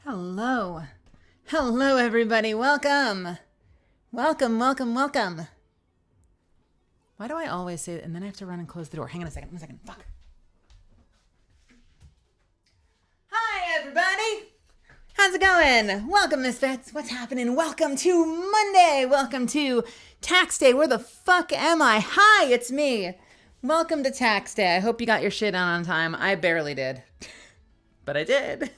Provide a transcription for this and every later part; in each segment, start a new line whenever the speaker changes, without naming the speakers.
Hello. Hello, everybody. Welcome. Welcome, welcome, welcome. Why do I always say that? And then I have to run and close the door. Hang on a second. 1 second. Fuck. Hi, everybody. How's it going? Welcome, Misfits. What's happening? Welcome to Monday. Welcome to Tax Day. Where the fuck am I? Hi, it's me. Welcome to Tax Day. I hope you got your shit on time. I barely did. But I did.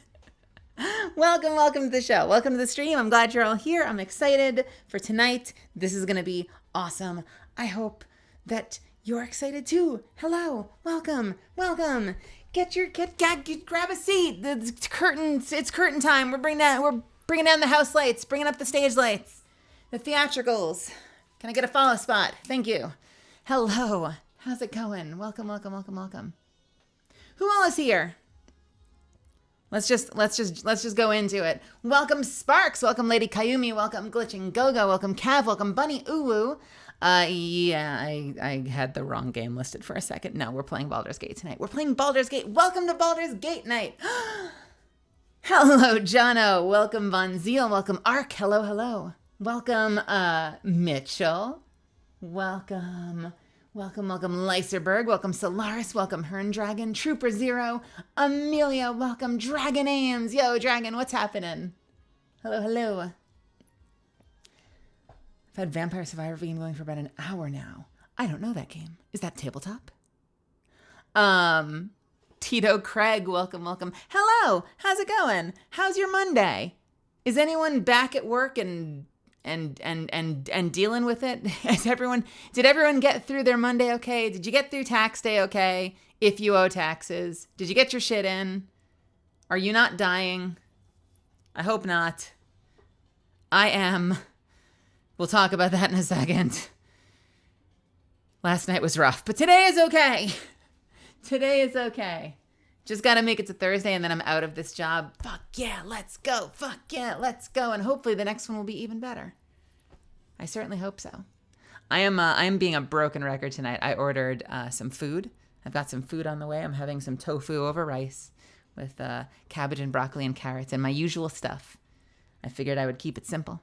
Welcome to the show. Welcome to the stream. I'm glad you're all here. I'm excited for tonight. This is going to be awesome. I hope that you're excited too. Hello. Welcome. Grab a seat. It's curtain time. We're bringing down the house lights, bringing up the stage lights, the theatricals. Can I get a follow spot? Thank you. Hello. How's it going? Welcome. Who all is here? Let's just go into it. Welcome Sparks, welcome Lady Kayumi, welcome Glitching Gogo, welcome Cav, welcome Bunny Uwu. I had the wrong game listed for a second. No, we're playing Baldur's Gate tonight. We're playing Baldur's Gate. Welcome to Baldur's Gate night. Hello, Jono. Welcome Von Zeal. Welcome Ark. Hello. Welcome Mitchell. Welcome Lyserberg, welcome Solaris, welcome Hern Dragon, Trooper Zero, Amelia, welcome Dragon Ames. Yo, Dragon, what's happening? Hello. I've had Vampire Survivor game going for about an hour now. I don't know that game. Is that tabletop? Tito Craig, welcome. Hello, how's it going? How's your Monday? Is anyone back at work and dealing with it? Did everyone get through their Monday okay? Did you get through tax day okay? If you owe taxes, did you get your shit in? Are you not dying? I hope not. I am. We'll talk about that in a second. Last night was rough, but today is okay. Today is okay. Just got to make it to Thursday and then I'm out of this job. Fuck yeah, let's go. And hopefully the next one will be even better. I certainly hope so. I am being a broken record tonight. I ordered some food. I've got some food on the way. I'm having some tofu over rice with cabbage and broccoli and carrots and my usual stuff. I figured I would keep it simple.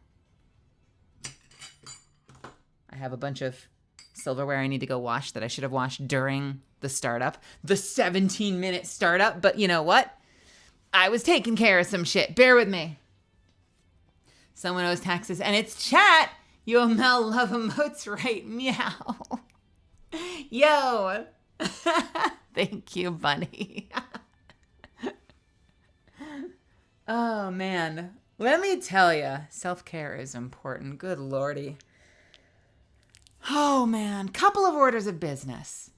I have a bunch of silverware I need to go wash that I should have washed during the startup, the 17-minute startup. But you know what? I was taking care of some shit. Bear with me. Someone owes taxes, and it's chat. Yo, Mel, love emotes, right? Meow. Yo. Thank you, Bunny. Oh, man. Let me tell you, self-care is important. Good lordy. Oh, man. Couple of orders of business.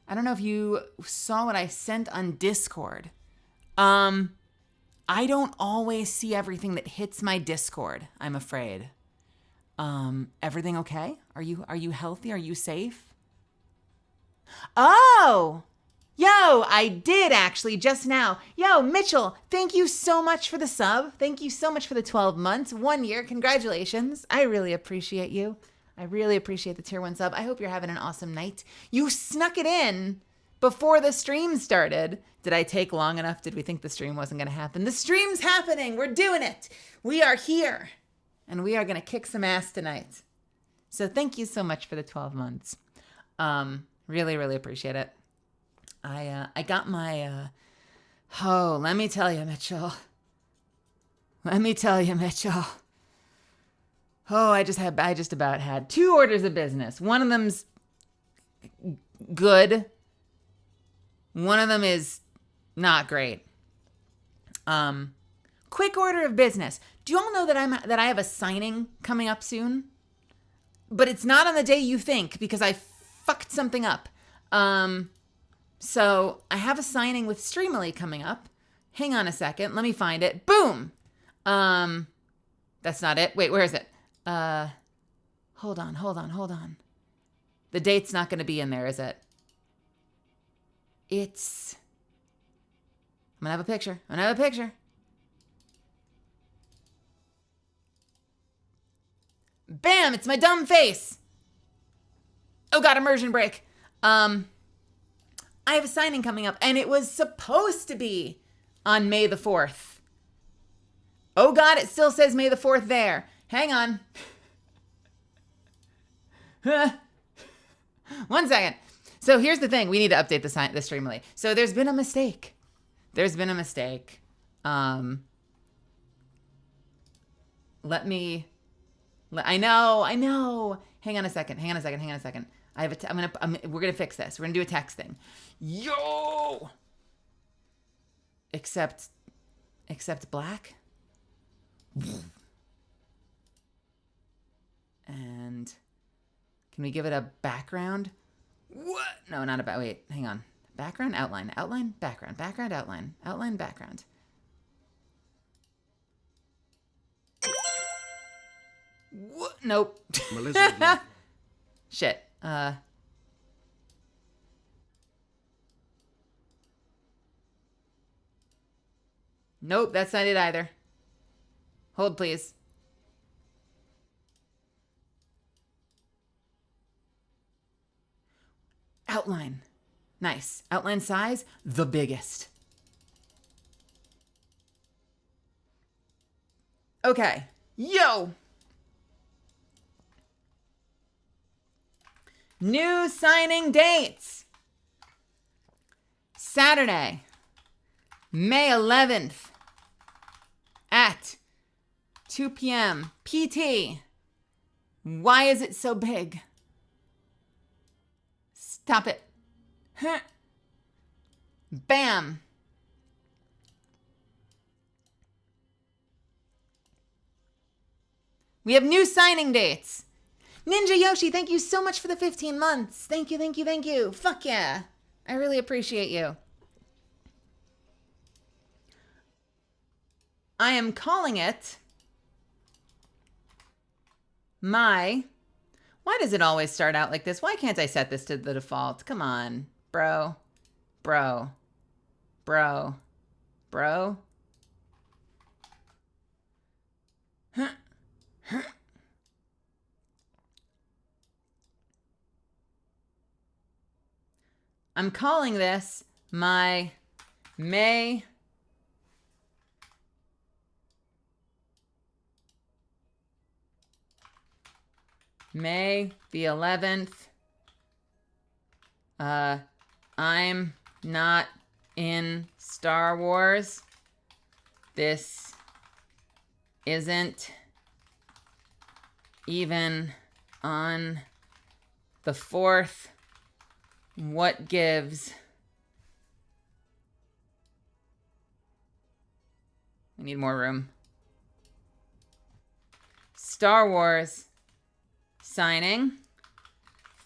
I don't know if you saw what I sent on Discord. I don't always see everything that hits my Discord, I'm afraid. Everything okay? Are you healthy? Are you safe? Oh! Yo, I did actually just now. Yo, Mitchell, thank you so much for the sub. Thank you so much for the 12 months. 1 year. Congratulations. I really appreciate you. I really appreciate the tier 1 sub. I hope you're having an awesome night. You snuck it in before the stream started. Did I take long enough? Did we think the stream wasn't going to happen? The stream's happening. We're doing it. We are here. And we are going to kick some ass tonight. So thank you so much for the 12 months. Really appreciate it. I got my... let me tell you, Mitchell. Oh, I just about had 2 orders of business. One of them's good. One of them is not great. Quick order of business. Do you all know that I have a signing coming up soon? But it's not on the day you think because I fucked something up. So I have a signing with Streamily coming up. Hang on a second. Let me find it. Boom. That's not it. Wait, where is it? Hold on. The date's not going to be in there, is it? I'm going to have a picture. Bam! It's my dumb face. Oh God, immersion break. I have a signing coming up, and it was supposed to be on May the 4th. Oh God, it still says May the 4th there. Hang on. 1 second. So here's the thing. We need to update the Streamly. So there's been a mistake. I know. Hang on a second. We're gonna fix this. We're gonna do a text thing. Yo. Except black. And can we give it a background? What? No, not about. Wait, hang on. Background, outline, background, outline, background. What? Nope. Melissa. Shit. Nope, that's not it either. Hold, please. Outline. Nice. Outline size, the biggest. Okay. Yo! New signing dates. Saturday, May 11th at 2 p.m. PT. Why is it so big? Stop it. Bam. We have new signing dates. Ninja Yoshi, thank you so much for the 15 months. Thank you. Fuck yeah. I really appreciate you. I am calling it my... Why does it always start out like this? Why can't I set this to the default? Come on, bro. I'm calling this my May the 11th. I'm not in Star Wars. This isn't even on the 4th. What gives? We need more room. Star Wars signing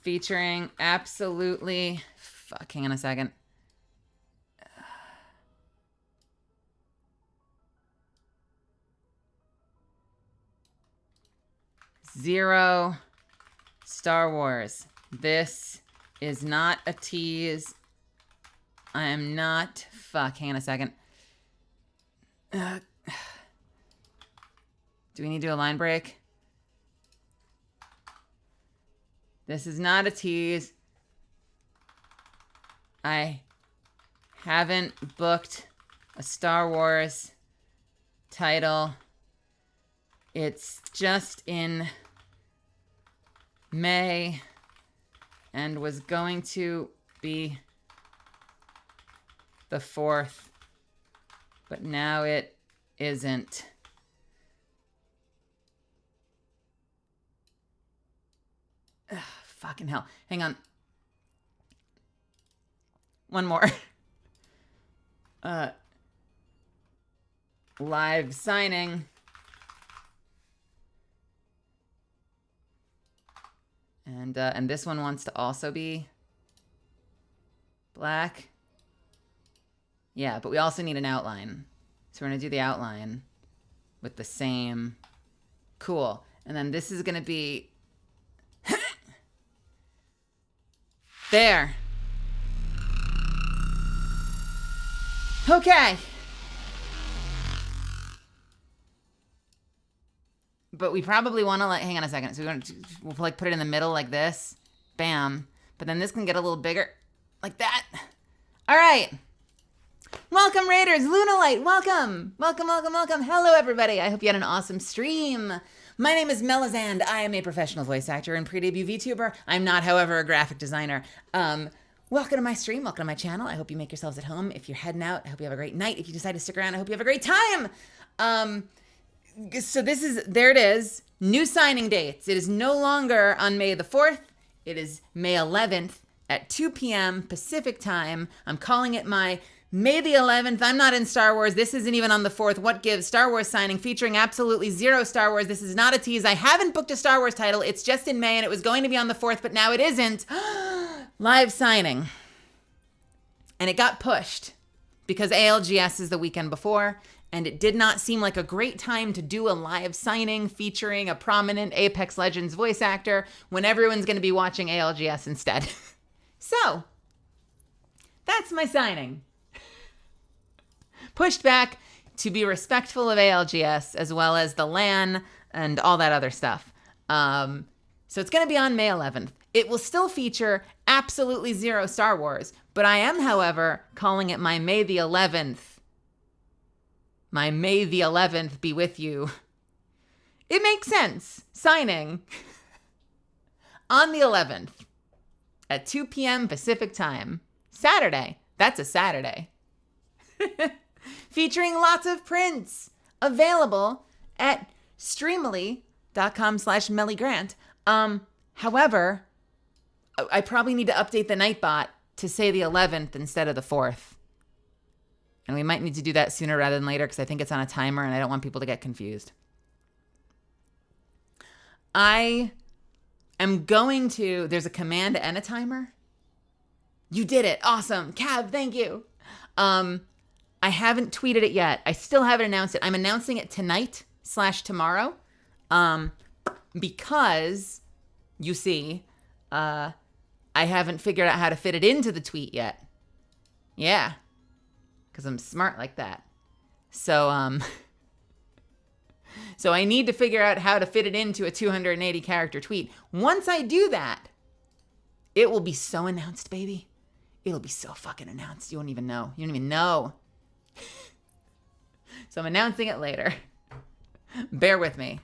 featuring absolutely... Fuck, hang on a second. Zero Star Wars. This is not a tease. I am not... Fuck, hang on a second. Do we need to do a line break? This is not a tease. I haven't booked a Star Wars title. It's just in May and was going to be the 4th, but now it isn't. Ugh, fucking hell. Hang on. One more. Live signing. And this one wants to also be black. Yeah, but we also need an outline. So we're going to do the outline with the same. Cool. And then this is going to be... There. Okay. But we probably want to hang on a second. So we'll like put it in the middle like this. Bam. But then this can get a little bigger like that. All right. Welcome, Raiders. Lunalight, welcome. Welcome, welcome, welcome. Hello, everybody. I hope you had an awesome stream. My name is Melizand. I am a professional voice actor and pre-debut VTuber. I'm not, however, a graphic designer. Welcome to my stream. Welcome to my channel. I hope you make yourselves at home. If you're heading out, I hope you have a great night. If you decide to stick around, I hope you have a great time. So there it is. New signing dates. It is no longer on May the 4th. It is May 11th at 2 p.m. Pacific time. I'm calling it my May the 11th. I'm not in Star Wars. This isn't even on the 4th. What gives? Star Wars signing featuring absolutely zero Star Wars. This is not a tease. I haven't booked a Star Wars title. It's just in May and it was going to be on the 4th, but now it isn't. Live signing. And it got pushed because ALGS is the weekend before, and it did not seem like a great time to do a live signing featuring a prominent Apex Legends voice actor when everyone's going to be watching ALGS instead. So, that's my signing. Pushed back to be respectful of ALGS as well as the LAN and all that other stuff. So it's going to be on May 11th. It will still feature absolutely zero Star Wars, but I am, however, calling it my May the 11th. My May the 11th be with you. It makes sense. Signing on the 11th at 2 p.m. Pacific time. Saturday. That's a Saturday. Featuring lots of prints available at streamily.com/mellygrant. However, I probably need to update the Nightbot to say the 11th instead of the 4th. And we might need to do that sooner rather than later because I think it's on a timer and I don't want people to get confused. I am going to, there's a command and a timer. You did it. Awesome. Cab, thank you. I haven't tweeted it yet. I still haven't announced it. I'm announcing it tonight/tomorrow. Because, you see, I haven't figured out how to fit it into the tweet yet. Yeah. Because I'm smart like that. So, so I need to figure out how to fit it into a 280 character tweet. Once I do that, it will be so announced, baby. It'll be so fucking announced. You won't even know. You don't even know. So I'm announcing it later. Bear with me.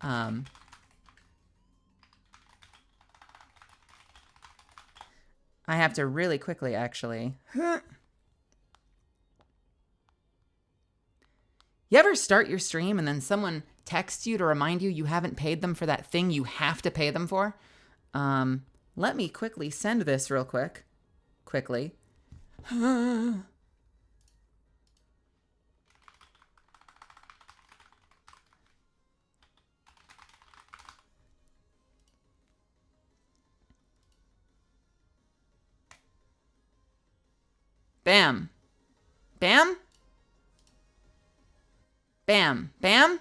I have to really quickly, actually. You ever start your stream and then someone texts you to remind you haven't paid them for that thing you have to pay them for? Let me quickly send this real quick. Quickly. Bam. Bam. Bam. Bam.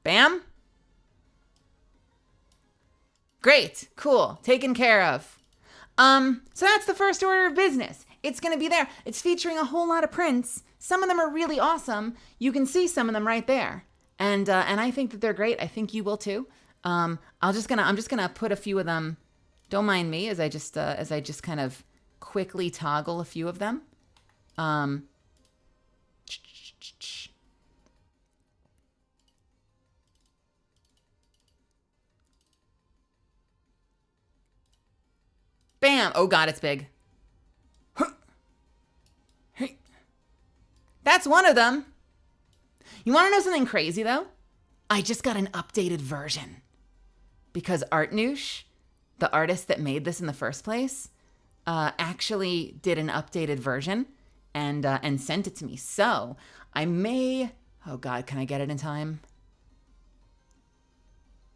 Bam. Great. Cool. Taken care of. So that's the first order of business. It's going to be there. It's featuring a whole lot of prints. Some of them are really awesome. You can see some of them right there. And I think that they're great. I think you will too. I'm just gonna put a few of them. Don't mind me as I just kind of quickly toggle a few of them. Bam! Oh God, it's big. That's one of them. You want to know something crazy though? I just got an updated version because Artnoosh, the artist that made this in the first place, actually did an updated version and sent it to me. So I may, oh God, can I get it in time?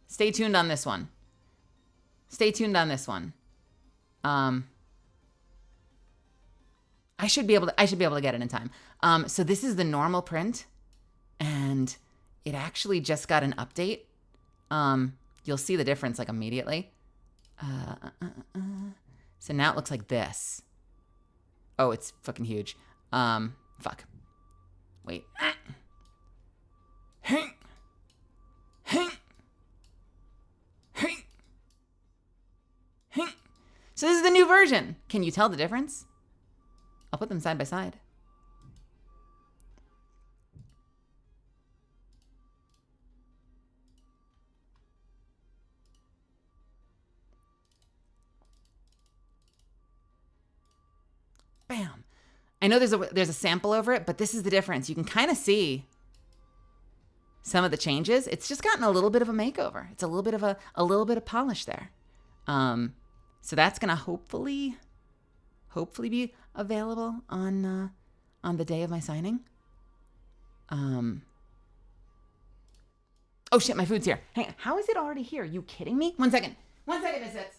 Stay tuned on this one. Stay tuned on this one. I should be able to get it in time. So this is the normal print and it actually just got an update. You'll see the difference like immediately. So now it looks like this. Oh, it's fucking huge. Fuck. Wait. So this is the new version. Can you tell the difference? I'll put them side by side. Bam. I know there's a sample over it, but this is the difference. You can kind of see some of the changes. It's just gotten a little bit of a makeover. It's a little bit of polish there. So that's gonna hopefully be available on the day of my signing. Oh shit, my food's here. Hang on. How is it already here? Are you kidding me? One second, misfits.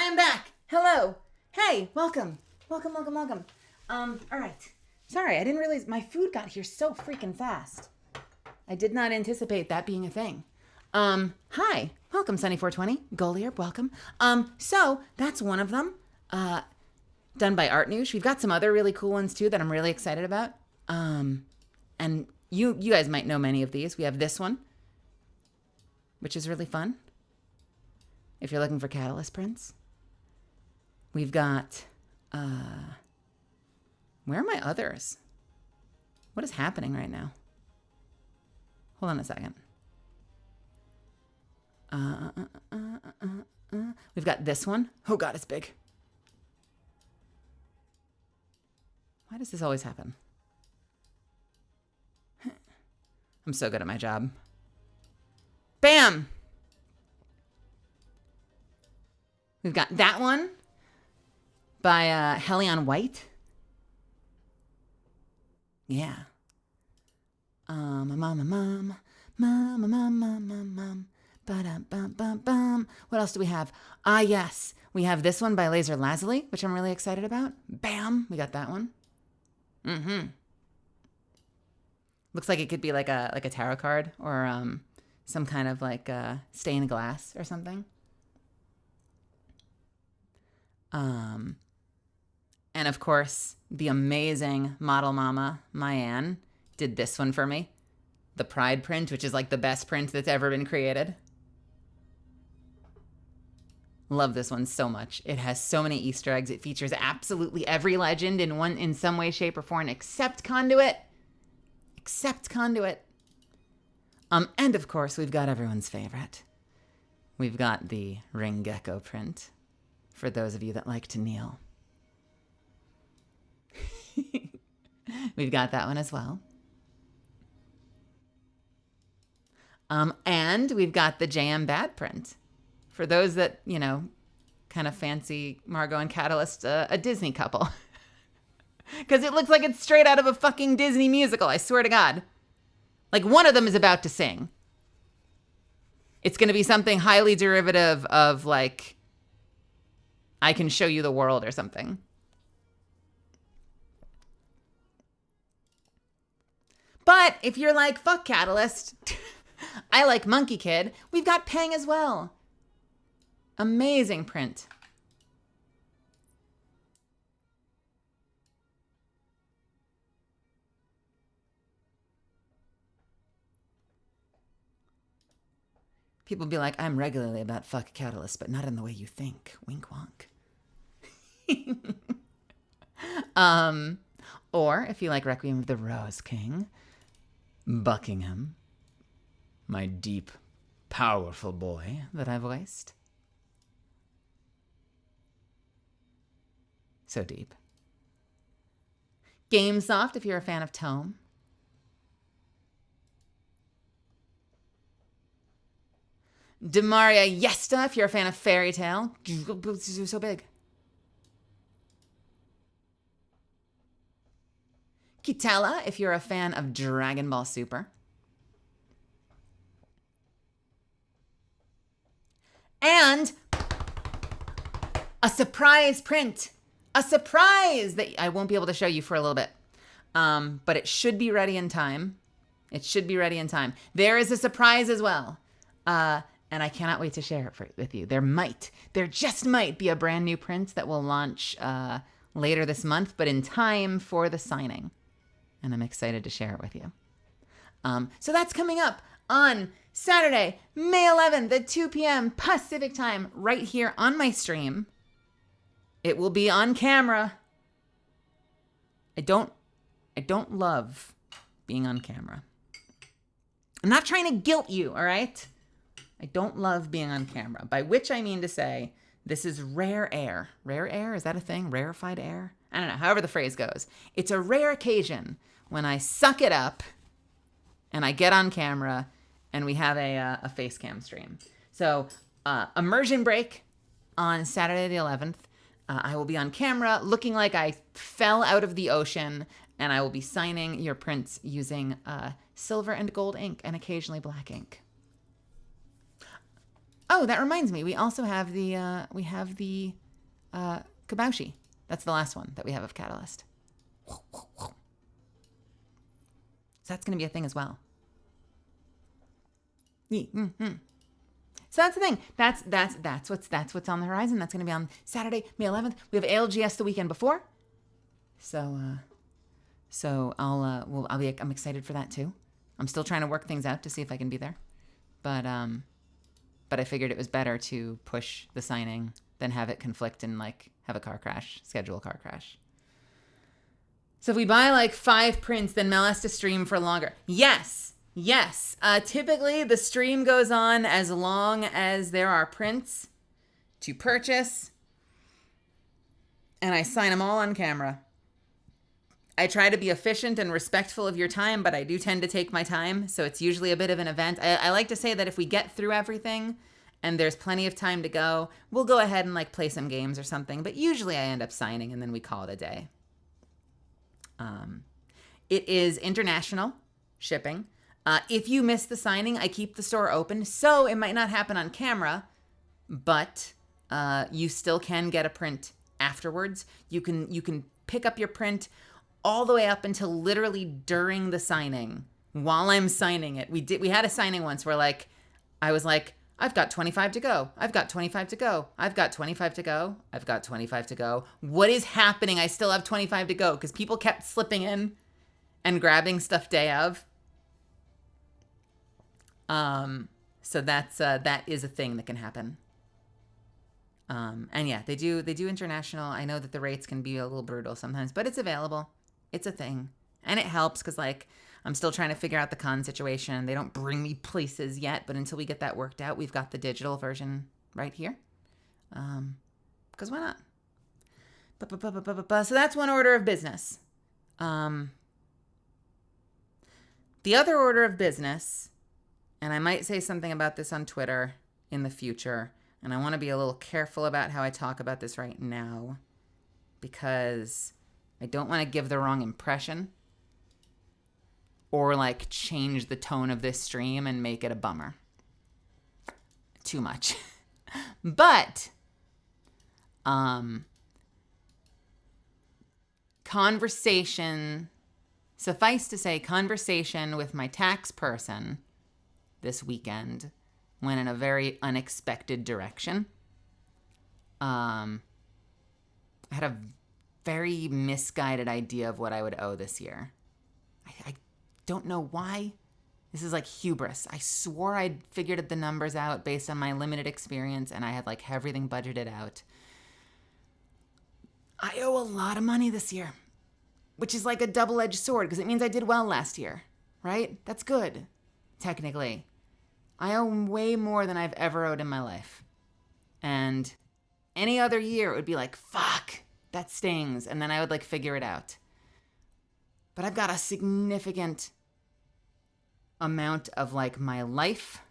I'm back. Hello. Hey, welcome. Welcome. All right. Sorry, I didn't realize my food got here so freaking fast. I did not anticipate that being a thing. Hi. Welcome, Sunny420. Golier, welcome. So that's one of them. Done by Art Noosh. We've got some other really cool ones too that I'm really excited about. And you guys might know many of these. We have this one, which is really fun. If you're looking for Catalyst prints. We've got, where are my others? What is happening right now? Hold on a second. We've got this one. Oh God, it's big. Why does this always happen? I'm so good at my job. Bam! We've got that one by Helion White. Yeah. Mom. Ba-dum-bum-bum-bum. What else do we have? Yes. We have this one by Laser Lazuli, which I'm really excited about. Bam. We got that one. Looks like it could be like a tarot card or some kind of like stained glass or something. And of course, the amazing model mama, Mayanne, did this one for me. The Pride print, which is like the best print that's ever been created. Love this one so much. It has so many Easter eggs. It features absolutely every legend in some way, shape, or form except Conduit. And of course, we've got everyone's favorite. We've got the Ring Gecko print. For those of you that like to kneel. We've got that one as well. And we've got the JM Bad print. For those that, kind of fancy Margot and Catalyst, a Disney couple. Because it looks like it's straight out of a fucking Disney musical, I swear to God. Like one of them is about to sing. It's going to be something highly derivative of like, I Can Show You the World or something. But if you're like, fuck Catalyst, I like Monkey Kid, we've got Peng as well. Amazing print. People be like, I'm regularly about fuck Catalyst, but not in the way you think. Wink wonk. Or if you like Requiem of the Rose King, Buckingham, my deep, powerful boy that I voiced. So deep. Gamesoft, if you're a fan of Tome. Demaria Yesta, if you're a fan of Fairy Tale. So big. Kitella, if you're a fan of Dragon Ball Super. And a surprise print. A surprise that I won't be able to show you for a little bit. But it should be ready in time. It should be ready in time. There is a surprise as well. And I cannot wait to share it with you. There just might be a brand new print that will launch later this month, but in time for the signing. And I'm excited to share it with you. So that's coming up on Saturday, May 11th at 2 p.m. Pacific time, right here on my stream. It will be on camera. I don't love being on camera. I'm not trying to guilt you, all right? I don't love being on camera, by which I mean to say this is rare air. Rare air? Is that a thing? Rarefied air? I don't know, however the phrase goes. It's a rare occasion when I suck it up and I get on camera and we have a face cam stream. So immersion break on Saturday the 11th. I will be on camera looking like I fell out of the ocean, and I will be signing your prints using silver and gold ink and occasionally black ink. Oh, that reminds me. We also have the Kabaushi. That's the last one that we have of Catalyst. So that's going to be a thing as well. So that's the thing. That's what's on the horizon. That's going to be on Saturday, May 11th. We have ALGS the weekend before. So I'm excited for that too. I'm still trying to work things out to see if I can be there. But I figured it was better to push the signing than have it conflict and have a schedule a car crash. So if we buy 5 prints, then Mel has to stream for longer. Yes. Typically the stream goes on as long as there are prints to purchase, and I sign them all on camera. I try to be efficient and respectful of your time, but I do tend to take my time, so it's usually a bit of an event. I like to say that if we get through everything and there's plenty of time to go, we'll go ahead and play some games or something, but usually I end up signing and then we call it a day. It is international shipping. If you miss the signing, I keep the store open, so it might not happen on camera, but you still can get a print afterwards. You can pick up your print all the way up until literally during the signing, while I'm signing it. We had a signing once where I was like, I've got 25 to go. I've got 25 to go. I've got 25 to go. I've got 25 to go. What is happening? I still have 25 to go, because people kept slipping in and grabbing stuff day of. So that is a thing that can happen. And yeah, they do international. I know that the rates can be a little brutal sometimes, but it's available. It's a thing. And it helps because I'm still trying to figure out the con situation. They don't bring me places yet, but until we get that worked out, we've got the digital version right here. Because why not? So that's one order of business. The other order of business, and I might say something about this on Twitter in the future, and I want to be a little careful about how I talk about this right now, because I don't want to give the wrong impression or change the tone of this stream and make it a bummer. Too much. But suffice to say, conversation with my tax person this weekend went in a very unexpected direction. I had a very misguided idea of what I would owe this year. I don't know why. This is like hubris. I swore I'd figured the numbers out based on my limited experience, and I had like everything budgeted out. I owe a lot of money this year, which is like a double-edged sword because it means I did well last year, right? That's good, technically. I owe way more than I've ever owed in my life. And any other year, it would be like, fuck, that stings. And then I would like figure it out. But I've got a significant amount of like my life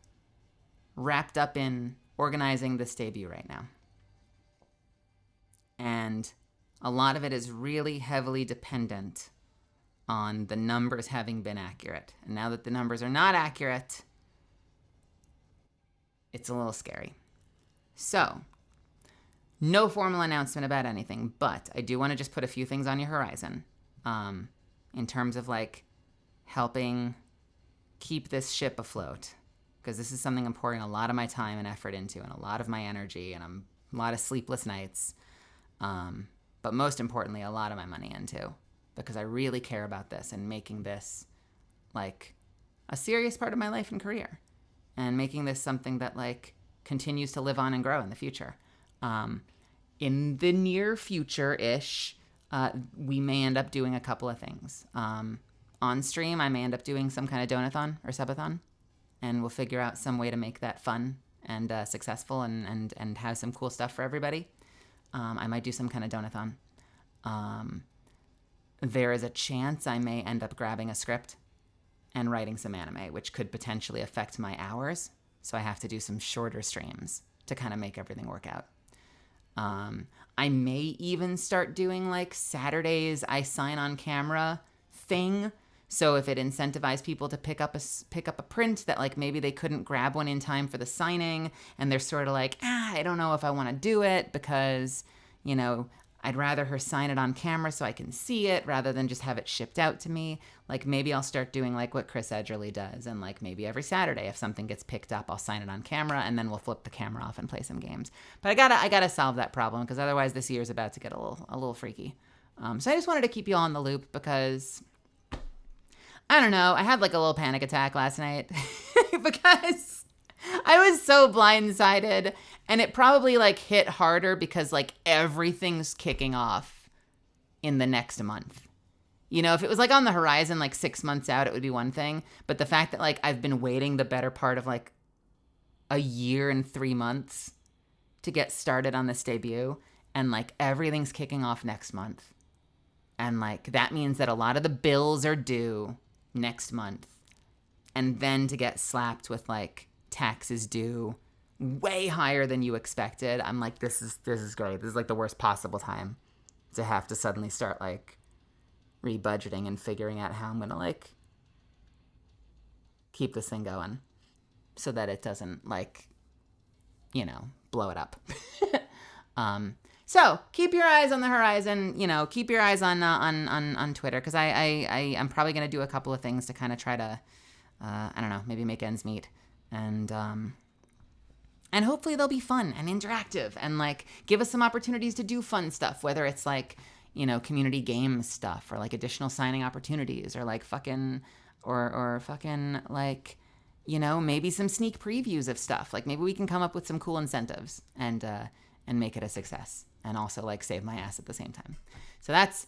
wrapped up in organizing this debut right now. And a lot of it is really heavily dependent on the numbers having been accurate. And now that the numbers are not accurate, it's a little scary. So, no formal announcement about anything, but I do want to just put a few things on your horizon in terms of like helping keep this ship afloat, because this is something I'm pouring a lot of my time and effort into and a lot of my energy and a lot of sleepless nights, but most importantly, a lot of my money into, because I really care about this and making this like a serious part of my life and career and making this something that like continues to live on and grow in the future. In the near future-ish, we may end up doing a couple of things. On stream, I may end up doing some kind of donathon or subathon, and we'll figure out some way to make that fun and successful and have some cool stuff for everybody. I might do some kind of donathon. There is a chance I may end up grabbing a script and writing some anime, which could potentially affect my hours. So I have to do some shorter streams to kind of make everything work out. I may even start doing like Saturdays I sign on camera thing. So if it incentivizes people to pick up a print that like maybe they couldn't grab one in time for the signing, and they're sort of like, I don't know if I want to do it because, you know, I'd rather her sign it on camera so I can see it rather than just have it shipped out to me. Like maybe I'll start doing like what Chris Edgerly does, and like maybe every Saturday if something gets picked up, I'll sign it on camera and then we'll flip the camera off and play some games. But I gotta solve that problem because otherwise this year's about to get a little freaky. So I just wanted to keep you all in the loop because I don't know, I had like a little panic attack last night because I was so blindsided, and it probably like hit harder because like everything's kicking off in the next month. You know, if it was like on the horizon, like 6 months out, it would be one thing. But the fact that like I've been waiting the better part of like a year and 3 months to get started on this debut, and like everything's kicking off next month. And like that means that a lot of the bills are due next month. And then to get slapped with like taxes due way higher than you expected, I'm like, this is great. This is like the worst possible time to have to suddenly start like rebudgeting and figuring out how I'm gonna like keep this thing going so that it doesn't like, you know, blow it up. So keep your eyes on the horizon, you know, keep your eyes on Twitter, because I'm probably going to do a couple of things to kind of try to, I don't know, maybe make ends meet. And hopefully they'll be fun and interactive and like give us some opportunities to do fun stuff, whether it's like, you know, community game stuff or like additional signing opportunities or like fucking like, you know, maybe some sneak previews of stuff. Like maybe we can come up with some cool incentives and make it a success and also like save my ass at the same time. So that's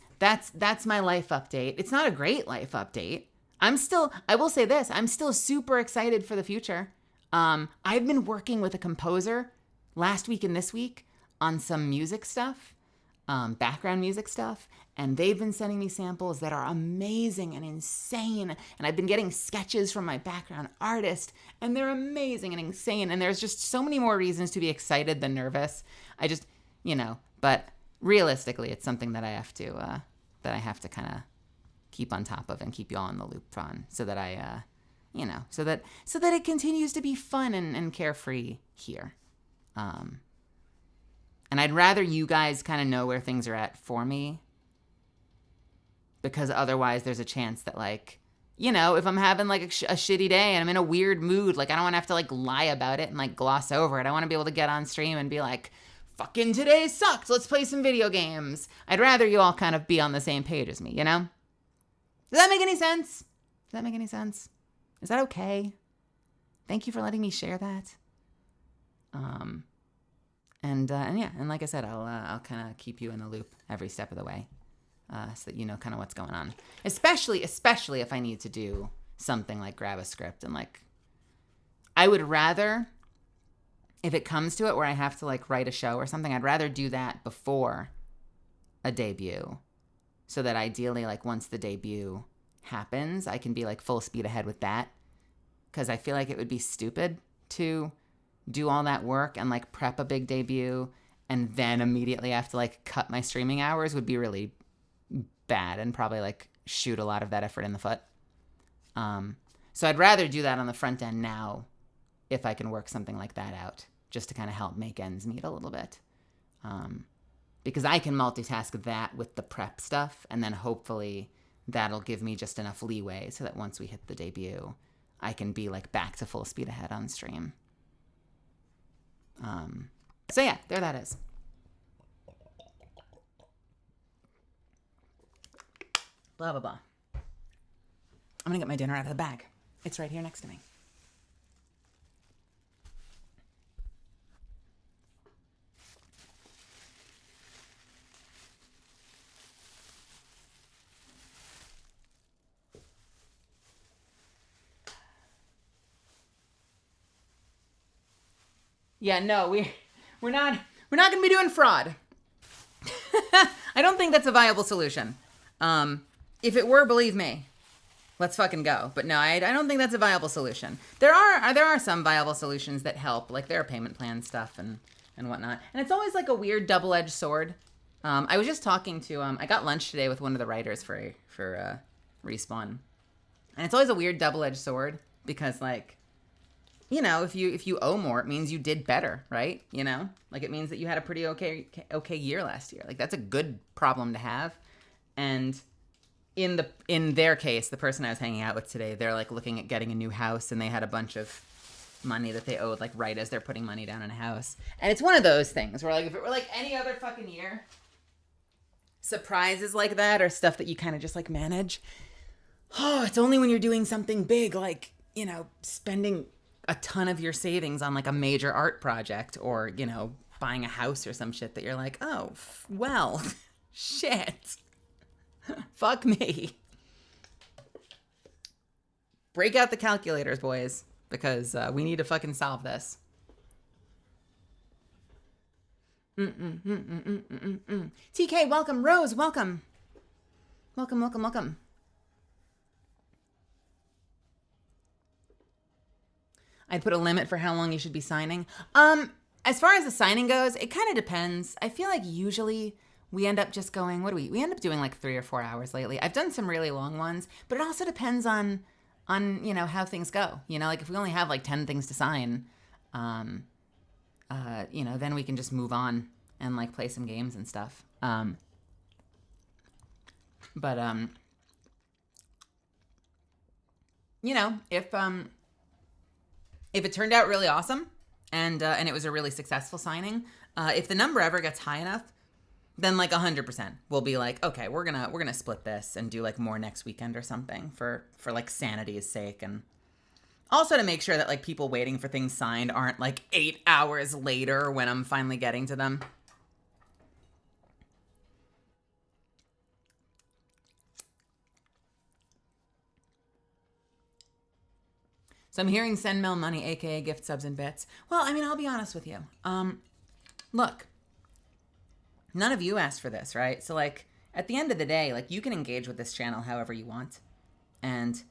my life update. It's not a great life update. I will say this, I'm still super excited for the future. I've been working with a composer last week and this week on some music stuff, background music stuff, and they've been sending me samples that are amazing and insane, and I've been getting sketches from my background artist, and they're amazing and insane, and there's just so many more reasons to be excited than nervous. I just, you know, but realistically, it's something that I have to kind of keep on top of and keep you all in the loop on, so that I, you know, so that it continues to be fun and carefree here. And I'd rather you guys kind of know where things are at for me, because otherwise there's a chance that like, you know, if I'm having like a shitty day and I'm in a weird mood, like I don't want to have to like lie about it and like gloss over it. I want to be able to get on stream and be like, fucking today sucked. Let's play some video games. I'd rather you all kind of be on the same page as me, you know? Does that make any sense? Does that make any sense? Is that okay? Thank you for letting me share that. And like I said, I'll kind of keep you in the loop every step of the way, so that you know kind of what's going on. Especially if I need to do something like grab a script and like, I would rather, if it comes to it where I have to like write a show or something, I'd rather do that before a debut, so that ideally like once the debut happens, I can be like full speed ahead with that. Because I feel like it would be stupid to do all that work and like prep a big debut and then immediately have to like cut my streaming hours would be really bad and probably like shoot a lot of that effort in the foot. So I'd rather do that on the front end now if I can work something like that out, just to kind of help make ends meet a little bit. Because I can multitask that with the prep stuff, and then hopefully that'll give me just enough leeway so that once we hit the debut, I can be like back to full speed ahead on stream. So yeah, there that is. Blah, blah, blah. I'm gonna get my dinner out of the bag. It's right here next to me. Yeah, no, we're not gonna be doing fraud. I don't think that's a viable solution. If it were, believe me, let's fucking go. But no, I don't think that's a viable solution. There are some viable solutions that help, like there are payment plan stuff and whatnot. And it's always like a weird double-edged sword. I was just talking to I got lunch today with one of the writers for Respawn, and it's always a weird double-edged sword because like, you know, if you owe more, it means you did better, right? You know, like it means that you had a pretty okay year last year. Like that's a good problem to have. And in their case, the person I was hanging out with today, they're like looking at getting a new house, and they had a bunch of money that they owed like right as they're putting money down in a house. And it's one of those things where like if it were like any other fucking year, surprises like that or stuff that you kind of just like manage. Oh, it's only when you're doing something big, like, you know, spending a ton of your savings on like a major art project or, you know, buying a house or some shit that you're like, oh, well, shit. Fuck me. Break out the calculators, boys, because we need to fucking solve this. TK, welcome. Rose, welcome. Welcome. I'd put a limit for how long you should be signing. As far as the signing goes, it kind of depends. I feel like usually we end up just going, we end up doing like 3 or 4 hours lately. I've done some really long ones, but it also depends on, you know, how things go. You know, like if we only have like 10 things to sign, you know, then we can just move on and like play some games and stuff. But you know, if it turned out really awesome and it was a really successful signing, if the number ever gets high enough, then like 100% we'll be like, okay, we're gonna split this and do like more next weekend or something for like sanity's sake, and also to make sure that like people waiting for things signed aren't like 8 hours later when I'm finally getting to them. So I'm hearing send Mel money, aka gift subs and bits. Well, I mean, I'll be honest with you. Look, none of you asked for this, right? So like at the end of the day, like you can engage with this channel however you want, and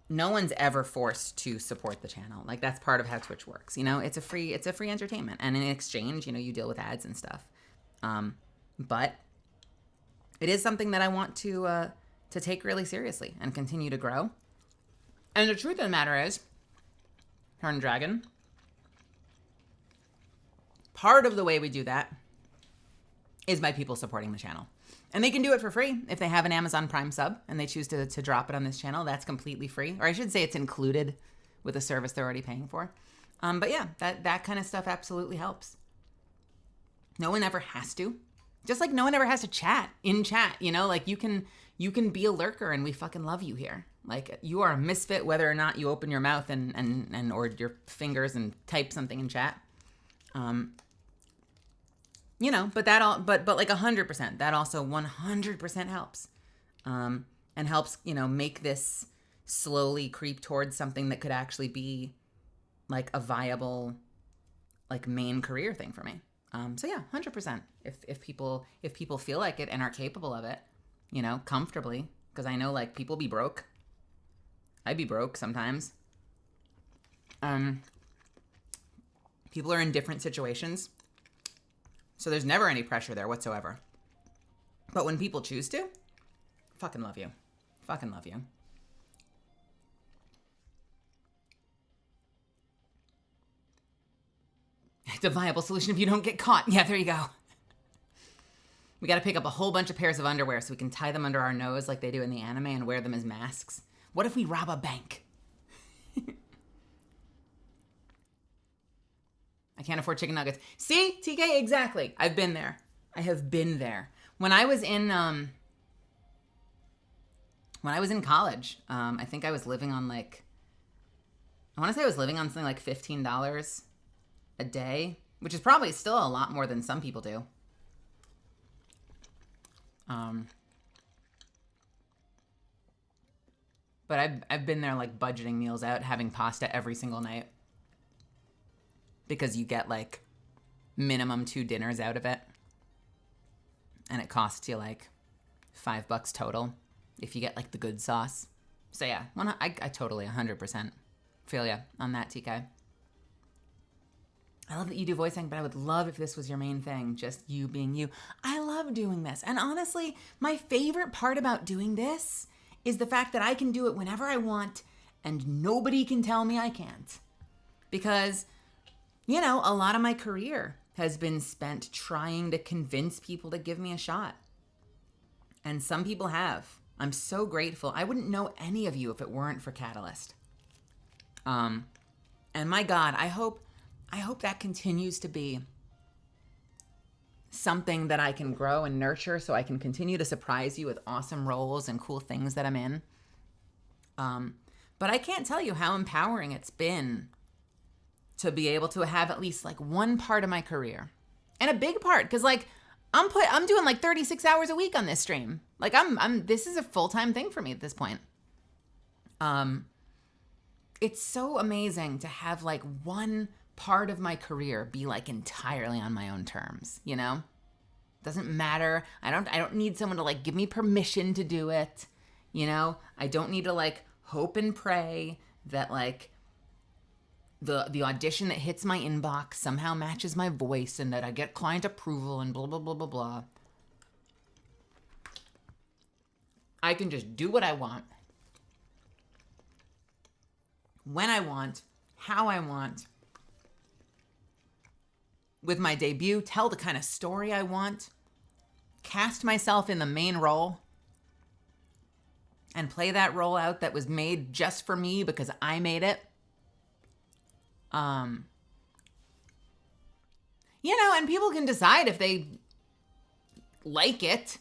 no one's ever forced to support the channel. Like that's part of how Twitch works. You know, it's a free entertainment, and in exchange, you know, you deal with ads and stuff. But it is something that I want to take really seriously and continue to grow. And the truth of the matter is, Turn Dragon, part of the way we do that is by people supporting the channel. And they can do it for free. If they have an Amazon Prime sub and they choose to drop it on this channel, that's completely free. Or I should say it's included with a service they're already paying for. But yeah, that kind of stuff absolutely helps. No one ever has to. Just like no one ever has to chat in chat, you know? Like you can be a lurker and we fucking love you here. Like you are a misfit whether or not you open your mouth and or your fingers and type something in chat. You know, but like 100%, that also 100% helps. And helps, you know, make this slowly creep towards something that could actually be like a viable, like main career thing for me. So yeah, 100%. If people feel like it and are capable of it, you know, comfortably, because I know like people be broke. I'd be broke sometimes. People are in different situations, so there's never any pressure there whatsoever. But when people choose to, fucking love you. Fucking love you. It's a viable solution if you don't get caught. Yeah, there you go. We got to pick up a whole bunch of pairs of underwear so we can tie them under our nose like they do in the anime and wear them as masks. What if we rob a bank? I can't afford chicken nuggets. See, TK, exactly. I've been there. I have been there. When I was in college, I think I was living on like, I want to say I was living on something like $15 a day, which is probably still a lot more than some people do. But I've been there like budgeting meals out, having pasta every single night. Because you get like minimum 2 dinners out of it. And it costs you like $5 total if you get like the good sauce. So yeah, I totally 100% feel ya on that, TK. I love that you do voicing, but I would love if this was your main thing, just you being you. I love doing this. And honestly, my favorite part about doing this is the fact that I can do it whenever I want and nobody can tell me I can't. Because, you know, a lot of my career has been spent trying to convince people to give me a shot. And some people have. I'm so grateful. I wouldn't know any of you if it weren't for Catalyst. And my God, I hope that continues to be something that I can grow and nurture so I can continue to surprise you with awesome roles and cool things that I'm in. But I can't tell you how empowering it's been to be able to have at least like one part of my career, and a big part, because like I'm doing like 36 hours a week on this stream. Like this is a full-time thing for me at this point. It's so amazing to have like one part of my career be like entirely on my own terms, you know? Doesn't matter. I don't need someone to like give me permission to do it, you know? I don't need to like hope and pray that like the audition that hits my inbox somehow matches my voice and that I get client approval and blah, blah, blah, blah, blah. I can just do what I want, when I want, how I want, with my debut, tell the kind of story I want, cast myself in the main role, and play that role out that was made just for me because I made it. You know, and people can decide if they like it,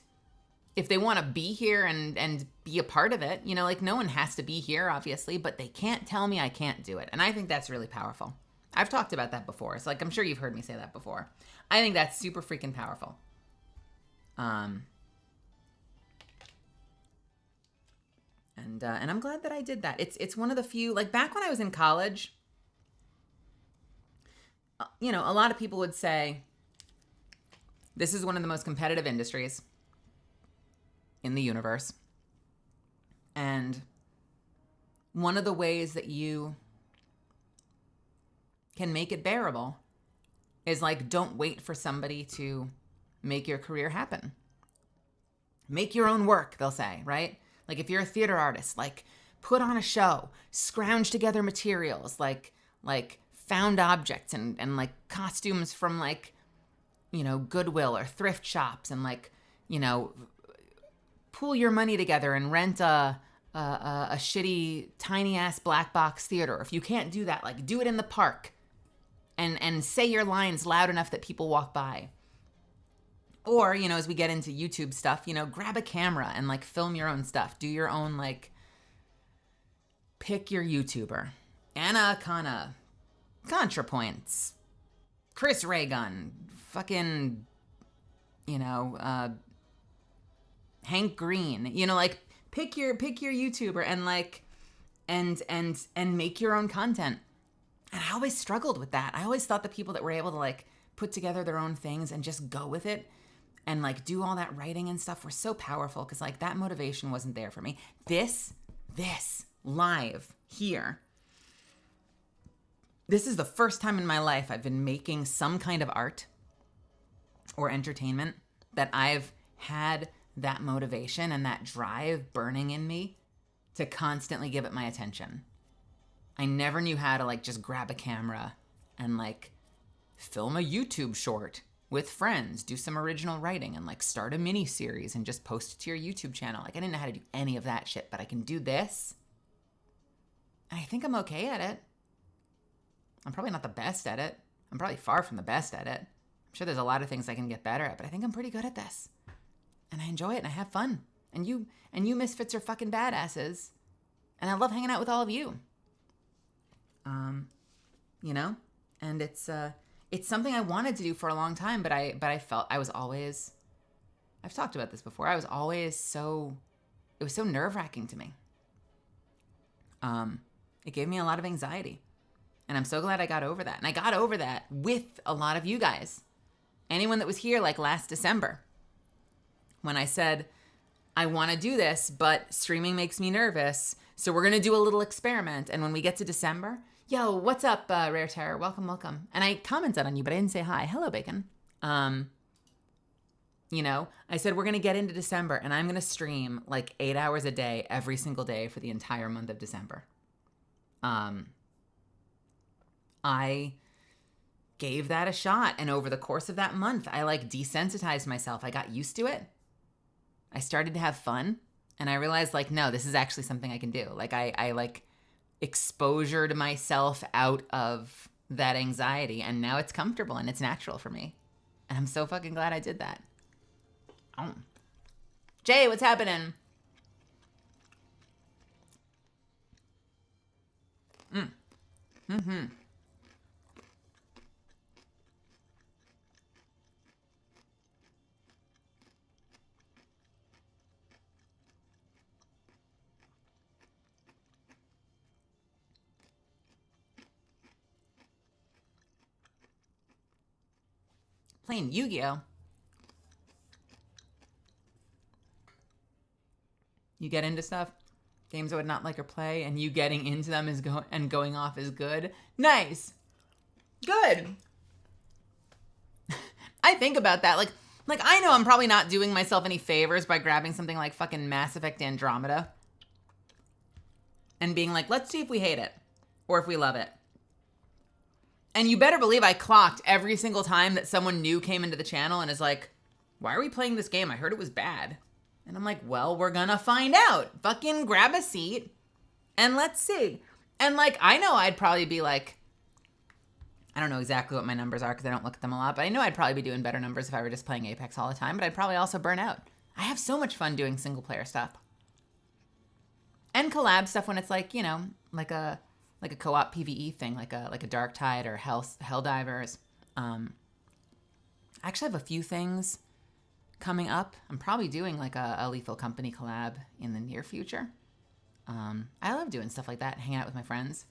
if they want to be here and be a part of it. You know, like no one has to be here, obviously, but they can't tell me I can't do it. And I think that's really powerful. I've talked about that before. So like, I'm sure you've heard me say that before. I think that's super freaking powerful. And I'm glad that I did that. It's one of the few, like back when I was in college, you know, a lot of people would say, this is one of the most competitive industries in the universe. And one of the ways that you can make it bearable is like, don't wait for somebody to make your career happen. Make your own work, they'll say, right? Like if you're a theater artist, like put on a show, scrounge together materials, like found objects and like costumes from like, you know, Goodwill or thrift shops, and like, you know, pool your money together and rent a shitty tiny ass black box theater. If you can't do that, like do it in the park and say your lines loud enough that people walk by. Or, as we get into YouTube stuff, grab a camera and like film your own stuff. Do your own, like, pick your YouTuber. Anna Kana, ContraPoints, Chris Raygun, fucking, Hank Green. Like, pick your YouTuber and like, and make your own content. And I always struggled with that. I always thought the people that were able to like put together their own things and just go with it and like do all that writing and stuff were so powerful, because like that motivation wasn't there for me. This live here, this is the first time in my life I've been making some kind of art or entertainment that I've had that motivation and that drive burning in me to constantly give it my attention. I never knew how to like just grab a camera and like film a YouTube short with friends, do some original writing, and like start a mini series and just post it to your YouTube channel. Like, I didn't know how to do any of that shit, but I can do this. And I think I'm okay at it. I'm probably not the best at it. I'm probably far from the best at it. I'm sure there's a lot of things I can get better at, but I think I'm pretty good at this. And I enjoy it and I have fun. And you misfits are fucking badasses. And I love hanging out with all of you. And it's something I wanted to do for a long time, but I felt I was always, I've talked about this before, I was always it was so nerve-wracking to me. It gave me a lot of anxiety, and I'm so glad I got over that. And I got over that with a lot of you guys. Anyone that was here like last December, when I said, I want to do this, but streaming makes me nervous, so we're going to do a little experiment. And when we get to December, yo, what's up, Rare Terror? Welcome. And I commented on you, but I didn't say hi. Hello, Bacon. I said we're going to get into December, and I'm going to stream like 8 hours a day, every single day for the entire month of December. I gave that a shot, and over the course of that month, I like desensitized myself. I got used to it. I started to have fun, and I realized like, no, this is actually something I can do. Like I like exposured myself out of that anxiety, and now it's comfortable and it's natural for me. And I'm so fucking glad I did that. Oh. Jay, what's happening? Playing Yu-Gi-Oh! You get into stuff, games I would not like or play, and you getting into them is going off is good. Nice. Good. I think about that. Like I know I'm probably not doing myself any favors by grabbing something like fucking Mass Effect Andromeda and being like, let's see if we hate it or if we love it. And you better believe I clocked every single time that someone new came into the channel and is like, why are we playing this game? I heard it was bad. And I'm like, well, we're gonna find out. Fucking grab a seat and let's see. And like, I know I'd probably be like, I don't know exactly what my numbers are because I don't look at them a lot, but I know I'd probably be doing better numbers if I were just playing Apex all the time, but I'd probably also burn out. I have so much fun doing single player stuff. And collab stuff when it's like, like a co-op PvE thing, like a Dark Tide or Helldivers. I actually have a few things coming up. I'm probably doing like a Lethal Company collab in the near future. I love doing stuff like that, hanging out with my friends.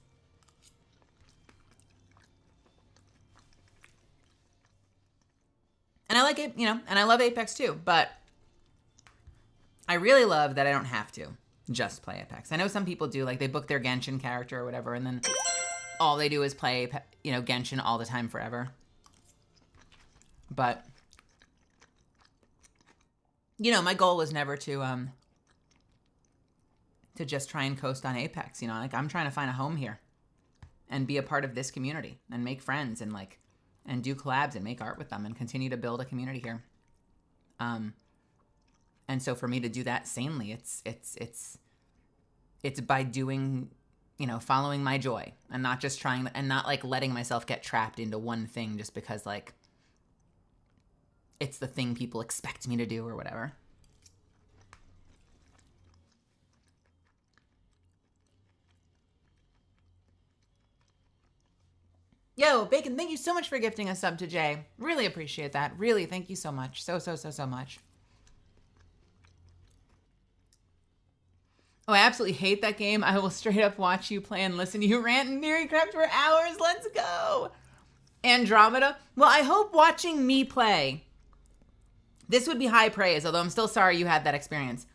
And I like it, and I love Apex too, but I really love that I don't have to just play Apex. I know some people do, like they book their Genshin character or whatever, and then all they do is play, Genshin all the time forever. But, my goal was never to just try and coast on Apex, like I'm trying to find a home here and be a part of this community and make friends and and do collabs and make art with them and continue to build a community here. And so for me to do that sanely, it's by doing, following my joy and not just trying and not like letting myself get trapped into one thing just because like it's the thing people expect me to do or whatever. Yo, Bacon, thank you so much for gifting a sub to Jay. Really appreciate that. Really, thank you so much. So much. Oh, I absolutely hate that game. I will straight up watch you play and listen to you rant and theory craft for hours. Let's go. Andromeda. Well, I hope watching me play. This would be high praise, although I'm still sorry you had that experience.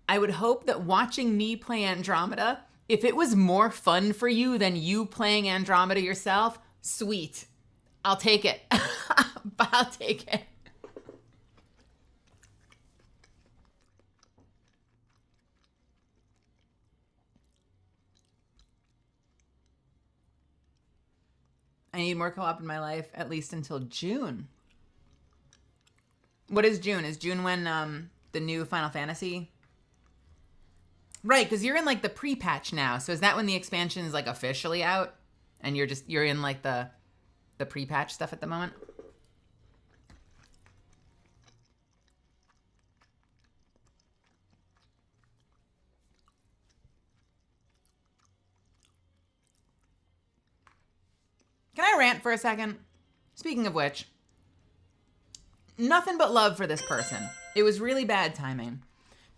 I would hope that watching me play Andromeda, if it was more fun for you than you playing Andromeda yourself, sweet. I'll take it. I'll take it. I need more co-op in my life, at least until June. What is June? Is June when the new Final Fantasy? Right, because you're in like the pre-patch now. So is that when the expansion is like officially out? And you're in like the pre-patch stuff at the moment? Can I rant for a second? Speaking of which, nothing but love for this person. It was really bad timing.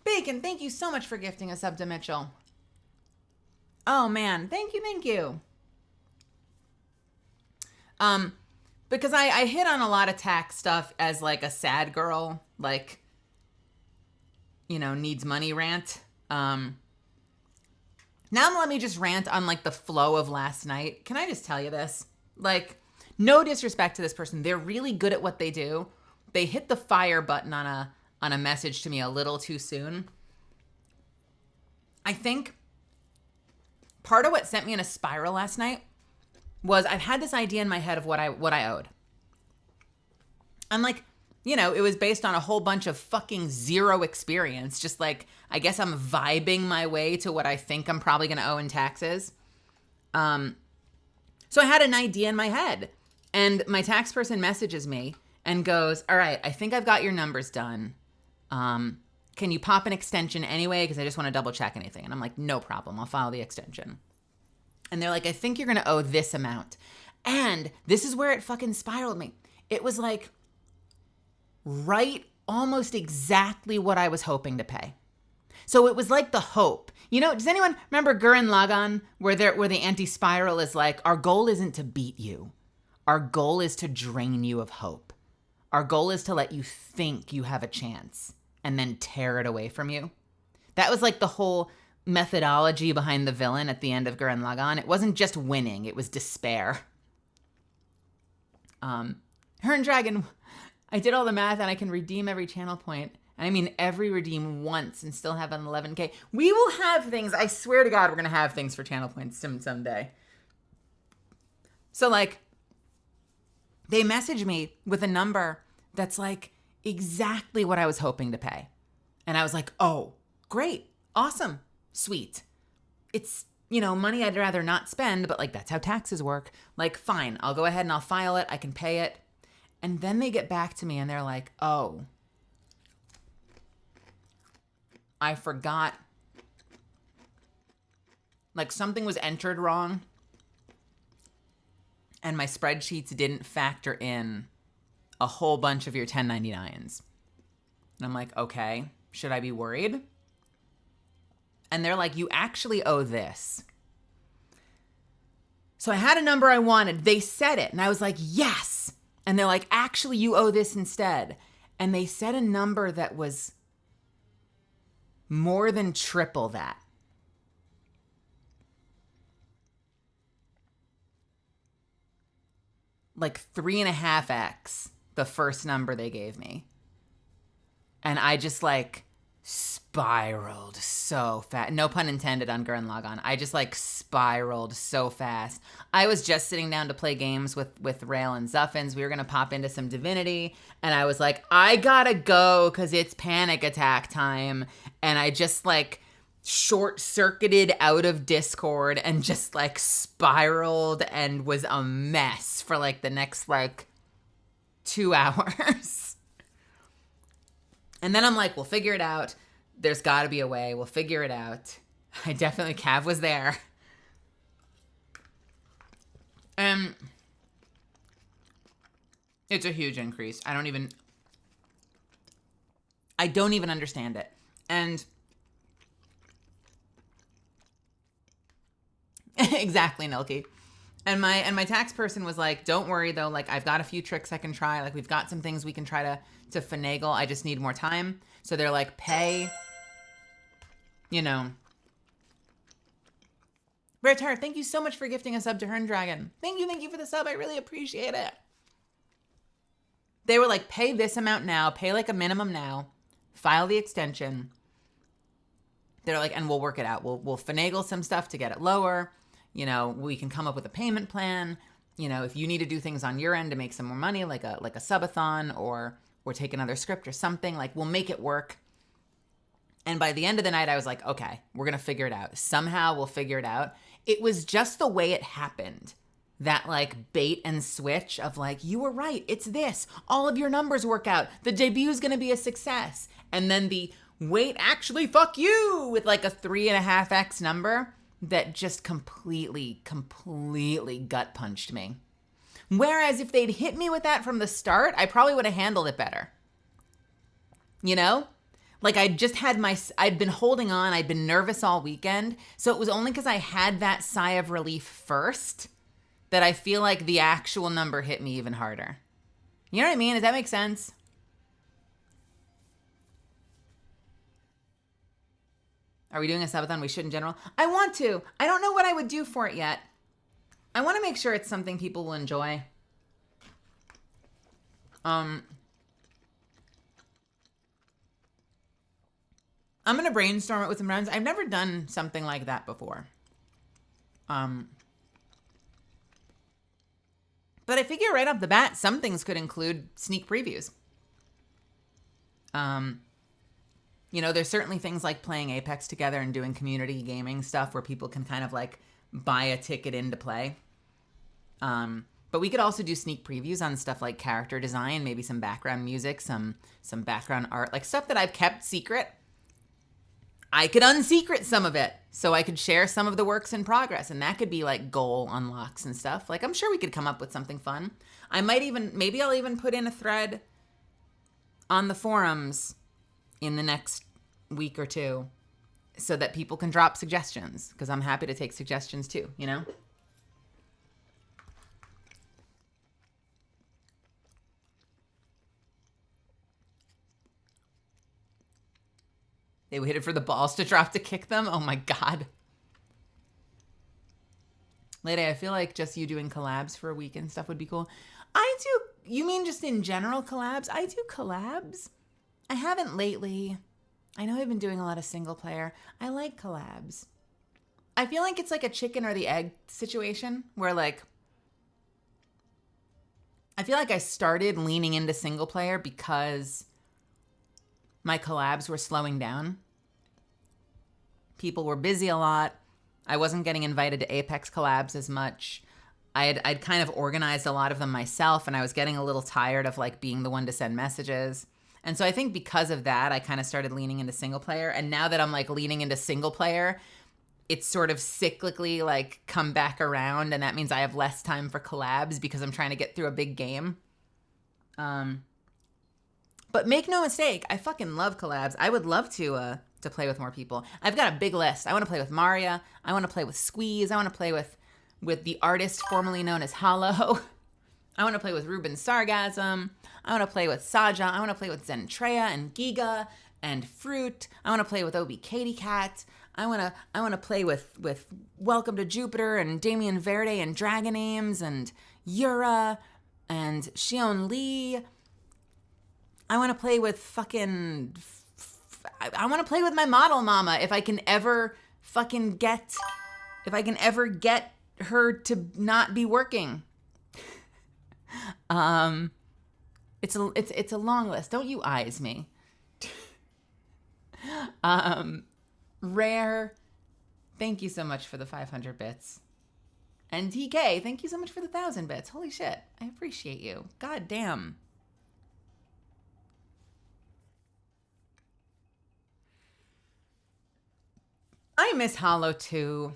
Bacon, thank you so much for gifting a sub to Mitchell. Oh man, thank you. Because I hit on a lot of tax stuff as like a sad girl, like, you know, needs money rant. Now let me just rant on like the flow of last night. Can I just tell you this? Like, no disrespect to this person. They're really good at what they do. They hit the fire button on a message to me a little too soon. I think part of what sent me in a spiral last night was I've had this idea in my head of what I owed. I'm like, you know, it was based on a whole bunch of fucking zero experience. Just like, I guess I'm vibing my way to what I think I'm probably going to owe in taxes. So I had an idea in my head, and my tax person messages me and goes, all right, I think I've got your numbers done. Can you pop an extension anyway? Because I just want to double check anything. And I'm like, no problem. I'll file the extension. And they're like, I think you're going to owe this amount. And this is where it fucking spiraled me. It was like right almost exactly what I was hoping to pay. So it was like the hope. You know, does anyone remember Gurren Lagann where the anti-spiral is like, our goal isn't to beat you. Our goal is to drain you of hope. Our goal is to let you think you have a chance and then tear it away from you. That was like the whole methodology behind the villain at the end of Gurren Lagann. It wasn't just winning, it was despair. Hern Dragon, I did all the math and I can redeem every channel point. I mean, every redeem once and still have an 11K. We will have things. I swear to God, we're going to have things for channel points someday. So, like, they message me with a number that's, like, exactly what I was hoping to pay. And I was like, oh, great. Awesome. Sweet. It's, you know, money I'd rather not spend, but, like, that's how taxes work. Like, fine. I'll go ahead and I'll file it. I can pay it. And then they get back to me and they're like, oh, I forgot, like something was entered wrong and my spreadsheets didn't factor in a whole bunch of your 1099s. And I'm like, okay, should I be worried? And they're like, you actually owe this. So I had a number I wanted. They said it and I was like, yes. And they're like, actually, you owe this instead. And they said a number that was more than triple that. Like 3.5x the first number they gave me. And I just like spiraled so fast. No pun intended on Gurren Lagann. I just like spiraled so fast. I was just sitting down to play games with Rail and Zuffins. We were going to pop into some Divinity. And I was like, I gotta go because it's panic attack time. And I just like short-circuited out of Discord and just like spiraled and was a mess for like the next like 2 hours. And then I'm like, we'll figure it out. There's got to be a way. We'll figure it out. Cav was there. And it's a huge increase. I don't even understand it. And exactly, Nilky. And my tax person was like, don't worry though, like I've got a few tricks I can try. Like we've got some things we can try to finagle. I just need more time. So they're like, pay, Rare Tart, thank you so much for gifting a sub to Hern Dragon. Thank you for the sub. I really appreciate it. They were like, pay this amount now, pay like a minimum now, file the extension. They're like, and we'll work it out. We'll finagle some stuff to get it lower. We can come up with a payment plan. If you need to do things on your end to make some more money, like a subathon or take another script or something, like we'll make it work. And by the end of the night, I was like, okay, we're going to figure it out. Somehow we'll figure it out. It was just the way it happened. That like bait and switch of like, you were right. It's this. All of your numbers work out. The debut is going to be a success. And then the wait, actually, fuck you with like a 3.5x number that just completely gut punched me. Whereas if they'd hit me with that from the start, I probably would have handled it better. Like I'd been holding on. I'd been nervous all weekend. So it was only because I had that sigh of relief first that I feel like the actual number hit me even harder. You know what I mean? Does that make sense? Are we doing a subathon? We should in general. I want to. I don't know what I would do for it yet. I want to make sure it's something people will enjoy. I'm going to brainstorm it with some friends. I've never done something like that before. But I figure right off the bat, some things could include sneak previews. There's certainly things like playing Apex together and doing community gaming stuff where people can kind of like buy a ticket in to play. But we could also do sneak previews on stuff like character design, maybe some background music, some background art, like stuff that I've kept secret. I could unsecret some of it so I could share some of the works in progress. And that could be like goal unlocks and stuff. Like I'm sure we could come up with something fun. Maybe I'll even put in a thread on the forums in the next week or two so that people can drop suggestions, because I'm happy to take suggestions too, They waited for the balls to drop to kick them? Oh my God. Lady, I feel like just you doing collabs for a week and stuff would be cool. You mean just in general collabs? I do collabs. I haven't lately. I know I've been doing a lot of single player. I like collabs. I feel like it's like a chicken or the egg situation where like, I feel like I started leaning into single player because my collabs were slowing down. People were busy a lot. I wasn't getting invited to Apex collabs as much. I'd kind of organized a lot of them myself, and I was getting a little tired of like being the one to send messages. And so I think because of that, I kind of started leaning into single player. And now that I'm like leaning into single player, it's sort of cyclically like come back around. And that means I have less time for collabs because I'm trying to get through a big game. But make no mistake, I fucking love collabs. I would love to play with more people. I've got a big list. I want to play with Maria. I want to play with Squeeze. I want to play with the artist formerly known as Hollow. I want to play with Ruben Sargasm. I want to play with Saja. I want to play with Zentrea and Giga and Fruit. I want to play with Obi Katy Cat. I want to play with Welcome to Jupiter and Damian Verde and Dragon Names and Yura and Xion Lee. I want to play with I want to play with my model mama if I can ever get her to not be working. It's a long list. Don't you eyes me. Rare, thank you so much for the 500 bits. And TK, thank you so much for the 1,000 bits. Holy shit, I appreciate you. God damn. miss Hollow too.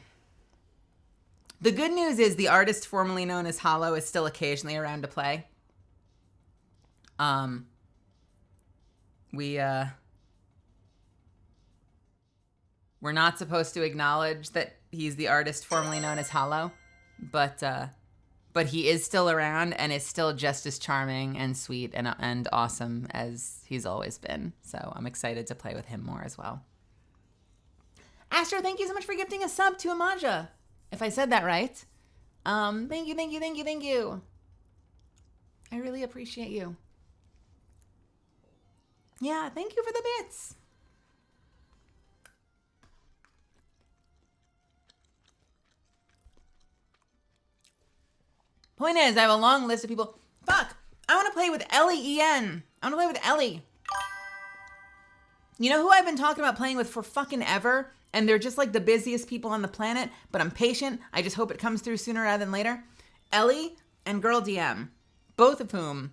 The good news is the artist formerly known as Hollow is still occasionally around to play. We're not supposed to acknowledge that he's the artist formerly known as Hollow, but he is still around and is still just as charming and sweet and awesome as he's always been. So I'm excited to play with him more as well. Astro, thank you so much for gifting a sub to Amaja. If I said that right. Thank you. I really appreciate you. Yeah, thank you for the bits. Point is, I have a long list of people. Fuck, I want to play with Ellie EN. I want to play with Ellie. You know who I've been talking about playing with for fucking ever? And they're just like the busiest people on the planet, but I'm patient. I just hope it comes through sooner rather than later. Ellie and Girl DM, both of whom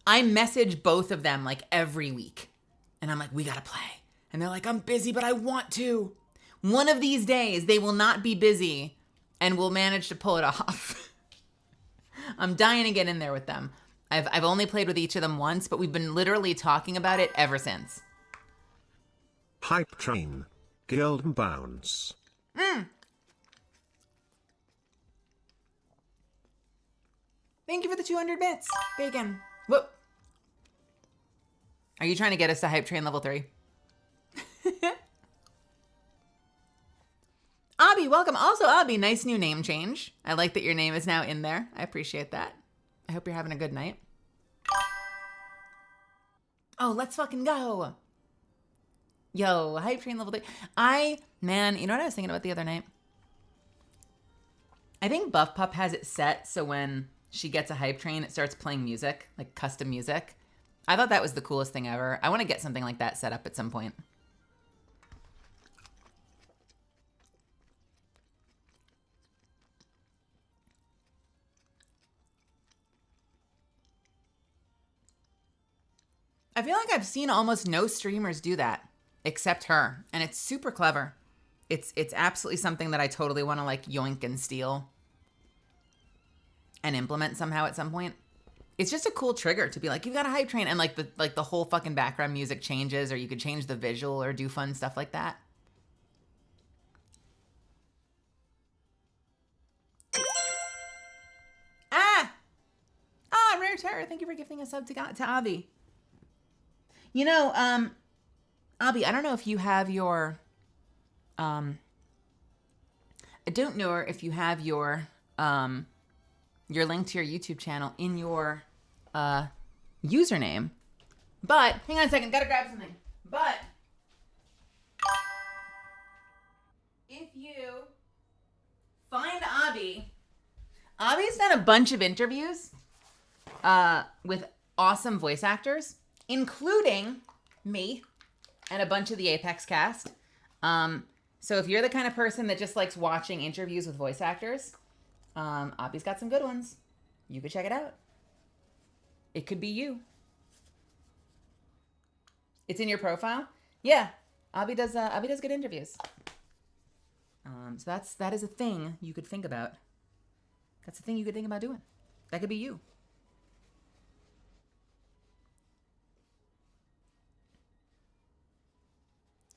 I message both of them like every week. And I'm like, we gotta play. And they're like, I'm busy, but I want to. One of these days, they will not be busy and will manage to pull it off. I'm dying to get in there with them. I've only played with each of them once, but we've been literally talking about it ever since.
Hype train. Guild bounce.
Thank you for the 200 bits. Bacon. Whoop. Are you trying to get us to Hype Train level 3? Abby, welcome. Also, Abby, nice new name change. I like that your name is now in there. I appreciate that. I hope you're having a good night. Oh, let's fucking go. Yo, Hype Train level 3. Man, you know what I was thinking about the other night? I think Buff Pup has it set so when she gets a Hype Train, it starts playing music, like custom music. I thought that was the coolest thing ever. I want to get something like that set up at some point. I feel like I've seen almost no streamers do that except her, and it's super clever. It's absolutely something that I totally want to like yoink and steal and implement somehow at some point. It's just a cool trigger to be like, you've got a Hype Train, and like the whole fucking background music changes, or you could change the visual or do fun stuff like that. Rare Terror, thank you for gifting a sub to Avi. You know, Abby, I don't know if you have your, I don't know if you have your link to your YouTube channel in your, username, but, hang on a second, gotta grab something, but, if you find Abby's done a bunch of interviews, with awesome voice actors, including me and a bunch of the Apex cast. So if you're the kind of person that just likes watching interviews with voice actors, Abby's got some good ones. You could check it out. It could be you. It's in your profile. Yeah, Abby does good interviews. So that is a thing you could think about. That's a thing you could think about doing. That could be you.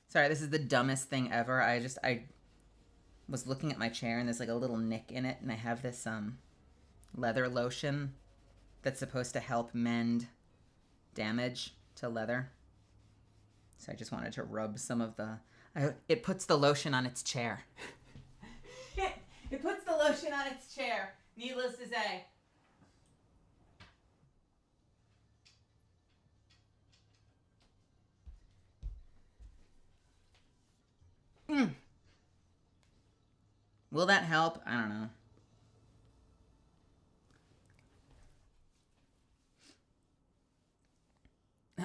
Sorry, this is the dumbest thing ever. I was looking at my chair and there's like a little nick in it, and I have this leather lotion that's supposed to help mend damage to leather. So I just wanted to rub some of it puts the lotion on its chair. It puts the lotion on its chair, needless to say. Will that help? I don't know.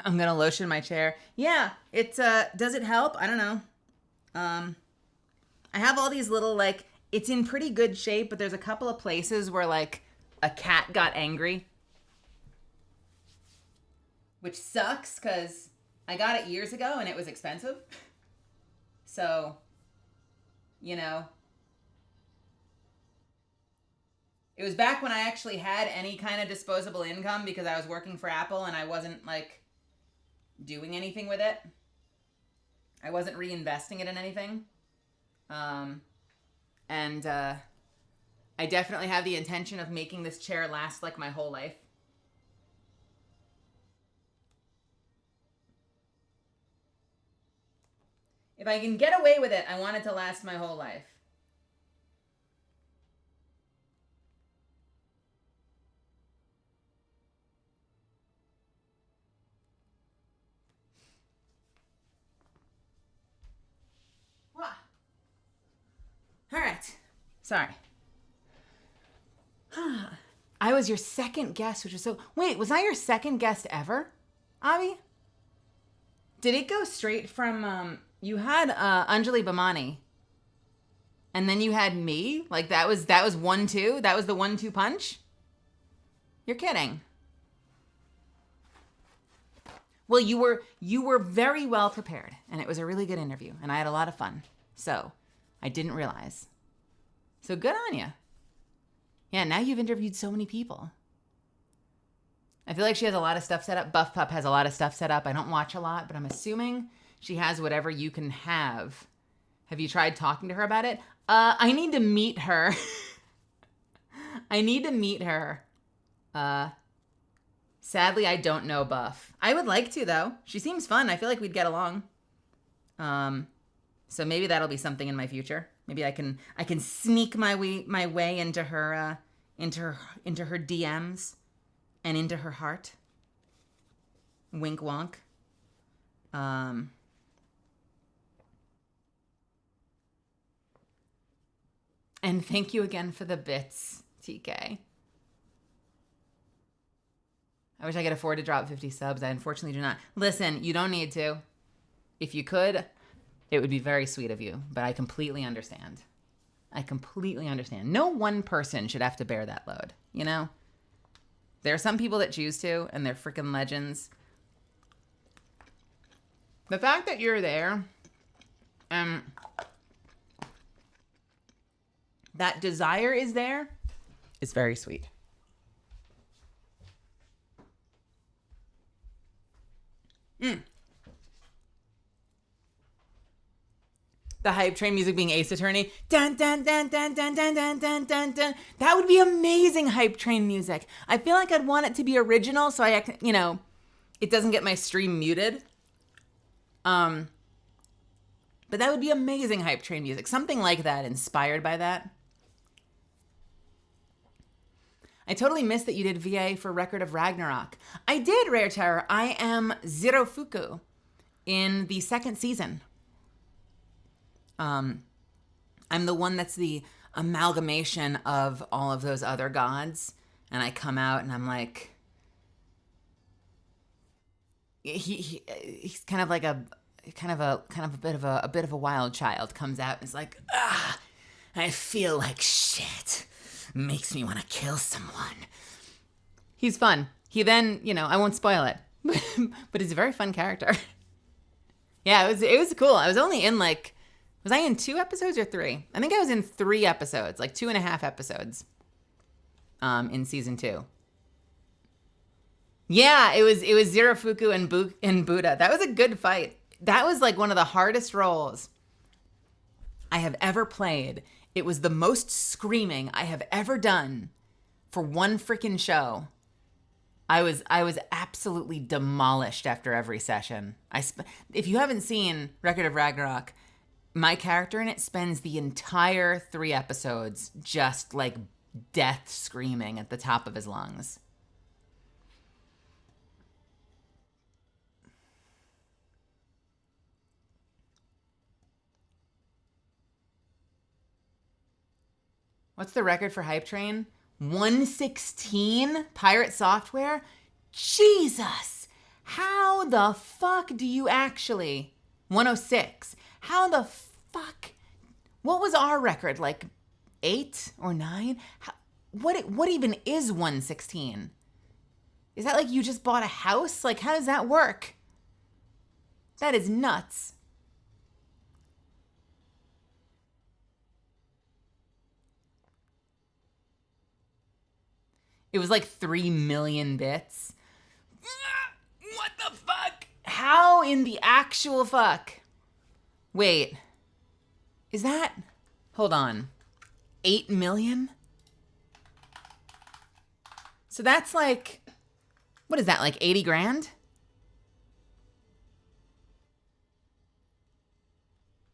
I'm gonna lotion my chair. Yeah, does it help? I don't know. I have all these little, like, it's in pretty good shape, but there's a couple of places where, like, a cat got angry. Which sucks, because I got it years ago and it was expensive. So you know. It was back when I actually had any kind of disposable income because I was working for Apple and I wasn't like doing anything with it. I wasn't reinvesting it in anything. And I definitely have the intention of making this chair last like my whole life. If I can get away with it, I want it to last my whole life. All right. Sorry. I was your second guest, which was so... Wait, was I your second guest ever, Avi? Did it go straight from... you had Anjali Bhamani, and then you had me? Like, that was 1-2? That was the 1-2 punch? You're kidding. Well, you were very well prepared, and it was a really good interview, and I had a lot of fun. So... I didn't realize. So good on you. Yeah, now you've interviewed so many people. I feel like she has a lot of stuff set up. Buff Pup has a lot of stuff set up. I don't watch a lot, but I'm assuming she has whatever you can have. Have you tried talking to her about it? I need to meet her. I need to meet her. Sadly, I don't know Buff. I would like to, though. She seems fun. I feel like we'd get along. So maybe that'll be something in my future. Maybe I can sneak my way into her DMs and into her heart. Wink wonk. And thank you again for the bits, TK. I wish I could afford to drop 50 subs. I unfortunately do not. Listen, you don't need to. If you could, it would be very sweet of you, but I completely understand. I completely understand. No one person should have to bear that load, you know? There are some people that choose to, and they're freaking legends. The fact that you're there, that desire is there, is very sweet. The hype train music being Ace Attorney. Dun, dun, dun, dun, dun, dun, dun, dun, dun, dun. That would be amazing hype train music. I feel like I'd want it to be original so it doesn't get my stream muted. But that would be amazing hype train music. Something like that, inspired by that. I totally missed that you did VA for Record of Ragnarok. I did, Rare Terror. I am Zero Fuku in the second season. I'm the one that's the amalgamation of all of those other gods, and I come out and I'm like, he's kind of like a bit of a wild child comes out and is like, I feel like shit. Makes me want to kill someone. He's fun. He then, I won't spoil it, but he's a very fun character. Yeah, it was cool. I was only in was I in 2 episodes or 3? I think I was in 3 episodes, 2.5 episodes, in season 2. Yeah, it was Zero Fuku and Buddha. That was a good fight. That was one of the hardest roles I have ever played. It was the most screaming I have ever done for one freaking show. I was absolutely demolished after every session. If you haven't seen Record of Ragnarok, my character in it spends the entire 3 episodes just death screaming at the top of his lungs. What's the record for Hype Train? 116? Pirate Software? Jesus! How the fuck do you actually... 106. How the fuck... What was our record? 8 or 9? What even is 116? Is that you just bought a house? How does that work? That is nuts. It was like 3 million bits. What the fuck? How in the actual fuck? Wait. Is that... Hold on. 8 million? So that's like... What is that, like 80 grand?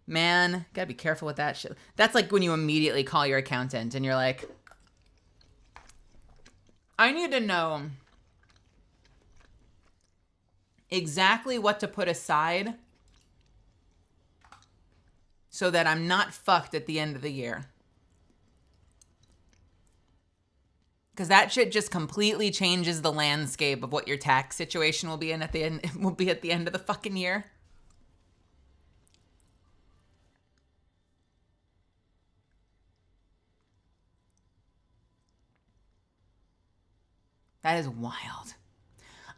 Man, gotta be careful with that shit. That's like when you immediately call your accountant and you're like, I need to know exactly what to put aside so that I'm not fucked at the end of the year. Because that shit just completely changes the landscape of what your tax situation will be in at the end. Will be at the end of the fucking year. That is wild.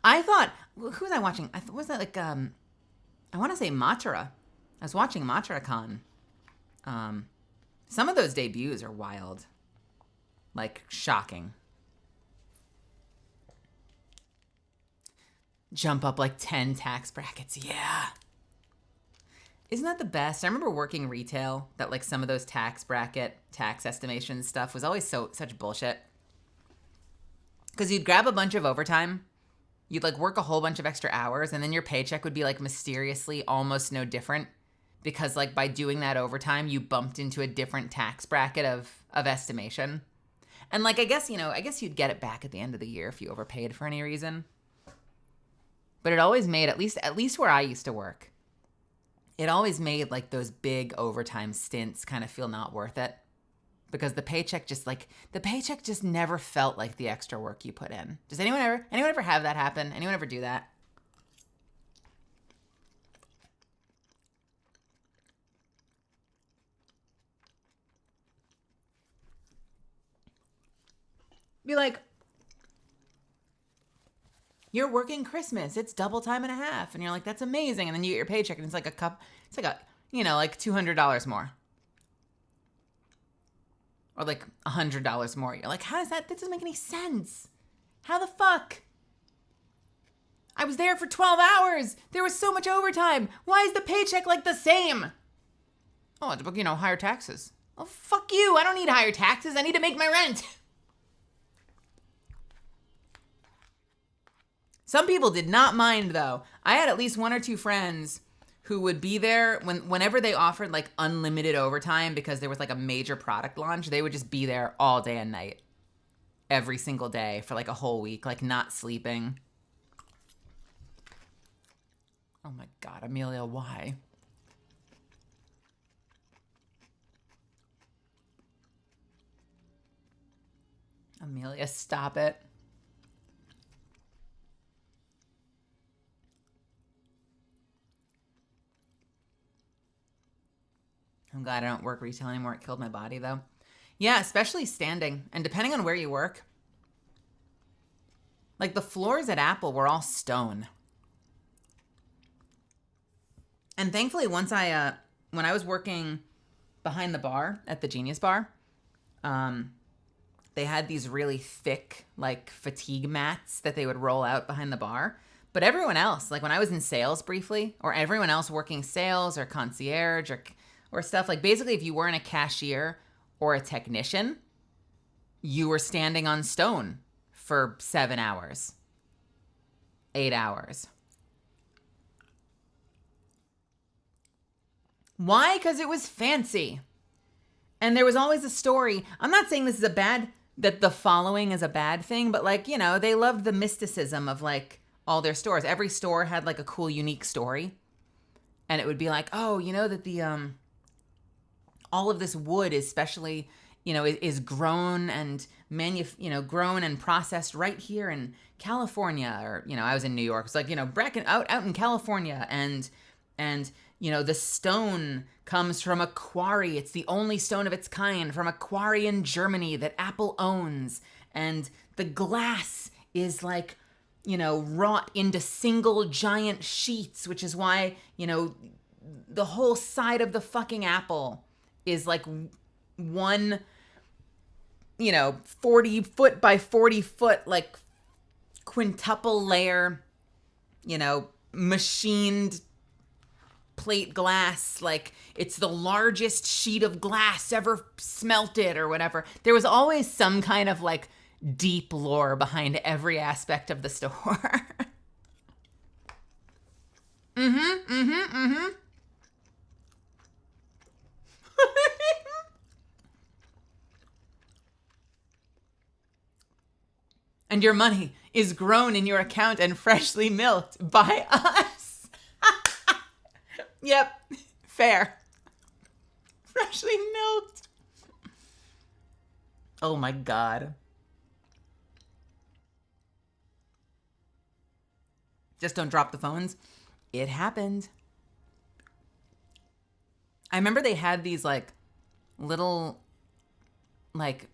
I thought, who was I watching? Was that like, I want to say Matara. I was watching MataraCon. Some of those debuts are wild. Like, shocking. Jump up like 10 tax brackets. Yeah. Isn't that the best? I remember working retail, that like some of those tax estimation stuff was always such bullshit. Because you'd grab a bunch of overtime, you'd like work a whole bunch of extra hours, and then your paycheck would be like mysteriously almost no different. Because like by doing that overtime, you bumped into a different tax bracket of estimation. And like, I guess you'd get it back at the end of the year if you overpaid for any reason. But it always made, at least where I used to work, it always made like those big overtime stints kind of feel not worth it. Because the paycheck just never felt like the extra work you put in. Does anyone ever have that happen? Anyone ever do that? Be like, you're working Christmas. It's double time and a half. And you're like, that's amazing. And then you get your paycheck and it's like like $200 more. Or like $100 more. You're like, that doesn't make any sense. How the fuck? I was there for 12 hours. There was so much overtime. Why is the paycheck like the same? Oh, higher taxes. Oh, fuck you. I don't need higher taxes. I need to make my rent. Some people did not mind, though. I had at least one or two friends who would be there whenever they offered like unlimited overtime because there was like a major product launch. They would just be there all day and night, every single day for like a whole week, like not sleeping. Oh my God, Amelia, why? Amelia, stop it. I'm glad I don't work retail anymore. It killed my body, though. Yeah, especially standing. And depending on where you work. Like, the floors at Apple were all stone. And thankfully, when I was working behind the bar at the Genius Bar, they had these really thick, like, fatigue mats that they would roll out behind the bar. But everyone else, like when I was in sales briefly, or everyone else working sales or concierge or stuff, like basically if you weren't a cashier or a technician, you were standing on stone for 7 hours, 8 hours. Why? Because it was fancy. And there was always a story. I'm not saying this is that the following is a bad thing, but like, they loved the mysticism of like all their stores. Every store had like a cool, unique story. And it would be like, oh, that the, all of this wood is specially, is grown and grown and processed right here in California. Or, I was in New York. It's like, Bracken out in California. And the stone comes from a quarry. It's the only stone of its kind from a quarry in Germany that Apple owns. And the glass is like, wrought into single giant sheets, which is why, the whole side of the fucking apple is like one 40 foot by 40 foot, like quintuple layer, machined plate glass. Like it's the largest sheet of glass ever smelted or whatever. There was always some kind of like deep lore behind every aspect of the store. And your money is grown in your account and freshly milked by us. Yep, fair. Freshly milked. Oh my God. Just don't drop the phones. It happened. I remember they had these like little, like,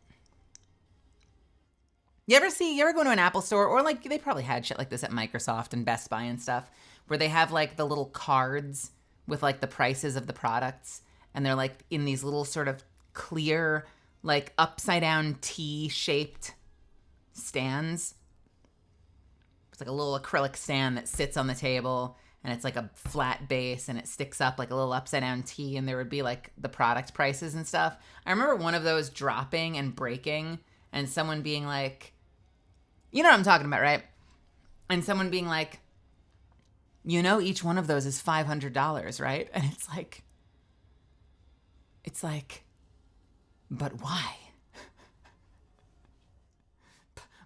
you ever go to an Apple store, or like they probably had shit like this at Microsoft and Best Buy and stuff, where they have like the little cards with like the prices of the products, and they're like in these little sort of clear, like upside down T-shaped stands. It's like a little acrylic stand that sits on the table, and it's like a flat base, and it sticks up like a little upside down T, and there would be like the product prices and stuff. I remember one of those dropping and breaking, and someone being like, you know what I'm talking about, right? And someone being like, each one of those is $500, right? And it's like, but why?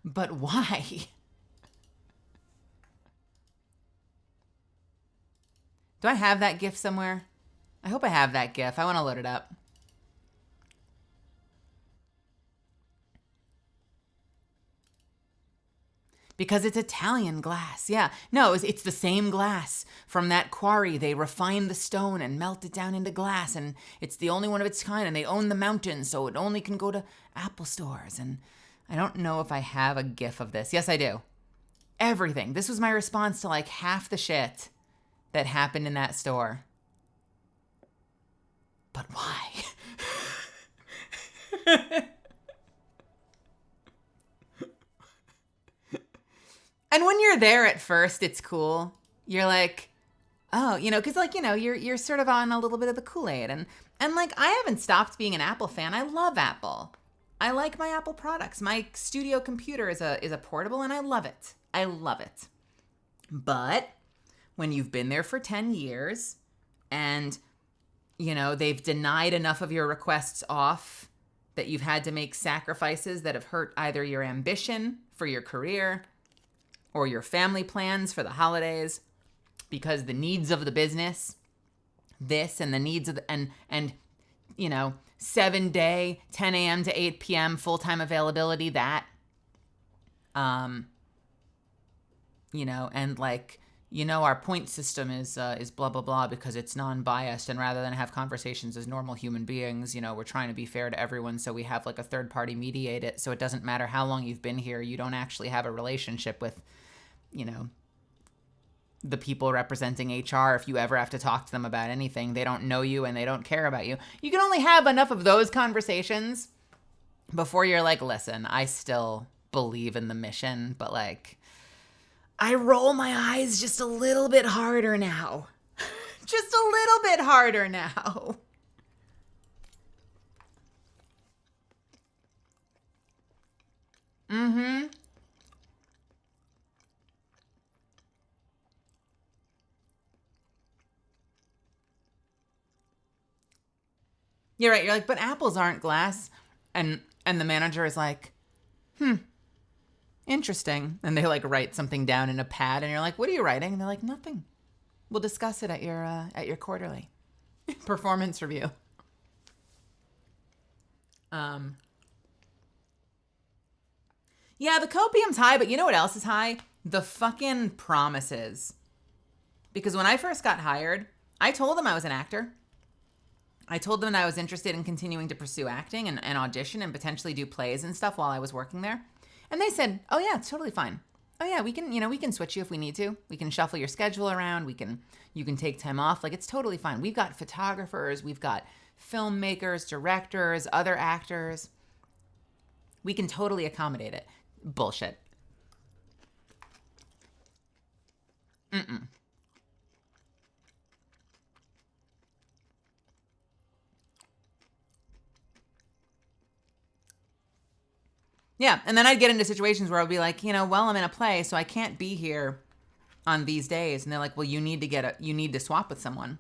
But why? Do I have that GIF somewhere? I hope I have that GIF. I want to load it up. Because it's Italian glass. Yeah. No, it's the same glass from that quarry. They refine the stone and melt it down into glass, and it's the only one of its kind, and they own the mountain, so it only can go to Apple stores. And I don't know if I have a GIF of this. Yes, I do. Everything. This was my response to like half the shit that happened in that store. But why? And when you're there at first, it's cool. You're like, oh, because like, you're sort of on a little bit of the Kool-Aid. And like, I haven't stopped being an Apple fan. I love Apple. I like my Apple products. My studio computer is a portable, and I love it. I love it. But when you've been there for 10 years and, they've denied enough of your requests off that you've had to make sacrifices that have hurt either your ambition for your career or your family plans for the holidays, because the needs of the business, this and the needs of and 7-day, 10 a.m. to 8 p.m. full-time availability, that, and like, our point system is blah, blah, blah, because it's non-biased. And rather than have conversations as normal human beings, we're trying to be fair to everyone. So we have like a third party mediate it. So it doesn't matter how long you've been here. You don't actually have a relationship with, the people representing HR. If you ever have to talk to them about anything, they don't know you and they don't care about you. You can only have enough of those conversations before you're like, listen, I still believe in the mission, but like, I roll my eyes just a little bit harder now. Just a little bit harder now. Mm-hmm. You're right. You're like, but apples aren't glass. And the manager is like, interesting. And they like write something down in a pad, and you're like, what are you writing? And they're like, nothing. We'll discuss it at your quarterly performance review. Yeah, the copium's high, but you know what else is high? The fucking promises. Because when I first got hired, I told them I was an actor. I told them that I was interested in continuing to pursue acting and audition and potentially do plays and stuff while I was working there. And they said, oh yeah, it's totally fine. Oh yeah, we can switch you if we need to. We can shuffle your schedule around. You can take time off. Like, it's totally fine. We've got photographers, we've got filmmakers, directors, other actors. We can totally accommodate it. Bullshit. Mm-mm. Yeah, and then I'd get into situations where I'd be like, well, I'm in a play, so I can't be here on these days. And they're like, well, you need to swap with someone.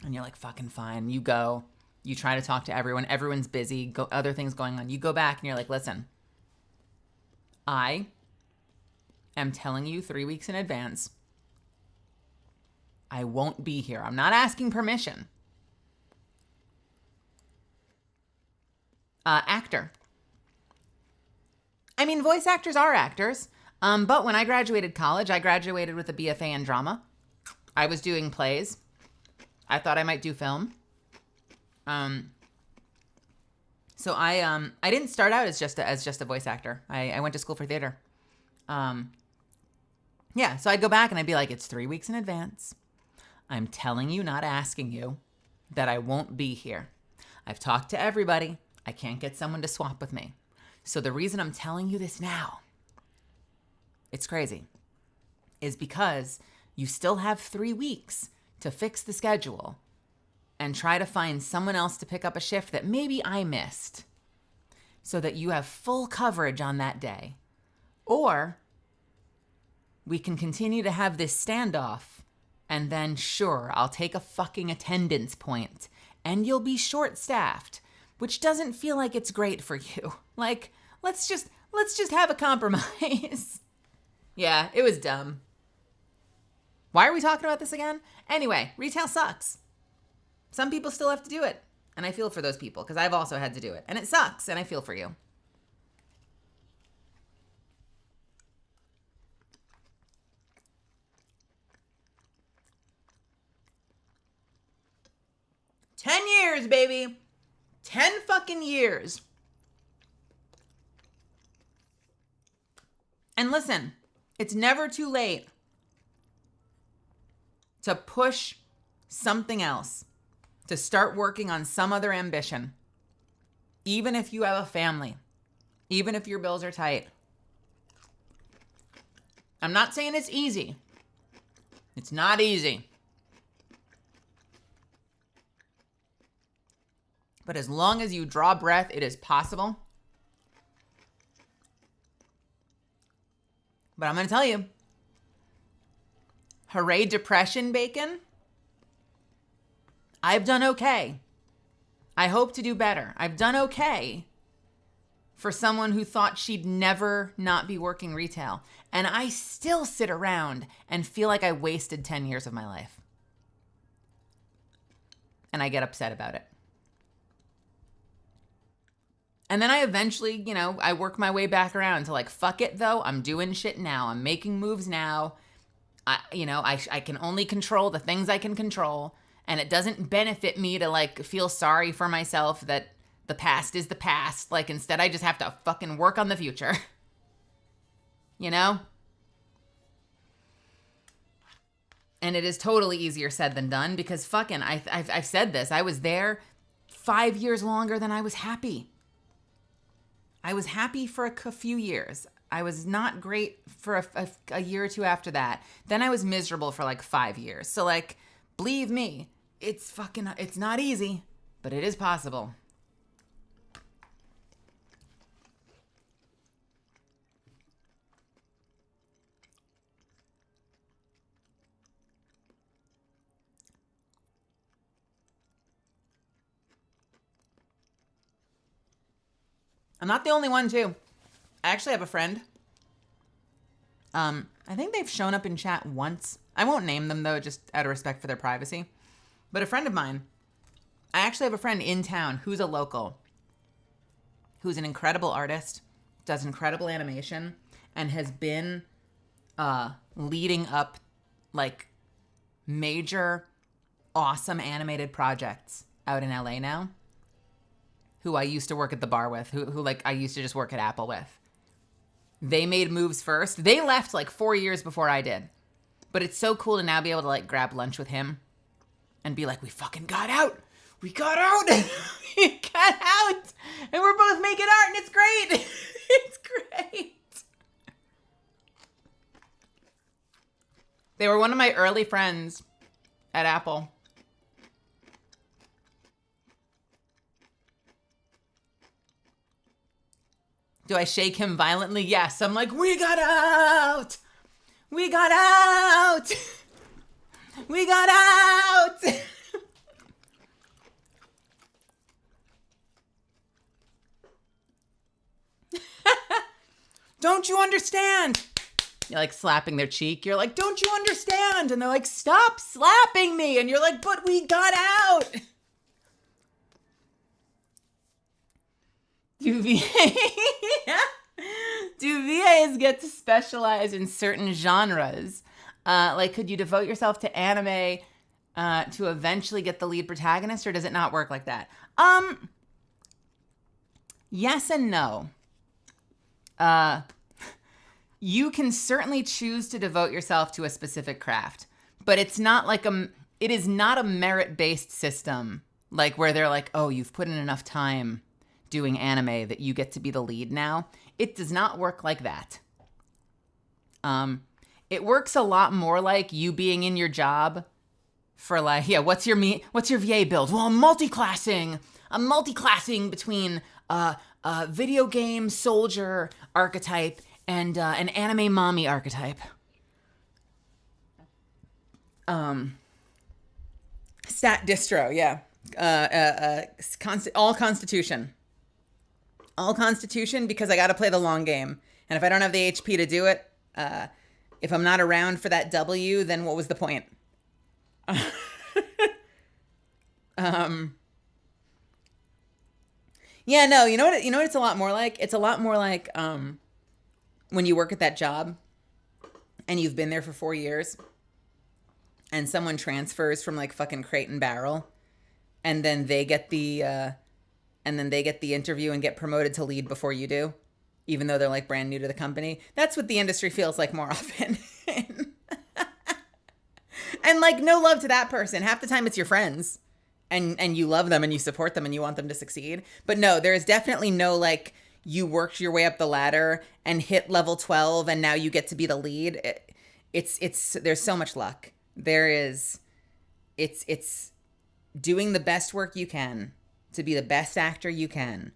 And you're like, fucking fine. You go. You try to talk to everyone. Everyone's busy. Other things going on. You go back and you're like, listen, I am telling you 3 weeks in advance, I won't be here. I'm not asking permission. Actor. I mean, voice actors are actors. But when I graduated college, I graduated with a BFA in drama. I was doing plays. I thought I might do film. So I didn't start out as just a voice actor. I went to school for theater. Yeah, so I'd go back and I'd be like, it's 3 weeks in advance. I'm telling you, not asking you, that I won't be here. I've talked to everybody. I can't get someone to swap with me. So the reason I'm telling you this now, it's crazy, is because you still have 3 weeks to fix the schedule and try to find someone else to pick up a shift that maybe I missed so that you have full coverage on that day. Or we can continue to have this standoff and then sure, I'll take a fucking attendance point and you'll be short-staffed, which doesn't feel like it's great for you. Like, let's just have a compromise. Yeah, it was dumb. Why are we talking about this again? Anyway, retail sucks. Some people still have to do it. And I feel for those people because I've also had to do it. And it sucks. And I feel for you. $10 years, baby. 10 fucking years. And listen, it's never too late to push something else, to start working on some other ambition. Even if you have a family, even if your bills are tight. I'm not saying it's easy. It's not easy. But as long as you draw breath, it is possible. But I'm going to tell you, hooray depression, bacon. I've done okay. I hope to do better. I've done okay for someone who thought she'd never not be working retail. And I still sit around and feel like I wasted 10 years of my life. And I get upset about it. And then I eventually, I work my way back around to like, fuck it though. I'm doing shit now. I'm making moves now. I can only control the things I can control. And it doesn't benefit me to like feel sorry for myself that the past is the past. Like instead I just have to fucking work on the future. And it is totally easier said than done because fucking, I've said this. I was there 5 years longer than I was happy. I was happy for a few years. I was not great for a year or two after that. Then I was miserable for like 5 years. So like, believe me, it's not easy, but it is possible. I'm not the only one, too. I actually have a friend. I think they've shown up in chat once. I won't name them, though, just out of respect for their privacy. But a friend of mine, I actually have a friend in town who's a local, who's an incredible artist, does incredible animation, and has been leading up, like, major, awesome animated projects out in LA now. Who I used to work at the bar with, who like I used to just work at Apple with. They made moves first. They left like 4 years before I did. But it's so cool to now be able to like grab lunch with him and be like, we fucking got out. We got out. cut out, and we're both making art, and it's great. It's great. They were one of my early friends at Apple. Do I shake him violently? Yes. I'm like, we got out. We got out. We got out. Don't you understand? You're like slapping their cheek. You're like, don't you understand? And they're like, stop slapping me. And you're like, but we got out. Do VAs get to specialize in certain genres? Like, could you devote yourself to anime to eventually get the lead protagonist, or does it not work like that? Yes and no. You can certainly choose to devote yourself to a specific craft, but it's not like it is not a merit-based system, like where they're like, oh, you've put in enough time doing anime that you get to be the lead now. It does not work like that. It works a lot more like you being in your job for like, yeah, what's your VA build? Well, I'm multi-classing between video game soldier archetype and an anime mommy archetype. Stat distro, yeah. All Constitution. All Constitution because I got to play the long game. And if I don't have the HP to do it, if I'm not around for that W, then what was the point? Yeah, no, you know what it's a lot more like? It's a lot more like when you work at that job and you've been there for 4 years and someone transfers from like fucking Crate and Barrel and then they get the interview and get promoted to lead before you do, even though they're like brand new to the company. That's what the industry feels like more often. And like, no love to that person. Half the time it's your friends and you love them and you support them and you want them to succeed. But no, there is definitely no like, you worked your way up the ladder and hit level 12 and now you get to be the lead. There's so much luck. It's doing the best work you can to be the best actor you can,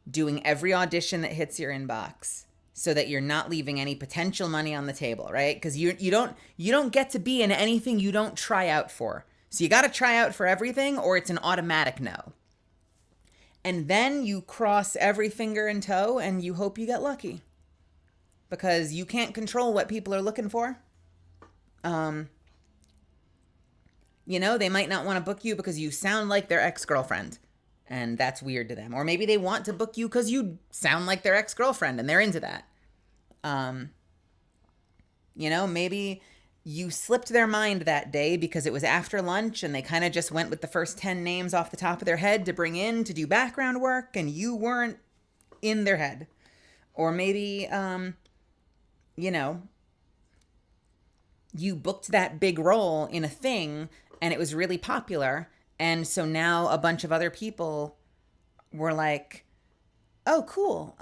doing every audition that hits your inbox so that you're not leaving any potential money on the table, right? Because you don't get to be in anything you don't try out for. So you got to try out for everything or it's an automatic no. And then you cross every finger and toe and you hope you get lucky because you can't control what people are looking for. You know, they might not want to book you because you sound like their ex-girlfriend and that's weird to them. Or maybe they want to book you because you sound like their ex-girlfriend and they're into that. You know, maybe you slipped their mind that day because it was after lunch and they kind of just went with the first 10 names off the top of their head to bring in to do background work and you weren't in their head. Or maybe, you know, you booked that big role in a thing and it was really popular. And so now a bunch of other people were like, oh, cool.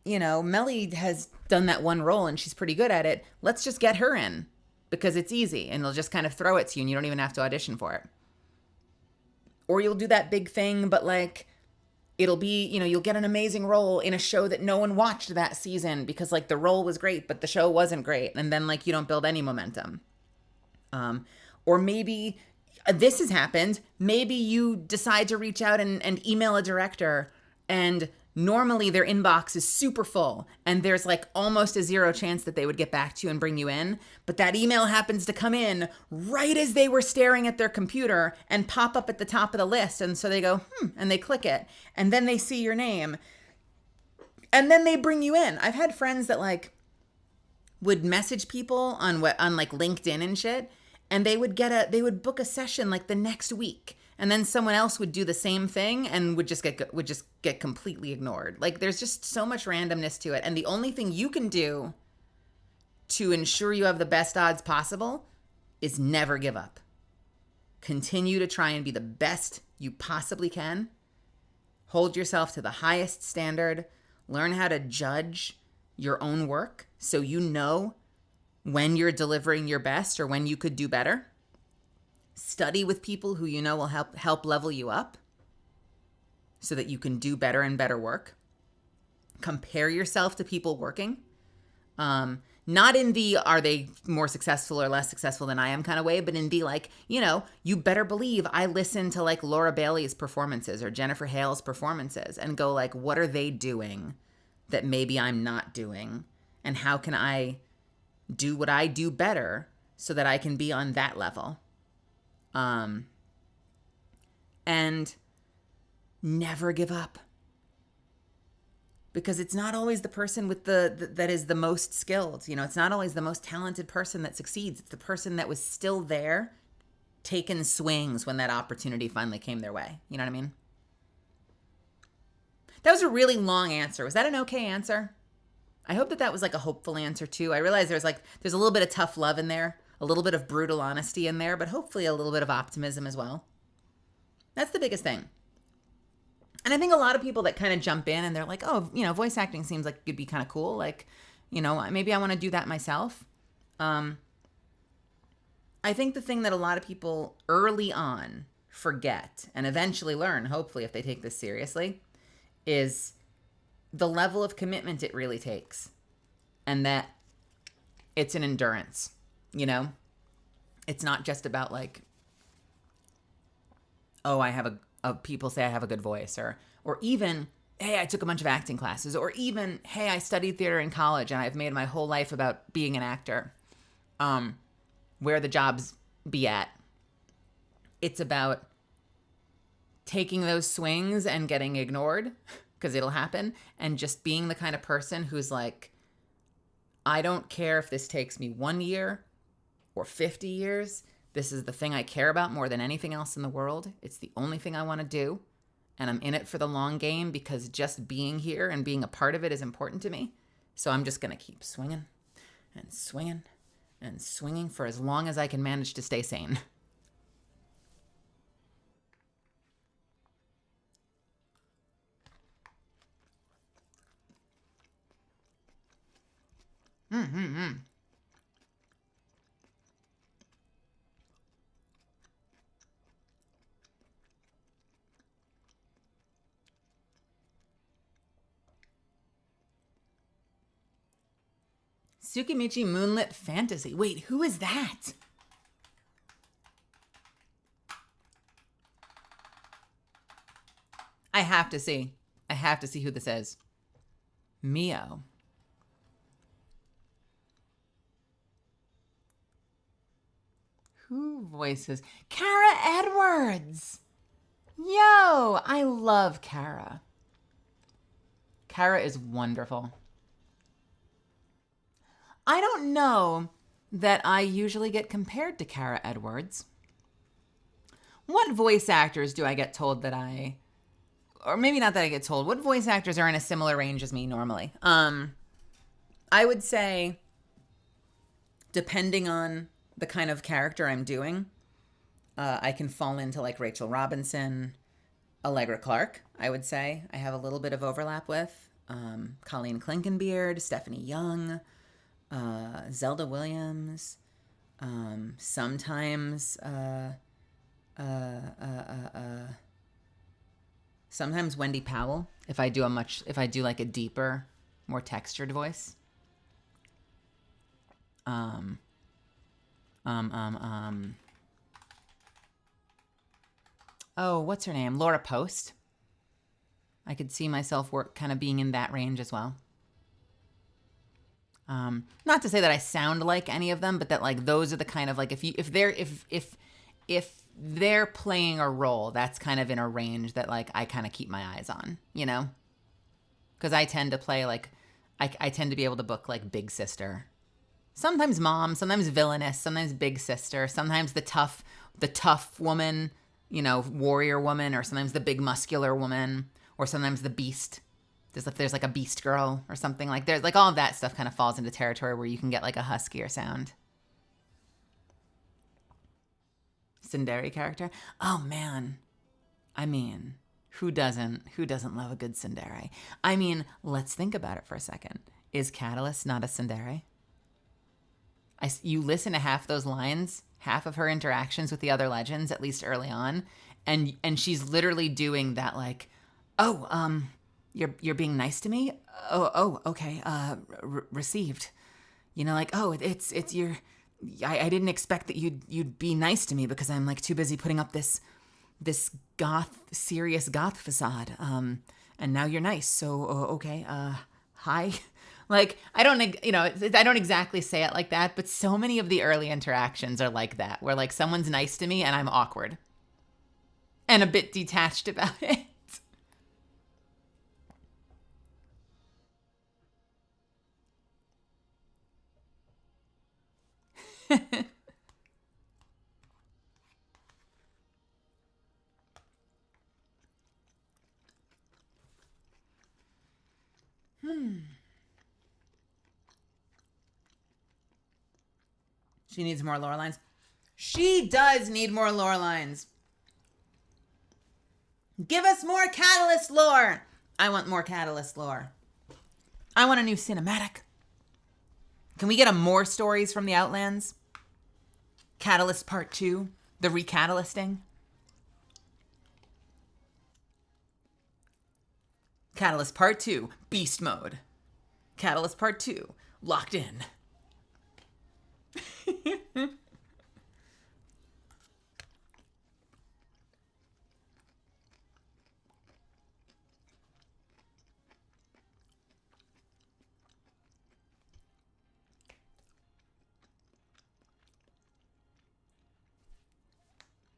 You know, Melly has done that one role and she's pretty good at it. Let's just get her in because it's easy and they'll just kind of throw it to you and you don't even have to audition for it. Or you'll do that big thing, but like, it'll be, you know, you'll get an amazing role in a show that no one watched that season because like the role was great, but the show wasn't great. And then like, you don't build any momentum. Or maybe this has happened. Maybe you decide to reach out and email a director and normally their inbox is super full and there's like almost a 0 chance that they would get back to you and bring you in. But that email happens to come in right as they were staring at their computer and pop up at the top of the list. And so they go, and they click it and then they see your name and then they bring you in. I've had friends that like would message people on like LinkedIn and shit. And they would book a session like the next week. And then someone else would do the same thing and would just get completely ignored. Like there's just so much randomness to it. And the only thing you can do to ensure you have the best odds possible is never give up. Continue to try and be the best you possibly can. Hold yourself to the highest standard. Learn how to judge your own work so you know when you're delivering your best or when you could do better. Study with people who you know will help level you up so that you can do better and better work. Compare yourself to people working. Not in the are they more successful or less successful than I am kind of way, but in the like, you better believe I listen to like Laura Bailey's performances or Jennifer Hale's performances and go like, what are they doing that maybe I'm not doing? And how can I do what I do better so that I can be on that level? And never give up. Because it's not always the person with that is the most skilled. It's not always the most talented person that succeeds. It's the person that was still there, taking swings when that opportunity finally came their way. You know what I mean? That was a really long answer. Was that an okay answer? I hope that was like a hopeful answer too. I realize there's a little bit of tough love in there, a little bit of brutal honesty in there, but hopefully a little bit of optimism as well. That's the biggest thing. And I think a lot of people that kind of jump in and they're like, oh, voice acting seems like it could be kind of cool. Like, maybe I want to do that myself. I think the thing that a lot of people early on forget and eventually learn, hopefully if they take this seriously, is the level of commitment it really takes. And that it's an endurance, It's not just about like, oh, people say I have a good voice, or even, hey, I took a bunch of acting classes, or even, hey, I studied theater in college and I've made my whole life about being an actor. Where the jobs be at. It's about taking those swings and getting ignored, because it'll happen, and just being the kind of person who's like, I don't care if this takes me 1 year or 50 years. This is the thing I care about more than anything else in the world. It's the only thing I want to do. And I'm in it for the long game because just being here and being a part of it is important to me. So I'm just going to keep swinging and swinging and swinging for as long as I can manage to stay sane. Tsukimichi Moonlit Fantasy. Wait, who is that? I have to see. Who this is. Mio. Who voices? Kara Edwards. Yo, I love Kara. Kara is wonderful. I don't know that I usually get compared to Kara Edwards. What voice actors do I get told that or maybe not that I get told, what voice actors are in a similar range as me normally? I would say, depending on the kind of character I'm doing, I can fall into like Rachel Robinson, Allegra Clark, I would say. I have a little bit of overlap with. Colleen Clinkenbeard, Stephanie Young, Zelda Williams, sometimes Wendy Powell, if I do like a deeper, more textured voice. Oh, what's her name? Laura Post. I could see myself kind of being in that range as well. Not to say that I sound like any of them, but that like those are the kind of like if they're playing a role, that's kind of in a range that like I kind of keep my eyes on, because I tend to play like I tend to be able to book like big sister, sometimes mom, sometimes villainous, sometimes big sister, sometimes the tough woman, warrior woman, or sometimes the big muscular woman, or sometimes the beast. There's like a beast girl or something, like there's like all of that stuff kind of falls into territory where you can get like a huskier sound. tsundere character. Oh man. I mean, who doesn't love a good tsundere? I mean, let's think about it for a second. Is Catalyst not a tsundere? You listen to half those lines, half of her interactions with the other legends, at least early on, and she's literally doing that, like, oh, you're being nice to me. Oh, okay. Received. You know, like, oh, it's your. I didn't expect that you'd be nice to me because I'm like too busy putting up this serious goth facade. And now you're nice. So okay. Hi. Like, I don't exactly say it like that, but so many of the early interactions are like that, where like someone's nice to me and I'm awkward and a bit detached about it. She needs more lore lines. She does need more lore lines. Give us more Catalyst lore. I want more Catalyst lore. I want a new cinematic. Can we get a more stories from the Outlands? Catalyst Part 2, the recatalyzing. Catalyst Part 2, Beast Mode. Catalyst Part 2, Locked In.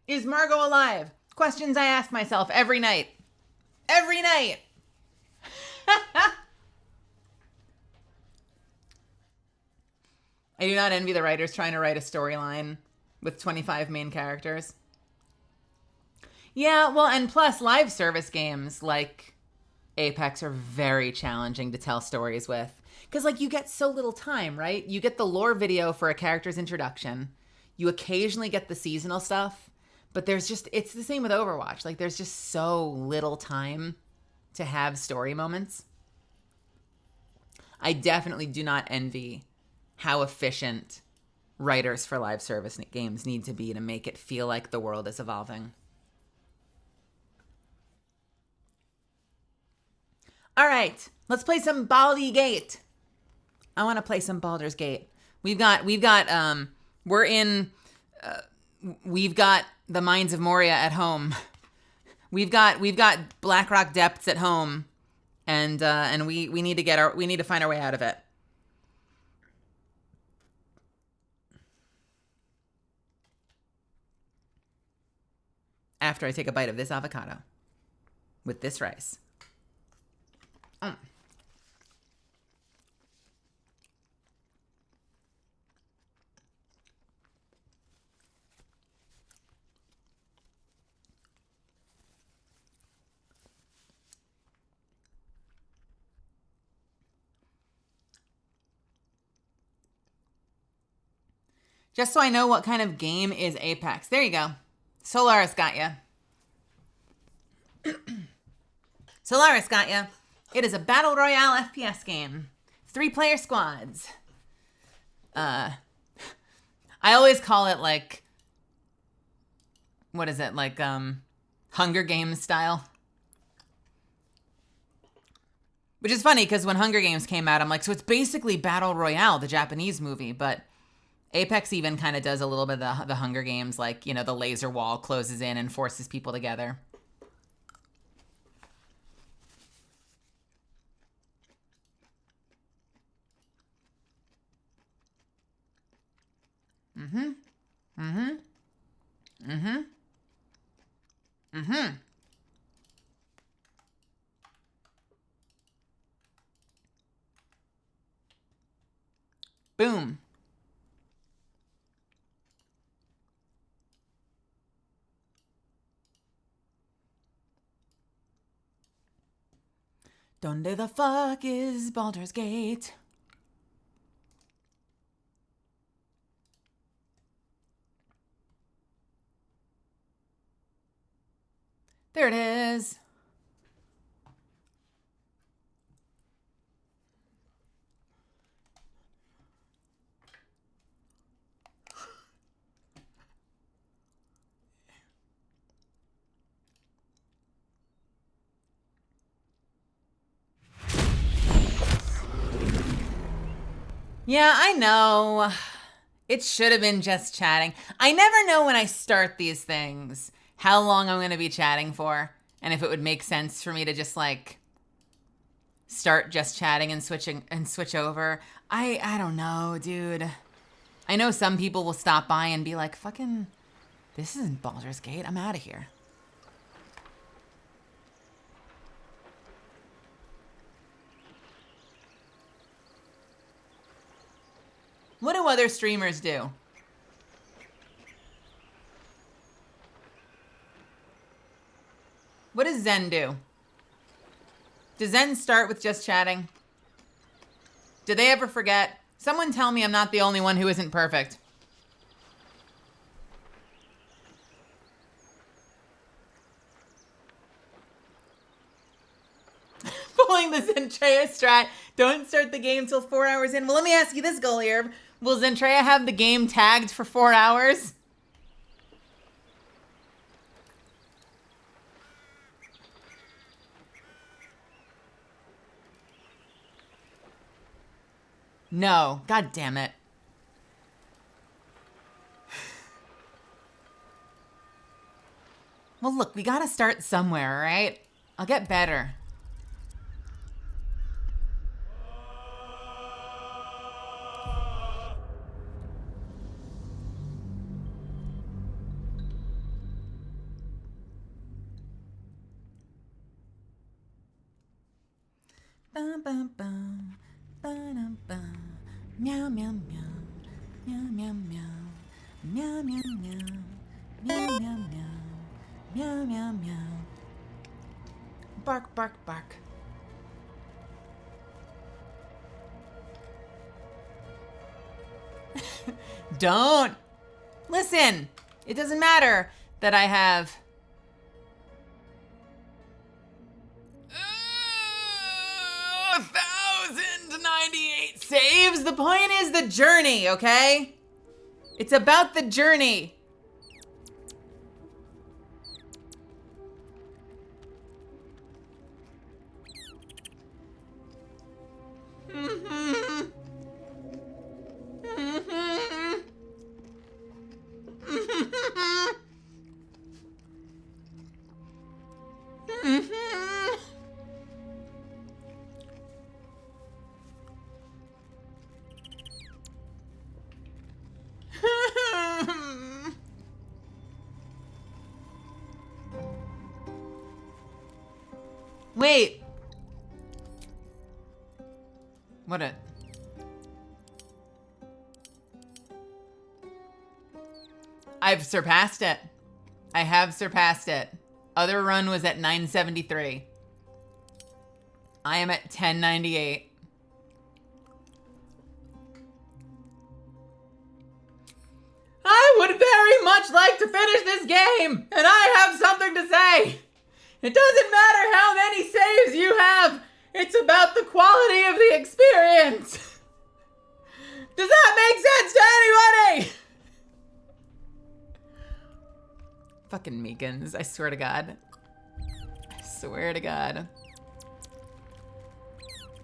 Is Margot alive? Questions I ask myself every night. Every night. I do not envy the writers trying to write a storyline with 25 main characters. Yeah, well, and plus live service games like Apex are very challenging to tell stories with. Because, like, you get so little time, right? You get the lore video for a character's introduction. You occasionally get the seasonal stuff. But it's the same with Overwatch. Like, there's just so little time to have story moments. I definitely do not envy how efficient writers for live service games need to be to make it feel like the world is evolving. All right, let's play some Baldi Gate. I want to play some Baldur's Gate. We've got the Mines of Moria at home. We've got Blackrock Depths at home, and we need to find our way out of it. After I take a bite of this avocado with this rice. Just so I know what kind of game is Apex. There you go. Solaris got ya. Solaris got ya. It is a battle royale FPS game. 3-player squads. I always call it like, what is it, like Hunger Games style. Which is funny because when Hunger Games came out, I'm like, so it's basically Battle Royale, the Japanese movie, but Apex even kind of does a little bit of the Hunger Games, like, you know, the laser wall closes in and forces people together. Boom. Donde the fuck is Baldur's Gate? There it is. Yeah, I know. It should have been just chatting. I never know when I start these things how long I'm going to be chatting for, and if it would make sense for me to just like start just chatting and switch over. I don't know, dude. I know some people will stop by and be like, fucking, this isn't Baldur's Gate. I'm out of here. What do other streamers do? What does Zen do? Does Zen start with just chatting? Do they ever forget? Someone tell me I'm not the only one who isn't perfect. Pulling the Zentreya strat. Don't start the game till 4 hours in. Well, let me ask you this, Goliarb. Will Zentreya have the game tagged for 4 hours? No. God damn it. Well, look, we gotta start somewhere, all right? I'll get better. Bum, bum, bum. Ba-dum, bum. Meow, meow, meow. Meow, meow, meow. Meow, meow, meow. Meow, meow, meow. Meow, meow, meow. Bark, bark, bark. Don't. Listen, it doesn't matter that I have 1,098 saves. The point is the journey, okay? It's about the journey. Wait. What a... I've surpassed it. I have surpassed it. Other run was at 973. I am at 1098. I would very much like to finish this game, and I have something to say. It doesn't matter how many saves you have. It's about the quality of the experience. Does that make sense to anybody? Fucking Meekins, I swear to God. I swear to God.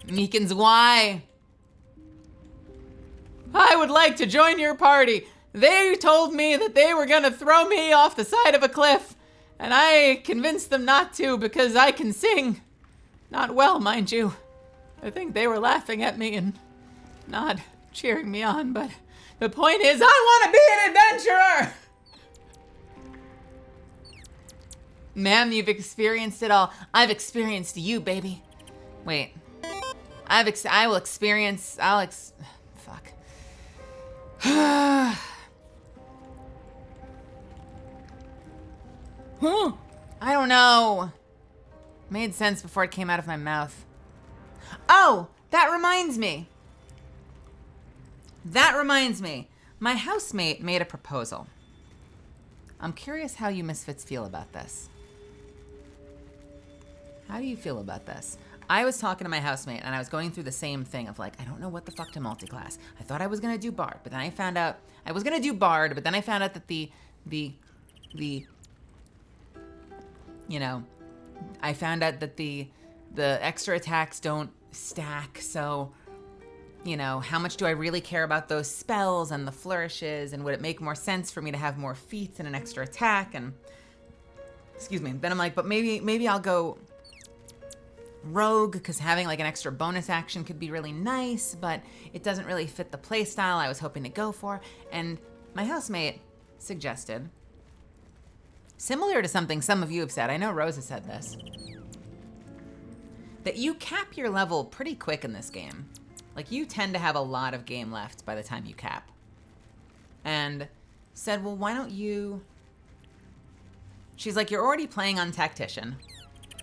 Meekins, why? I would like to join your party. They told me that they were gonna throw me off the side of a cliff, and I convinced them not to because I can sing. Not well, mind you. I think they were laughing at me and not cheering me on, but the point is I want to be an adventurer! Ma'am, you've experienced it all. I've experienced you, baby. Wait. Fuck. I don't know. Made sense before it came out of my mouth. Oh, that reminds me. My housemate made a proposal. I'm curious how you misfits feel about this. How do you feel about this? I was talking to my housemate and I was going through the same thing of like, I don't know what the fuck to multi-class. I thought I was gonna do Bard, but then I found out I was gonna do Bard, but then I found out that you know, I found out that the extra attacks don't stack, so, you know, how much do I really care about those spells and the flourishes, and would it make more sense for me to have more feats and an extra attack? And excuse me. Then I'm like, but maybe I'll go rogue, because having like an extra bonus action could be really nice, but it doesn't really fit the playstyle I was hoping to go for. And my housemate suggested, similar to something some of you have said, I know Rose has said this, that you cap your level pretty quick in this game. Like, you tend to have a lot of game left by the time you cap. And said, well, why don't you... She's like, you're already playing on Tactician.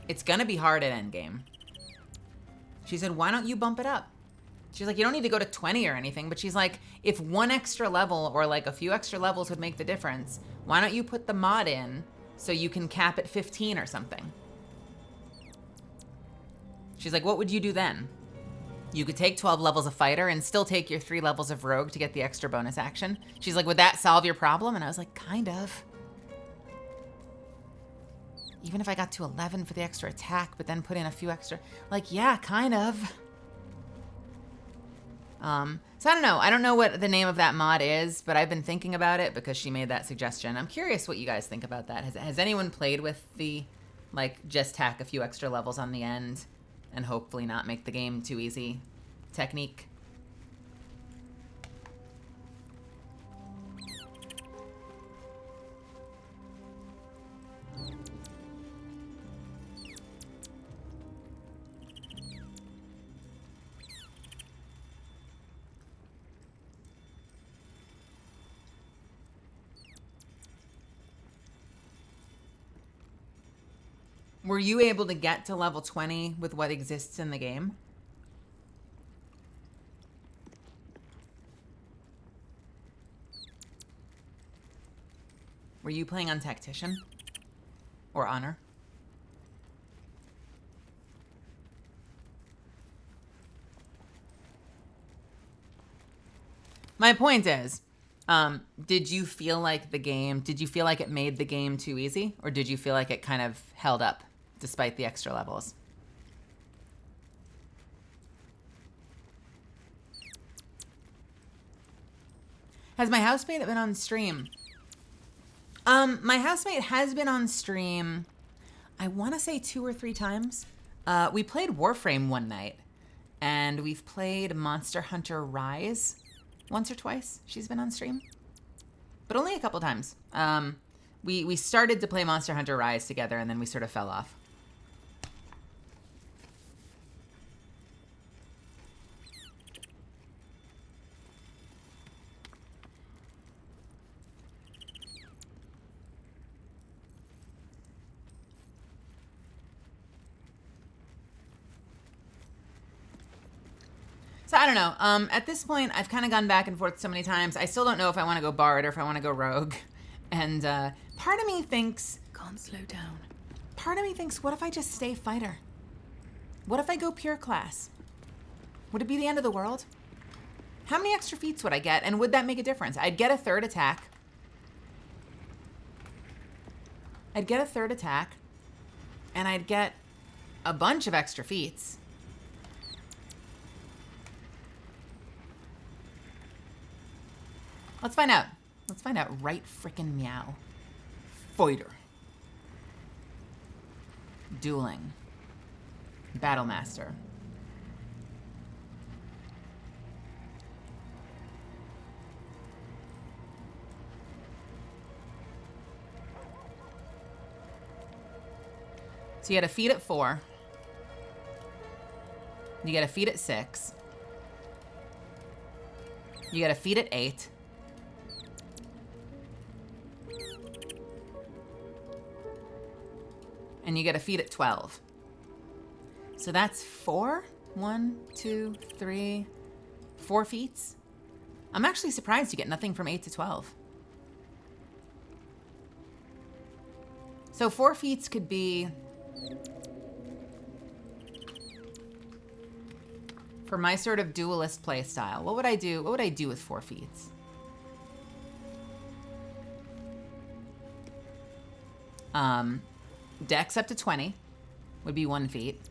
It's gonna be hard at endgame. She said, why don't you bump it up? She's like, you don't need to go to 20 or anything, but she's like, if one extra level or like a few extra levels would make the difference, why don't you put the mod in so you can cap at 15 or something? She's like, what would you do then? You could take 12 levels of fighter and still take your 3 levels of rogue to get the extra bonus action. She's like, would that solve your problem? And I was like, kind of. Even if I got to 11 for the extra attack, but then put in a few extra, like, yeah, kind of. So I don't know. I don't know what the name of that mod is, but I've been thinking about it because she made that suggestion. I'm curious what you guys think about that. Has anyone played with the, like, just tack a few extra levels on the end and hopefully not make the game too easy technique? Were you able to get to level 20 with what exists in the game? Were you playing on Tactician? Or Honor? My point is, did you feel like it made the game too easy? Or did you feel like it kind of held up despite the extra levels? Has my housemate been on stream? My housemate has been on stream, I want to say 2 or 3 times. We played Warframe one night, and we've played Monster Hunter Rise once or twice. She's been on stream, but only a couple times. We started to play Monster Hunter Rise together, and then we sort of fell off. So I don't know. At this point, I've kind of gone back and forth so many times. I still don't know if I want to go Bard or if I want to go Rogue. And part of me thinks... Can't slow down. Part of me thinks, what if I just stay Fighter? What if I go pure class? Would it be the end of the world? How many extra feats would I get, and would that make a difference? I'd get a 3rd attack. And I'd get a bunch of extra feats. Let's find out. Let's find out right frickin' meow. Fighter. Dueling. Battlemaster. So you get a feat at 4. You get a feat at 6. You get a feat at 8. And you get a feat at 12. So that's 4? 1, 2, 3, 4 feats. I'm actually surprised you get nothing from 8 to 12. So 4 feats could be For my sort of duelist playstyle, what would I do? What would I do with 4 feats? Dex up to 20 would be 1 feat.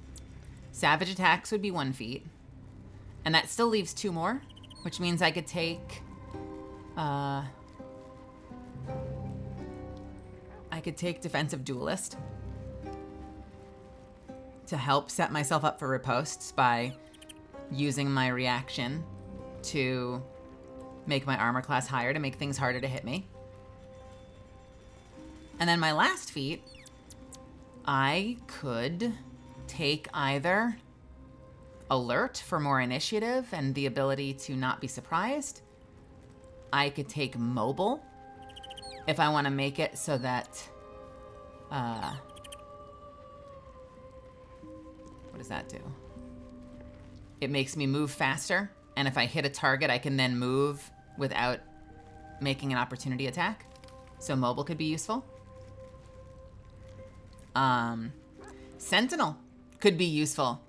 Savage attacks would be 1 feat. And that still leaves 2 more, which means I could take, I could take defensive duelist to help set myself up for riposts by using my reaction to make my armor class higher to make things harder to hit me. And then my last feat, I could take either alert for more initiative and the ability to not be surprised. I could take mobile if I want to make it so that, what does that do? It makes me move faster, and if I hit a target, I can then move without making an opportunity attack. So mobile could be useful. Sentinel could be useful.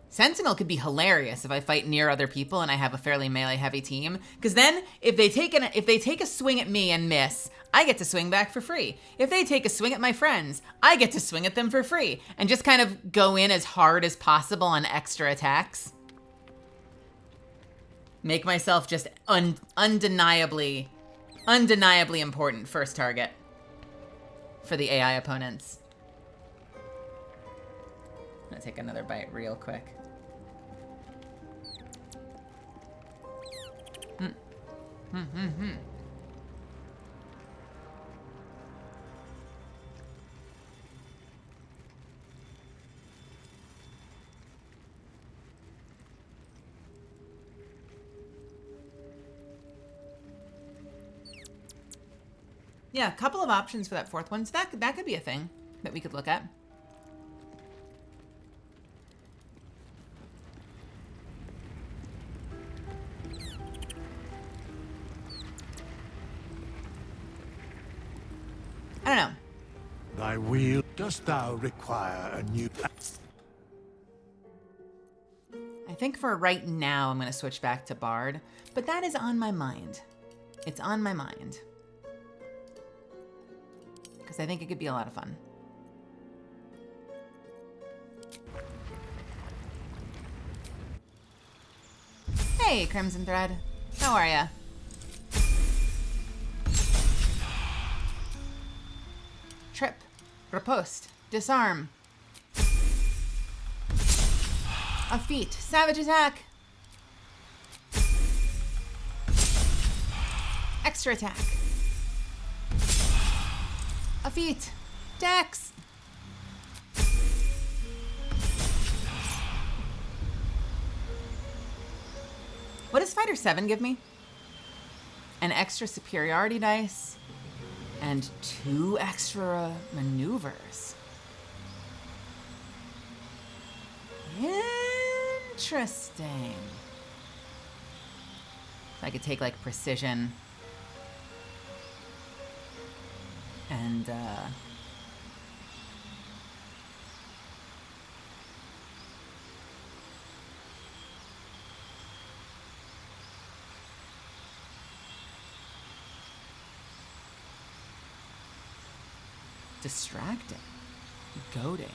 Sentinel could be hilarious if I fight near other people and I have a fairly melee heavy team. Because then if they take a swing at me and miss, I get to swing back for free. If they take a swing at my friends, I get to swing at them for free. And just kind of go in as hard as possible on extra attacks. Make myself just undeniably important first target for the AI opponents. I'm gonna take another bite real quick. Yeah, a couple of options for that 4th one. So that could be a thing that we could look at. I don't know.
Thy wheel, dost thou require a new...
I think for right now, I'm going to switch back to Bard, but that is on my mind. It's on my mind. Because I think it could be a lot of fun. Hey, Crimson Thread. How are ya? Trip. Riposte. Disarm. A feat. Savage attack. Extra attack. A feat. Dex. What does Fighter 7 give me? An extra superiority dice and 2 extra maneuvers. Interesting. So I could take like precision and distracting, goading.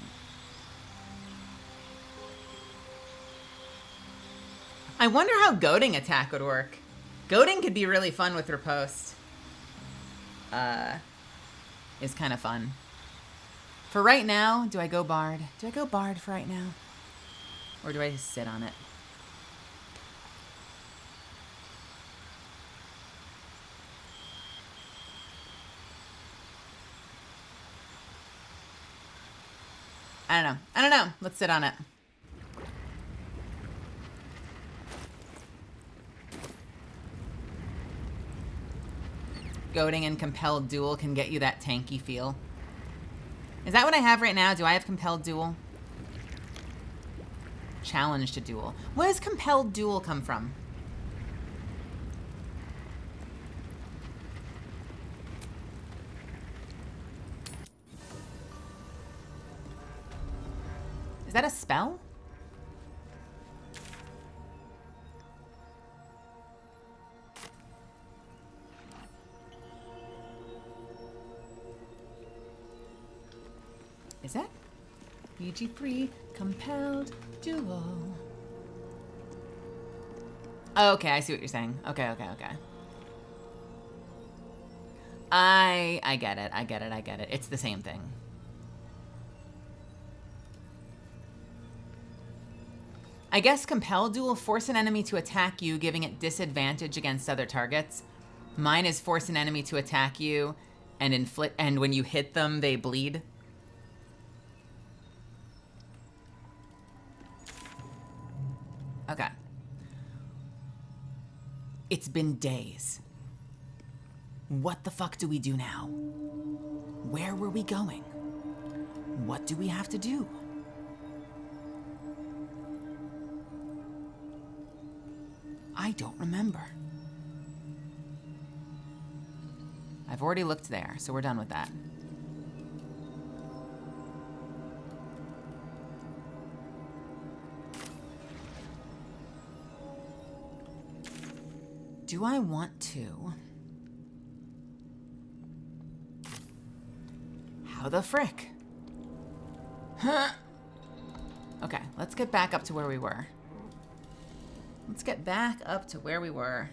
I wonder how goading attack would work. Goading could be really fun with riposte. Is kind of fun. For right now, do I go Bard? Do I go Bard for right now? Or do I just sit on it? I don't know. I don't know. Let's sit on it. Goading and Compelled Duel can get you that tanky feel. Is that what I have right now? Do I have Compelled Duel? Challenge to Duel. Where does Compelled Duel come from? Is that a spell? Is it? BG3 compelled duel. Okay, I see what you're saying. Okay. I get it. It's the same thing. I guess compel duel, force an enemy to attack you, giving it disadvantage against other targets. Mine is force an enemy to attack you and when you hit them, they bleed. Okay. It's been days. What the fuck do we do now? Where were we going? What do we have to do? I don't remember. I've already looked there, so we're done with that. Do I want to? How the frick? Huh? Okay, let's get back up to where we were. Let's get back up to where we were.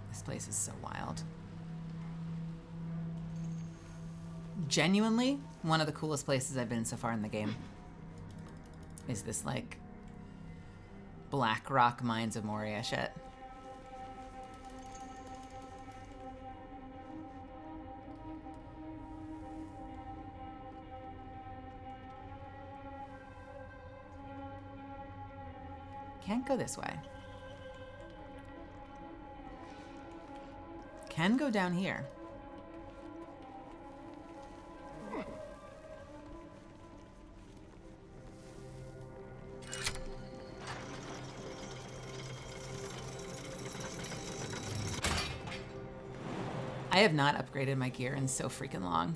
This place is so wild. Genuinely, one of the coolest places I've been so far in the game is this, like, Black Rock Mines of Moria shit. Can't go this way. Can go down here. I have not upgraded my gear in so freaking long.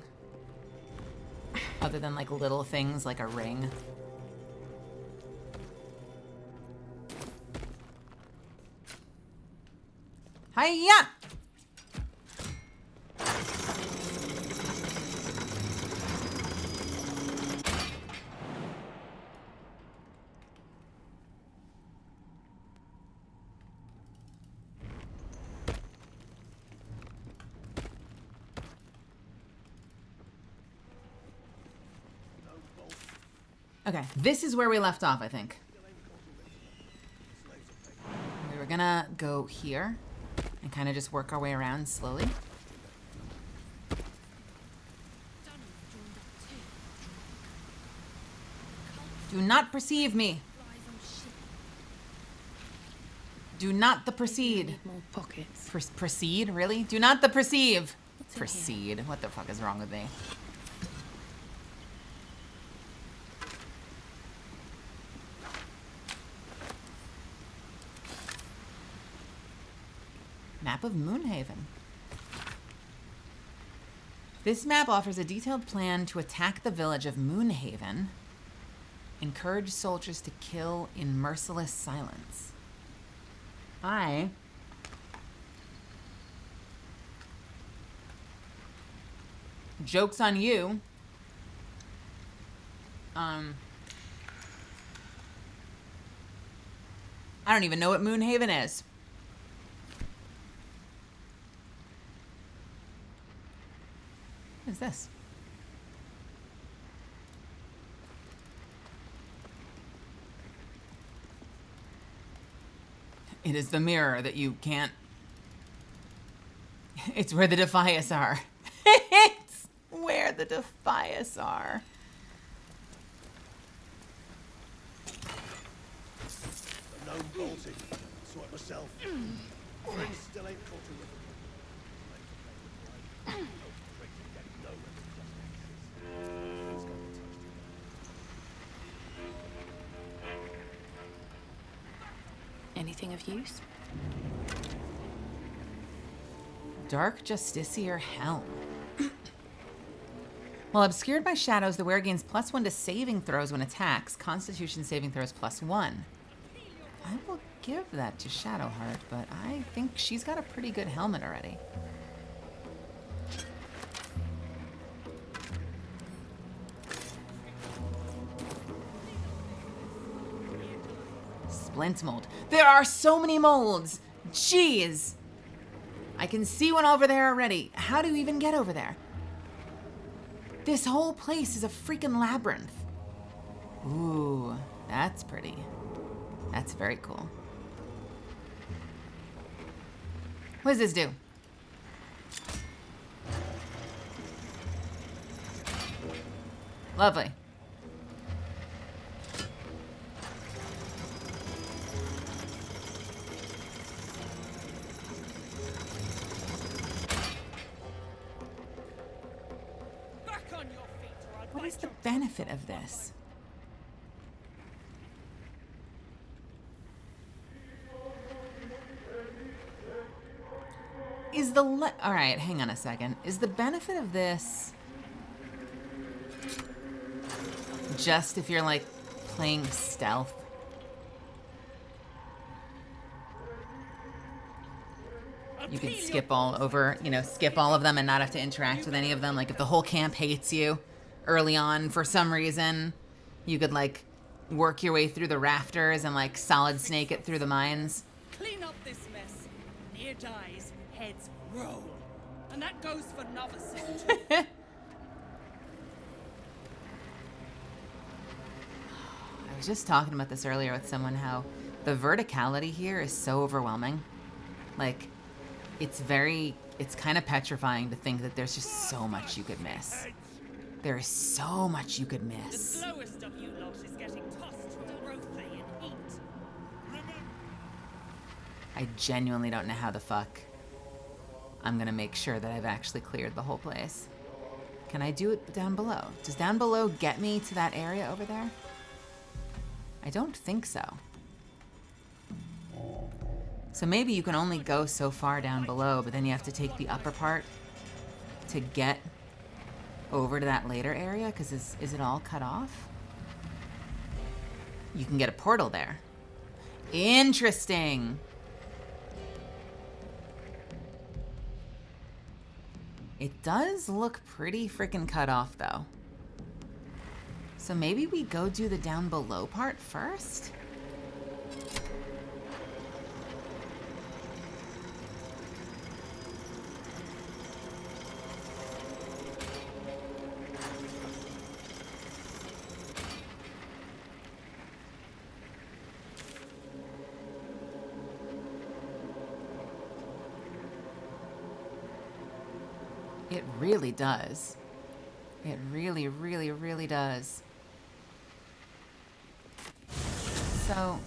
Other than like little things like a ring. Hiya! Okay, this is where we left off, I think. We were gonna go here and kind of just work our way around slowly. Do not perceive me. Do not the proceed.
More pockets.
Proceed? Really? Do not the perceive. Proceed. What the fuck is wrong with me? Map of Moonhaven. This map offers a detailed plan to attack the village of Moonhaven. Encourage soldiers to kill in merciless silence. Joke's on you. I don't even know what Moonhaven is. What is this? It is the mirror that you can't... It's where the Defias are. It's where the Defias are.
The gnome bolted. Saw it myself. Friends still ain't caught a rhythm.
anything of use?
Dark Justiciar Helm. While obscured by shadows, the wearer gains +1 to saving throws when attacks. Constitution saving throws +1. I will give that to Shadowheart, but I think she's got a pretty good helmet already. Splint mold. There are so many molds. Jeez. I can see one over there already. How do you even get over there? This whole place is a freaking labyrinth. Ooh, that's pretty. That's very cool. What does this do? Lovely. What is the benefit of this? Is the all right, hang on a second. Is the benefit of this just if you're like playing stealth? You could skip all over, skip all of them and not have to interact with any of them. Like if the whole camp hates you early on for some reason, you could like work your way through the rafters and like solid snake it through the mines.
Clean up this mess. Near dies, heads roll. And that goes for novices.
I was just talking about this earlier with someone, how the verticality here is so overwhelming. Like, it's kind of petrifying to think that there's just so much you could miss. There is so much you could
The
miss.
slowest of you lot is getting tossed through Rothay in heat.
I genuinely don't know how the fuck I'm gonna make sure that I've actually cleared the whole place. Can I do it down below? Does down below get me to that area over there? I don't think so. So maybe you can only go so far down below, but then you have to take the upper part to get over to that later area, because is it all cut off? You can get a portal there. Interesting. It does look pretty freaking cut off though. So maybe we go do the down below part first? It really does. It really, really, really does. So,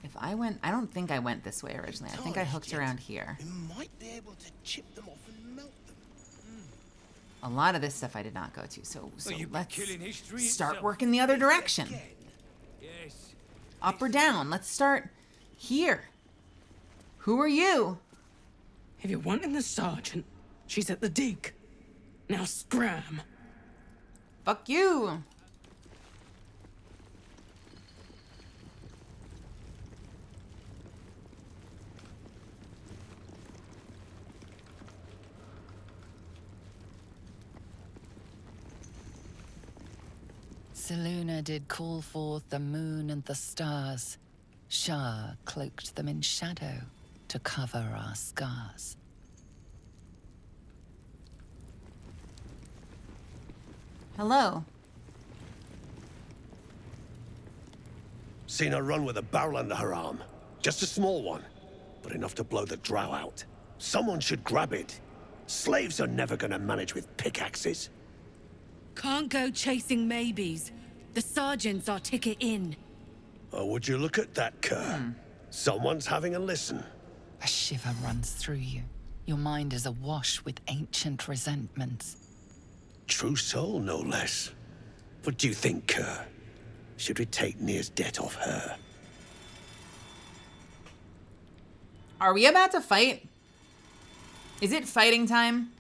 if I went, I don't think I went this way originally. I think I hooked around here.
We might be able to chip them off and melt them.
A lot of this stuff I did not go to, so
you've been
let's
killing history
start
itself.
working the other direction.
Yes.
Up or down? Let's start here. Who are you?
If you're wanting the sergeant, she's at the dig. Now scram.
Fuck you.
Seluna did call forth the moon and the stars. Shah cloaked them in shadow to cover our scars.
Hello.
Seen her run with a barrel under her arm. Just a small one, but enough to blow the drow out. Someone should grab it. Slaves are never gonna manage with pickaxes.
Can't go chasing maybes. The sergeant's our ticket in.
Oh, would you look at that, Kerr? Someone's having a listen.
A shiver runs through you. Your mind is awash with ancient resentments.
True soul, no less. What do you think, Kerr? should we take Nir's debt off her?
Are we about to fight? Is it fighting time?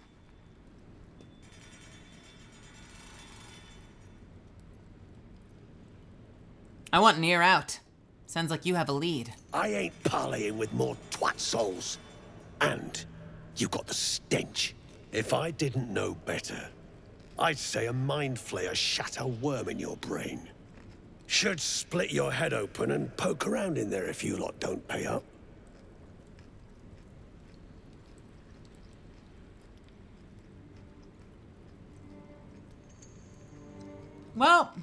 I want Nier out. Sounds like you have a lead.
I ain't parleying with more twat souls. And you got the stench. If I didn't know better, I'd say a mind flayer shat a worm in your brain. Should split your head open and poke around in there if you lot don't pay up.
Well,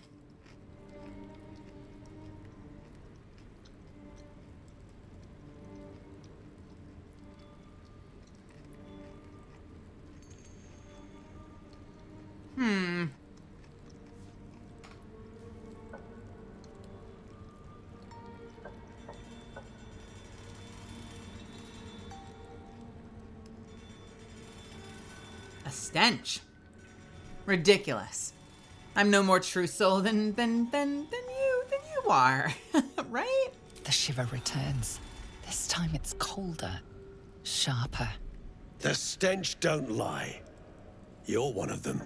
a stench. Ridiculous. I'm no more true soul than you are, right?
The shiver returns. This time it's colder, sharper.
The stench don't lie. You're one of them.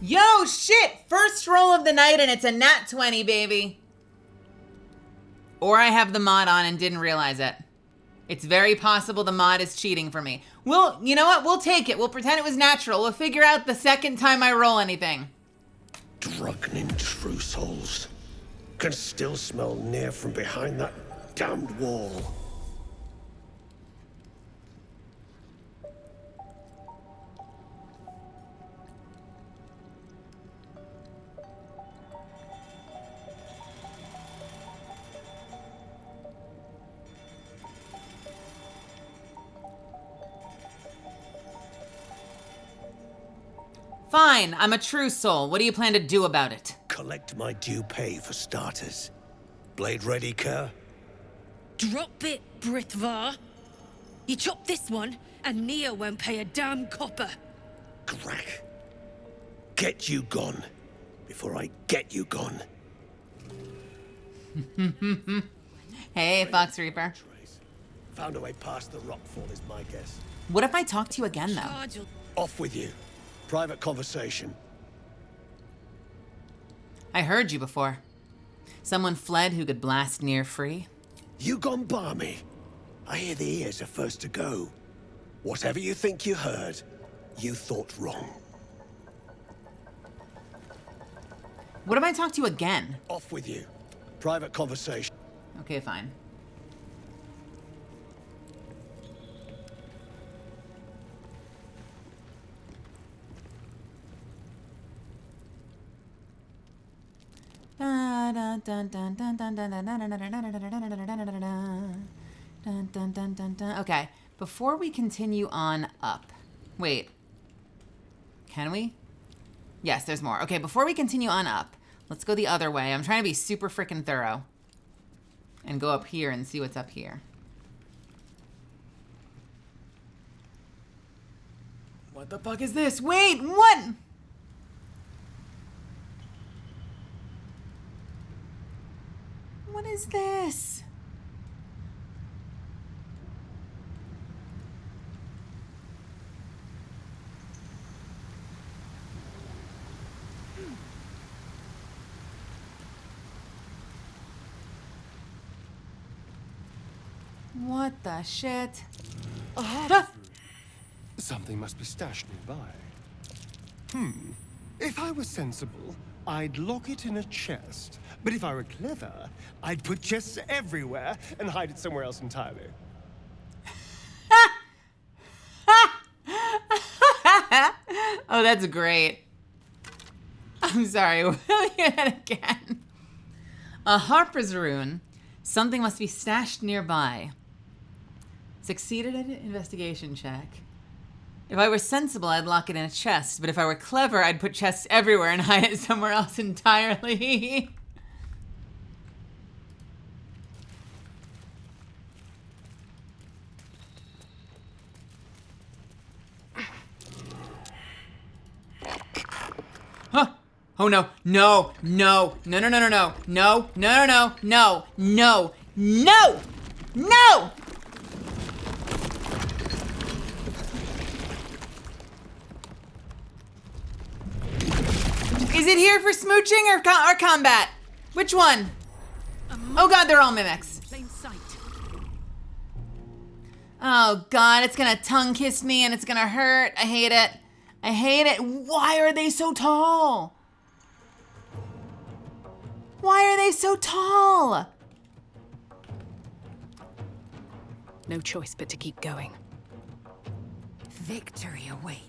Yo, shit! First roll of the night and it's a nat 20, baby. Or I have the mod on and didn't realize it. It's very possible the mod is cheating for me. You know what? We'll take it. We'll pretend it was natural. We'll figure out the second time I roll anything.
Drunken in true souls. Can still smell Nir from behind that damned wall.
Fine, I'm a true soul. What do you plan to do about it?
Collect my due pay for starters. Blade ready, Kerr?
Drop it, Britvar. You chop this one, and Neo won't pay a damn copper.
Crack. Get you gone. Before I get you gone.
Hey, Fox Reaper.
Found a way past the rockfall is my guess.
What if I talk to you again, though?
Charge your-
Off with you. Private conversation.
I heard you before. Someone fled who could blast Nier free.
You gone barmy? I hear the ears are first to go. Whatever you think you heard, you thought wrong.
What if I talk to you again?
Off with you. Private conversation.
Okay, fine. Okay, before we continue on up. Wait. Can we? Yes, there's more. Okay, before we continue on up, let's go the other way. I'm trying to be super freaking thorough. And go up here and see what's up here. What the fuck is this? Wait, what? What is this? What the shit?
Something must be stashed nearby. If I were sensible, I'd lock it in a chest. But if I were clever, I'd put chests everywhere and hide it somewhere else entirely.
Oh, that's great. I'm sorry, we'll hear that again. A Harper's rune. Something must be stashed nearby. Succeeded at an investigation check. If I were sensible, I'd lock it in a chest, but if I were clever, I'd put chests everywhere and hide it somewhere else entirely. Huh. Oh no, no, no, no, no, no, no, no, no, no, no, no, no, no, no! Is it here for smooching or combat? Which one? Oh god, they're all mimics.
Plain sight.
Oh god, it's gonna tongue kiss me and it's gonna hurt. I hate it. I hate it. Why are they so tall? Why are they so tall?
No choice but to keep going.
Victory awaits.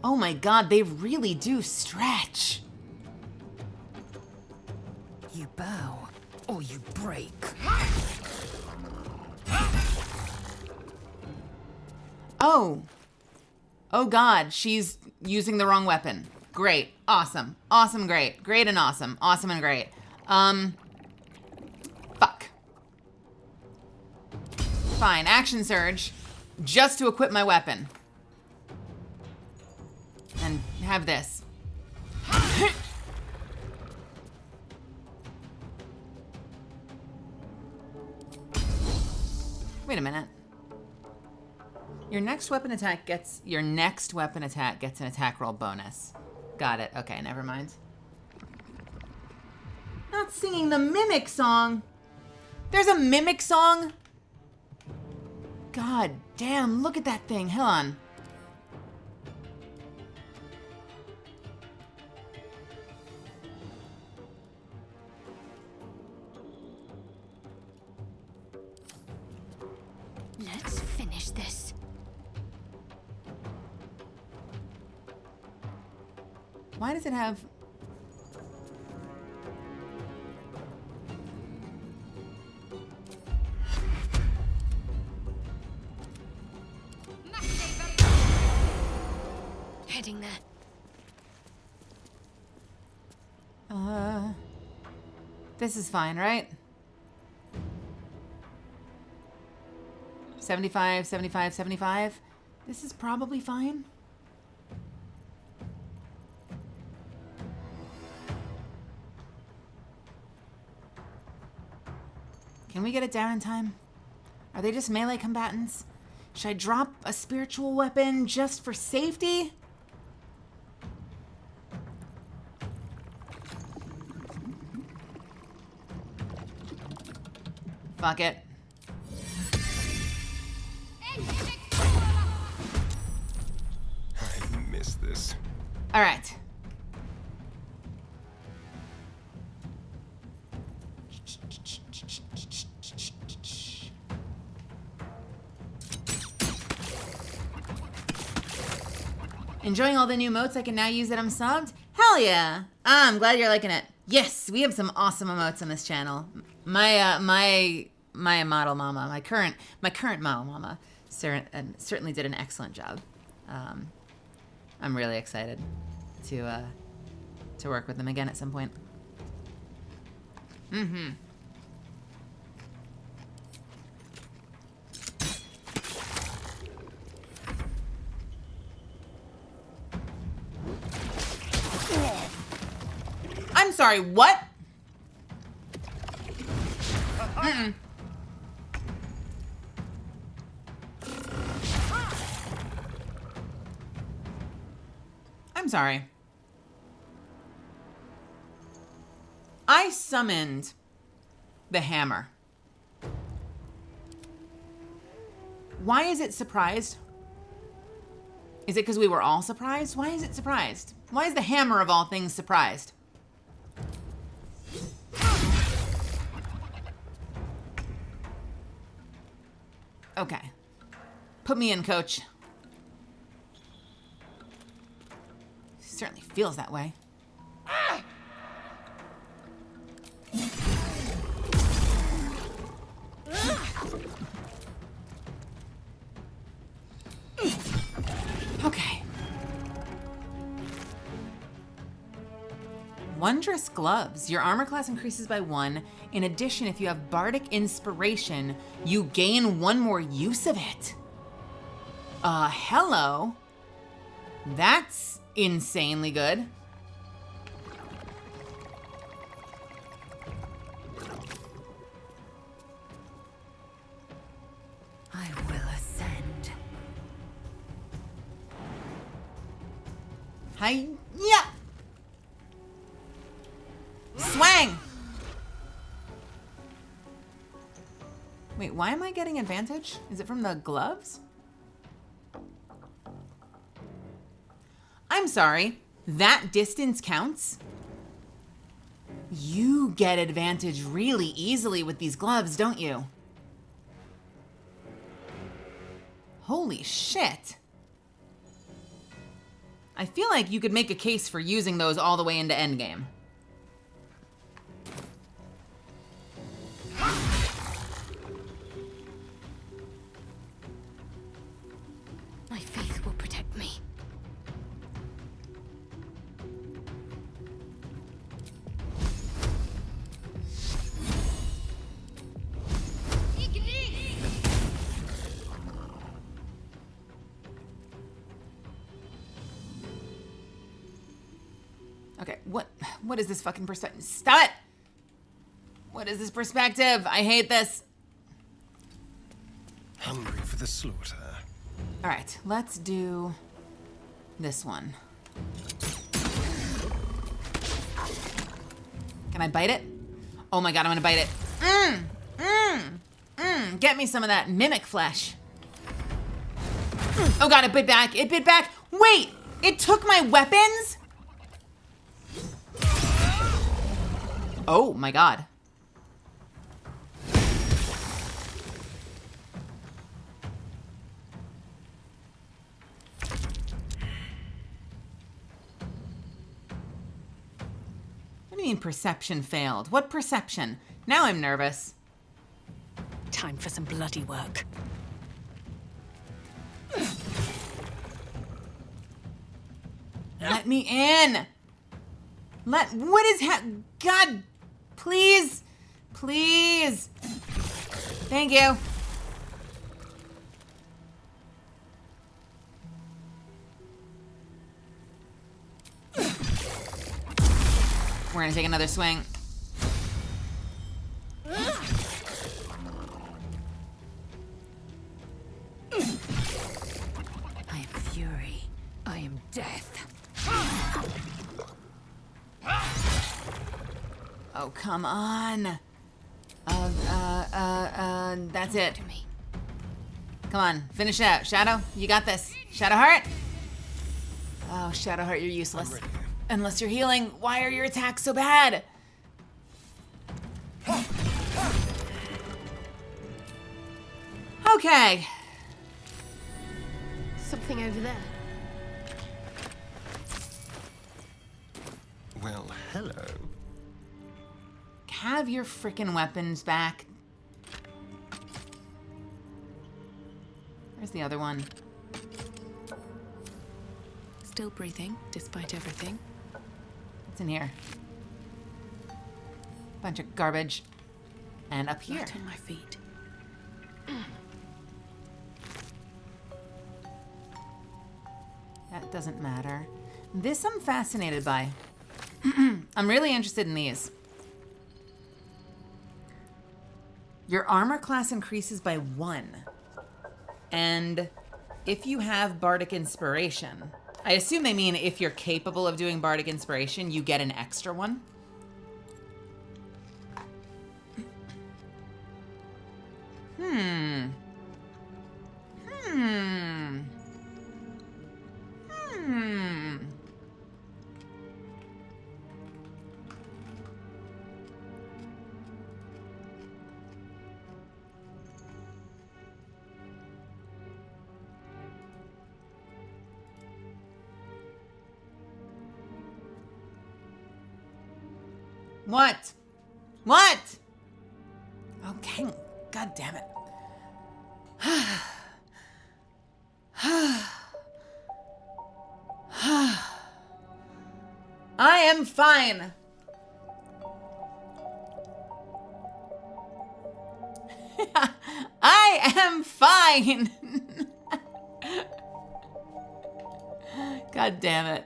Oh my god, they really do stretch.
You bow, or you break.
Oh. Oh god, she's using the wrong weapon. Great. Awesome. Awesome, great. Great and awesome. Awesome and great. Fuck. Fine, action surge. Just to equip my weapon. And have this. Wait a minute. Your next weapon attack gets an attack roll bonus. Got it. Okay, never mind. Not singing the mimic song. There's a mimic song? God damn, look at that thing. Hold on.
Let's finish this.
Why does it have...
Heading there.
This is fine, right? 75, 75, 75. This is probably fine. Can we get it down in time? Are they just melee combatants? Should I drop a spiritual weapon just for safety? Fuck it.
I miss this.
All right. Enjoying all the new emotes I can now use that I'm subbed? Hell yeah! I'm glad you're liking it. Yes, we have some awesome emotes on this channel. My model mama, my current model mama, certainly did an excellent job. I'm really excited to work with them again at some point. Mm-hmm. I'm sorry, what? Mm-mm. I'm sorry. I summoned the hammer. Why is it surprised? Is it because we were all surprised? Why is it surprised? Why is the hammer of all things surprised? Okay. Put me in, coach. Certainly feels that way. Wondrous gloves. Your armor class increases by 1. In addition, if you have bardic inspiration, you gain 1 more use of it. Hello. That's insanely good.
I will ascend.
Hi, yeah. Swang. Wait, why am I getting advantage? Is it from the gloves? I'm sorry. That distance counts? You get advantage really easily with these gloves, don't you? Holy shit. I feel like you could make a case for using those all the way into endgame.
My faith will protect me.
Okay, what is this fucking perspective? Stop it! What is this perspective? I hate this.
Hungry for the slaughter.
All right, let's do this one. Can I bite it? Oh my god, I'm gonna bite it. Get me some of that mimic flesh. Oh god, it bit back. It bit back. Wait, it took my weapons? Oh my god. What do you mean perception failed? What perception? Now I'm nervous.
Time for some bloody work.
Let me in. What is God, please, please. Thank you. We're gonna take another swing.
I am fury. I am death.
Oh, come on. That's it.
To me.
Come on, finish it out. Shadow, you got this. Shadowheart? Oh, Shadowheart, you're useless. Unless you're healing, why are your attacks so bad? Okay.
Something over there.
Well, hello.
Have your frickin' weapons back. Where's the other one?
Still breathing, despite everything.
What's in here? Bunch of garbage. And up here.
Light on my feet.
That doesn't matter. This I'm fascinated by. I'm really interested in these. Your armor class increases by 1. And if you have bardic inspiration, I assume they mean if you're capable of doing bardic inspiration, you get an extra one. What? What? Okay, god damn it. I am fine. I am fine. God damn it.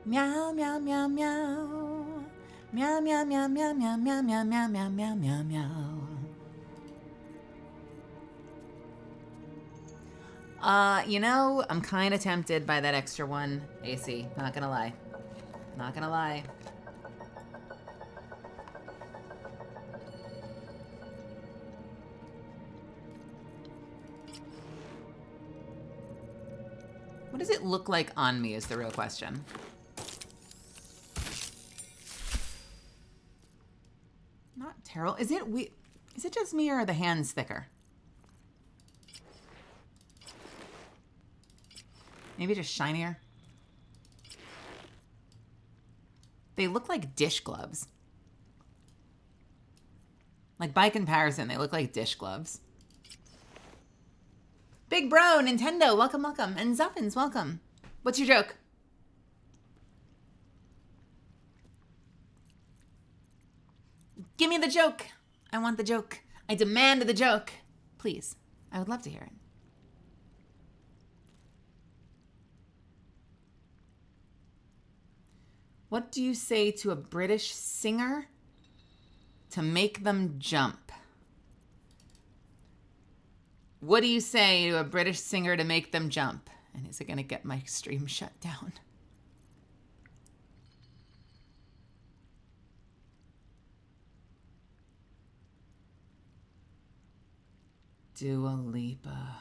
Meow, meow, meow, meow. Meow, meow, meow, meow, meow, meow, meow, meow, meow, meow, meow, meow. You know, I'm kind of tempted by that extra one, AC. Not gonna lie. Not gonna lie. What does it look like on me is the real question. Not terrible. Is it just me or are the hands thicker? Maybe just shinier. They look like dish gloves. Like by comparison, they look like dish gloves. Big bro, Nintendo, welcome, welcome. And Zuffins, welcome. What's your joke? Give me the joke. I want the joke. I demand the joke. Please. I would love to hear it. What do you say to a British singer to make them jump? What do you say to a British singer to make them jump? And is it going to get my stream shut down? Dua Lipa.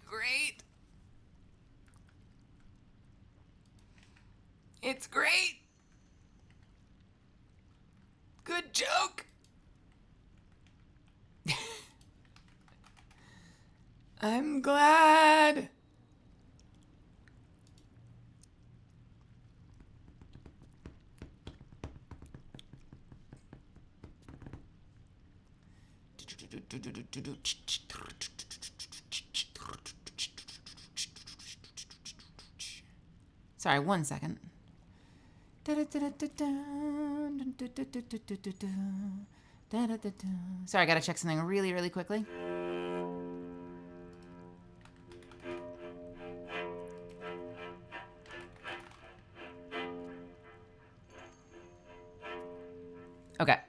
Great. It's great. Good joke. I'm glad. Sorry, 1 second. Sorry, I gotta check something really, really quickly. Okay.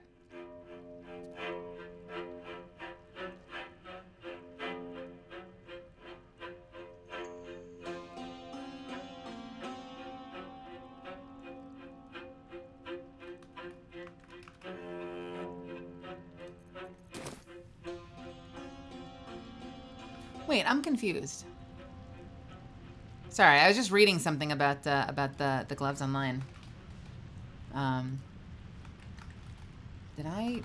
Wait, I'm confused. Sorry, I was just reading something about the gloves online. Did I?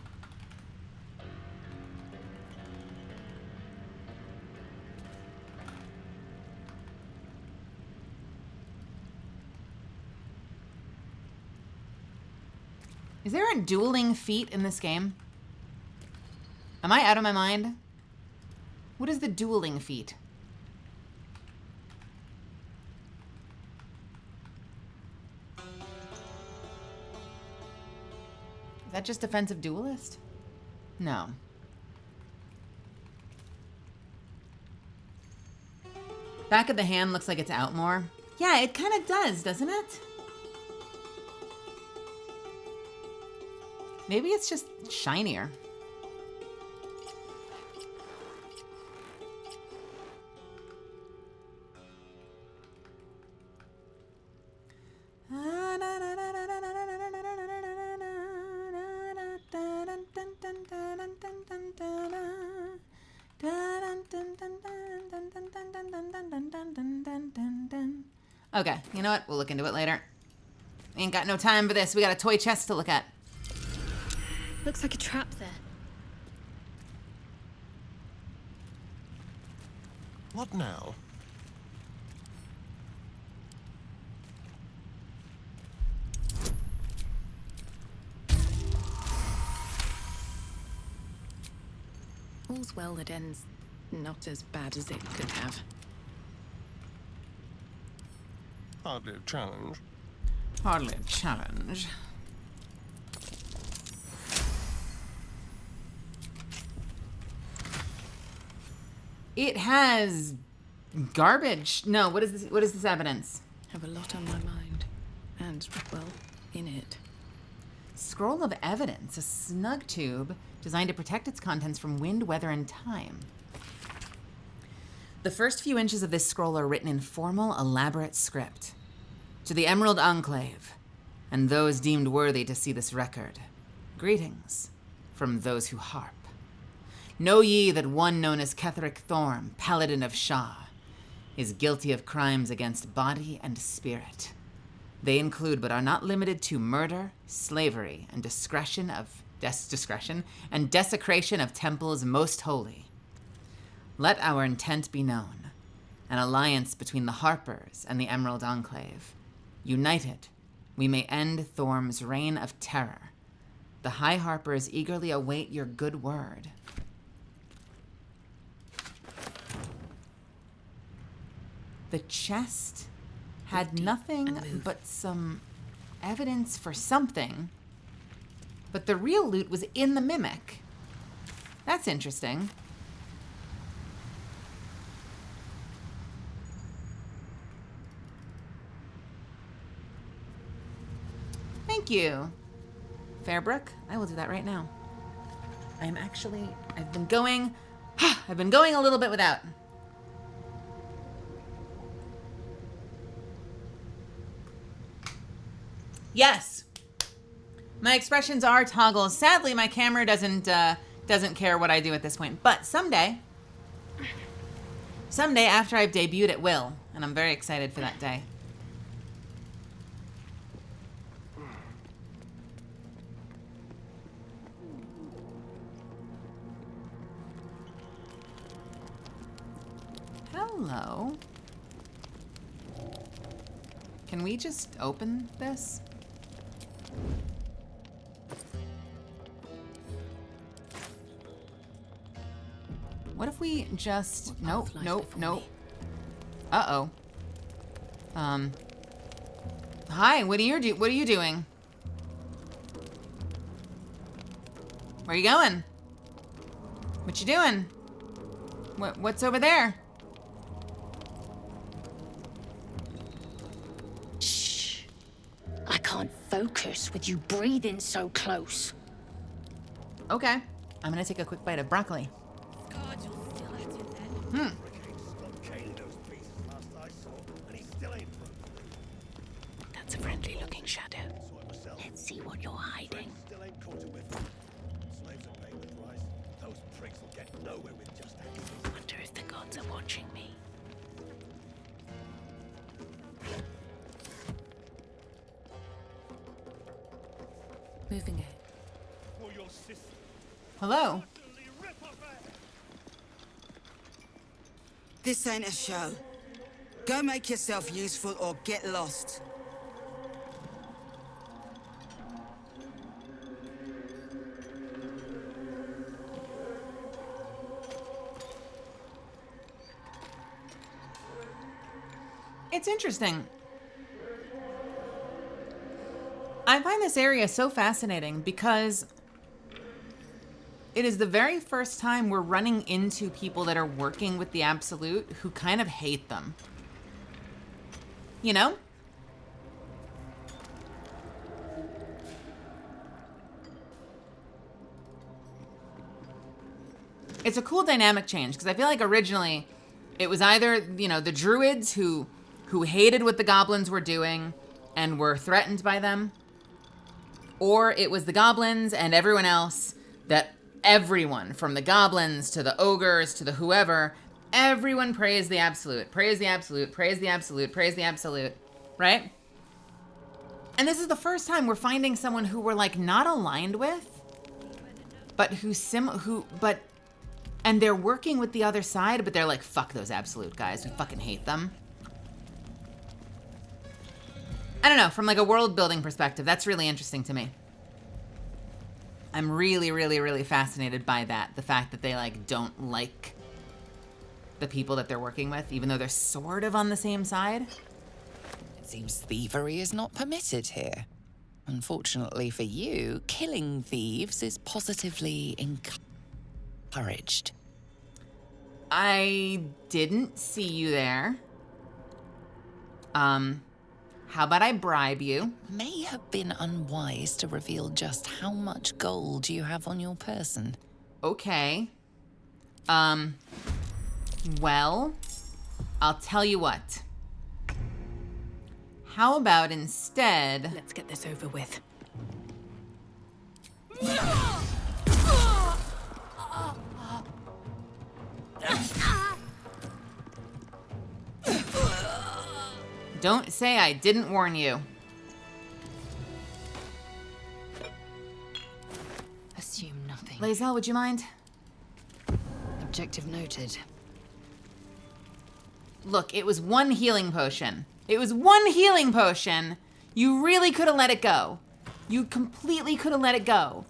Is there a dueling feat in this game? Am I out of my mind? What is the dueling feat? Is that just defensive duelist? No. Back of the hand looks like it's out more. Yeah, it kind of does, doesn't it? Maybe it's just shinier. Okay, you know what? We'll look into it later. We ain't got no time for this. We got a toy chest to look at.
Looks like a trap there.
What now?
All's well that ends not as bad as it could have.
Hardly a challenge.
Hardly a challenge. It has garbage. No, what is this? What is this evidence?
Have a lot on my mind. And, well, in it.
Scroll of evidence, a snug tube designed to protect its contents from wind, weather, and time. The first few inches of this scroll are written in formal, elaborate script. To the Emerald Enclave, and those deemed worthy to see this record, greetings from those who harp. Know ye that one known as Ketheric Thorm, Paladin of Shah, is guilty of crimes against body and spirit. They include, but are not limited to, murder, slavery, and desecration of temples most holy. Let our intent be known, an alliance between the Harpers and the Emerald Enclave. United, we may end Thorm's reign of terror. The High Harpers eagerly await your good word. The chest had nothing but some evidence for something, but the real loot was in the mimic. That's interesting. Thank you, Fairbrook. I will do that right now. I've been going a little bit without. Yes. My expressions are toggles. Sadly, my camera doesn't care what I do at this point. But someday after I've debuted, it will, and I'm very excited for that day. Hello. Can we just open this? What if we just... Nope. Uh-oh. Hi, what are you doing? Where are you going? What you doing? What's over there?
I can't focus with you breathing so close.
Okay. I'm gonna take a quick bite of broccoli.
God, you're still at it then.
That's a friendly looking shadow.
Let's see what you're hiding.
Wonder if the gods are watching me. Moving it.
Hello.
This ain't a show. Go make yourself useful or get lost.
It's interesting. I find this area so fascinating because it is the very first time we're running into people that are working with the Absolute who kind of hate them. You know? It's a cool dynamic change because I feel like originally it was either, you know, the druids who hated what the goblins were doing and were threatened by them, or it was the goblins and everyone else, that everyone from the goblins to the ogres to the whoever Everyone praise the absolute. Praise the absolute. Praise the absolute. Praise the absolute. Right? And this is the first time we're finding someone who we're like not aligned with, but and they're working with the other side, but they're like, fuck those absolute guys. We fucking hate them. I don't know, from like a world building perspective, that's really interesting to me. I'm really, really, really fascinated by that. The fact that they like don't like the people that they're working with, even though they're sort of on the same side.
It seems thievery is not permitted here. Unfortunately for you, killing thieves is positively encouraged.
I didn't see you there. How about I bribe you?
May have been unwise to reveal just how much gold you have on your person.
Okay. Well, I'll tell you what. How about instead...
Let's get this over with.
Don't say I didn't warn you.
Assume nothing.
Lae'zel, would you mind?
Objective noted.
Look, it was one healing potion. It was one healing potion. You really could have let it go. You completely could have let it go.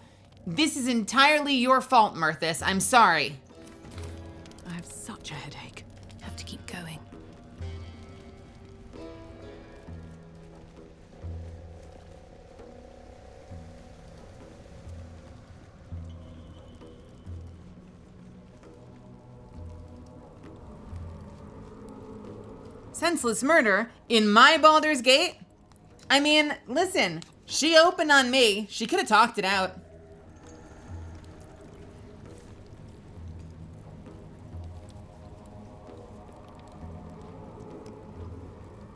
This is entirely your fault, Mirthis. I'm sorry.
I have such a headache. Have to keep going.
Senseless murder in my Baldur's Gate? I mean, listen, she opened on me. She could have talked it out.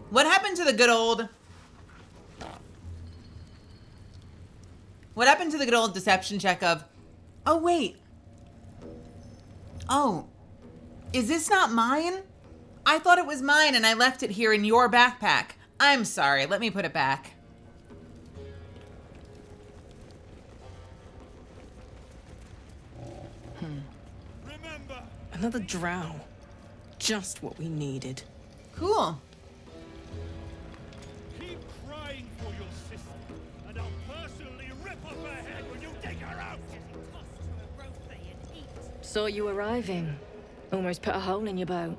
What happened to the good old... What happened to the good old deception check of... Oh, wait. Oh. Is this not mine? I thought it was mine and I left it here in your backpack. I'm sorry. Let me put it back.
Remember,
Another drow. Just what we needed.
Cool.
keep crying for your sister, and I'll personally rip off her head when you dig her out.
Saw you arriving. Almost put a hole in your boat.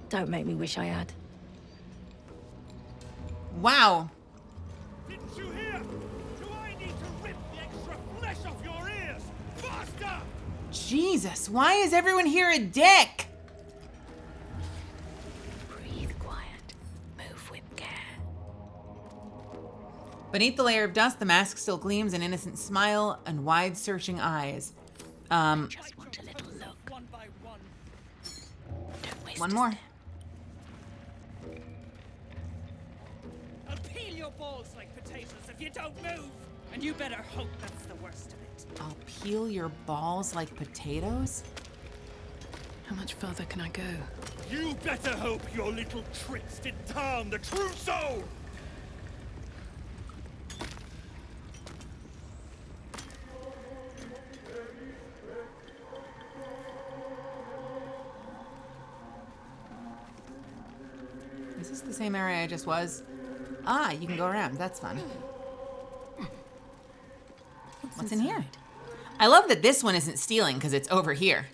Don't make me wish I had.
Wow.
Didn't you hear? Do I need to rip the extra flesh off your ears? Faster!
Jesus, why is everyone here a dick?
Breathe quiet. Move with care.
Beneath the layer of dust, the mask still gleams, an innocent smile and wide searching eyes.
Just want a little look.
One by one.
Don't waste
One
a
more.
step.
I'll peel your balls like potatoes if you don't move. And you better hope that's the worst of it.
I'll peel your balls like potatoes?
How much further can I go?
You better hope your little tricks didn't harm the true soul.
Is this the same area I just was? Ah, you can go around. That's fun. What's in here? I love that this one isn't stealing because it's over here.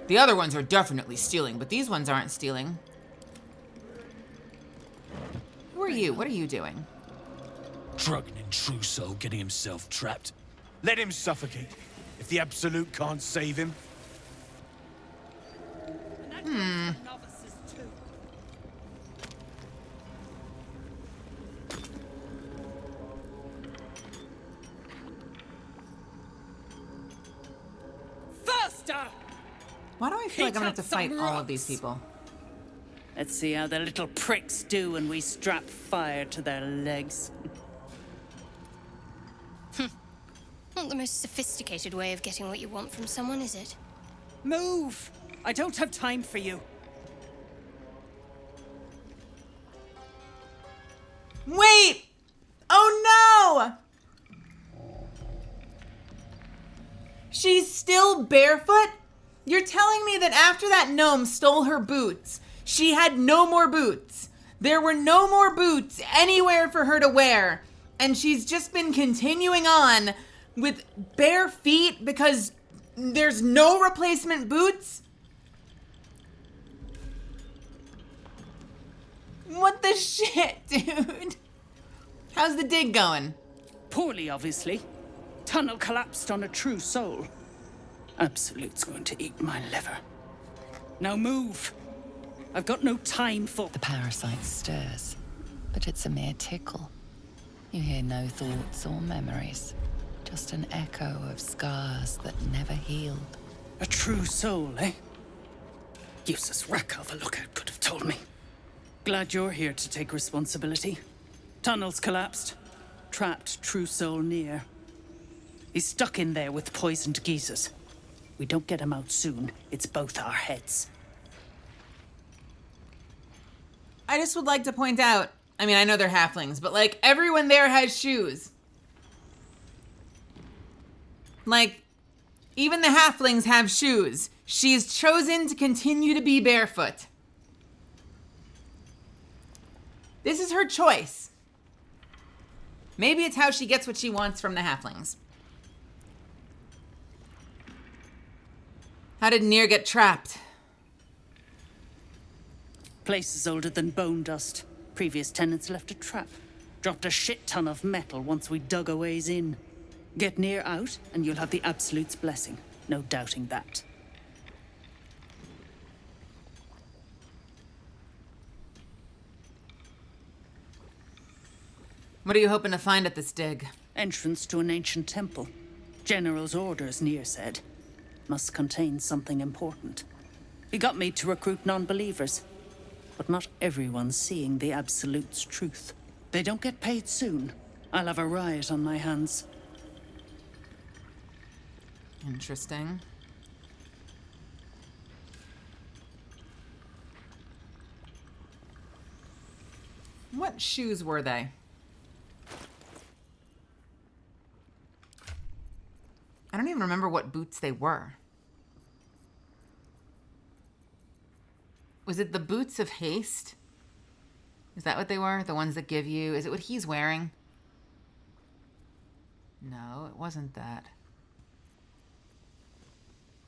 The other ones are definitely stealing, but these ones aren't stealing. Who are you? What are you doing?
Drugging in true soul, getting himself trapped. Let him suffocate. If the Absolute can't save him.
And that goes for novices too. Faster!
Why do I feel like I'm gonna have to
Heat up
fight
some
all of these
rocks.
people?
Let's see how the little pricks do when we strap fire to their legs.
Not the most sophisticated way of getting what you want from someone, is it?
Move! I don't have time for you.
Wait! Oh no! She's still barefoot? You're telling me that after that gnome stole her boots, she had no more boots. There were no more boots anywhere for her to wear. And she's just been continuing on with bare feet because there's no replacement boots? What the shit, dude? How's the dig going?
Poorly, obviously. Tunnel collapsed on a true soul. Absolute's going to eat my liver. Now move. I've got no time for...
The parasite stirs, but it's a mere tickle. You hear no thoughts or memories, just an echo of scars that never healed.
A true soul, eh? Useless wreck of a lookout could have told me. Glad you're here to take responsibility. Tunnels collapsed. Trapped true soul near. He's stuck in there with poisoned geezers. We don't get him out soon, it's both our heads.
I just would like to point out, I mean, I know they're halflings, but like everyone there has shoes. Like, even the halflings have shoes. She's chosen to continue to be barefoot. This is her choice. Maybe it's how she gets what she wants from the halflings. How did Nier get trapped?
Place is older than bone dust. Previous tenants left a trap. Dropped a shit ton of metal once we dug a ways in. Get Nier out, and you'll have the Absolute's blessing. No doubting that.
What are you hoping to find at this dig?
Entrance to an ancient temple. General's orders, Nier said. Must contain something important. He got me to recruit non-believers. But not everyone's seeing the Absolute's truth. They don't get paid soon. I'll have a riot on my hands.
Interesting. What shoes were they? I don't even remember what boots they were. Was it the boots of haste? Is that what they were? The ones that give you... Is it what he's wearing? No, it wasn't that.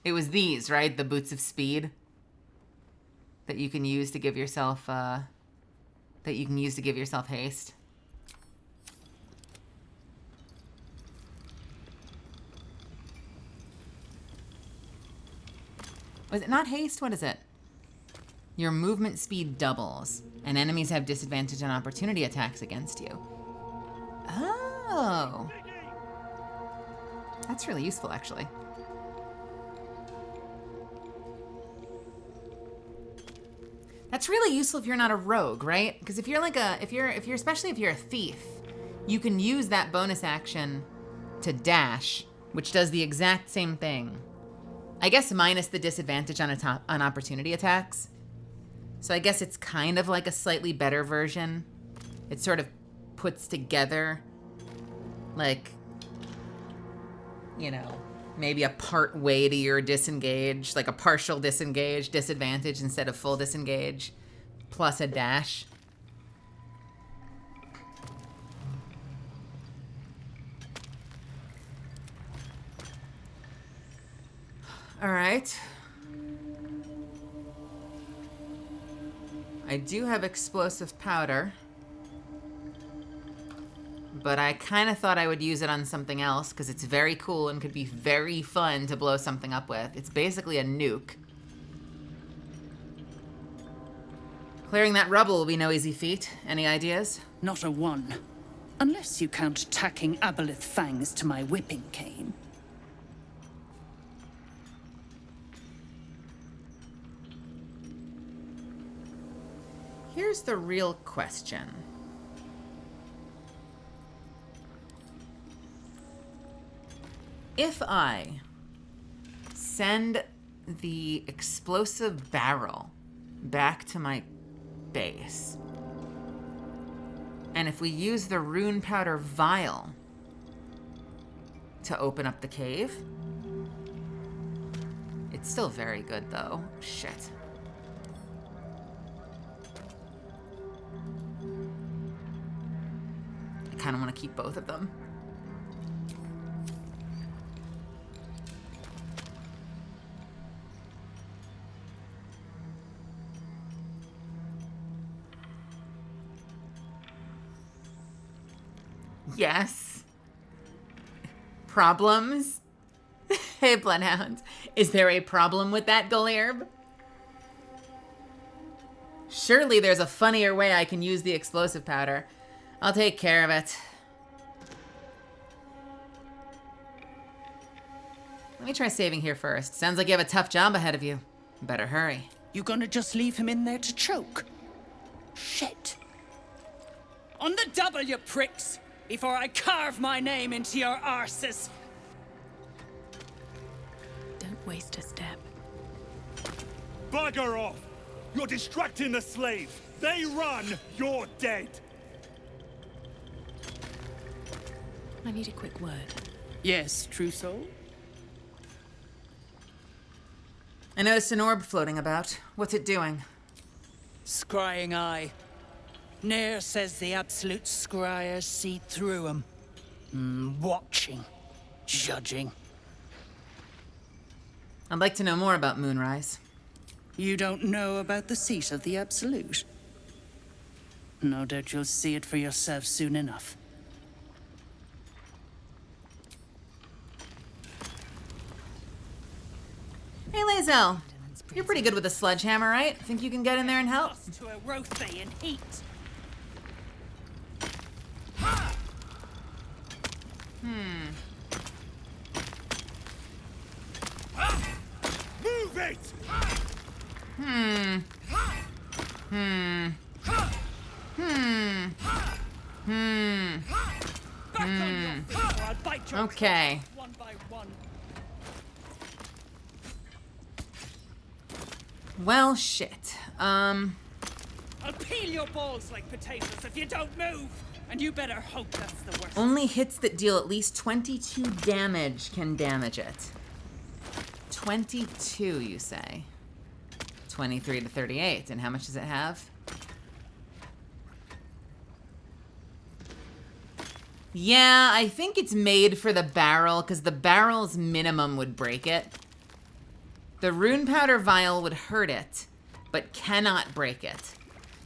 It was these, right? The boots of speed? That you can use to give yourself, haste. Was it not haste? What is it? Your movement speed doubles, and enemies have disadvantage on opportunity attacks against you. Oh. That's really useful, actually. That's really useful if you're not a rogue, right? Because if you're like especially if you're a thief, you can use that bonus action to dash, which does the exact same thing. I guess minus the disadvantage on opportunity attacks. So I guess it's kind of like a slightly better version. It sort of puts together, like, you know, maybe a part way to your disengage, like a partial disengage, disadvantage instead of full disengage, plus a dash. All right. I do have explosive powder, but I kind of thought I would use it on something else because it's very cool and could be very fun to blow something up with. It's basically a nuke. Clearing that rubble will be no easy feat. Any ideas?
Not a one. Unless you count tacking aboleth fangs to my whipping cane.
Here's the real question. If I send the explosive barrel back to my base. And if we use the rune powder vial to open up the cave, it's still very good though. Shit. I kind of want to keep both of them. Yes. Problems? Hey, Bloodhound. Is there a problem with that, Golierb? Surely there's a funnier way I can use the explosive powder. I'll take care of it. Let me try saving here first. Sounds like you have a tough job ahead of you. Better hurry.
You gonna just leave him in there to choke? Shit. On the double, you pricks! Before I carve my name into your arses!
Don't waste a step.
Bugger off! You're distracting the slaves! They run, you're dead!
I need a quick word.
Yes, true soul?
I noticed an orb floating about. What's it doing?
Scrying eye. Nair says the absolute scryers see through 'em. Watching. Judging.
I'd like to know more about Moonrise.
You don't know about the seat of the Absolute? No doubt you'll see it for yourself soon enough.
Hey, Lae'zel. You're pretty good with a sledgehammer, right? Think you can get in there and help?
To a Rothe in heat.
Move it!
Back on your feet or I'll bite your
Okay.
claws one by one.
Well, shit.
I'll peel your balls like potatoes if you don't move! And you better hope that's the worst.
Only hits that deal at least 22 damage can damage it. 22, you say? 23 to 38. And how much does it have? Yeah, I think it's made for the barrel, because the barrel's minimum would break it. The rune powder vial would hurt it, but cannot break it.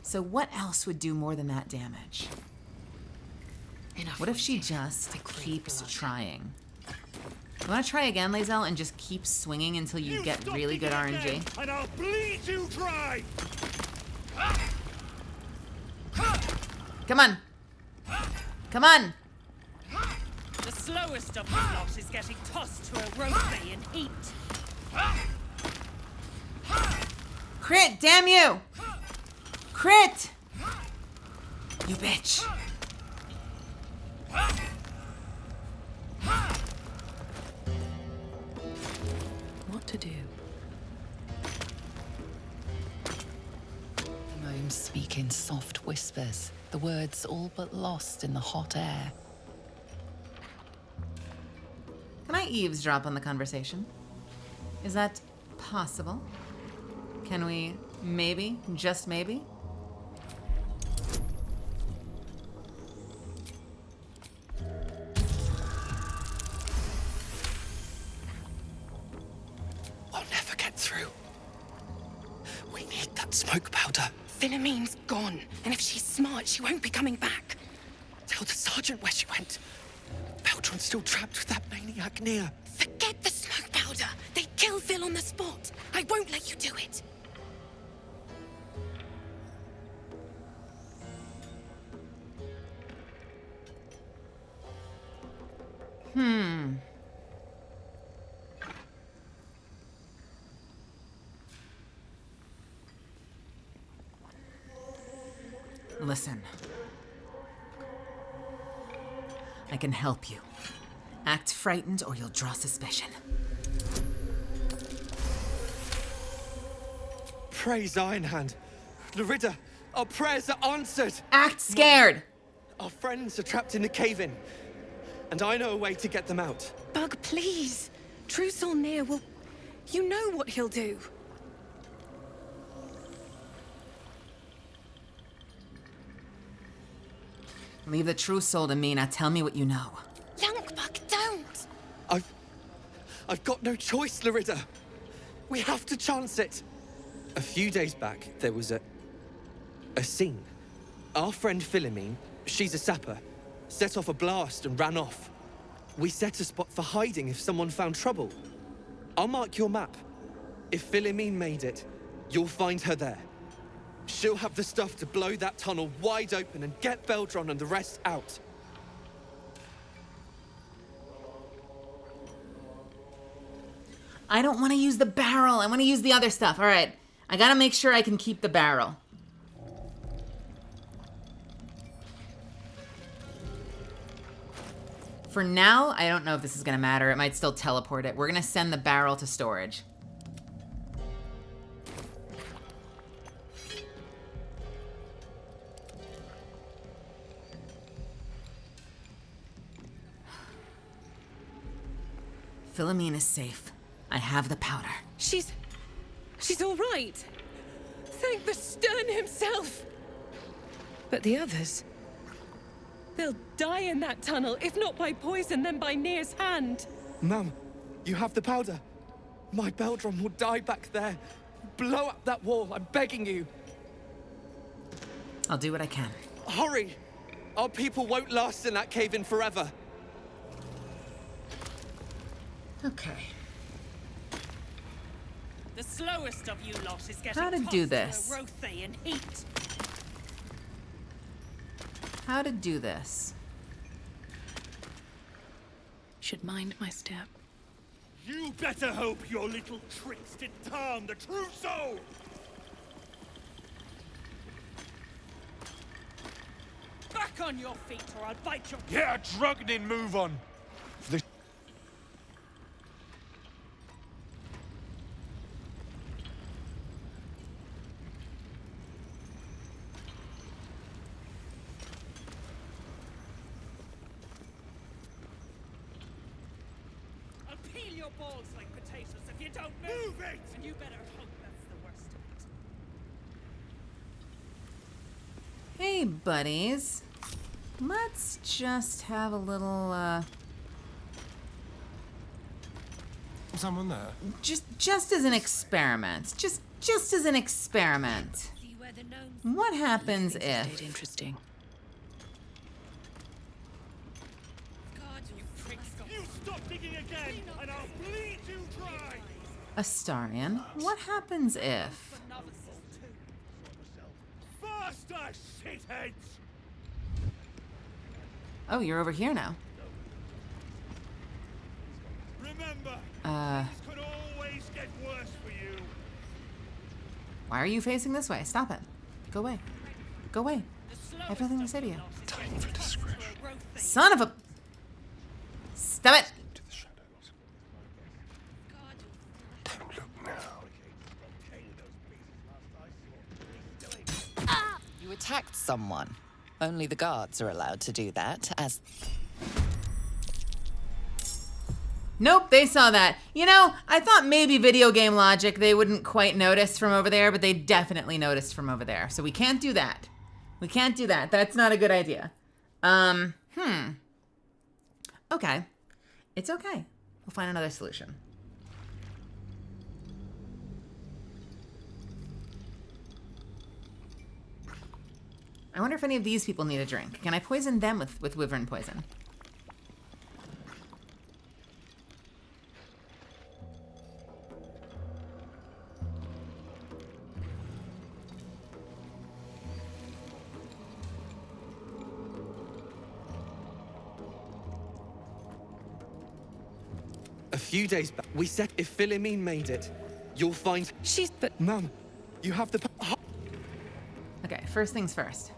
So what else would do more than that damage? What if she just keeps trying? You want to try again, Lae'zel, and just keep swinging until you get really good RNG?
And I'll bleed you dry!
Come on. Come on.
The slowest of the lot is getting tossed to a Rothe in heat.
Crit, damn you! Crit! You bitch.
What to do?
Gnomes speak in soft whispers, the words all but lost in the hot air.
Can I eavesdrop on the conversation? Is that possible? Can we maybe, just maybe?
We'll never get through. We need that smoke powder.
Philommene's gone, and if she's smart, she won't be coming back.
Tell the sergeant where she went. Beltron's still trapped with that maniac Nair.
Forget the smoke powder. They kill Phil on the spot. I won't let you do it.
Listen. I can help you. Act frightened or you'll draw suspicion.
Praise Ironhand. Larida, our prayers are answered.
Act scared.
Our friends are trapped in the cave-in, and I know a way to get them out.
Bug, please. True Soul Near will... You know what he'll do.
Leave the true soul to me. Now tell me what you know.
Bug, don't.
I've got no choice, Larida. We have to chance it. A few days back, there was a scene. Our friend Philomene, she's a sapper, set off a blast and ran off. We set a spot for hiding if someone found trouble. I'll mark your map. If Philomene made it, you'll find her there. She'll have the stuff to blow that tunnel wide open and get Baldur and the rest out.
I don't want to use the barrel. I want to use the other stuff. All right. I got to make sure I can keep the barrel. For now, I don't know if this is going to matter. It might still teleport it. We're going to send the barrel to storage. Philomene is safe. I have the powder.
She's all right. Thank the Stern himself. But the others... They'll die in that tunnel, if not by poison, then by Near's hand.
Mum, you have the powder. My Baldur will die back there. Blow up that wall, I'm begging you.
I'll do what I can.
Hurry! Our people won't last in that cave-in forever.
Okay.
The slowest of you lot is getting
How to do this?
in heat.
How to do this?
Should mind my step.
You better hope your little tricks didn't harm the true soul!
Back on your feet or I'll bite your...
Yeah, Drugnin, move on!
Peel your balls like potatoes if you don't move it! And you better hope that's the worst of it.
Hey, buddies. Let's just have a little,
Someone there?
Just as an experiment. Just as an experiment. What happens if...
Interesting.
You stop digging again, and I'll bleed you dry!
Astarion, what happens if...
Faster, shitheads!
Oh, you're over here now.
Remember, things could always get worse for you.
Why are you facing this way? Stop it. Go away. Go away. I have nothing to say to you.
Time for discretion.
Son of a... Stop it!
To the shadows. Don't look now.
You attacked someone. Only the guards are allowed to do that, as...
Nope, they saw that. You know, I thought maybe video game logic they wouldn't quite notice from over there, but they definitely noticed from over there. So we can't do that. We can't do that. That's not a good idea. Okay. It's okay. We'll find another solution. I wonder if any of these people need a drink. Can I poison them with wyvern poison?
A few days back, we said if Philomene made it, you'll find...
She's... But...
Mum, you have the...
Okay, first things first.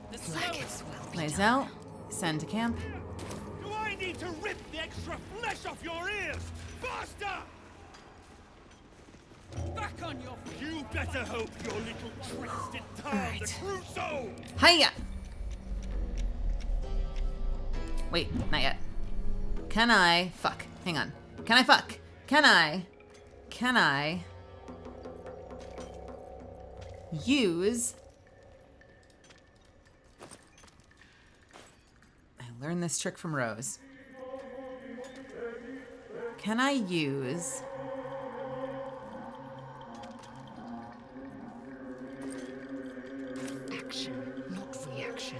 Lae'zel, send to camp.
Do I need to rip the extra flesh off your ears? Faster! Back on your feet. You better hope your little twisted tongue,
right.
the trousseau.
Hiya! Wait, not yet. Can I... Fuck. Hang on. Can I fuck? Can I use... I learned this trick from Rose. Can I use...
Action, not reaction.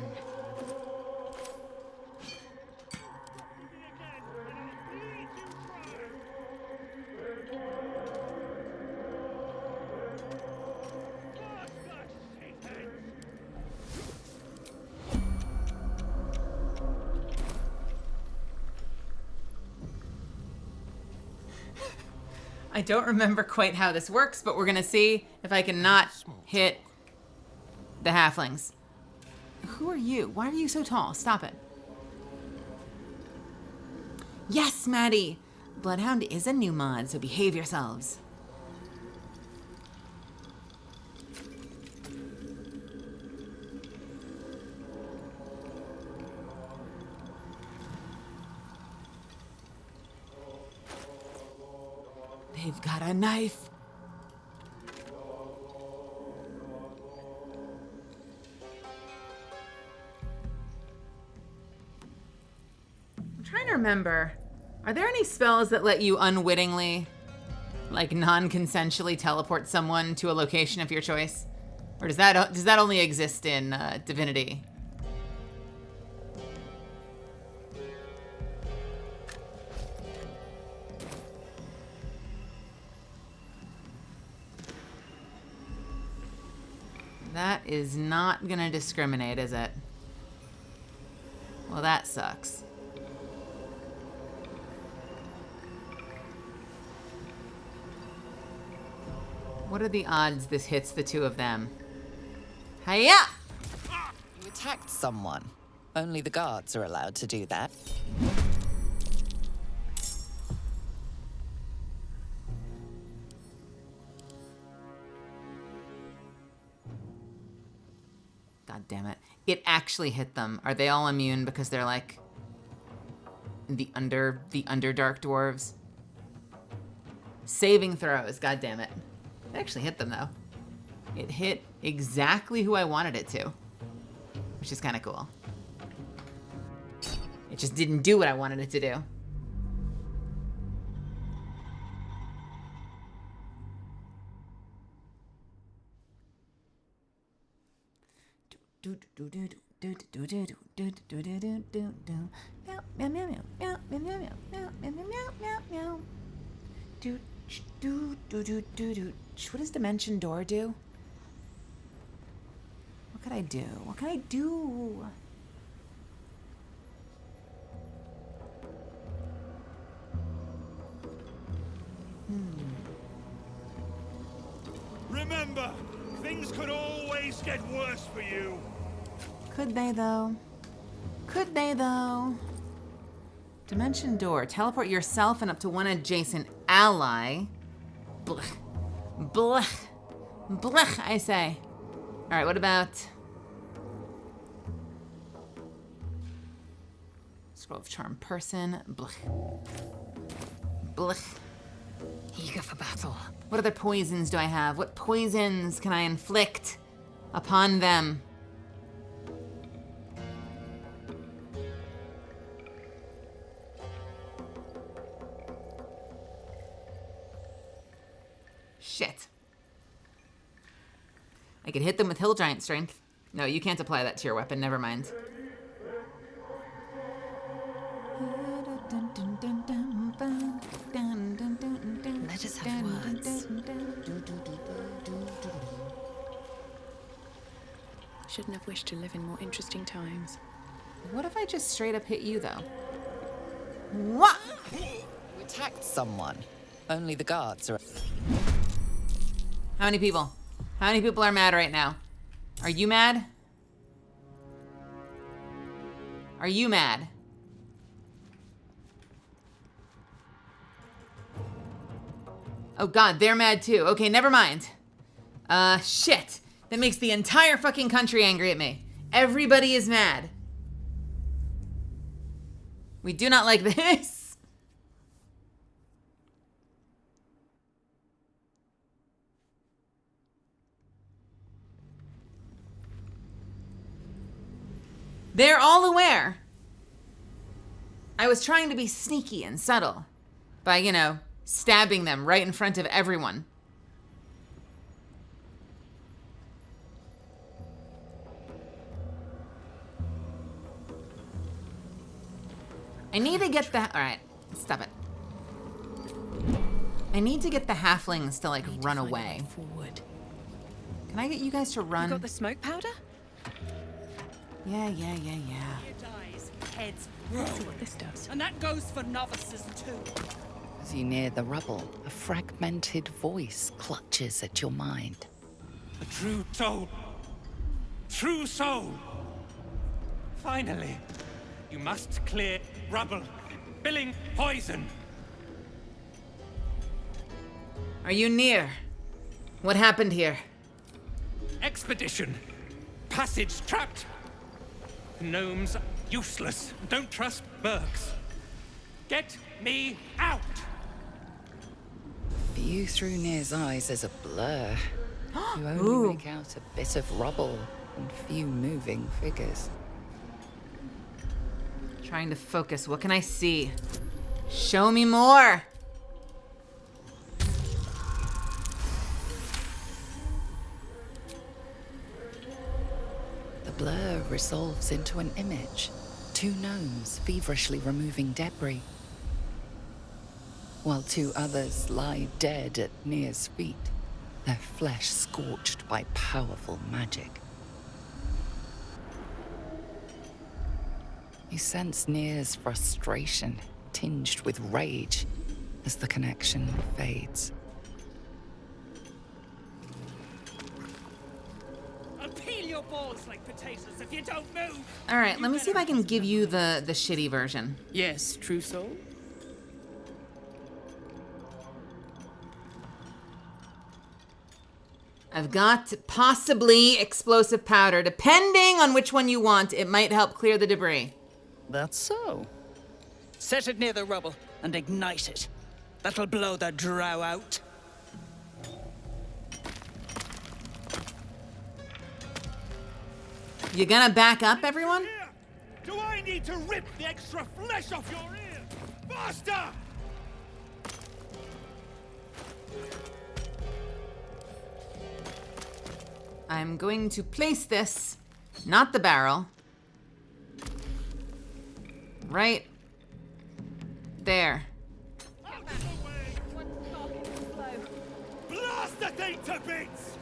I don't remember quite how this works, but we're gonna see if I can not hit the halflings. Who are you? Why are you so tall? Stop it. Yes, Maddie! Bloodhound is a new mod, so behave yourselves. They've got a knife. I'm trying to remember. Are there any spells that let you unwittingly, like non-consensually teleport someone to a location of your choice? Or does that only exist in Divinity? That is not gonna discriminate, is it? Well, that sucks. What are the odds this hits the two of them? Hiya!
You attacked someone. Only the guards are allowed to do that.
God damn it. It actually hit them. Are they all immune because they're like the underdark dwarves? Saving throws, god damn it. It actually hit them though. It hit exactly who I wanted it to, which is kind of cool. It just didn't do what I wanted it to do. What does Dimension Door do? What could I do? What can I do?
Remember, things could always get worse for you.
Could they though? Could they though? Dimension Door. Teleport yourself and up to one adjacent ally. Blech. Blech. Blech, I say. Alright, what about... Scroll of Charm Person. Blech. Blech.
Eager for battle.
What other poisons do I have? What poisons can I inflict upon them? Shit. I could hit them with Hill Giant Strength. No, you can't apply that to your weapon. Never mind.
Let us have words.
Shouldn't have wished to live in more interesting times.
What if I just straight up hit you, though? What?
You attacked someone. Only the guards are...
How many people? How many people are mad right now? Are you mad? Are you mad? Oh god, they're mad too. Okay, never mind. Shit. That makes the entire fucking country angry at me. Everybody is mad. We do not like this. They're all aware. I was trying to be sneaky and subtle by, you know, stabbing them right in front of everyone. I need to get the... All right, stop it. I need to get the halflings to, like, run away.
Forward.
Can I get you guys to run?
You got the smoke powder?
Yeah.
Dies, heads roll.
Let's see what this does.
And that goes for novices too.
As you near the rubble, a fragmented voice clutches at your mind.
A true soul. True soul. Finally. You must clear rubble. Billing poison.
Are you near? What happened here?
Expedition. Passage trapped. Gnomes useless. Don't trust Burks. Get me out.
View through Nir's eyes is a blur. You only make out a bit of rubble and few moving figures.
Trying to focus. What can I see? Show me more.
The blur resolves into an image. Two gnomes feverishly removing debris, while two others lie dead at Nir's feet, their flesh scorched by powerful magic. You sense Nir's frustration, tinged with rage, as the connection fades.
I'll peel your balls like potatoes if you don't move.
All right, let me see if I can give you the shitty version.
Yes, true soul.
I've got possibly explosive powder. Depending on which one you want, it might help clear the debris.
That's so. Set it near the rubble and ignite it. That'll blow the drow out.
You gonna back up, everyone?
Do I need to rip the extra flesh off your ear? Faster!
I'm going to place this, not the barrel, right there.
Blast the thing to bits!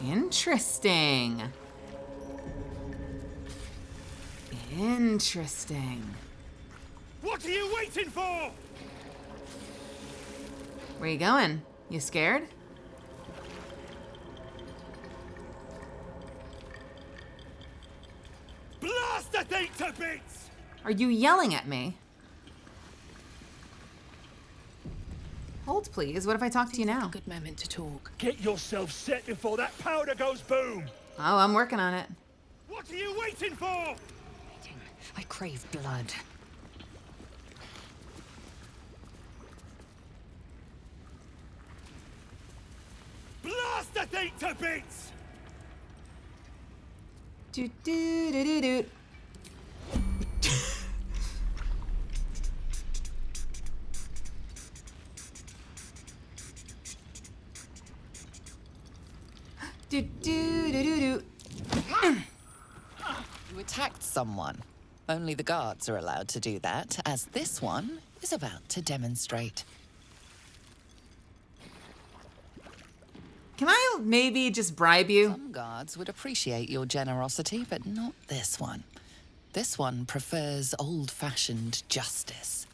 Interesting. Interesting.
What are you waiting for?
Where you going? You scared?
Blast the thing to bits!
Are you yelling at me? Hold, please. What if I talk to you now?
Good moment to talk.
Get yourself set before that powder goes boom!
Oh, I'm working on it.
What are you waiting for?
I crave blood.
Blast the thing to bits!
Do do do do do. Do do do do do.
You attacked someone. Only the guards are allowed to do that, as this one is about to demonstrate.
Can I maybe just bribe you?
Some guards would appreciate your generosity, but not this one. This one prefers old-fashioned justice.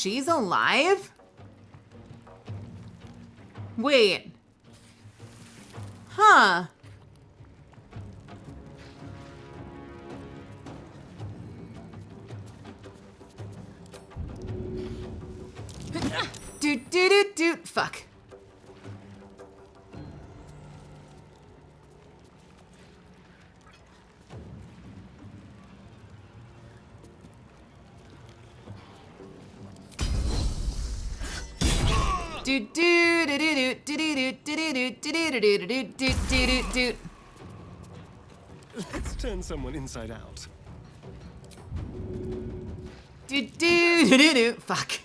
She's alive? Wait. Huh. Doot. Fuck.
Let's turn someone inside out.
Fuck.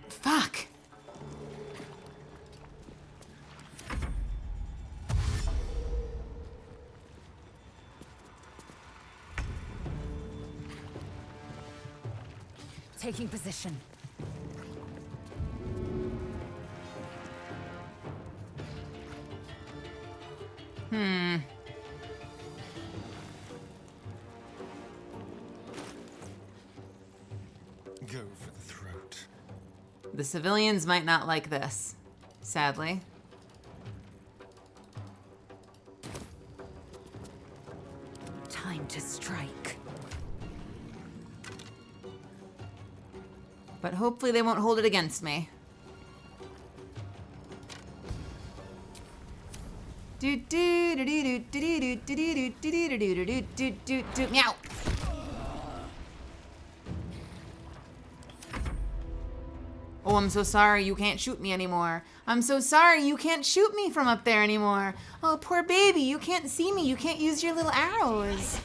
Fuck.
Taking position.
Go for the throat.
The civilians might not like this, sadly.
Time to strike.
But hopefully they won't hold it against me. Meow. Oh, I'm so sorry you can't shoot me anymore. I'm so sorry you can't shoot me from up there anymore. Oh, poor baby, you can't see me. You can't use your little arrows.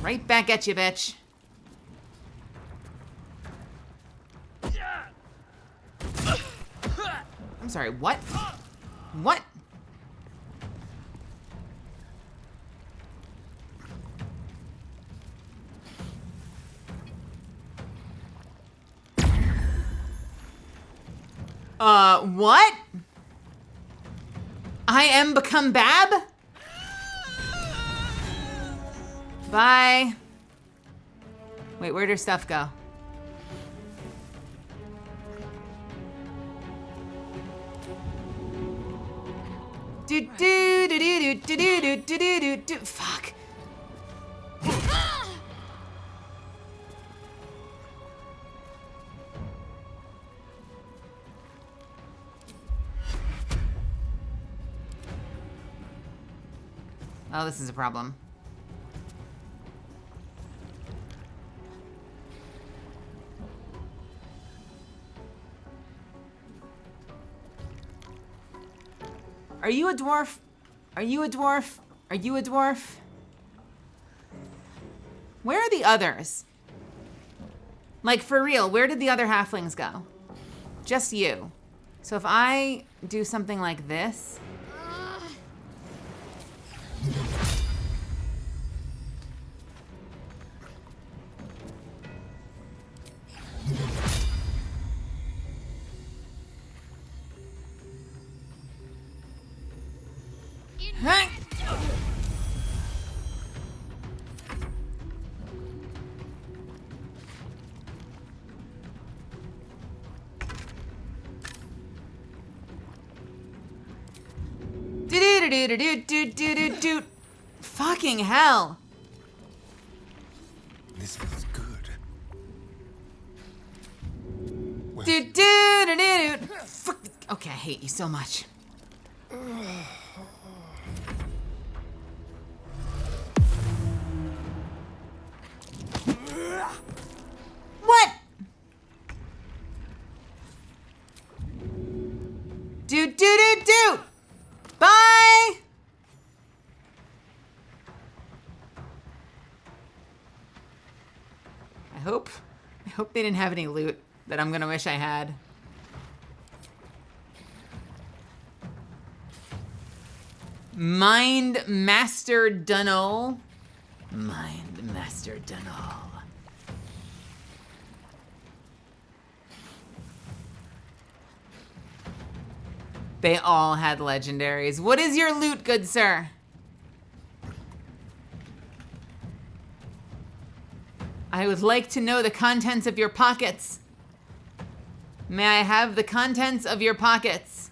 Right back at you, bitch. I'm sorry, what? What? What? I am become Bab? Bye. Wait, where'd her stuff go? Fuck. Oh, this is a problem. Are you a dwarf? Are you a dwarf? Are you a dwarf? Where are the others? Like, for real, where did the other halflings go? Just you. So if I do something like this... Fucking hell.
This feels good.
Fuck. Okay, I hate you so much. What? Do. Bye. I hope they didn't have any loot that I'm gonna wish I had. Mind Master Dunno. Mind Master Dunno. They all had legendaries. What is your loot, good sir? I would like to know the contents of your pockets. May I have the contents of your pockets?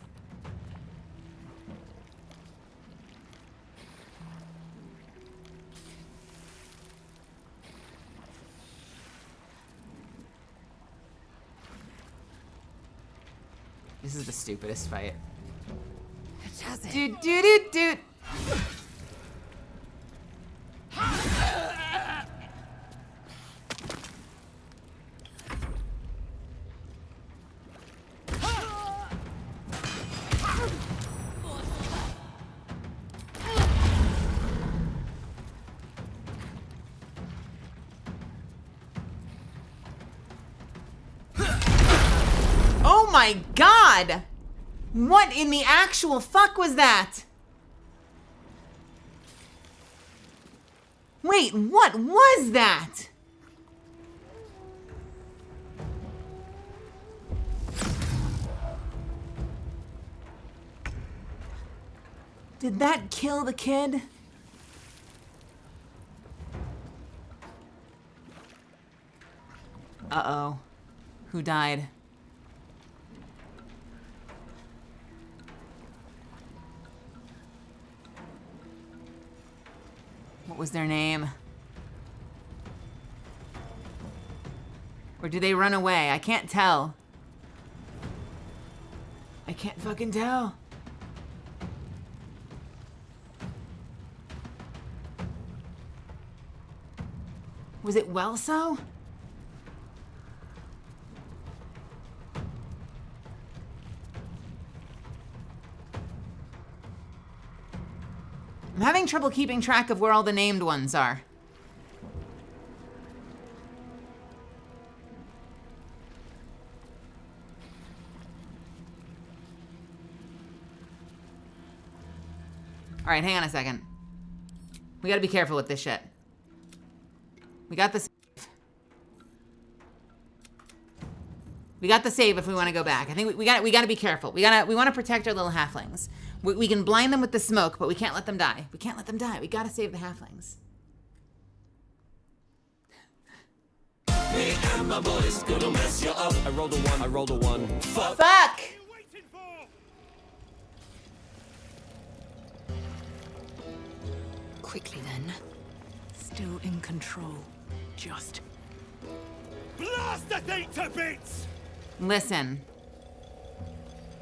This is the stupidest fight. Doot, doot, doot, doot. Oh my god! What in the actual fuck was that? Wait, what was that? Did that kill the kid? Uh-oh. Who died? What was their name? Or do they run away? I can't tell. I can't fucking tell. Was it Welso? I'm having trouble keeping track of where all the named ones are. All right, hang on a second. We gotta be careful with this shit. We got the save. We got the save if we want to go back. I think we gotta be careful. We want to protect our little halflings. We can blind them with the smoke, but we can't let them die. We can't let them die. We gotta save the halflings.
Me and my boys gonna mess you up. I rolled a one. I rolled a one. Fuck.
Fuck.
Quickly then. Still in control. Just.
Blast the thing to bits!
Listen.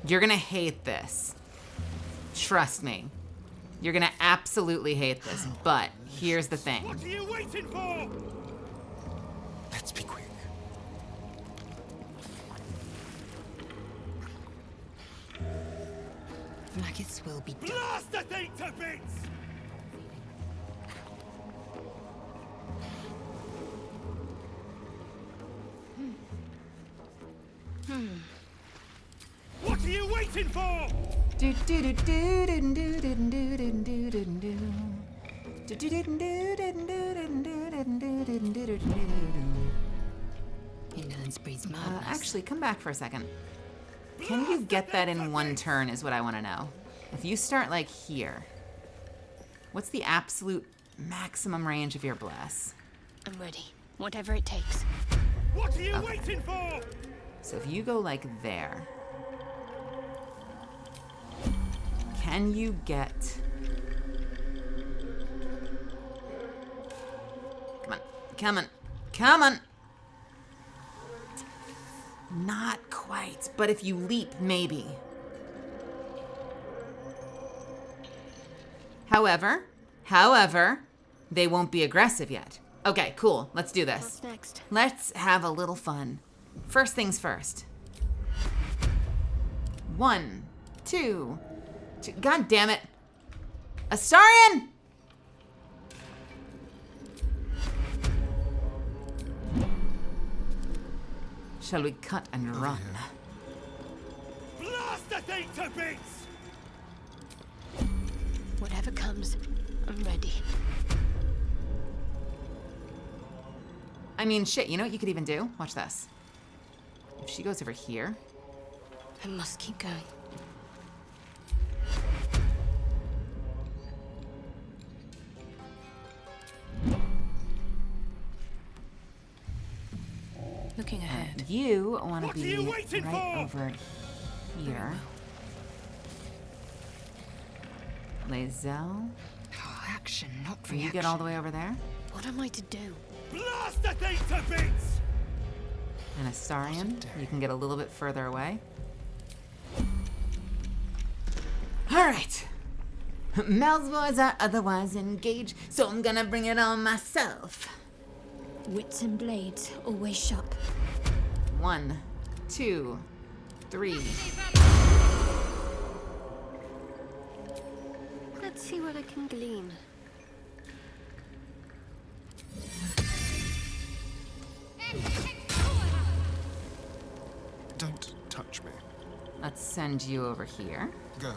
You're gonna hate this. Trust me. You're gonna absolutely hate this, but here's the thing.
What are you waiting for?
Let's be quick.
Maggots will be done.
Blast the thing to bits! What are you waiting for?
Indolence breeds madness.
Actually, come back for a second. Can you get that in one turn is what I want to know. If you start like here, what's the absolute maximum range of your bless?
I'm ready. Whatever it takes.
What are you waiting for?
So if you go like there, can you get... Come on, come on, come on! Not quite, but if you leap, maybe. However, they won't be aggressive yet. Okay, cool, let's do this.
What's next?
Let's have a little fun. First things first. 1, 2, 2. God damn it. Astarion! Shall we cut and run?
Blast the thing to bits!
Whatever comes, I'm ready.
I mean, shit, you know what you could even do? Watch this. If she goes over here.
I must keep going.
Looking ahead.
You want to be right over here. Lae'zel.
Oh, action, not
Can
reaction.
you get all the way over there?
What am I to do?
Blast the thing to bits!
And Astarion, you can get a little bit further away. Alright. Mel's boys are otherwise engaged, so I'm gonna bring it on myself.
Wits and blades, always sharp.
1, 2, 3.
Let's see what I can glean.
Don't touch me.
Let's send you over here.
Go.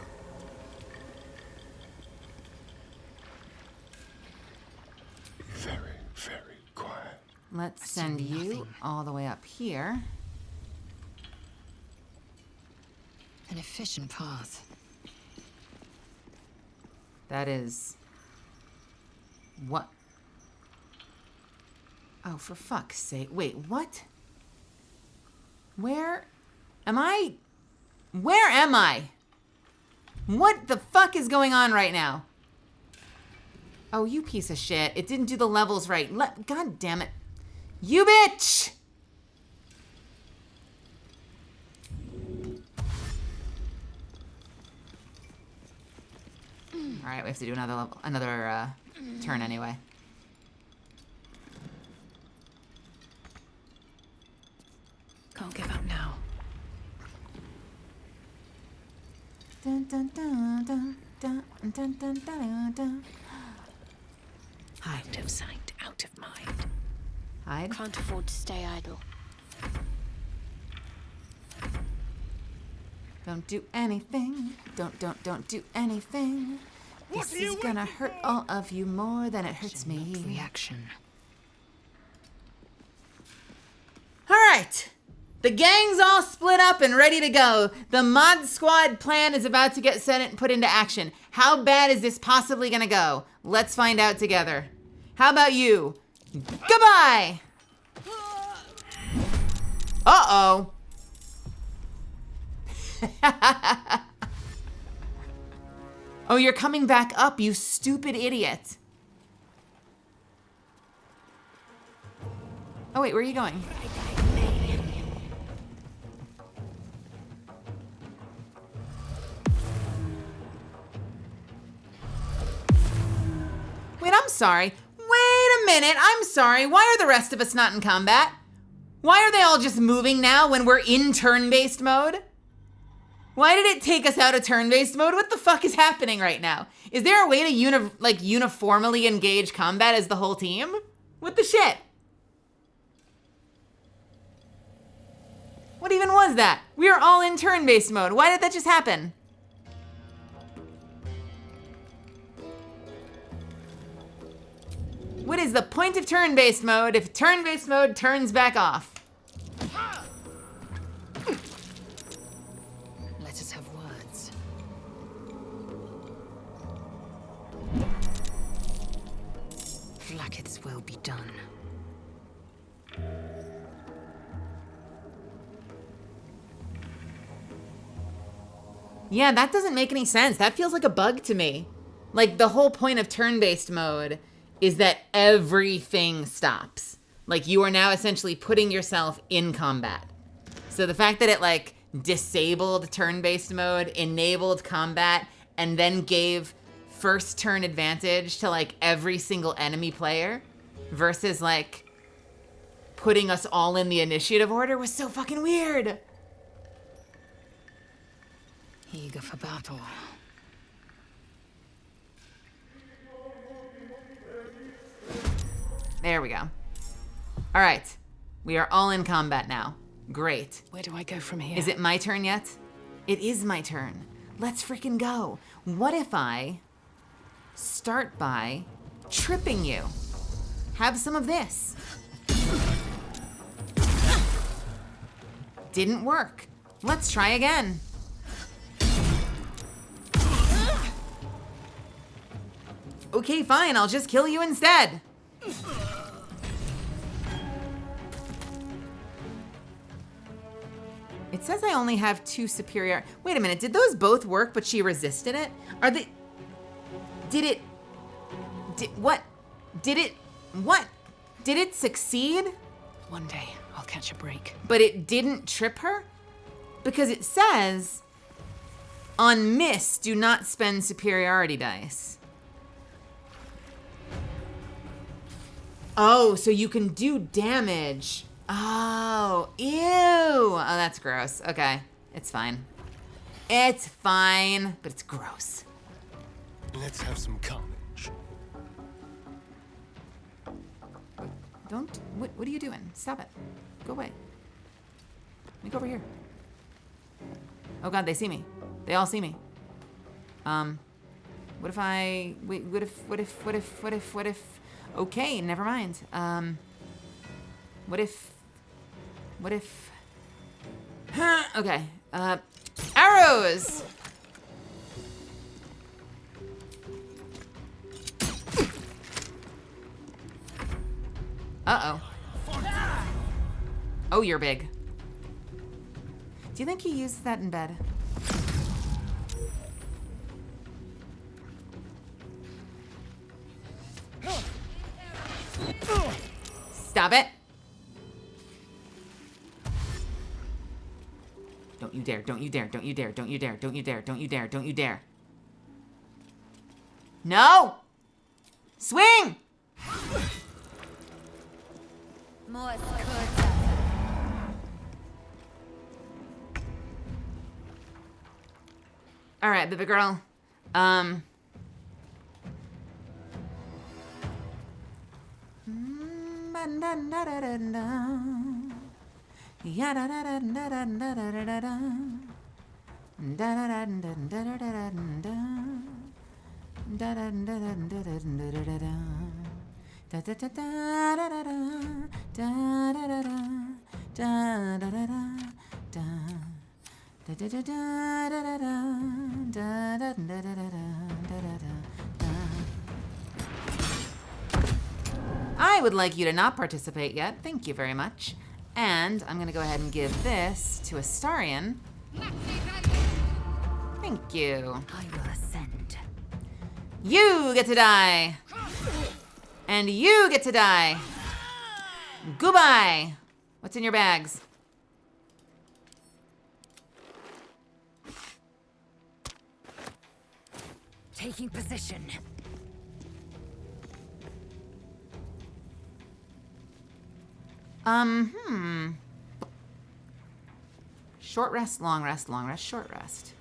Very, very quiet.
Let's send you all the way up here.
An efficient path.
That is... What? Oh, for fuck's sake. Wait, what? Where am I? Where am I? What the fuck is going on right now? Oh, you piece of shit. It didn't do the levels right. God damn it. You bitch! All right, we have to do another turn anyway.
Can't give up now.
Dun, dun, dun, dun, dun, dun, dun, dun, dun.
Out of sight, out of mind.
Hide.
Can't afford to stay idle.
Don't do anything. Don't do anything. This is gonna hurt all of you more than it hurts me.
Reaction.
All right. The gang's all split up and ready to go. The mod squad plan is about to get set and put into action. How bad is this possibly gonna go? Let's find out together. How about you? Goodbye! Uh-oh. Oh, you're coming back up, you stupid idiot. Oh, wait, where are you going? Wait, I'm sorry. Wait a minute, I'm sorry. Why are the rest of us not in combat? Why are they all just moving now when we're in turn-based mode? Why did it take us out of turn-based mode? What the fuck is happening right now? Is there a way to uniformly engage combat as the whole team? What the shit? What even was that? We are all in turn-based mode. Why did that just happen? What is the point of turn-based mode if turn-based mode turns back off?
Let us have words. Vlaakith's will be done.
Yeah, that doesn't make any sense. That feels like a bug to me. Like, the whole point of turn-based mode is that everything stops. Like, you are now essentially putting yourself in combat. So the fact that it, like, disabled turn-based mode, enabled combat, and then gave first turn advantage to, like, every single enemy player versus, like, putting us all in the initiative order was so fucking weird.
Eager for battle.
There we go. All right. We are all in combat now. Great.
Where do I go from here?
Is it my turn yet? It is my turn. Let's freaking go. What if I start by tripping you? Have some of this. Didn't work. Let's try again. Okay, fine. I'll just kill you instead. It says I only have 2 superior. Wait a minute, did those both work but she resisted it? Are they... What? Did it succeed?
One day, I'll catch a break.
But it didn't trip her? Because it says, on miss, do not spend superiority dice. Oh, so you can do damage. Oh, ew. Oh, that's gross. Okay, it's fine. It's fine, but it's gross.
Let's have some carnage.
Don't, what are you doing? Stop it. Go away. Let me go over here. Oh God, they see me. They all see me. What if I, wait, what if, okay, never mind. What if, okay, arrows! Uh-oh. Oh, you're big. Do you think he uses that in bed? Stop it. Don't you dare, don't you dare, don't you dare, don't you dare, don't you dare, don't you dare, don't you dare. No! Swing! All right, baby girl. I would like you to not participate yet. Thank you very much. And I'm gonna go ahead and give this to Astarion. Thank you.
I will ascend.
You get to die. And you get to die. Goodbye. What's in your bags?
Taking position.
Short rest, long rest, long rest, short rest.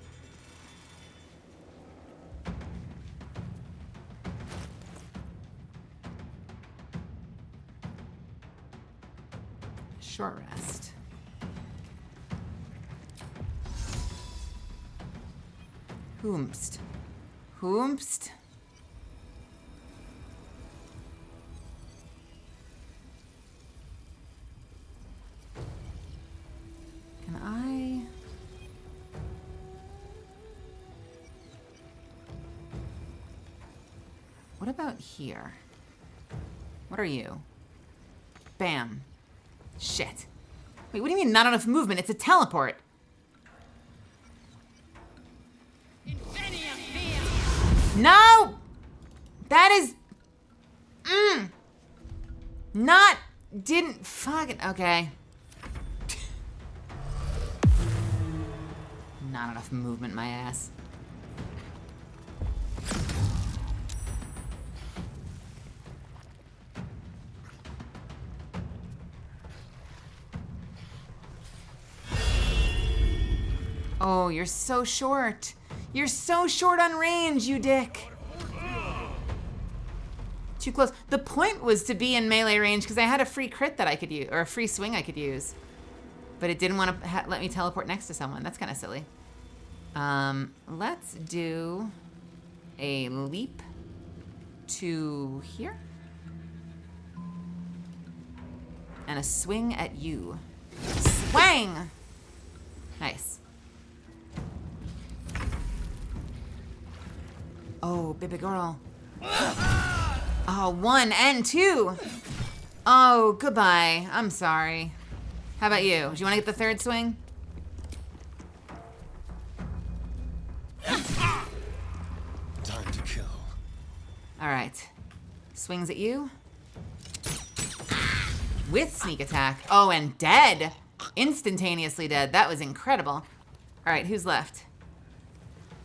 Short rest. Whomst. Whomst. Can I? What about here? What are you? Bam. Shit. Wait, what do you mean not enough movement? It's a teleport. No! That is... Not... Didn't... Fucking... Okay. Not enough movement, my ass. Oh, you're so short. You're so short on range, you dick. Too close. The point was to be in melee range because I had a free crit that I could use, or a free swing I could use. But it didn't want to let me teleport next to someone. That's kind of silly. Let's do a leap to here. And a swing at you. Swang! Nice. Oh, baby girl. Oh, 1 and 2. Oh, goodbye. I'm sorry. How about you? Do you want to get the third swing? All right. Swings at you. With sneak attack. Oh, and dead. Instantaneously dead. That was incredible. All right, who's left?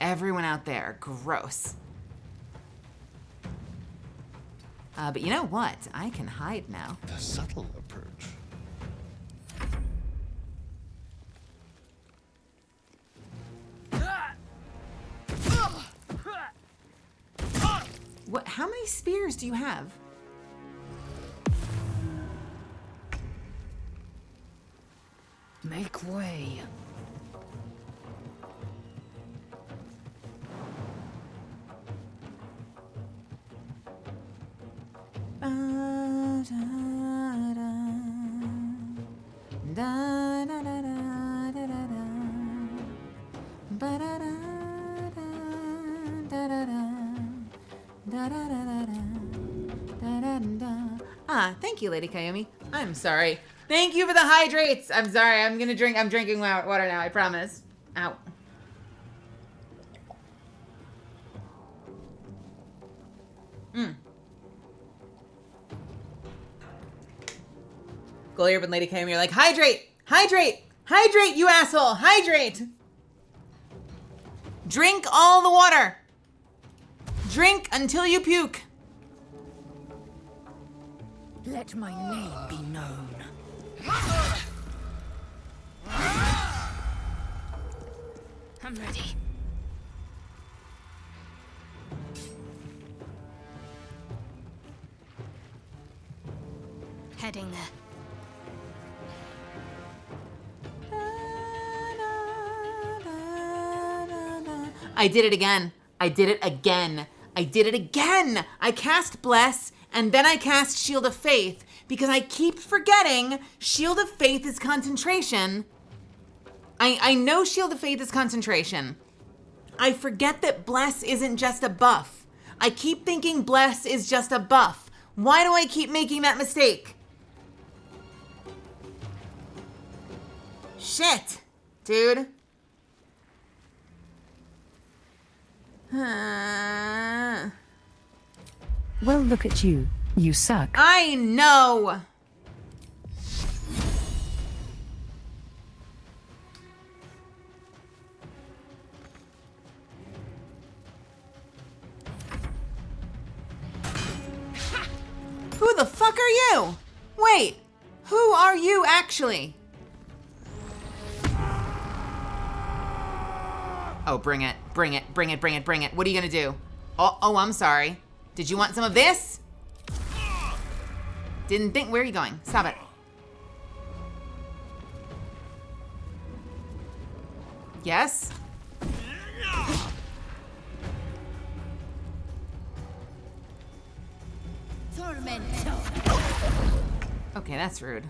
Everyone out there. Gross. But you know what? I can hide now.
The subtle approach.
What? How many spears do you have?
Make way.
Thank you, Lady Kayumi. I'm sorry. Thank you for the hydrates. I'm sorry. I'm drinking water now, I promise. Ow. Goliarb and Lady Kayumi are like, hydrate! Hydrate! Hydrate, you asshole! Hydrate! Drink all the water! Drink until you puke!
Let my name be known. I'm ready. Heading there.
I did it again. I did it again. I did it again. I cast Bless, and then I cast Shield of Faith, because I keep forgetting Shield of Faith is concentration. I know Shield of Faith is concentration. I forget that Bless isn't just a buff. I keep thinking Bless is just a buff. Why do I keep making that mistake? Shit, dude.
Well, look at you. You suck.
I know. Who the fuck are you? Wait, who are you actually? Oh, bring it, bring it, bring it, bring it, bring it. What are you gonna do? Oh, I'm sorry. Did you want some of this? Didn't think, where are you going? Stop it. Yes? Okay, that's rude.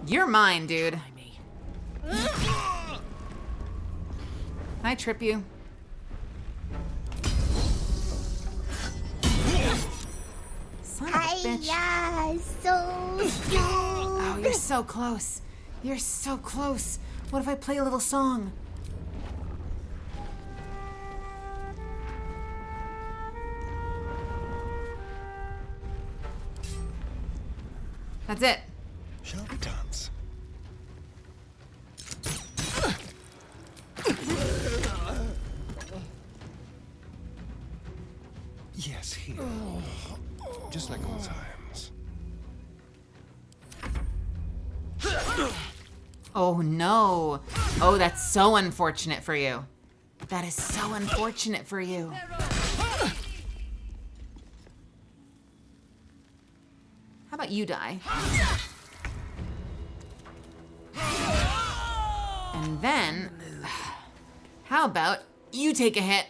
You're mine, dude. Can I trip you? Son of a bitch. Oh, you're so close. You're so close. What if I play a little song? That's it.
Shall we dance? Yes, here. Just like old times.
Oh no. Oh, that's so unfortunate for you. That is so unfortunate for you. How about you die? And then, how about you take a hit?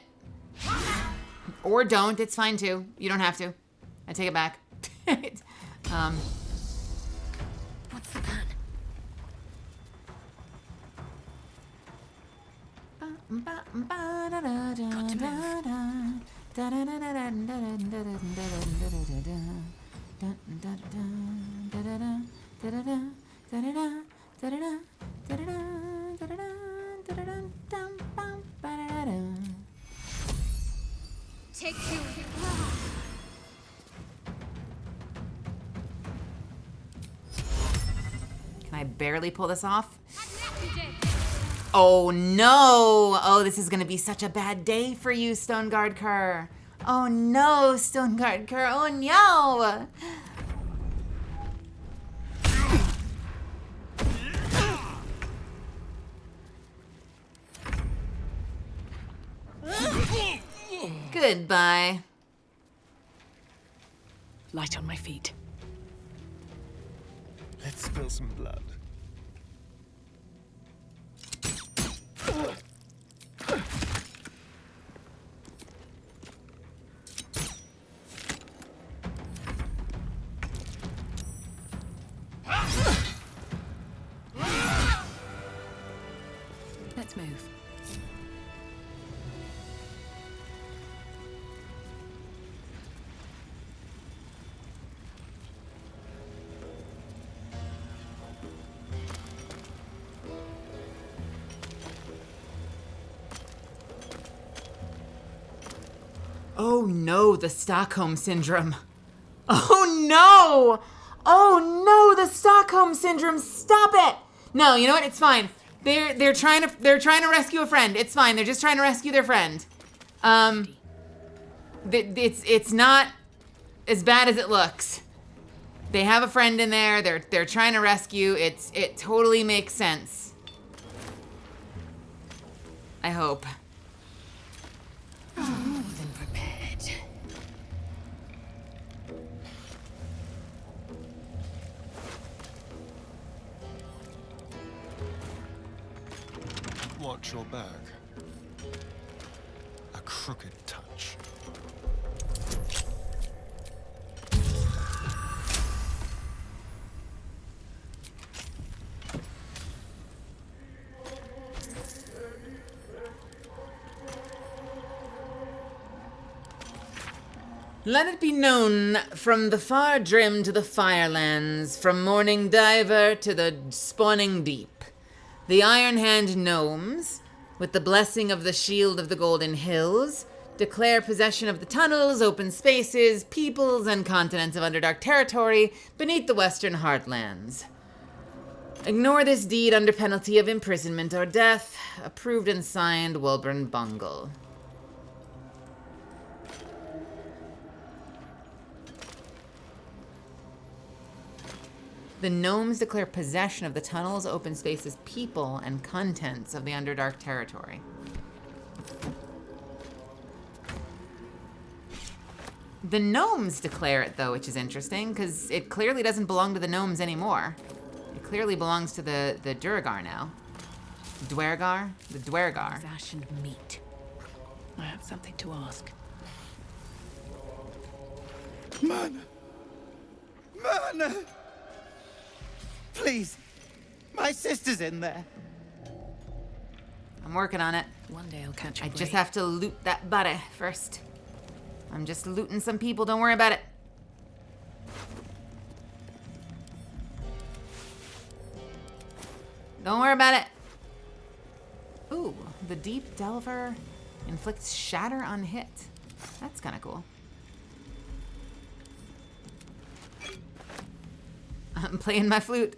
Or don't, it's fine too. You don't have to. I take it back.
What's the plan? Take two.
Can I barely pull this off? Oh no! Oh, this is gonna be such a bad day for you, Stoneguard Kerr. Oh no, Stoneguard Kerr. Oh no! Goodbye.
Light on my feet.
Let's spill some blood.
Let's move.
Oh no, the Stockholm Syndrome. Oh no! Oh no, the Stockholm Syndrome, stop it! No, you know what, it's fine. They're trying to rescue a friend. It's fine, they're just trying to rescue their friend. It's not as bad as it looks. They have a friend in there, they're trying to rescue, it totally makes sense. I hope.
More than prepared.
Watch your back. A crooked touch.
Let it be known, from the far Drim to the Firelands, from Morning Diver to the Spawning Deep, the Iron Hand Gnomes, with the blessing of the Shield of the Golden Hills, declare possession of the tunnels, open spaces, peoples, and continents of Underdark territory beneath the Western Heartlands. Ignore this deed under penalty of imprisonment or death. Approved and signed, Wilburn Bungle. The gnomes declare possession of the tunnels, open spaces, people, and contents of the Underdark territory. The gnomes declare it, though, which is interesting, because it clearly doesn't belong to the gnomes anymore. It clearly belongs to the Duergar now. Duergar? The Duergar.
Ash and meat. I have something to ask.
Man! Man! Please, my sister's in there.
I'm working on it.
One day I'll catch a
I
break.
just have to loot that body first. I'm just looting some people, don't worry about it. Don't worry about it. Ooh, the Deep Delver inflicts shatter on hit. That's kind of cool. I'm playing my flute.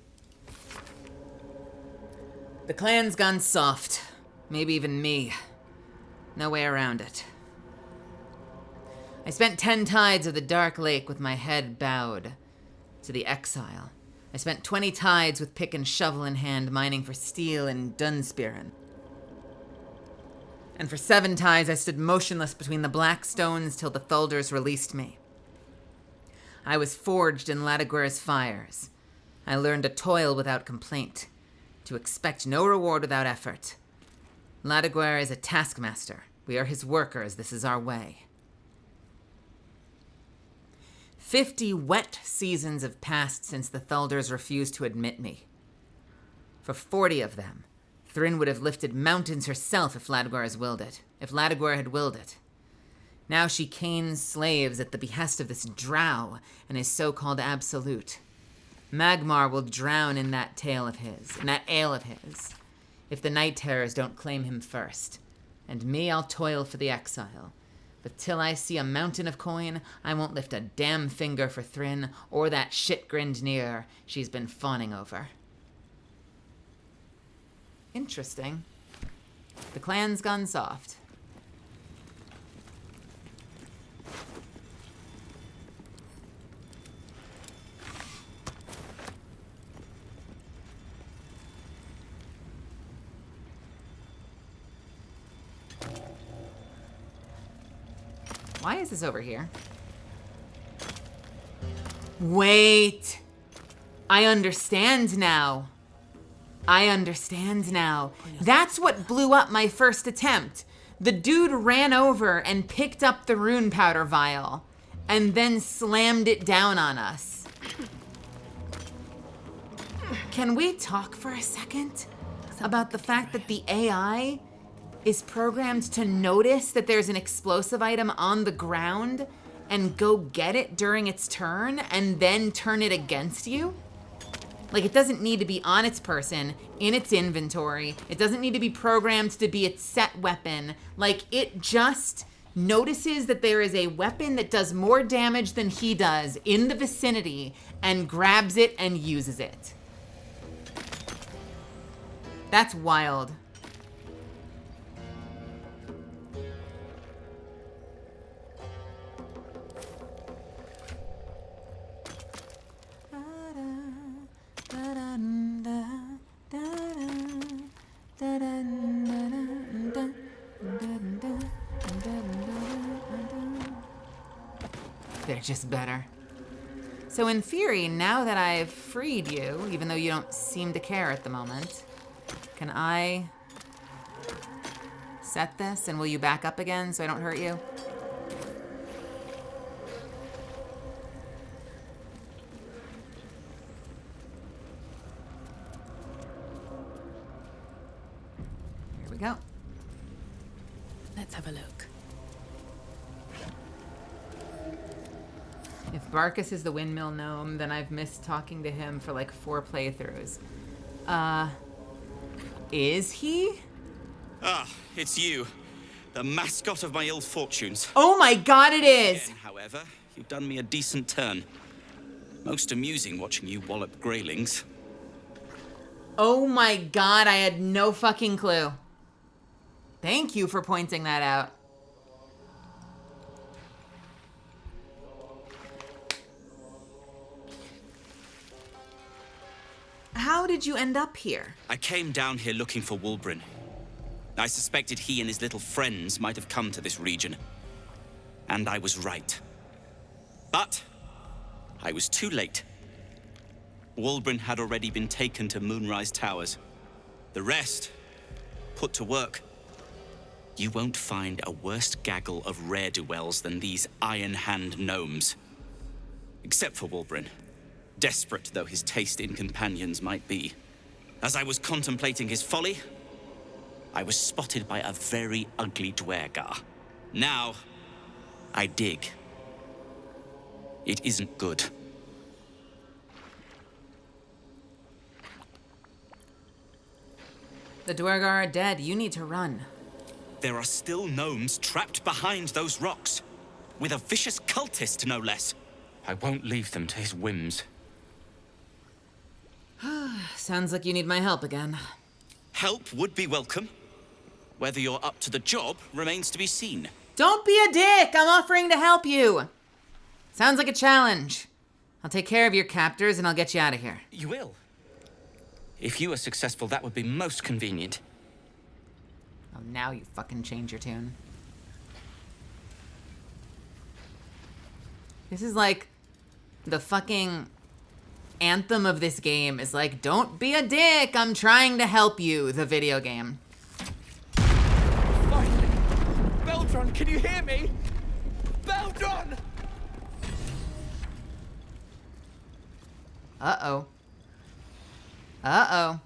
The clan's gone soft. Maybe even me. No way around it. I spent 10 tides of the Dark Lake with my head bowed to the exile. I spent 20 tides with pick and shovel in hand, mining for steel in Dunspiren. And for 7 tides I stood motionless between the black stones till the Thulders released me. I was forged in Ladiguer's fires. I learned to toil without complaint, to expect no reward without effort. Ladiguer is a taskmaster. We are his workers. This is our way. 50 wet seasons have passed since the Thulders refused to admit me. For 40 of them, Thryn would have lifted mountains herself if Ladiguer had willed it. Now she canes slaves at the behest of this drow and his so-called absolute. Magmar will drown in that tale of his, in that ale of his, if the night terrors don't claim him first. And me, I'll toil for the exile. But till I see a mountain of coin, I won't lift a damn finger for Thryn or that shit-grinned Nier she's been fawning over. Interesting. The clan's gone soft. Why is this over here? Wait. I understand now. That's what blew up my first attempt. The dude ran over and picked up the rune powder vial and then slammed it down on us. Can we talk for a second about the fact that the AI is programmed to notice that there's an explosive item on the ground and go get it during its turn and then turn it against you? Like, it doesn't need to be on its person, in its inventory. It doesn't need to be programmed to be its set weapon. Like, it just notices that there is a weapon that does more damage than he does in the vicinity and grabs it and uses it. That's wild. They're just better. So in theory, now that I've freed you, even though you don't seem to care at the moment, can I set this and will you back up again so I don't hurt you? Here we go.
Let's have a look.
If Barkus is the windmill gnome, then I've missed talking to him for like 4 playthroughs. Is he?
Ah, it's you. The mascot of my ill fortunes.
Oh my god, it is!
Again, however, you've done me a decent turn. Most amusing watching you wallop greylings.
Oh my god, I had no fucking clue. Thank you for pointing that out. How did you end up here?
I came down here looking for Wulbren. I suspected he and his little friends might have come to this region. And I was right. But I was too late. Wulbren had already been taken to Moonrise Towers. The rest, put to work. You won't find a worse gaggle of rare-do-wells than these Iron Hand gnomes. Except for Wulbren. Desperate though his taste in companions might be. As I was contemplating his folly, I was spotted by a very ugly Dwergar. Now, I dig. It isn't good.
The Dwergar are dead. You need to run.
There are still gnomes trapped behind those rocks. With a vicious cultist, no less. I won't leave them to his whims.
Sounds like you need my help again.
Help would be welcome. Whether you're up to the job remains to be seen.
Don't be a dick! I'm offering to help you! Sounds like a challenge. I'll take care of your captors and I'll get you out of here.
You will? If you are successful, that would be most convenient.
Oh, now you fucking change your tune. This is like the fucking anthem of this game is like, don't be a dick, I'm trying to help you, the video game.
Finally! Baldur, can you hear me? Baldur!
Uh-oh. Uh-oh.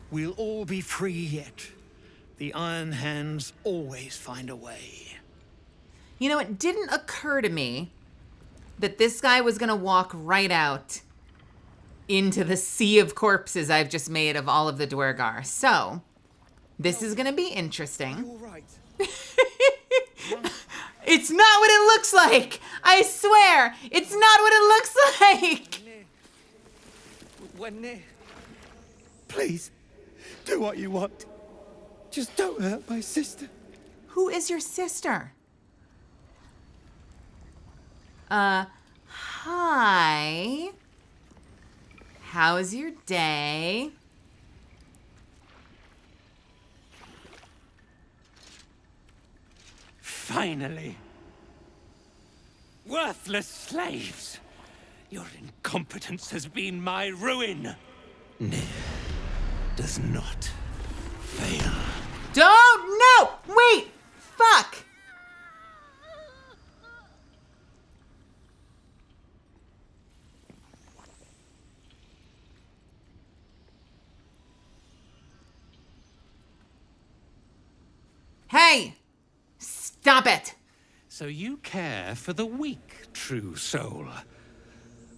We'll all be free yet. The Iron Hands always find a way.
You know, it didn't occur to me that this guy was gonna walk right out into the sea of corpses I've just made of all of the Dwergar. So, this is gonna be interesting.
All right.
It's not what it looks like! I swear! It's not what it looks like!
We're near. Please, do what you want. Just don't hurt my sister.
Who is your sister? Hi. How's your day?
Finally. Worthless slaves. Your incompetence has been my ruin. Nier does not fail.
Don't! No! Wait! Fuck! Hey! Stop it!
So you care for the weak, true soul.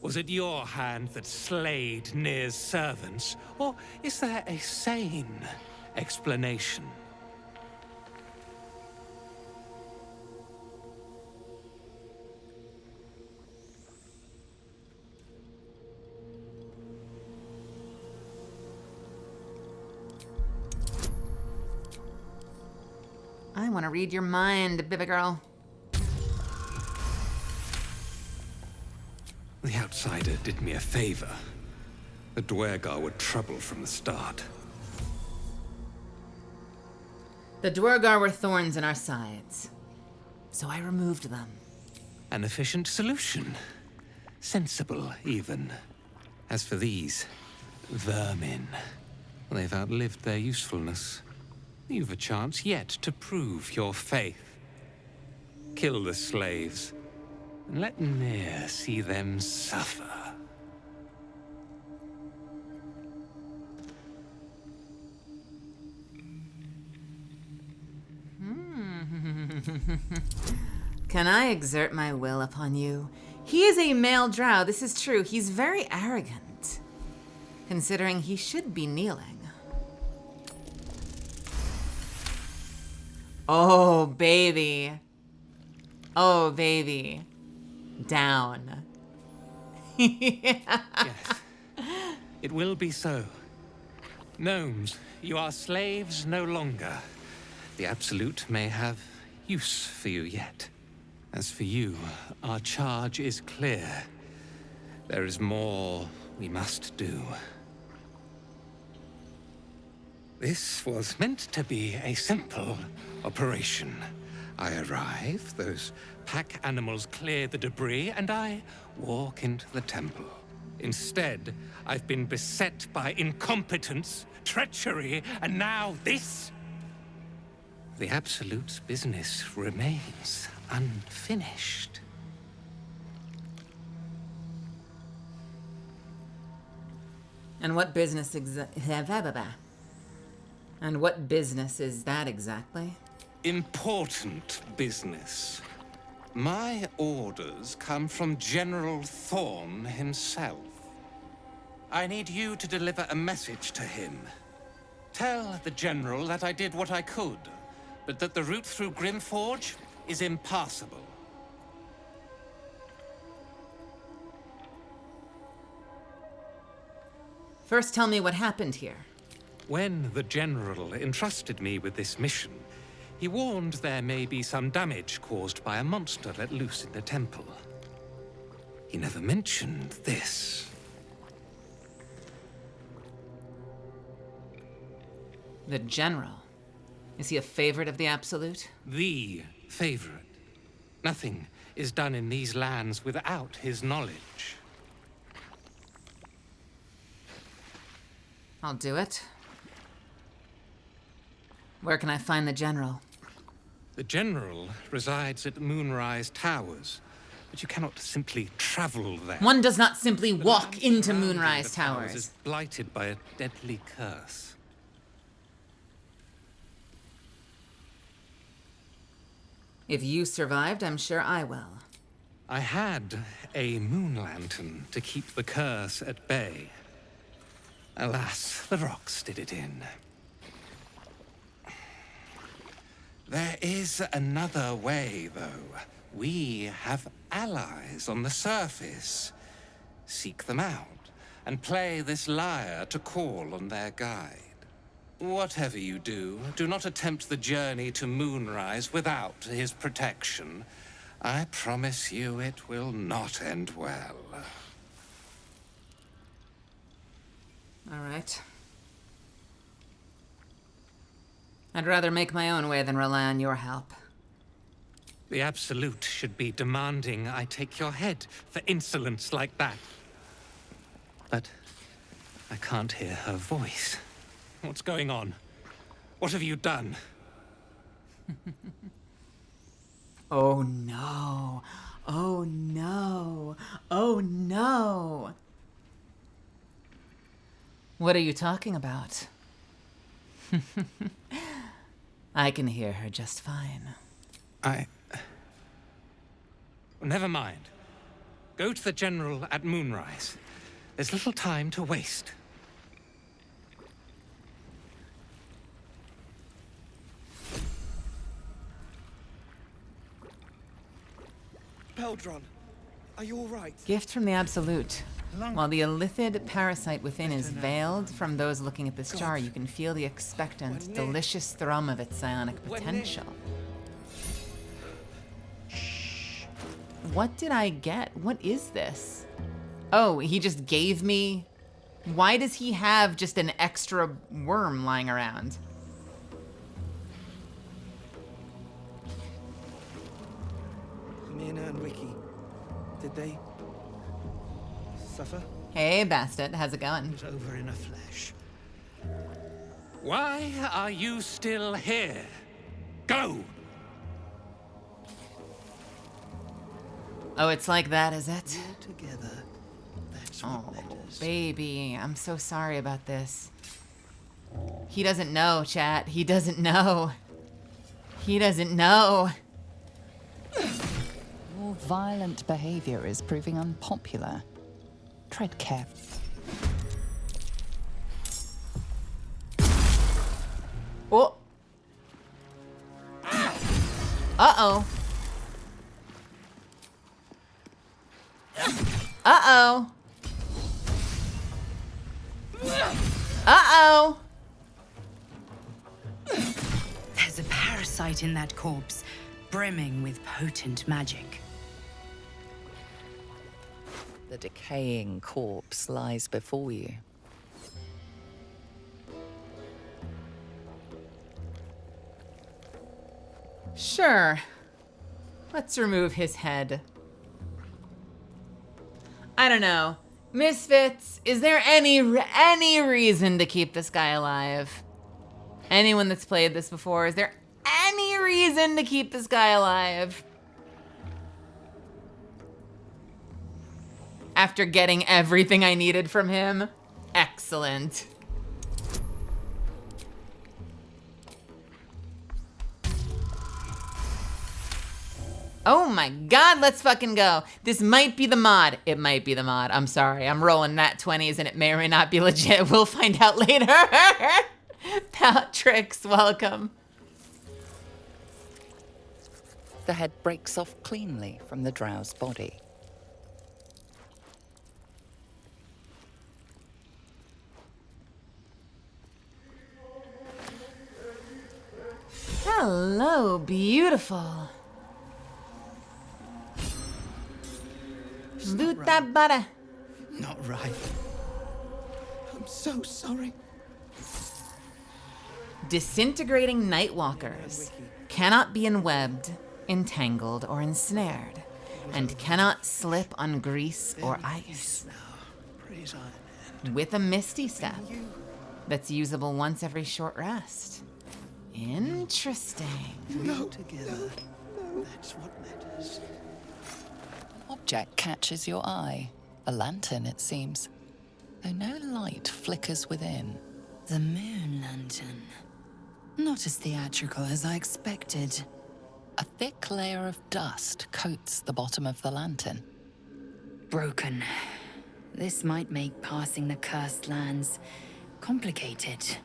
Was it your hand that slayed Nir's servants, or is there a sane explanation?
I want to read your mind, baby girl.
The outsider did me a favor. The Dwergar were trouble from the start.
The Dwergar were thorns in our sides, so I removed them.
An efficient solution. Sensible, even. As for these vermin, they've outlived their usefulness. You've a chance yet to prove your faith. Kill the slaves, and let Nir see them suffer.
Can I exert my will upon you? He is a male drow, this is true. He's very arrogant, considering he should be kneeling. Oh, baby. Oh, baby. Down.
Yes. It will be so. Gnomes, you are slaves no longer. The Absolute may have use for you yet. As for you, our charge is clear. There is more we must do. This was meant to be a simple operation. I arrive, those pack animals clear the debris, and I walk into the temple. Instead, I've been beset by incompetence, treachery, and now this? The Absolute's business remains unfinished.
And what business And what business is that exactly?
Important business. My orders come from General Thorn himself. I need you to deliver a message to him. Tell the General that I did what I could, but that the route through Grimforge is impassable.
First, tell me what happened here.
When the General entrusted me with this mission, he warned there may be some damage caused by a monster let loose in the temple. He never mentioned this.
The General. Is he a favorite of the Absolute?
The favorite. Nothing is done in these lands without his knowledge.
I'll do it. Where can I find the General?
The General resides at Moonrise Towers, but you cannot simply travel there.
One does not simply walk into Moonrise Towers.
Is blighted by a deadly curse.
If you survived, I'm sure I will.
I had a moon lantern to keep the curse at bay. Alas, the rocks did it in. There is another way, though. We have allies on the surface. Seek them out, and play this lyre to call on their guide. Whatever you do, do not attempt the journey to Moonrise without his protection. I promise you it will not end well.
All right. I'd rather make my own way than rely on your help.
The Absolute should be demanding I take your head for insolence like that. But I can't hear her voice. What's going on? What have you done?
Oh no. Oh no. Oh no. What are you talking about? I can hear her just fine.
Never mind. Go to the General at Moonrise. There's little time to waste.
Baldur, are you all right?
Gift from the Absolute. While the illithid parasite within is veiled from those looking at this jar, you can feel the expectant, delicious thrum of its psionic potential. What did I get? What is this? Oh, he just gave me... Why does he have just an extra worm lying around?
Mina and Ricky, did they suffer?
Hey, Bastet, how's it going?
It was over in a flash.
Why are you still here? Go!
Oh, it's like that, is it?
Together. That's
Oh,
what matters.
baby, I'm so sorry about this. He doesn't know, chat. He doesn't know. He doesn't know.
Your violent behavior is proving unpopular. Tread carefully.
Oh. Uh-oh. Uh-oh. Uh-oh.
There's a parasite in that corpse, brimming with potent magic.
The decaying corpse lies before you.
Sure. Let's remove his head. I don't know. Misfits, is there any reason to keep this guy alive? Anyone that's played this before, is there any reason to keep this guy alive? After getting everything I needed from him? Excellent. Oh my god, let's fucking go. This might be the mod. It might be the mod. I'm sorry. I'm rolling nat 20s and it may or may not be legit. We'll find out later. Patrix, welcome.
The head breaks off cleanly from the drow's body.
Hello, beautiful. Loot that butter.
Not right.
I'm so sorry.
Disintegrating nightwalkers cannot be enwebbed, entangled, or ensnared, and cannot slip on grease or ice.
Praise Iron.
With a misty step that's usable once every short rest. Interesting.
No. Together. That's what matters.
Object catches your eye. A lantern, it seems. Though no light flickers within.
The moon lantern. Not as theatrical as I expected.
A thick layer of dust coats the bottom of the lantern.
Broken. This might make passing the cursed lands complicated.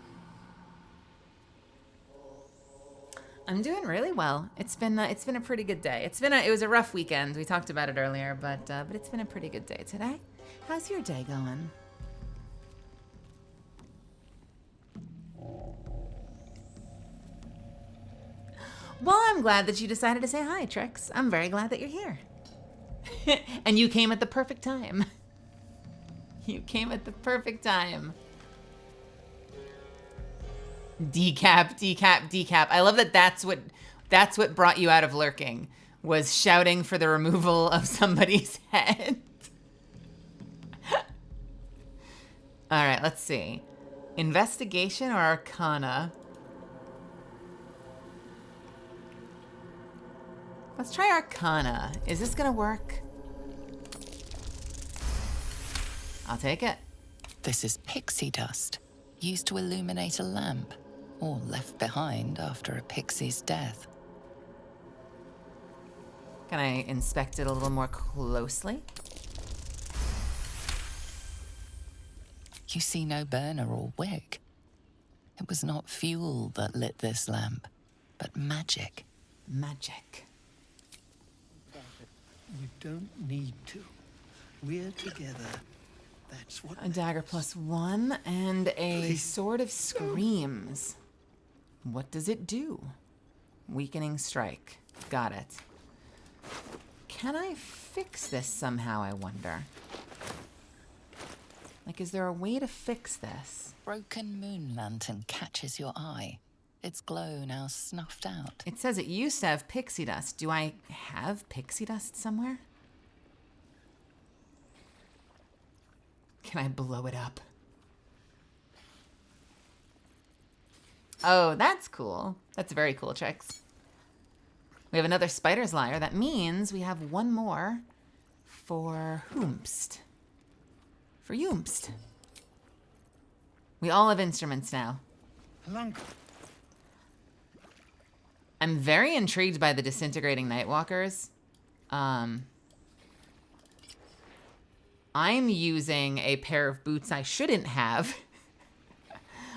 I'm doing really well. It's been a pretty good day. It was a rough weekend. We talked about it earlier, but it's been a pretty good day today. How's your day going? Well, I'm glad that you decided to say hi, Trix. I'm very glad that you're here. And you came at the perfect time. You came at the perfect time. Decap, decap, decap. I love that that's what brought you out of lurking, was shouting for the removal of somebody's head. All right, let's see. Investigation or Arcana? Let's try Arcana. Is this gonna work? I'll take it.
This is pixie dust, used to illuminate a lamp, or left behind after a pixie's death.
Can I inspect it a little more closely?
You see no burner or wick. It was not fuel that lit this lamp, but magic.
Magic.
You don't need to. We're together. That's what.
A dagger +1 and a sword of screams. What does it do? Weakening strike. Got it. Can I fix this somehow, I wonder? Like, is there a way to fix this?
Broken moon lantern catches your eye. Its glow now snuffed out.
It says it used to have pixie dust. Do I have pixie dust somewhere? Can I blow it up? Oh, that's cool. That's very cool, Trix. We have another spider's lyre. That means we have one more for Whomst. For Yoomst. We all have instruments now. I'm very intrigued by the disintegrating Nightwalkers. I'm using a pair of boots I shouldn't have.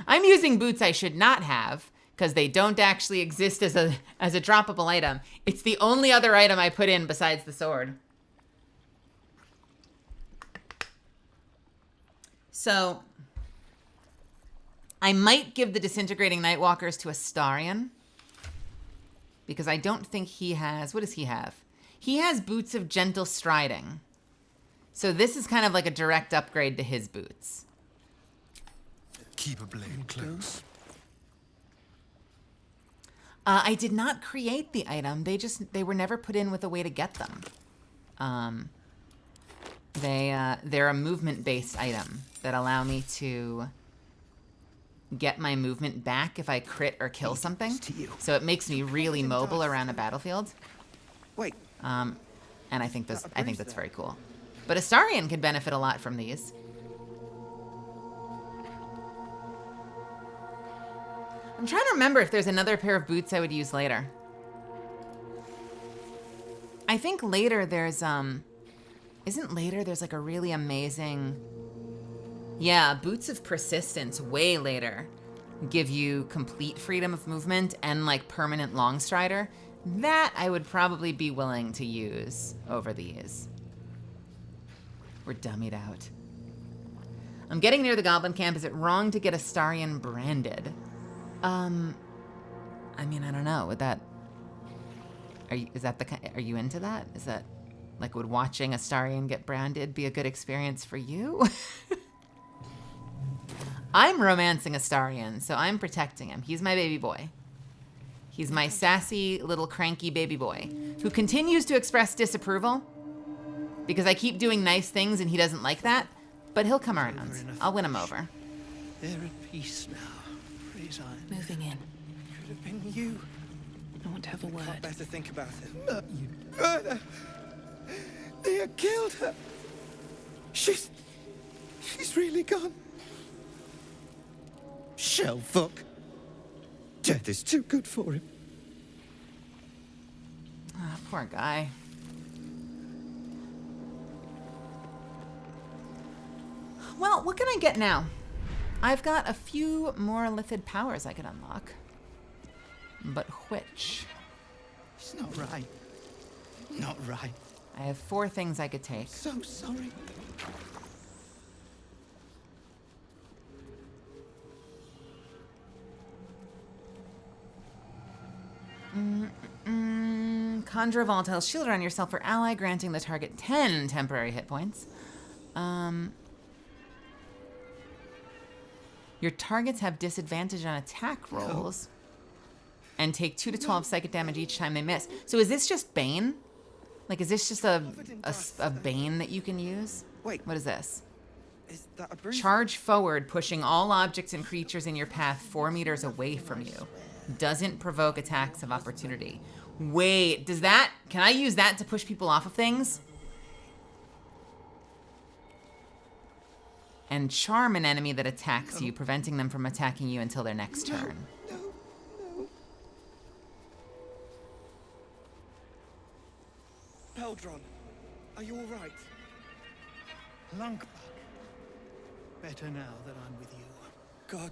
I'm using boots I should not have because they don't actually exist as a droppable item. It's the only other item I put in besides the sword. So I might give the disintegrating Nightwalkers to Astarion because I don't think he has, what does he have? He has boots of gentle striding. So this is kind of like a direct upgrade to his boots.
Keep a blade close.
I did not create the item. They were never put in with a way to get them. They're a movement-based item that allow me to get my movement back if I crit or kill something. So it makes me really mobile around a battlefield.
Wait.
And I think that's very cool. But Astarion could benefit a lot from these. I'm trying to remember if there's another pair of boots I would use later. I think later there's isn't later there's like a really amazing, yeah, boots of persistence way later give you complete freedom of movement and like permanent long strider. That I would probably be willing to use over these. We're dummied out. I'm getting near the goblin camp. Is it wrong to get Astarion branded? I mean, I don't know. Would that... Are you into that? Is that... Like, would watching Astarion get branded be a good experience for you? I'm romancing Astarion, so I'm protecting him. He's my baby boy. He's my sassy, little cranky baby boy who continues to express disapproval because I keep doing nice things and he doesn't like that, but he'll come around. I'll win him over.
They're at peace now. Praise Iron.
Moving in.
Could have been you.
I want to have a word.
Can't better think about it. No, you murder. They have killed her. She's really gone. Shell fuck. Death is too good for him.
Ah, poor guy. Well, what can I get now? I've got a few more lithid powers I could unlock. But which?
It's not right. Not right.
I have 4 things I could take.
So sorry.
Conjure a volatile shield around yourself or ally, granting the target 10 temporary hit points. Your targets have disadvantage on attack rolls and take 2 to 12 psychic damage each time they miss. So is this just Bane? Like, is this just a Bane that you can use?
Wait.
What is this?
Is that a bruise?
Charge forward, pushing all objects and creatures in your path 4 meters away from you. Doesn't provoke attacks of opportunity. Wait, can I use that to push people off of things? And charm an enemy that attacks you, preventing them from attacking you until their next turn.
Peldron, are you all right?
Lunkbug. Better now that I'm with you.
God.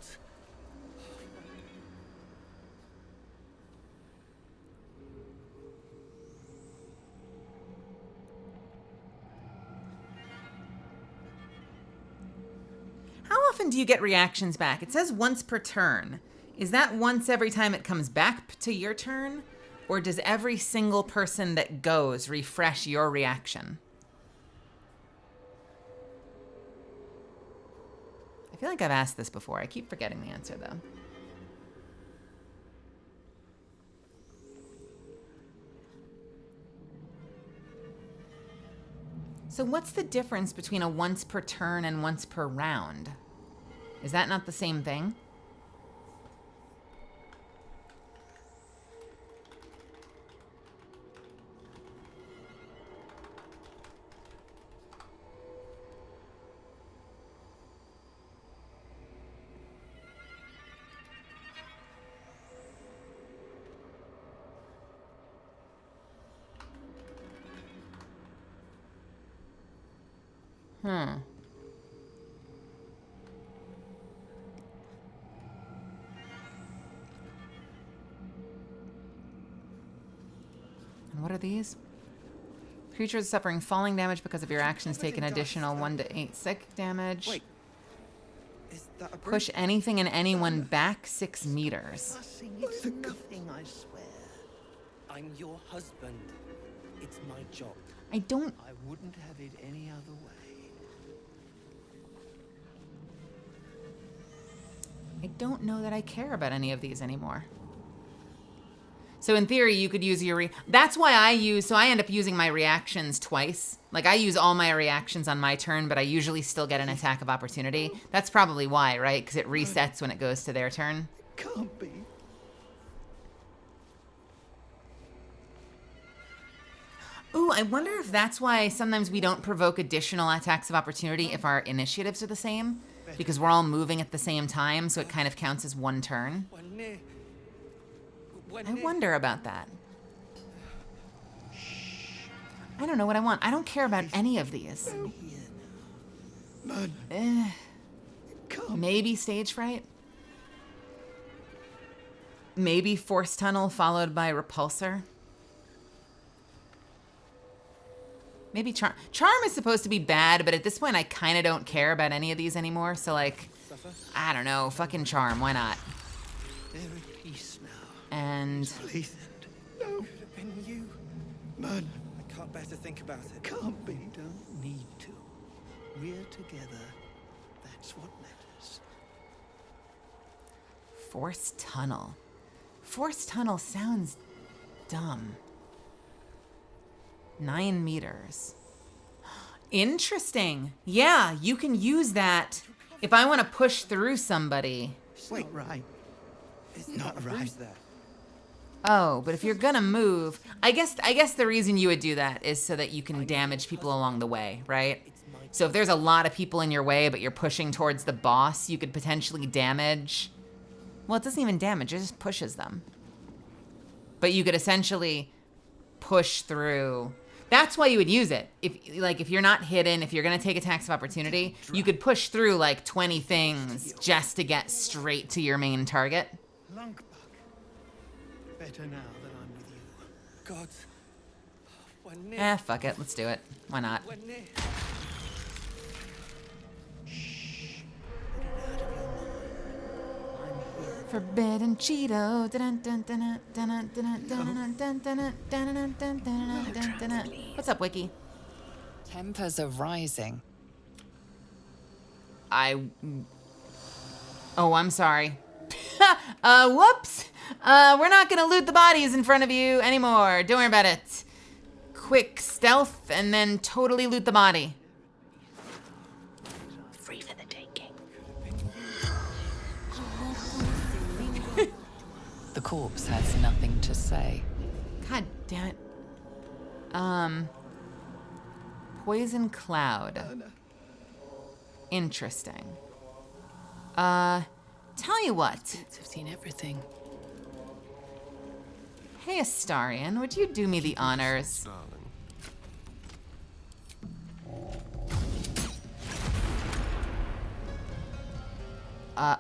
How often do you get reactions back? It says once per turn. Is that once every time it comes back to your turn? Or does every single person that goes refresh your reaction? I feel like I've asked this before. I keep forgetting the answer, though. So what's the difference between a once per turn and once per round? Is that not the same thing? And what are these? Creatures suffering falling damage because of your actions take an additional 1 to 8 psychic damage.
Wait. Is that a
Push anything and anyone back 6 meters.
It's nothing, I swear.
I'm your husband. It's my job.
I
wouldn't have it any other way.
I don't know that I care about any of these anymore. So in theory, you could use your that's why I end up using my reactions twice. Like, I use all my reactions on my turn, but I usually still get an attack of opportunity. That's probably why, right? Because it resets when it goes to their turn.
Can't be.
Ooh, I wonder if that's why sometimes we don't provoke additional attacks of opportunity if our initiatives are the same. Because we're all moving at the same time, so it kind of counts as one turn. I wonder about that. I don't know what I want. I don't care about any of these. Maybe stage fright. Maybe force tunnel followed by repulsor. Maybe charm. Charm is supposed to be bad, but at this point I kind of don't care about any of these anymore. So, like, I don't know. Fucking charm. Why not?
They're at peace now.
And
No, could have been you.
Man,
I can't bear to think about it.
Can't be. Don't need to. We're together. That's what matters.
force tunnel. Force tunnel sounds dumb. 9 meters. Interesting. Yeah, you can use that if I want to push through somebody.
Wait, right. It's not right.
Oh, but if you're gonna move, I guess the reason you would do that is so that you can damage people along the way, right? So if there's a lot of people in your way, but you're pushing towards the boss, you could potentially damage. Well, it doesn't even damage, it just pushes them. But you could essentially push through. That's why you would use it. If you're not hidden, if you're gonna take attacks of opportunity, you could push through like 20 things just to get straight to your main target.
Lunkbuck. Better now that I'm with you.
God. We're near.
Fuck it. Let's do it. Why not?
We're near.
Forbidden Cheeto. What's up, Wiki?
Tempers are rising.
Oh, I'm sorry. Whoops. We're not gonna loot the bodies in front of you anymore. Don't worry about it. Quick stealth and then totally loot the body.
Free for the taking.
The corpse has nothing to say.
God damn it. Poison cloud. Interesting. Tell you what.
I've seen everything.
Hey, Astarion, would you do me the honors? Huh.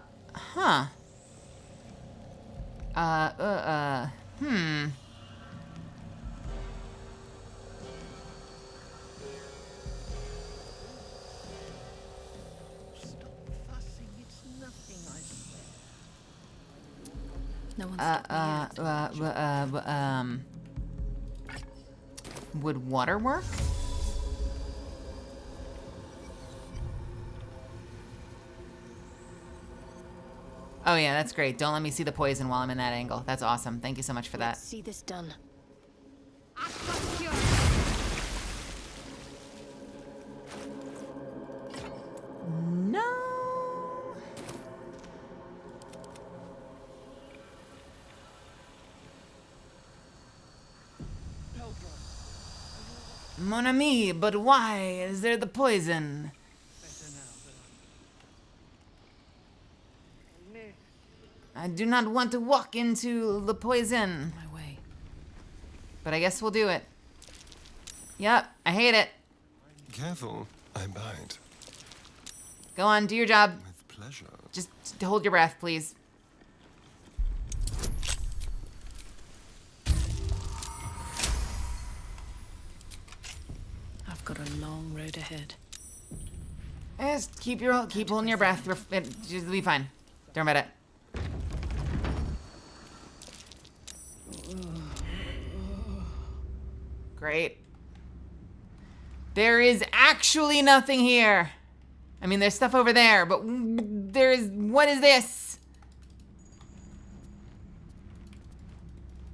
No one's stopped me yet.
Would water work? Oh yeah, that's great. Don't let me see the poison while I'm in that angle. That's awesome. Thank you so much for that.
Let's see this done.
No. Mon ami, but why is there the poison? I do not want to walk into the poison.
My way.
But I guess we'll do it. Yep, I hate it.
Careful, I bite.
Go on, do your job.
With pleasure.
Just hold your breath, please.
I've got a long road ahead.
Just keep holding your breath. It'll be fine. Don't worry about it. Great. There is actually nothing here. I mean, there's stuff over there, but what is this?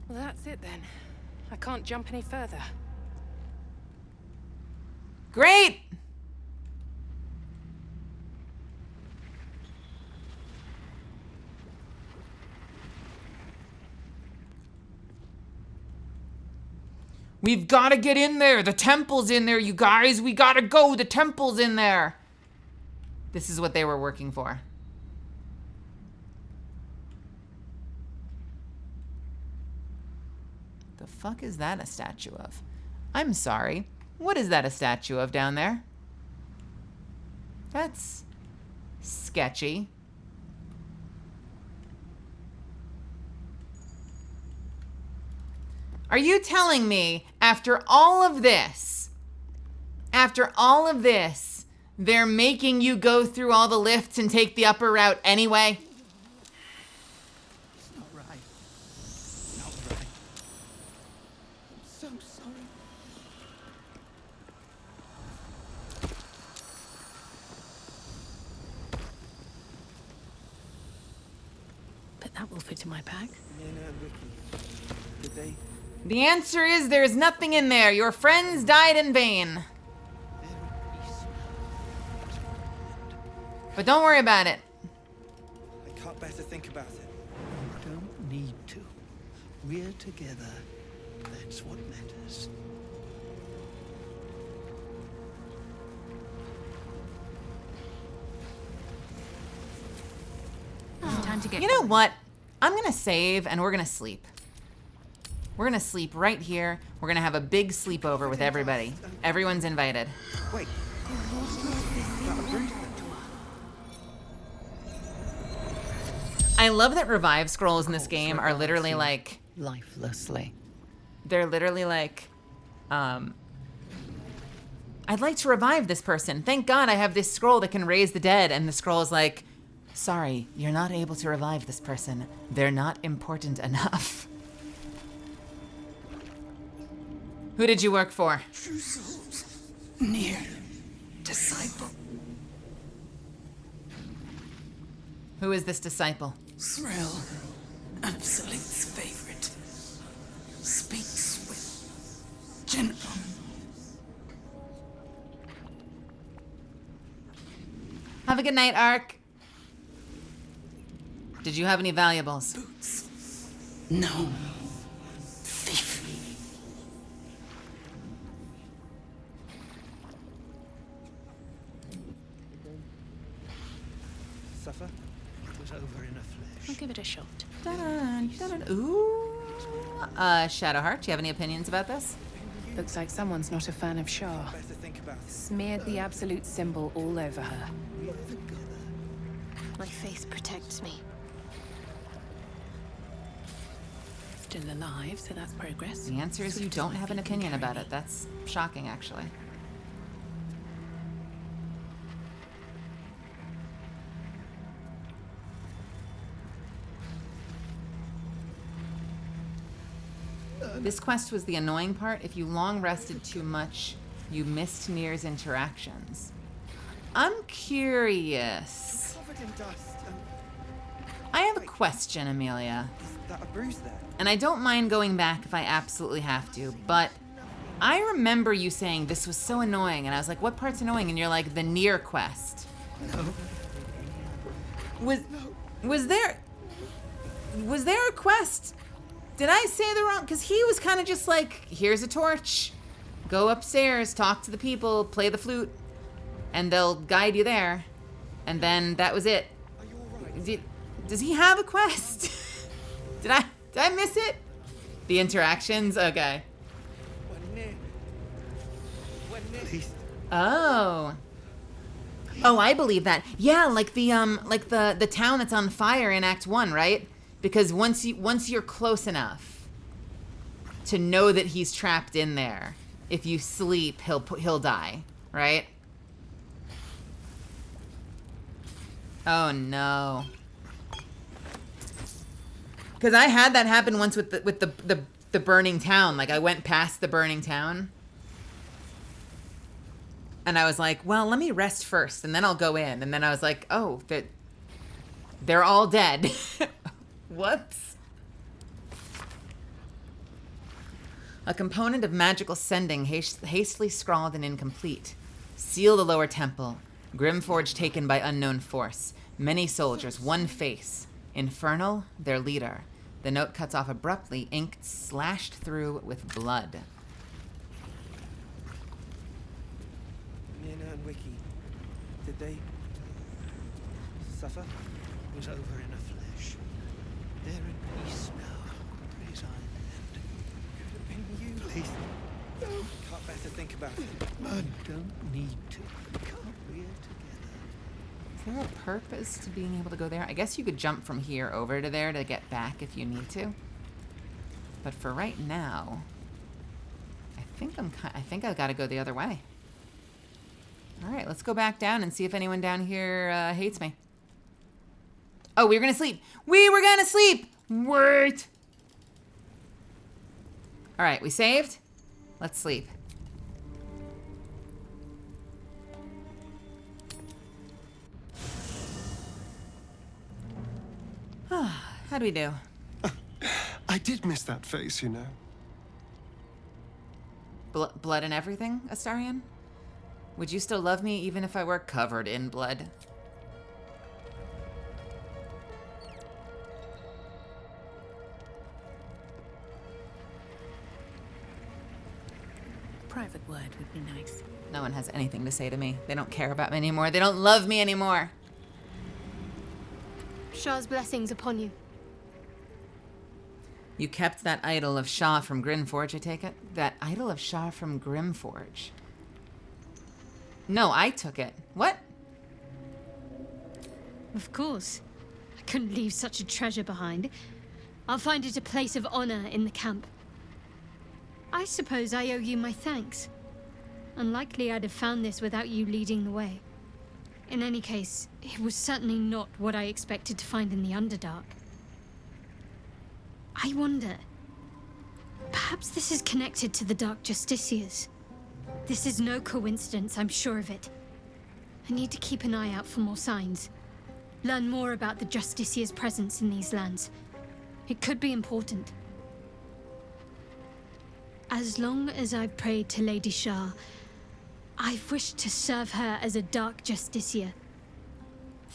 Well, that's it then. I can't jump any further.
Great! We've got to get in there. The temple's in there, you guys. We got to go. The temple's in there. This is what they were working for. The fuck is that a statue of? I'm sorry. What is that a statue of down there? That's sketchy. Are you telling me after all of this, they're making you go through all the lifts and take the upper route anyway?
It's not right. Not right. I'm so sorry.
But that will fit in my pack.
Nina and Wiki, did they?
The answer is there is nothing in there. Your friends died in vain. But don't worry about it.
I can't bear to think about it.
You don't need to. We're together. That's what matters.
Time to get
You know what? I'm gonna save and we're gonna sleep. We're gonna sleep right here. We're gonna have a big sleepover with everybody. Everyone's invited.
Wait.
I love that revive scrolls in this game are literally like...
Lifelessly.
They're literally like, I'd like to revive this person. Thank God I have this scroll that can raise the dead. And the scroll is like, sorry, you're not able to revive this person. They're not important enough. Who did you work for?
True souls. Near. Disciple.
Who is this disciple?
Thrill. Absolute's favorite. Speaks with general.
Have a good night, Ark. Did you have any valuables?
Boots. No. Thief.
Suffer was over in a flash.
I'll give it a shot.
Dun, dun, dun. Ooh. Shadowheart, do you have any opinions about this?
Looks like someone's not a fan of Shah. Smeared the absolute symbol all over her.
My faith protects me.
Still alive, so that's progress.
The answer is you don't have an opinion about it. That's shocking, actually. This quest was the annoying part. If you long rested too much, you missed Nir's interactions. I'm curious.
Covered in dust.
I have a question, Amelia.
Is that a bruise there?
And I don't mind going back if I absolutely have to, but I remember you saying this was so annoying, and I was like, what part's annoying? And you're like, the Nir quest.
No.
Was there a quest? Did I say the wrong? Because he was kind of just like, here's a torch. Go upstairs, talk to the people, play the flute, and they'll guide you there. And then that was it.
Are you alright?
Does he have a quest? Did I miss it? The interactions? Okay.
Please.
Oh. Oh, I believe that. Yeah, like the town that's on fire in Act 1, right? Because once you're close enough to know that he's trapped in there, if you sleep, he'll die, right? Oh no. Because I had that happen once with the burning town. Like I went past the burning town, and I was like, well, let me rest first, and then I'll go in. And then I was like, oh, they're all dead. Whoops. A component of magical sending hastily scrawled and incomplete. Seal the lower temple. Grimforge taken by unknown force. Many soldiers, one face. Infernal, their leader. The note cuts off abruptly, inked, slashed through with blood.
Mina and Wiki, did they suffer?
Was over in a flash. They're in peace now. Praise Iron
Could have been you. Please. Can't better think about it.
I don't need to. Can't we together?
Is there a purpose to being able to go there? I guess you could jump from here over to there to get back if you need to. But for right now, I think I've got to go the other way. All right, let's go back down and see if anyone down here hates me. Oh, we were gonna sleep. We were gonna sleep. Wait. All right, we saved. Let's sleep. How'd we do?
I did miss that face, you know.
Blood and everything, Astarion? Would you still love me even if I were covered in blood?
Private word would be nice.
No one has anything to say to me. They don't care about me anymore. They don't love me anymore.
Shah's blessings upon you.
You kept that idol of Shah from Grimforge, I take it? That idol of Shah from Grimforge. No, I took it. What?
Of course. I couldn't leave such a treasure behind. I'll find it a place of honor in the camp. I suppose I owe you my thanks. Unlikely I'd have found this without you leading the way. In any case, it was certainly not what I expected to find in the Underdark. I wonder... perhaps this is connected to the Dark Justiciars. This is no coincidence, I'm sure of it. I need to keep an eye out for more signs. Learn more about the Justiciars' presence in these lands. It could be important. As long as I've prayed to Lady Shah, I've wished to serve her as a Dark Justiciar.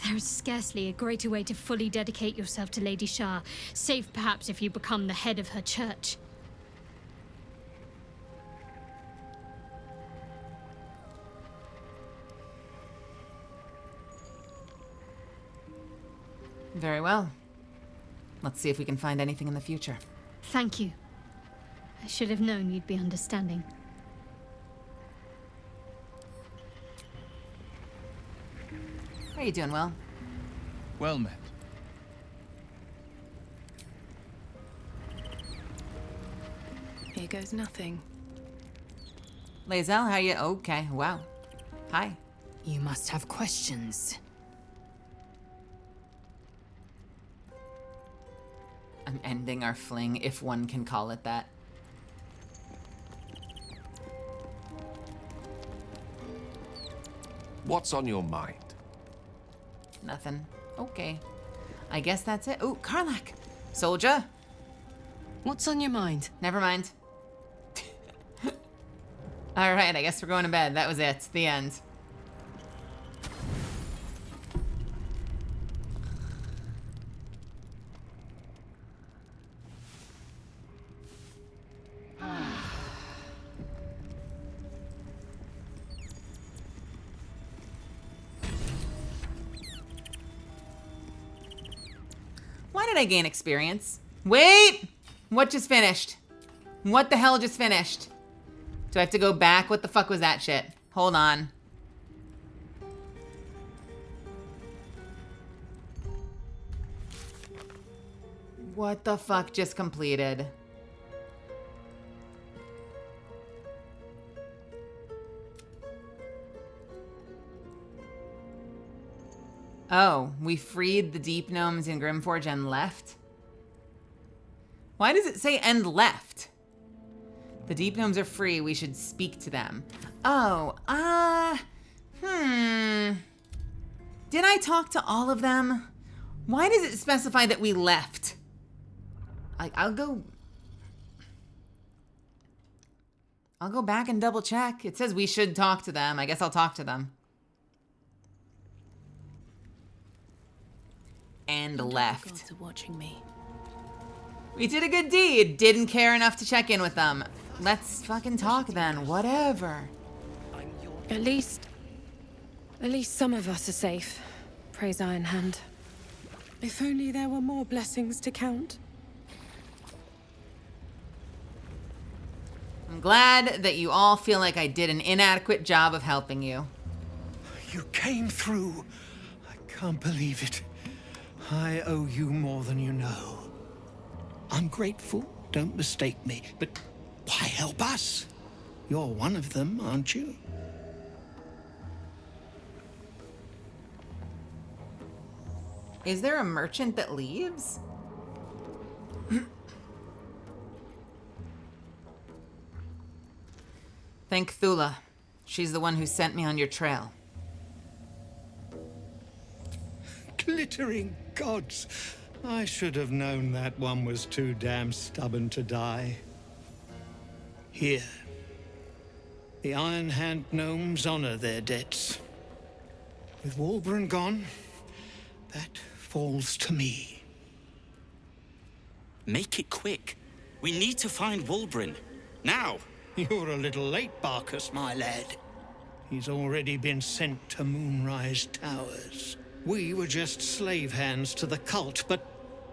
There is scarcely a greater way to fully dedicate yourself to Lady Shah, save perhaps if you become the head of her church.
Very well. Let's see if we can find anything in the future.
Thank you. I should have known you'd be understanding.
How are you doing, Will?
Well met.
Here goes nothing.
Lae'zel, how you? Okay, wow. Hi.
You must have questions.
I'm ending our fling, if one can call it that.
What's on your mind?
Nothing. Okay. I guess that's it. Oh, Karlach! Soldier!
What's on your mind?
Never mind. Alright, I guess we're going to bed. That was it. The end. Why did I gain experience? Wait! What just finished? What the hell just finished? Do I have to go back? What the fuck was that shit? Hold on. What the fuck just completed? Oh, we freed the deep gnomes in Grimforge and left? Why does it say and left? The deep gnomes are free, we should speak to them. Oh, Did I talk to all of them? Why does it specify that we left? I'll go back and double check. It says we should talk to them. I guess I'll talk to them. And left.
Gods are watching me.
We did a good deed. Didn't care enough to check in with them. Let's fucking talk then. Whatever.
At least some of us are safe. Praise Iron Hand. If only there were more blessings to count.
I'm glad that you all feel like I did an inadequate job of helping you.
You came through. I can't believe it. I owe you more than you know. I'm grateful, don't mistake me, but why help us? You're one of them, aren't you?
Is there a merchant that leaves? Thank Thula. She's the one who sent me on your trail.
Glittering gods. I should have known that one was too damn stubborn to die. Here. The Iron Hand gnomes honor their debts. With Walbran gone, that falls to me.
Make it quick. We need to find Walbran. Now.
You're a little late, Barkus, my lad. He's already been sent to Moonrise Towers. We were just slave hands to the cult, but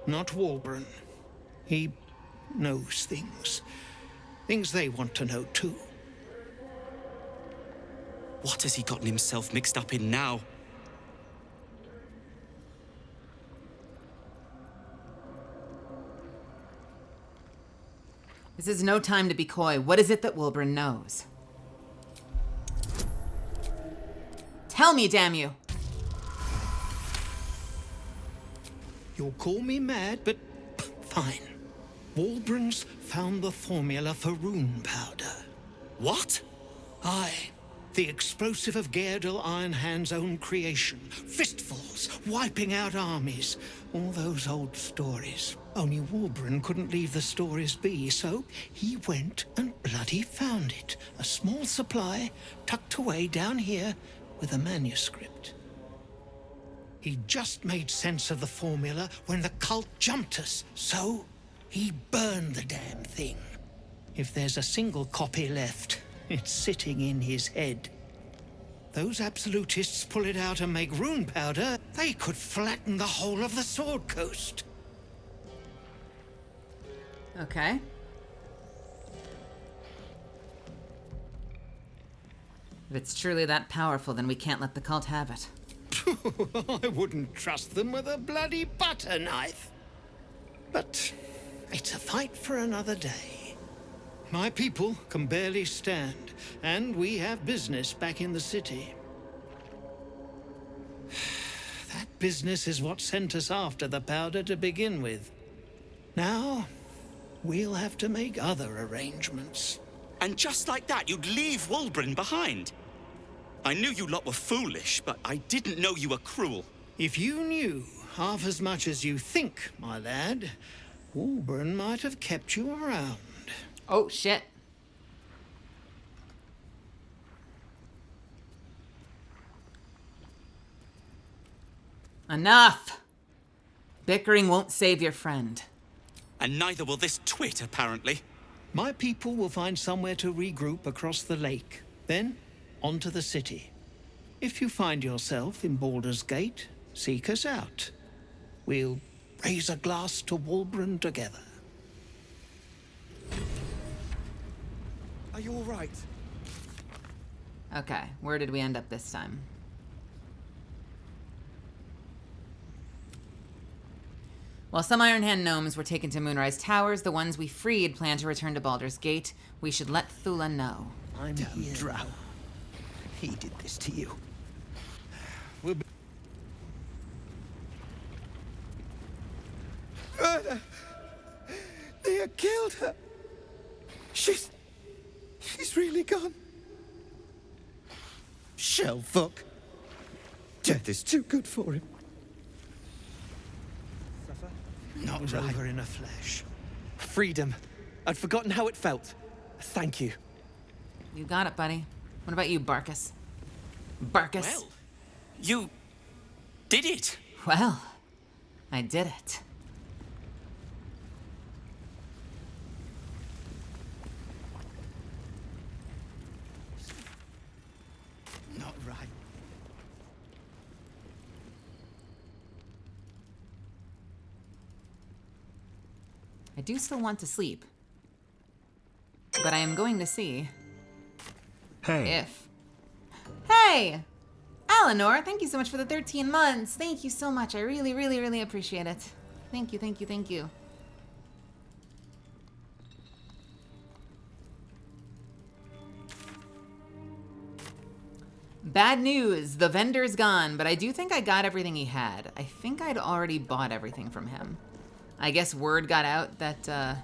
not Walbran. He knows things. Things they want to know too.
What has he gotten himself mixed up in now?
This is no time to be coy. What is it that Wulbren knows? Tell me, damn you!
You'll call me mad, but fine. Wulbren's found the formula for rune powder.
What?
Aye. The explosive of Gaerdel Ironhand's own creation. Fistfuls, wiping out armies. All those old stories. Only Wulbren couldn't leave the stories be, so he went and bloody found it. A small supply, tucked away down here with a manuscript. He just made sense of the formula when the cult jumped us, so he burned the damn thing. If there's a single copy left, it's sitting in his head. Those absolutists pull it out and make rune powder, they could flatten the whole of the Sword Coast.
Okay. If it's truly that powerful, then we can't let the cult have it.
I wouldn't trust them with a bloody butter knife. But it's a fight for another day. My people can barely stand, and we have business back in the city. That business is what sent us after the powder to begin with. Now, we'll have to make other arrangements.
And just like that, you'd leave Wulbren behind. I knew you lot were foolish, but I didn't know you were cruel.
If you knew half as much as you think, my lad, Wulbren might have kept you around.
Oh, shit. Enough! Bickering won't save your friend.
And neither will this twit, apparently.
My people will find somewhere to regroup across the lake. Then, on to the city. If you find yourself in Baldur's Gate, seek us out. We'll raise a glass to Wulbren together.
Are you all right?
Okay, where did we end up this time? While some Ironhand gnomes were taken to Moonrise Towers, the ones we freed plan to return to Baldur's Gate. We should let Thula know.
Damn Drow. He did this to you. Murder! They have killed her! She's really gone. Shell fuck. Death is too good for him.
Not over in a flash.
Freedom. I'd forgotten how it felt. Thank you.
You got it, buddy. What about you, Barkus? Barkus?
Well, you did it.
Well, I did it.
Not right.
I do still want to sleep. But I am going to see if... Hey! Eleanor, thank you so much for the 13 months. Thank you so much. I really, really, really appreciate it. Thank you, thank you, thank you. Bad news, the vendor's gone, but I do think I got everything he had. I think I'd already bought everything from him. I guess word got out that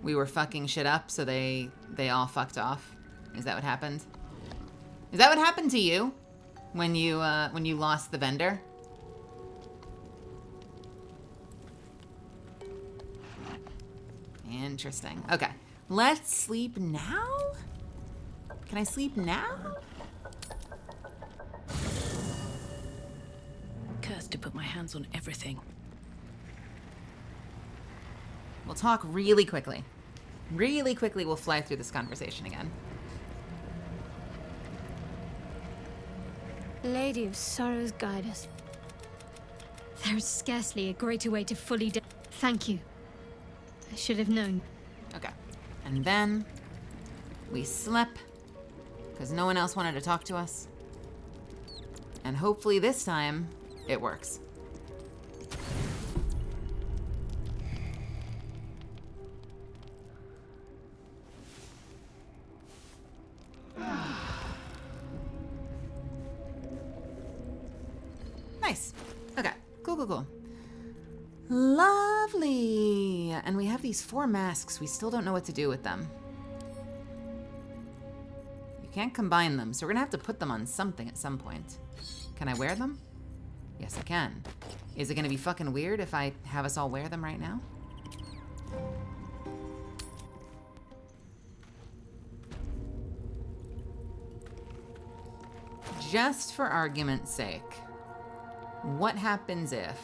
we were fucking shit up, so they all fucked off. Is that what happened? Is that what happened to you when you lost the vendor? Interesting. Okay, let's sleep now. Can I sleep now?
Cursed to put my hands on everything.
We'll talk really quickly. Really quickly, we'll fly through this conversation again.
Lady of Sorrows, guide us. There is scarcely a greater way to fully Thank you. I should have known.
Okay. And then we slip, because no one else wanted to talk to us. And hopefully this time, it works. Nice. Okay. Cool. Lovely. And we have these 4 masks. We still don't know what to do with them. You can't combine them, so we're gonna have to put them on something at some point. Can I wear them? Yes, I can. Is it gonna be fucking weird if I have us all wear them right now? Just for argument's sake, what happens if...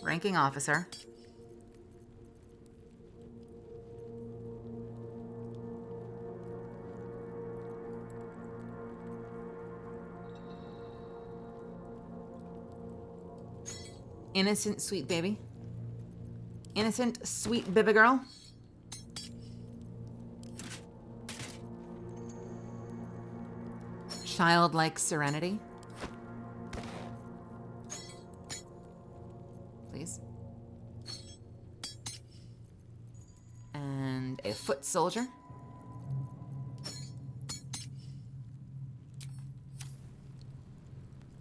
Ranking officer. Innocent, sweet baby. Innocent, sweet baby girl. Childlike serenity. Please. And a foot soldier.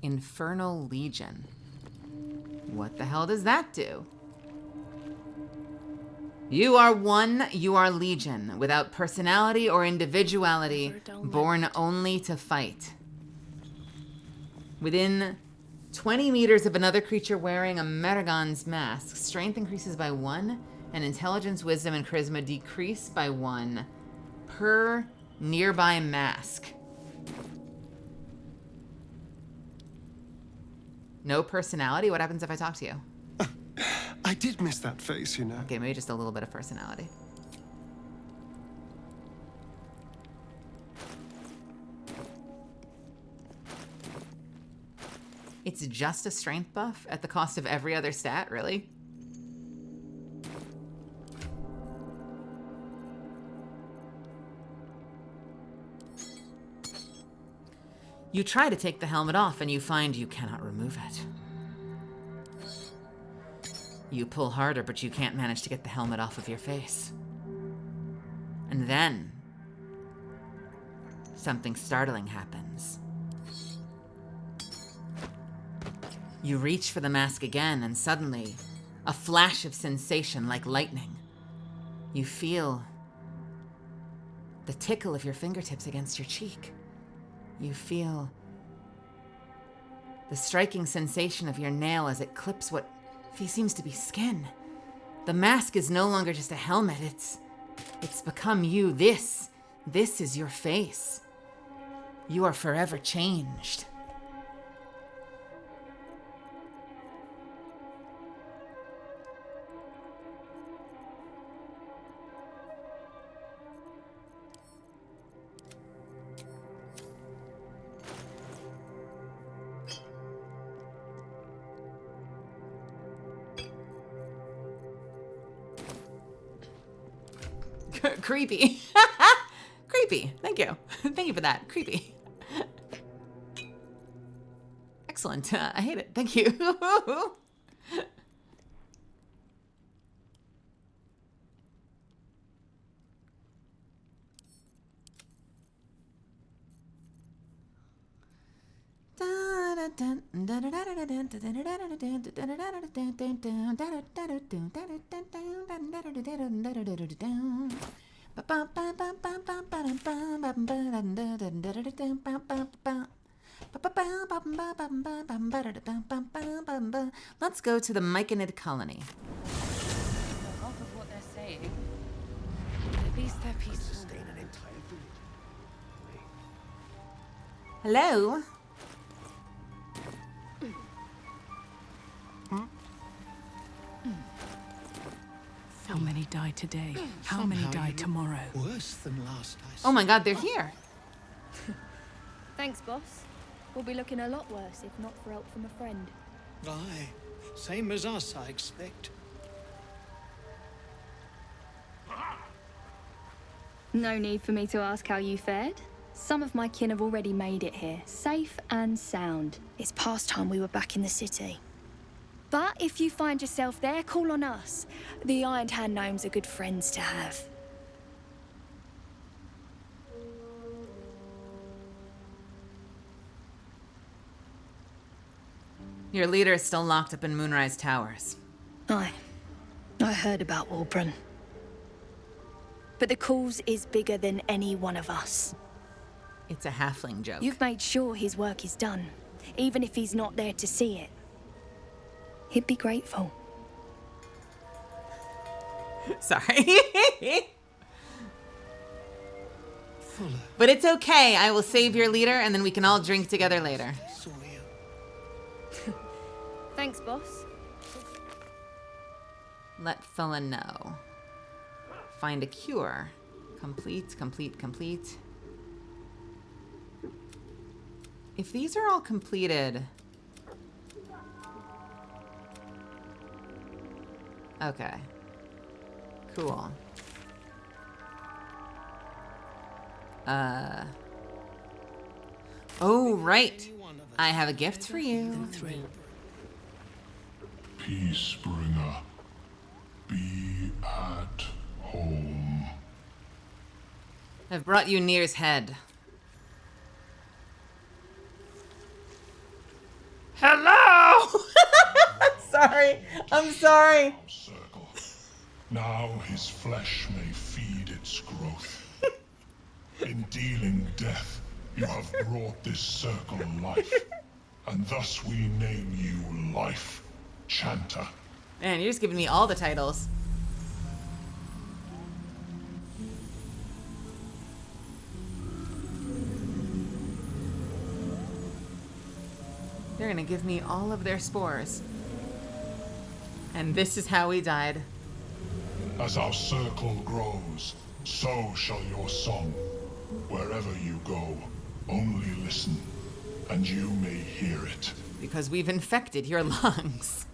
Infernal Legion. What the hell does that do? You are one, you are legion, without personality or individuality, born only to fight. Within 20 meters of another creature wearing a Meragon's mask, strength increases by 1, and intelligence, wisdom, and charisma decrease by 1 per nearby mask. No personality? What happens if I talk to you?
I did miss that face, you know.
Okay, maybe just a little bit of personality. It's just a strength buff at the cost of every other stat, really? You try to take the helmet off and you find you cannot remove it. You pull harder, but you can't manage to get the helmet off of your face. And then, something startling happens. You reach for the mask again, and suddenly, a flash of sensation like lightning. You feel the tickle of your fingertips against your cheek. You feel the striking sensation of your nail as it clips what seems to be skin. The mask is no longer just a helmet, it's become you. This is your face. You are forever changed. Creepy. Creepy. Thank you. Thank you for that. Creepy. Excellent. I hate it. Thank you. Let's go to the Myconid colony.
Half of what they're saying. At least they're peaceful.
Hello?
How many die today? How many die tomorrow?
Worse than last I saw.
Oh my god, they're here.
Thanks, boss. We'll be looking a lot worse if not for help from a friend.
Aye, Same as us, I expect.
No need for me to ask how you fared. Some of my kin have already made it here, safe and sound. It's past time we were back in the city. But if you find yourself there, call on us. The Iron Hand Gnomes are good friends to have.
Your leader is still locked up in Moonrise Towers.
I heard about Walbron. But the cause is bigger than any one of us.
It's a halfling joke.
You've made sure his work is done, even if he's not there to see it. He'd be grateful.
Sorry. But it's okay. I will save your leader, and then we can all drink together later.
Thanks, boss.
Let Phila know. Find a cure. Complete. If these are all completed... Okay. Cool. Oh, right. I have a gift for you.
Peacebringer, be at home.
I've brought you Nir's head. Hello! Sorry. I'm sorry.
Now his flesh may feed its growth. In dealing death, you have brought this circle life, and thus we name you Life Chanter.
Man, you're just giving me all the titles. They're gonna give me all of their spores. And this is how he died.
As our circle grows, so shall your song. Wherever you go, only listen, and you may hear it.
Because we've infected your lungs.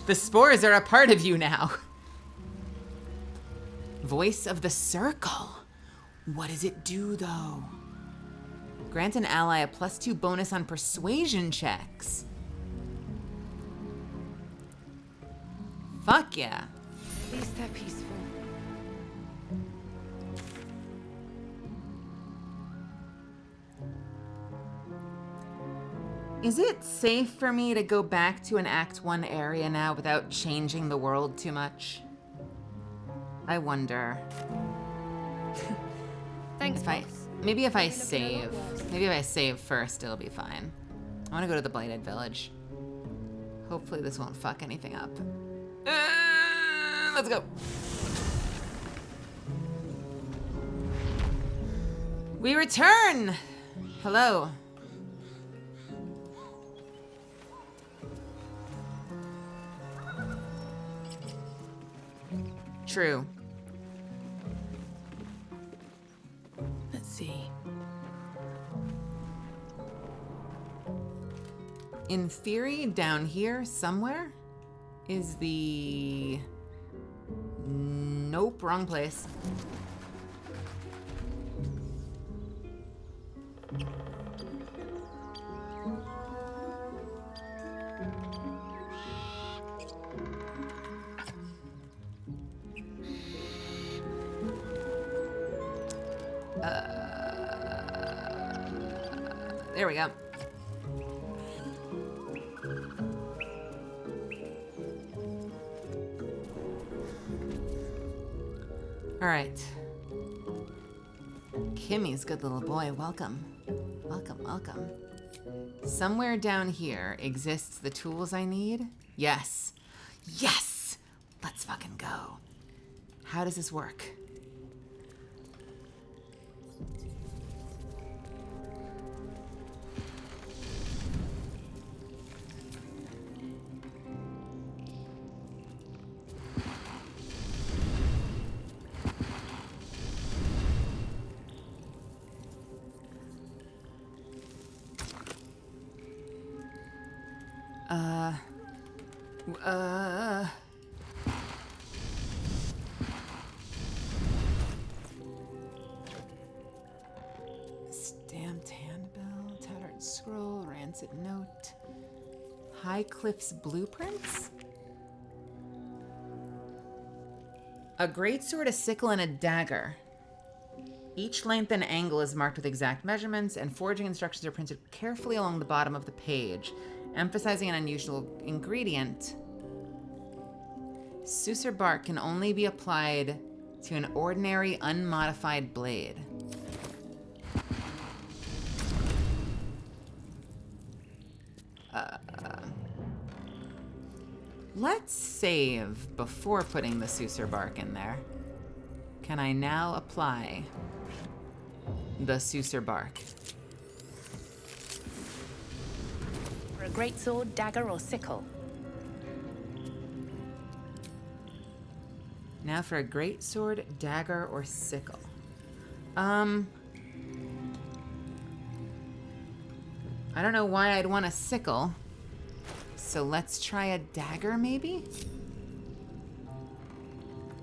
The spores are a part of you now. Voice of the Circle. What does it do, though? Grant an ally a +2 bonus on persuasion checks. Fuck yeah.
At least they're peaceful.
Is it safe for me to go back to an Act 1 area now without changing the world too much? I wonder.
Thanks,
Maybe if I save first, it'll be fine. I want to go to the Blighted Village. Hopefully this won't fuck anything up. Let's go. We return! Hello. True.
Let's see.
In theory, down here somewhere is the... Nope, wrong place. There we go. All right. Kimmy's good little boy. Welcome. Welcome, welcome. Somewhere down here exists the tools I need. Yes. Yes! Let's fucking go. How does this work? Stamped handbill, tattered scroll, rancid note. High Cliff's blueprints? A greatsword, a sickle, and a dagger. Each length and angle is marked with exact measurements, and forging instructions are printed carefully along the bottom of the page, emphasizing an unusual ingredient. Susur bark can only be applied to an ordinary, unmodified blade. Let's save before putting the Susur bark in there. Can I now apply the Susur bark?
For a greatsword, dagger, or sickle.
Now for a greatsword, dagger, or sickle. I don't know why I'd want a sickle. So let's try a dagger, maybe?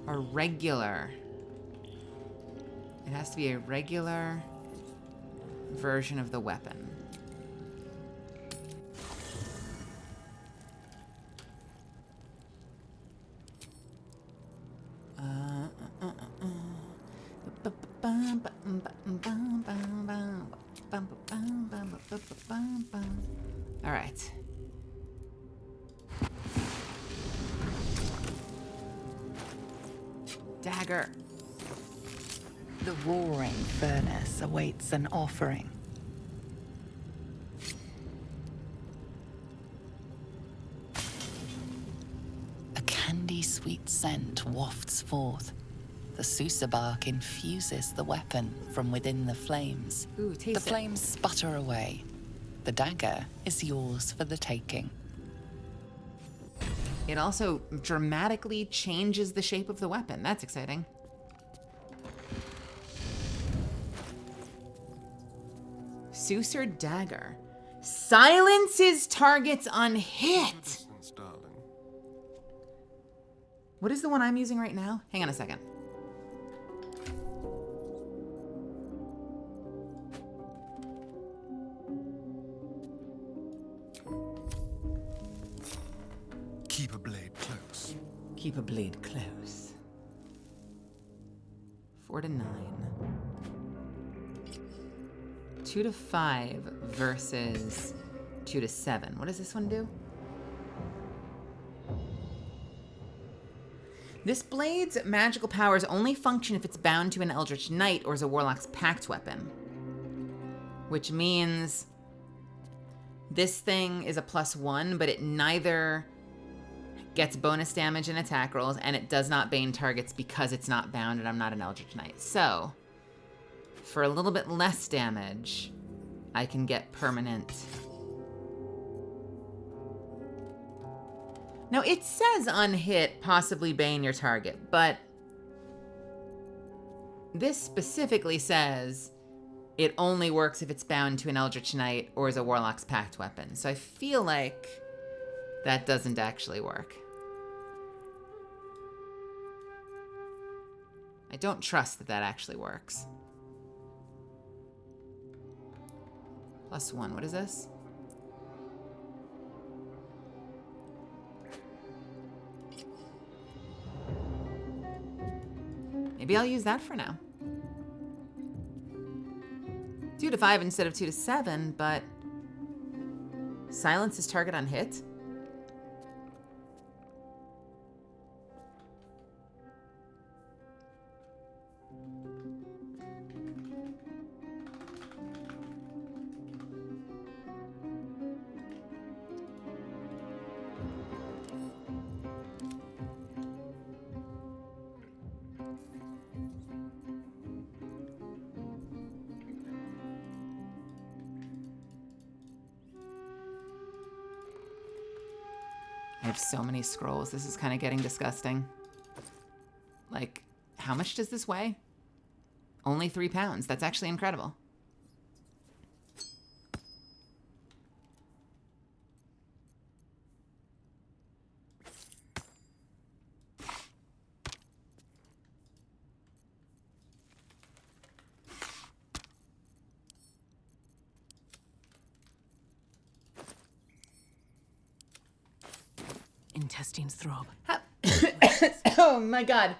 Or regular. It has to be a regular version of the weapon. All right. Dagger.
The roaring furnace awaits an offering. A candy-sweet scent wafts forth. The Susur bark infuses the weapon from within the flames.
Ooh, taste
the flames sputter away. The dagger is yours for the taking.
It also dramatically changes the shape of the weapon. That's exciting. Susur dagger. Silences targets on hit. What is the one I'm using right now? Hang on a second.
Keep a blade close.
Keep a blade close. 4 to 9. 2 to 5 versus 2 to 7. What does this one do? This blade's magical powers only function if it's bound to an Eldritch Knight or as a Warlock's Pact weapon. Which means this thing is a +1, but it neither gets bonus damage in attack rolls, and it does not bane targets because it's not bound and I'm not an Eldritch Knight. So, for a little bit less damage, I can get permanent. Now, it says on hit, possibly bane your target, but this specifically says it only works if it's bound to an Eldritch Knight or as a Warlock's Pact weapon. So I feel like that doesn't actually work. I don't trust that that actually works. +1, what is this? Maybe I'll use that for now. 2 to 5 instead of 2 to 7, but silence is target on hit. I have so many scrolls. This is kind of getting disgusting. Like, how much does this weigh? Only 3 pounds. That's actually incredible.
intestines throb.
Oh my god.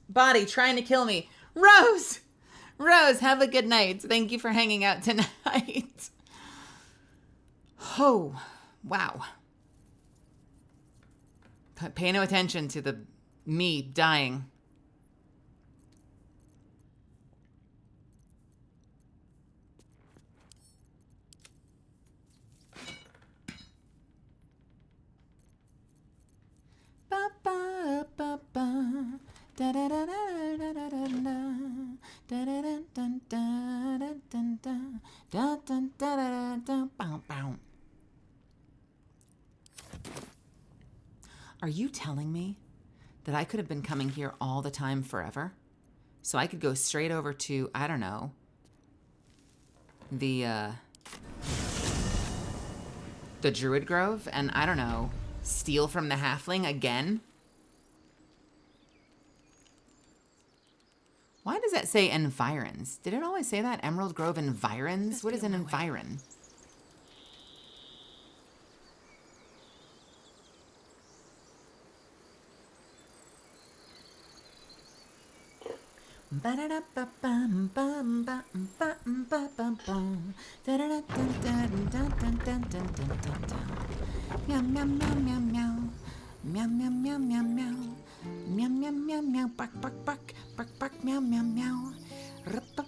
Body trying to kill me. Rose! Rose, have a good night. Thank you for hanging out tonight. Oh, wow. Pay no attention to the me dying. Ba ba ba ba. Da da da da da da da da da da da da da da da da da. Are you telling me that I could have been coming here all the time forever? So I could go straight over to, I don't know, the Druid Grove and, I don't know, steal from the halfling again? Why does that say environs? Did it always say that? Emerald Grove environs? What is an environ? Meow meow meow meow meow. Meow meow meow meow meow. Meow meow meow meow. Bark bark bark. Bark bark meow meow meow. Bark bark.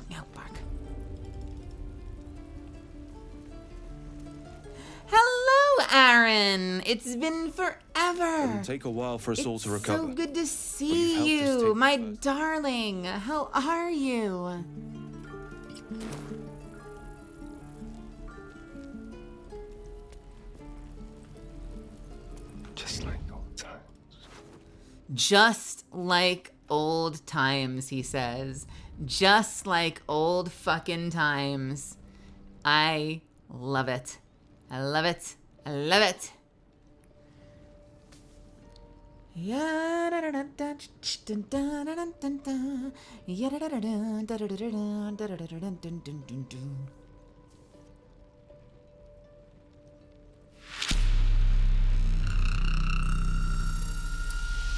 Meow bark. Hello, Aaron. It's been forever.
It'll take a while for us all to recover.
So good to see you, my darling. How are you?
Just like old times.
Just like old times, he says. Just like old fucking times. I love it. I love it. I love it.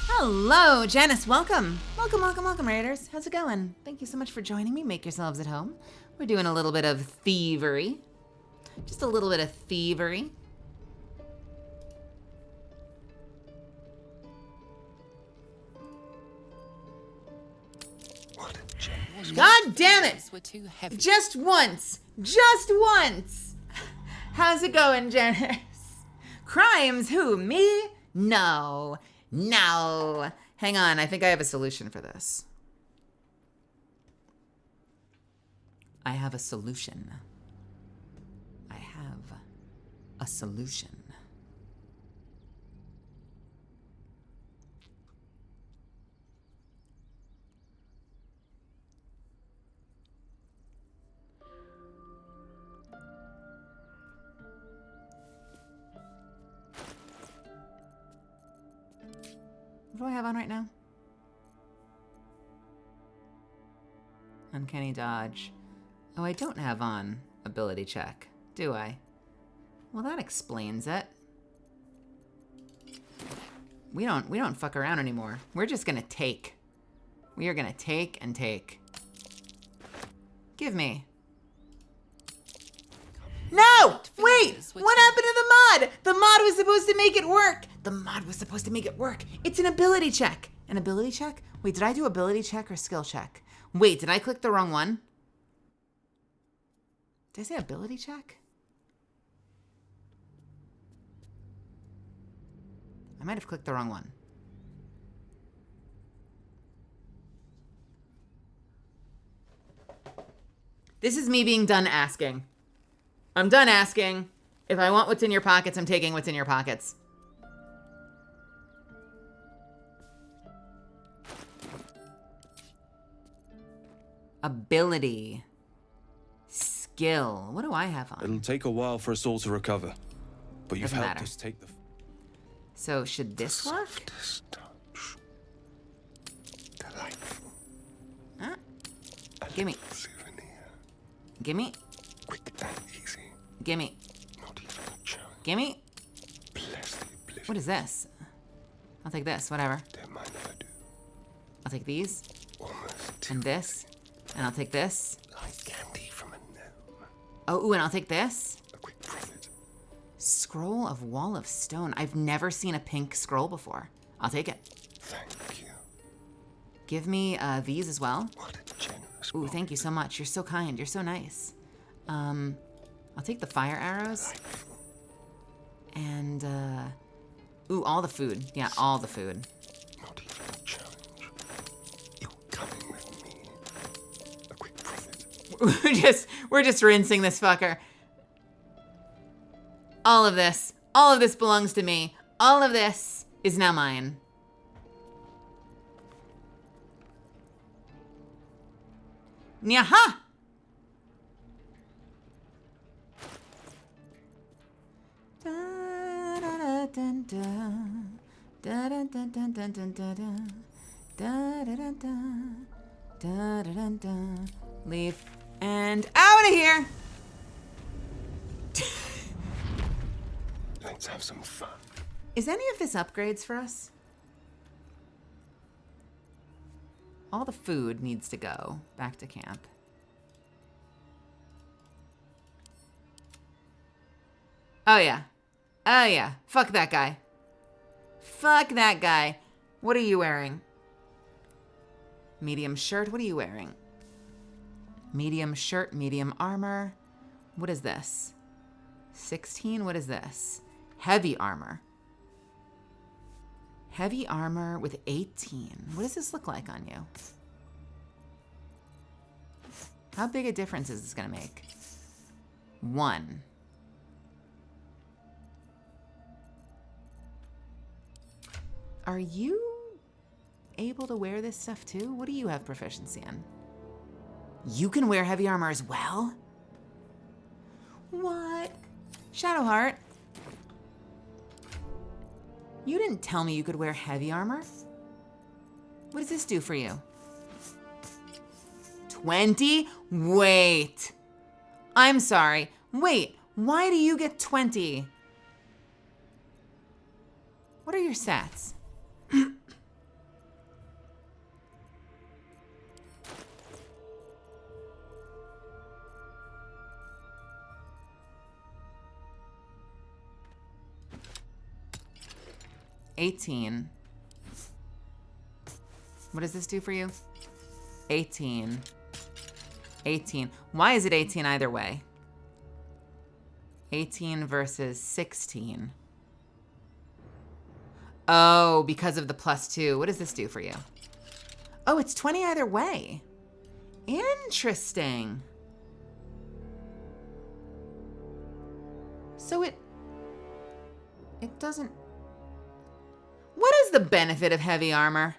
Hello, Janice. Welcome. Welcome, welcome, welcome, Raiders. How's it going? Thank you so much for joining me. Make yourselves at home. We're doing a little bit of thievery. Just a little bit of thievery. God damn it! Just once. Just once. How's it going, Janice? Crimes? Who? Me? No. No. Hang on. I think I have a solution for this. I have a solution. I have a solution. What do I have on right now? Uncanny dodge. Oh, I don't have on ability check, do I? Well, that explains it. We don't fuck around anymore. We're just gonna take. We are gonna take and take. Give me. No! Wait! What happened to the mod? The mod was supposed to make it work. The mod was supposed to make it work. It's an ability check. An ability check? Wait, did I do ability check or skill check? Wait, did I click the wrong one? Did I say ability check? I might have clicked the wrong one. This is me being done asking. I'm done asking. If I want what's in your pockets, I'm taking what's in your pockets. Ability. Skill. What do I have on?
It'll take a while for us all to recover. But you've
Doesn't
helped
matter.
us take the...
So should this work?
Delightful.
Huh? Gimme. Gimme.
Quick and easy.
Gimme.
Not even a challenge.
Gimme.
Bless the oblivion.
What is this? I'll take this, whatever.
Don't mind if I do.
I'll take these.
Almost.
And this. And I'll take this.
Like candy from a gnome.
Oh, ooh, and I'll take this.
A quick profit.
Scroll of Wall of Stone. I've never seen a pink scroll before. I'll take it.
Thank you.
Give me these as well.
What a generous.
Ooh, thank you so much. You're so kind. You're so nice. I'll take the fire arrows. And, ooh, all the food. Yeah, all the food.
Not even a challenge. You're coming with me. A quick profit.
We're just rinsing this fucker. All of this belongs to me. All of this is now mine. Nyaha! Leave. And out of here!
Let's have some fun.
Is any of this upgrades for us? All the food needs to go back to camp. Oh yeah. Oh yeah. Fuck that guy. Fuck that guy. What are you wearing? Medium shirt. What are you wearing? Medium shirt, medium armor. What is this? 16. What is this? Heavy armor. Heavy armor with 18. What does this look like on you? How big a difference is this gonna make? 1. Are you able to wear this stuff too? What do you have proficiency in? You can wear heavy armor as well? What? Shadowheart? You didn't tell me you could wear heavy armor. What does this do for you? 20? Wait. I'm sorry. Wait, why do you get 20? What are your stats? $18. What does this do for you? 18. 18. Why is it 18 either way? 18 versus 16. Oh, because of the +2. What does this do for you? Oh, it's 20 either way. Interesting. So it doesn't... What is the benefit of heavy armor?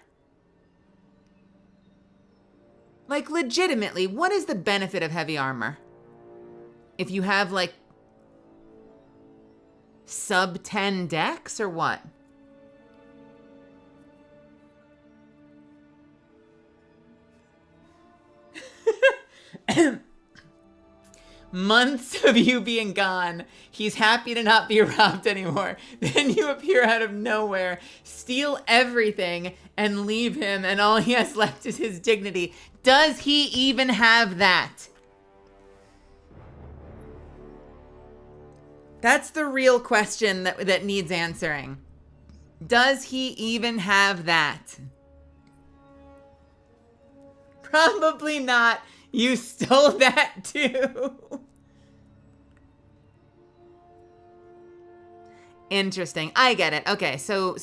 Like, legitimately, what is the benefit of heavy armor? If you have, like, sub 10 dex or what? Months of you being gone. He's happy to not be robbed anymore. Then you appear out of nowhere, steal everything, and leave him, and all he has left is his dignity. Does he even have that? That's the real question that needs answering. Does he even have that? Probably not. You stole that too. Interesting. I get it. Okay, so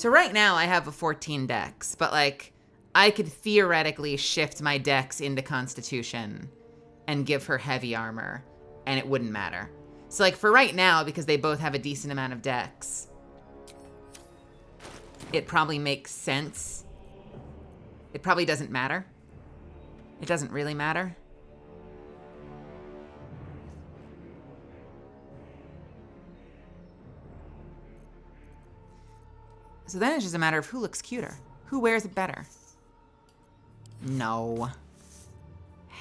right now I have a 14 dex, but like I could theoretically shift my dex into Constitution and give her heavy armor and it wouldn't matter. So like for right now, because they both have a decent amount of dex, it probably makes sense. It probably doesn't matter. It doesn't really matter. So then it's just a matter of who looks cuter. Who wears it better? No.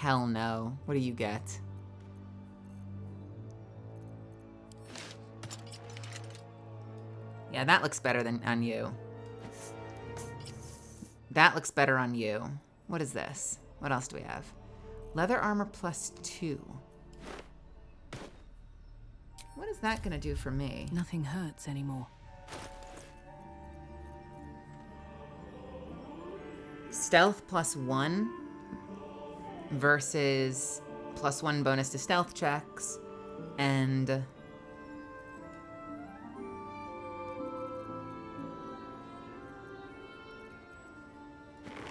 hell no. What do you get? Yeah, that looks better than on you. That looks better on you. What is this? What else do we have? Leather armor +2. What is that gonna do for me?
Nothing hurts anymore.
Stealth +1 versus +1 bonus to stealth checks, and what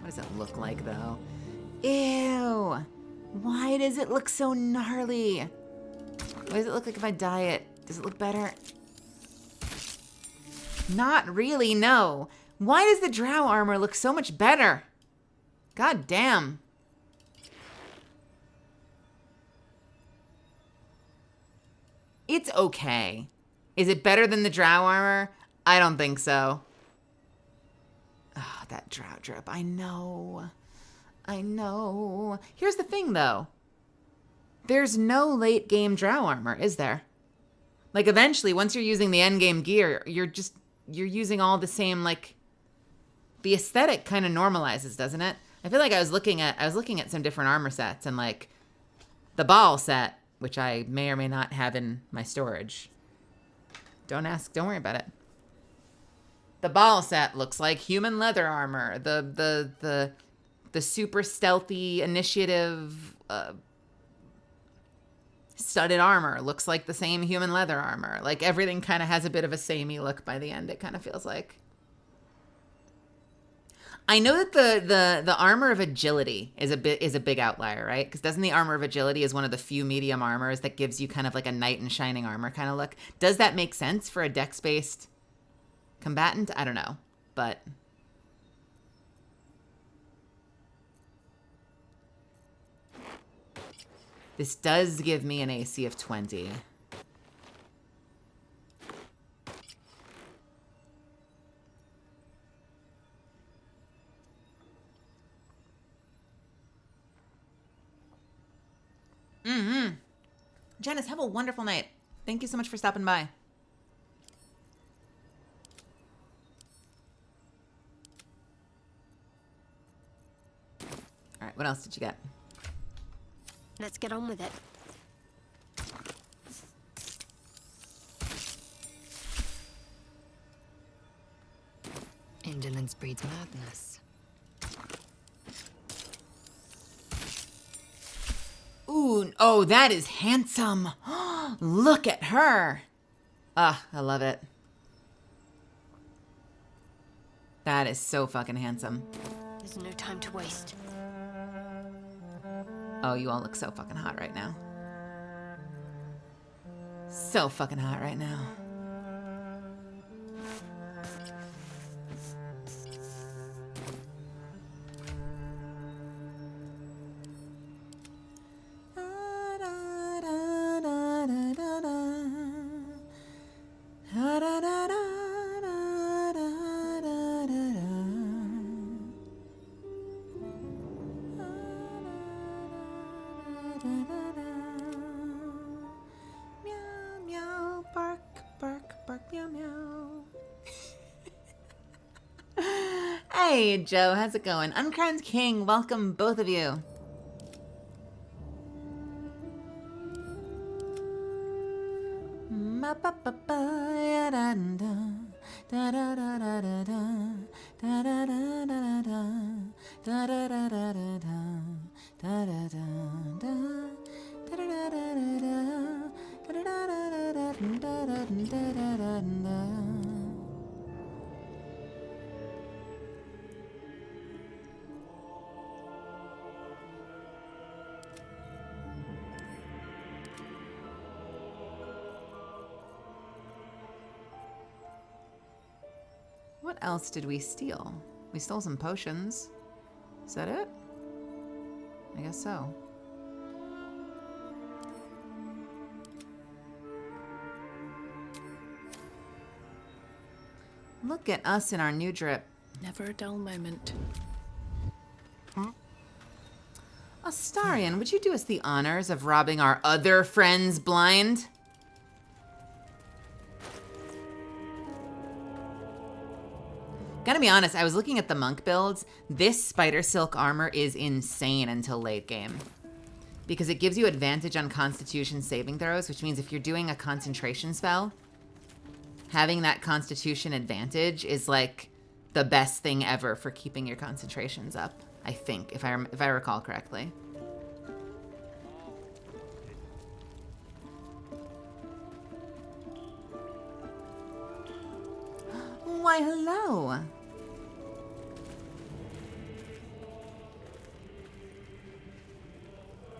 does it look like though? Ew! Why does it look so gnarly? What does it look like if I dye it? Does it look better? Not really, no. Why does the drow armor look so much better? God damn. It's okay. Is it better than the drow armor? I don't think so. Oh, that drow drip. I know. I know. Here's the thing, though. There's no late game drow armor, is there? Like, eventually, once you're using the end game gear, you're using all the same, like, the aesthetic kind of normalizes, doesn't it? I feel like I was looking at some different armor sets, and like the ball set, which I may or may not have in my storage. Don't ask, don't worry about it. The ball set looks like human leather armor. The super stealthy initiative studded armor looks like the same human leather armor. Like everything kind of has a bit of a samey look by the end, it kind of feels like. I know that the armor of agility is a big outlier, right? Because doesn't the armor of agility is one of the few medium armors that gives you kind of like a knight in shining armor kind of look? Does that make sense for a dex-based combatant? I don't know, but this does give me an AC of 20. Mm-hmm. Janice, have a wonderful night. Thank you so much for stopping by. All right, what else did you get?
Let's get on with it.
Indolence breeds madness.
Ooh, oh, that is handsome. Look at her. Ah, I love it. That is so fucking handsome.
There's no time to waste.
Oh, you all look so fucking hot right now. So fucking hot right now. Hey, Joe, how's it going? Uncrowned King, welcome, both of you. What else did we steal? We stole some potions. Is that it? I guess so. Look at us in our new drip.
Never a dull moment.
Astarion, would you do us the honors of robbing our other friends blind? Gotta be honest, I was looking at the monk builds. This spider silk armor is insane until late game. Because it gives you advantage on constitution saving throws, which means if you're doing a concentration spell, having that constitution advantage is like the best thing ever for keeping your concentrations up, I think, if I recall correctly. Why, hello.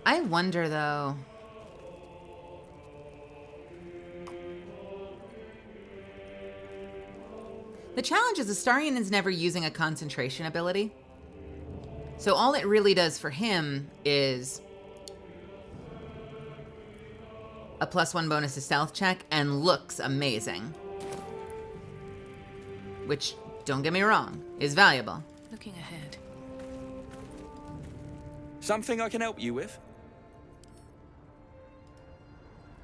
I wonder, though. The challenge is Astarion is never using a concentration ability. So all it really does for him is a +1 bonus to stealth check and looks amazing. Which, don't get me wrong, is valuable.
Looking ahead.
Something I can help you with?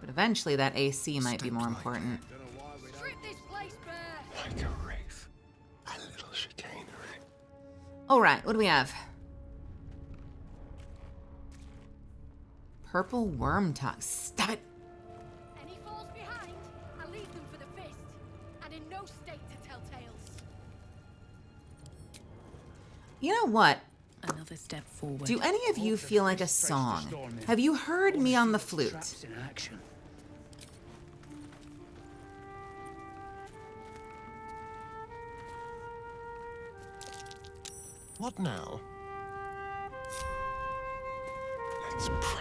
But eventually that AC might be more important.
Like a wraith. A little chicanery.
All right, what do we have? Purple worm talk. Stop it.
Any falls behind, I leave them for the fist, and in no state to tell tales.
You know what?
Another step forward.
Do any of you feel like a song? Have you heard me on the flute?
What now? Let's prowl.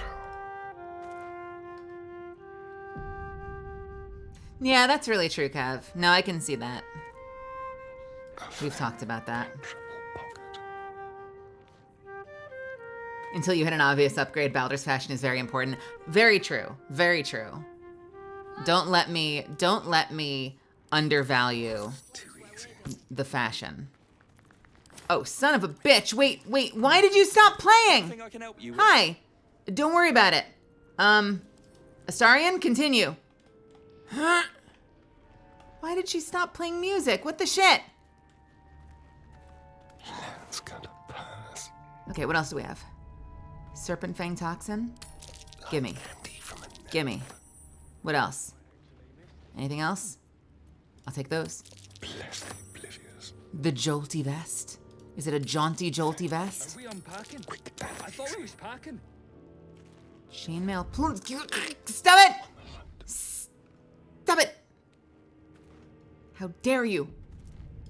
Yeah, that's really true, Kev. No, I can see that. We've talked about that. Until you hit an obvious upgrade, Baldur's fashion is very important. Very true. Very true. Don't let me undervalue the fashion. Oh, son of a bitch. Wait, why did you stop playing?
I can help you with.
Hi. Don't worry about it. Astarion, continue. Why did she stop playing music? What the shit?
It's gonna pass.
Okay, what else do we have? Serpent Fang Toxin? Gimme. Gimme. What else? Anything else? I'll take those.
Blessed oblivious.
The Jolty Vest? Is it a jaunty, jolty vest?
Are we unpacking? I thought we was packing.
Chainmail plumes. Stop it! Stop it! How dare you?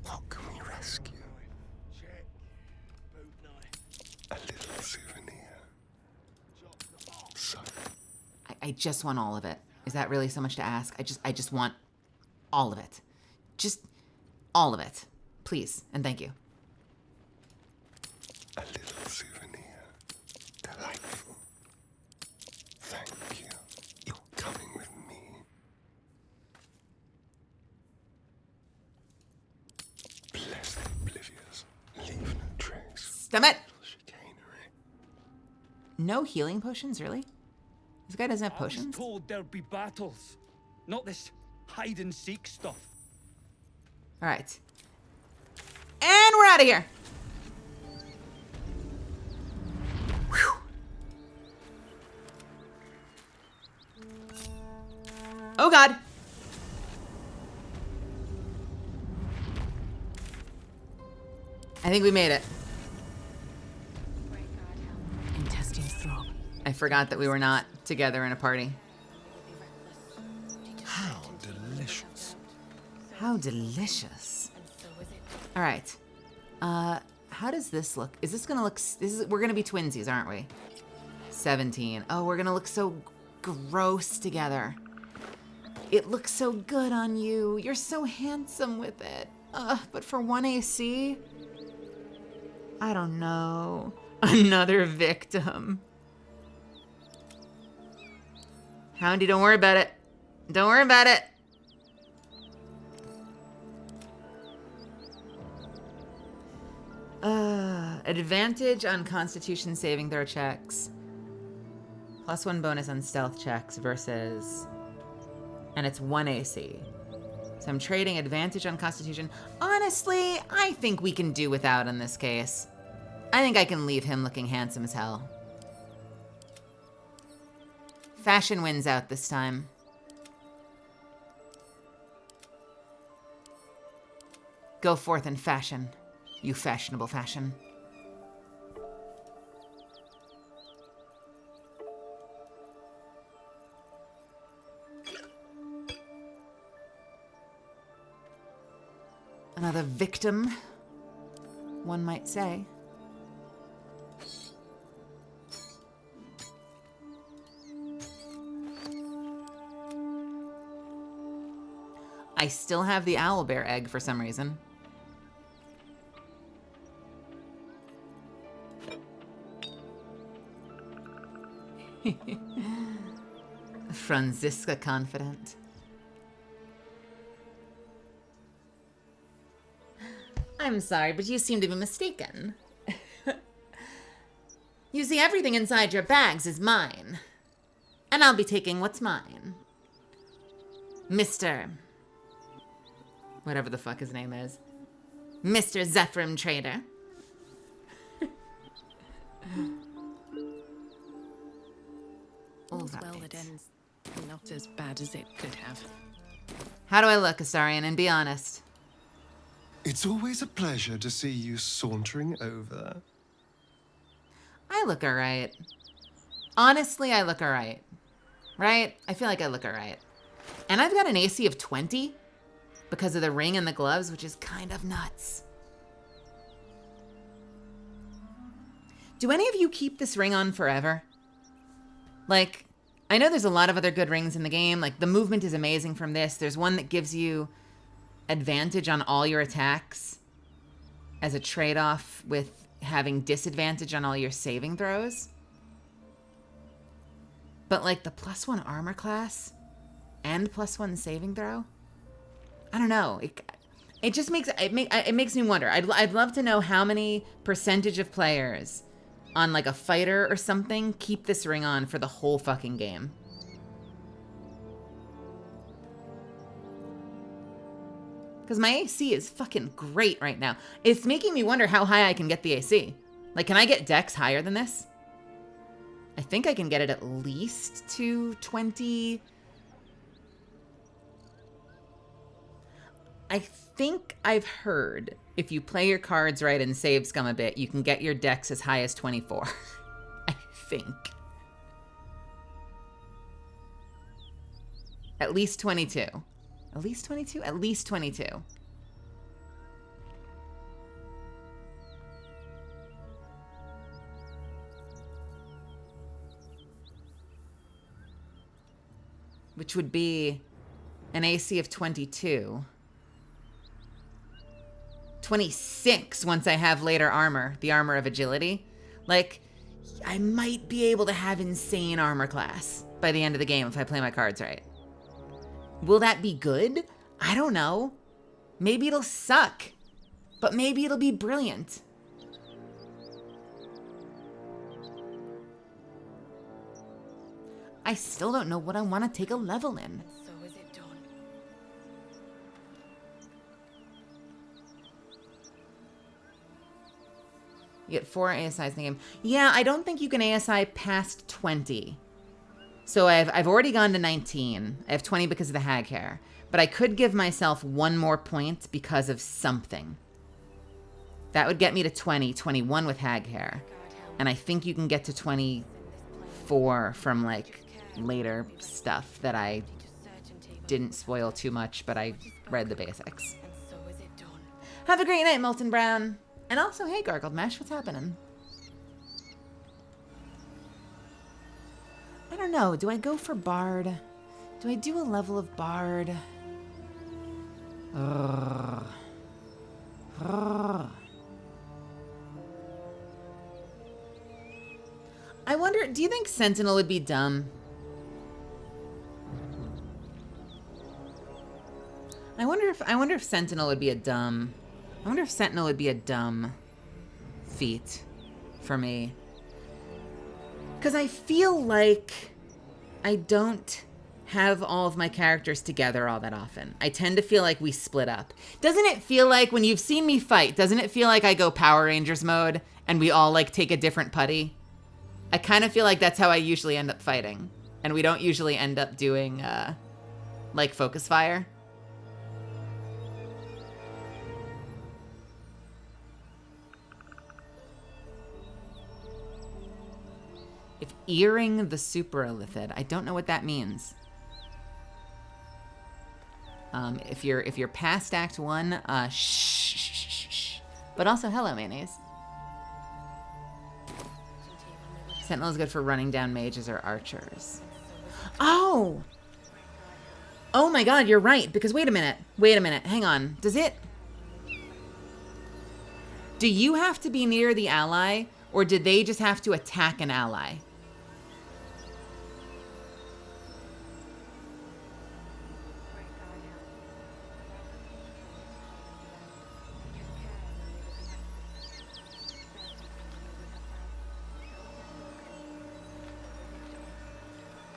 What can we rescue? A little souvenir. So.
I just want all of it. Is that really so much to ask? I just want all of it. Just all of it. Please, and thank you.
A little souvenir. Delightful. Thank you. You're coming with me. Blessed oblivious. Leave no trace.
Stop it! No healing potions, really? This guy doesn't have
I was
potions?
told there'd be battles, not this hide and seek stuff.
All right. And we're out of here. Whew. Oh, God. I think we made it.
Intestines throb.
I forgot that we were not together in a party.
How delicious.
How delicious. All right. How does this look? Is this gonna look, we're gonna be twinsies, aren't we? 17. Oh, we're gonna look so gross together. It looks so good on you. You're so handsome with it. But for 1 AC? I don't know. Another victim. Houndy, don't worry about it. Don't worry about it. Advantage on Constitution saving throw checks. +1 bonus on stealth checks versus... And it's 1 AC. So I'm trading advantage on Constitution. Honestly, I think we can do without in this case. I think I can leave him looking handsome as hell. Fashion wins out this time. Go forth in fashion, you fashionable fashion. Another victim, one might say. I still have the owlbear egg for some reason. Franziska confident. I'm sorry, but you seem to be mistaken. You see, everything inside your bags is mine. And I'll be taking what's mine. Mr. Whatever the fuck his name is. Mr. Zephyrim Trader.
All's well that ends not as bad as it could have.
How do I look, Astarion? And be honest.
It's always a pleasure to see you sauntering over.
I look alright. Honestly, I look alright. Right? I feel like I look alright. And I've got an AC of 20 because of the ring and the gloves, which is kind of nuts. Do any of you keep this ring on forever? Like, I know there's a lot of other good rings in the game. Like, the movement is amazing from this. There's one that gives you advantage on all your attacks as a trade-off with having disadvantage on all your saving throws. But, like, the +1 armor class and +1 saving throw? I don't know. It just makes it makes me wonder. I'd love to know how many percentage of players on like a fighter or something keep this ring on for the whole fucking game. Because my AC is fucking great right now. It's making me wonder how high I can get the AC. Like, can I get dex higher than this? I think I can get it at least to 20. I think I've heard if you play your cards right and save scum a bit, you can get your dex as high as 24. I think. At least 22. At least 22? At least 22. Which would be an AC of 22. 26 once I have later armor, the armor of agility. Like, I might be able to have insane armor class by the end of the game if I play my cards right. Will that be good? I don't know. Maybe it'll suck, but maybe it'll be brilliant. I still don't know what I want to take a level in.
So is it done?
You get 4 ASIs in the game. Yeah, I don't think you can ASI past 20. So I've already gone to 19. I have 20 because of the hag hair. But I could give myself 1 more point because of something. That would get me to 20, 21 with hag hair. And I think you can get to 24 from like later stuff that I didn't spoil too much, but I read the basics. Have a great night, Molten Brown. And also, hey, Gargled Mesh, what's happening? I don't know. Do I go for Bard? Do I do a level of Bard? I wonder, do you think Sentinel would be dumb? I wonder if Sentinel would be a dumb. I wonder if Sentinel would be a dumb feat for me. Because I feel like I don't have all of my characters together all that often. I tend to feel like we split up. Doesn't it feel like when you've seen me fight, doesn't it feel like I go Power Rangers mode and we all like take a different putty? I kind of feel like that's how I usually end up fighting. And we don't usually end up doing like focus fire. If earring the supralithid, I don't know what that means. If you're past Act 1, shh. But also, hello, mayonnaise. Sentinel is good for running down mages or archers. Oh! Oh my god, you're right. Because wait a minute. Hang on. Does it... Do you have to be near the ally, or did they just have to attack an ally?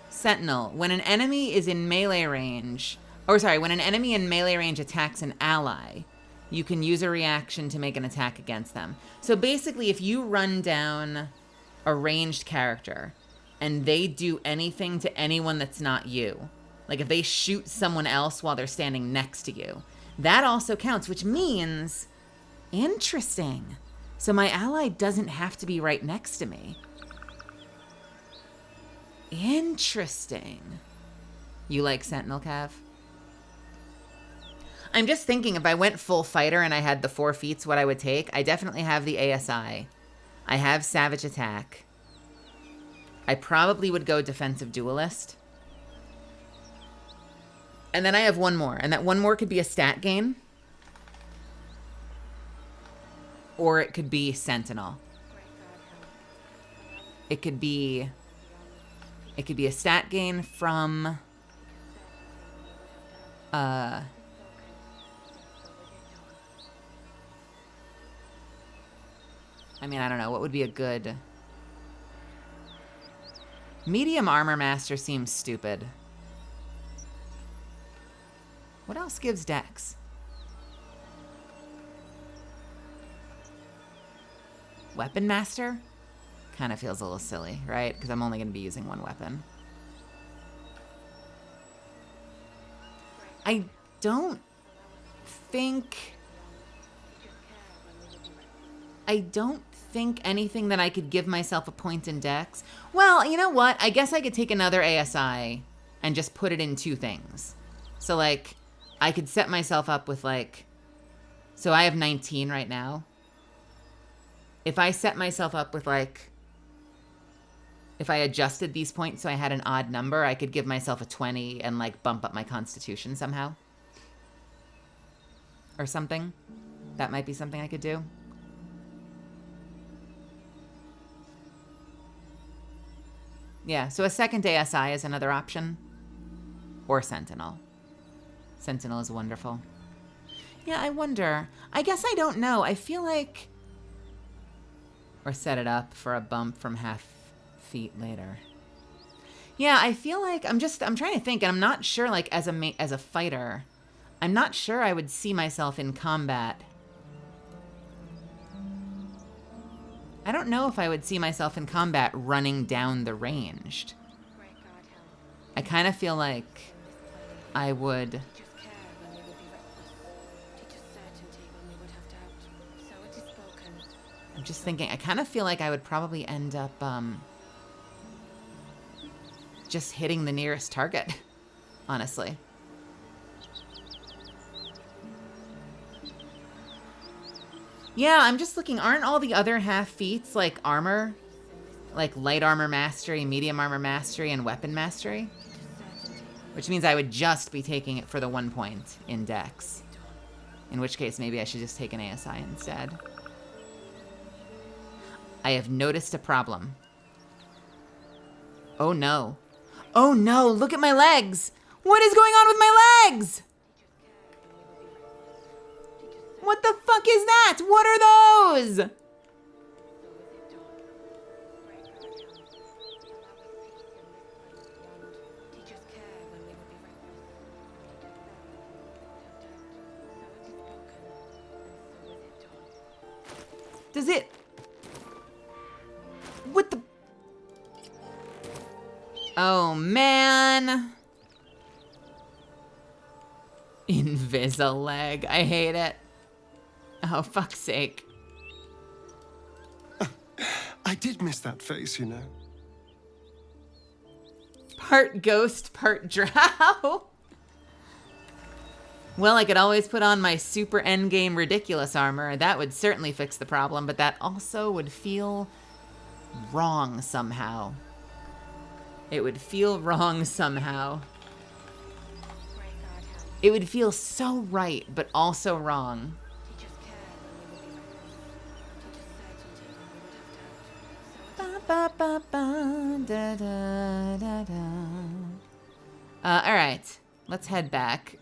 Sentinel, when an enemy is in melee range, when an enemy in melee range attacks an ally, you can use a reaction to make an attack against them. So basically, if you run down a ranged character and they do anything to anyone that's not you, like if they shoot someone else while they're standing next to you, that also counts, which means, interesting. So my ally doesn't have to be right next to me. Interesting. You like Sentinel, Cav? I'm just thinking if I went full fighter and I had the 4 feats, what I would take. I definitely have the ASI. I have Savage Attack. I probably would go Defensive Duelist. And then I have one more. And that one more could be a stat gain. Or it could be Sentinel. It could be a stat gain from... I mean, I don't know. What would be a good... Medium Armor Master seems stupid. What else gives Dex? Weapon Master? Kind of feels a little silly, right? Because I'm only going to be using one weapon. I don't think anything that I could give myself a point in Dex. Well, you know what? I guess I could take another ASI and just put it in 2 things. So, like, I could set myself up with, like... So I have 19 right now. If I set myself up with, like... If I adjusted these points so I had an odd number, I could give myself a 20 and, like, bump up my constitution somehow. Or something. That might be something I could do. Yeah, so a second ASI is another option. Or Sentinel. Sentinel is wonderful. Yeah, I wonder. I guess I don't know. I feel like... Or set it up for a bump from half feet later. Yeah, I feel like... I'm trying to think, and I'm not sure, like, as a fighter, I'm not sure I would see myself in combat. I don't know if I would see myself in combat running down the ranged. I kind of feel like I would... I'm just thinking, I kind of feel like I would probably end up just hitting the nearest target, honestly. Yeah, I'm just looking. Aren't all the other half feats like armor? Like light armor mastery, medium armor mastery, and weapon mastery? Which means I would just be taking it for the 1 point in Dex. In which case, maybe I should just take an ASI instead. I have noticed a problem. Oh no. Oh no, look at my legs! What is going on with my legs? What the fuck is that? What are those? Does it... What the... Oh, man. Invisileg. I hate it. Oh, fuck's sake.
I did miss that face, you know.
Part ghost, part drow. Well, I could always put on my super endgame ridiculous armor. That would certainly fix the problem, but that also would feel wrong somehow. It would feel wrong somehow. It would feel so right, but also wrong. Ba, ba, ba, da, da, da, da. All right, let's head back.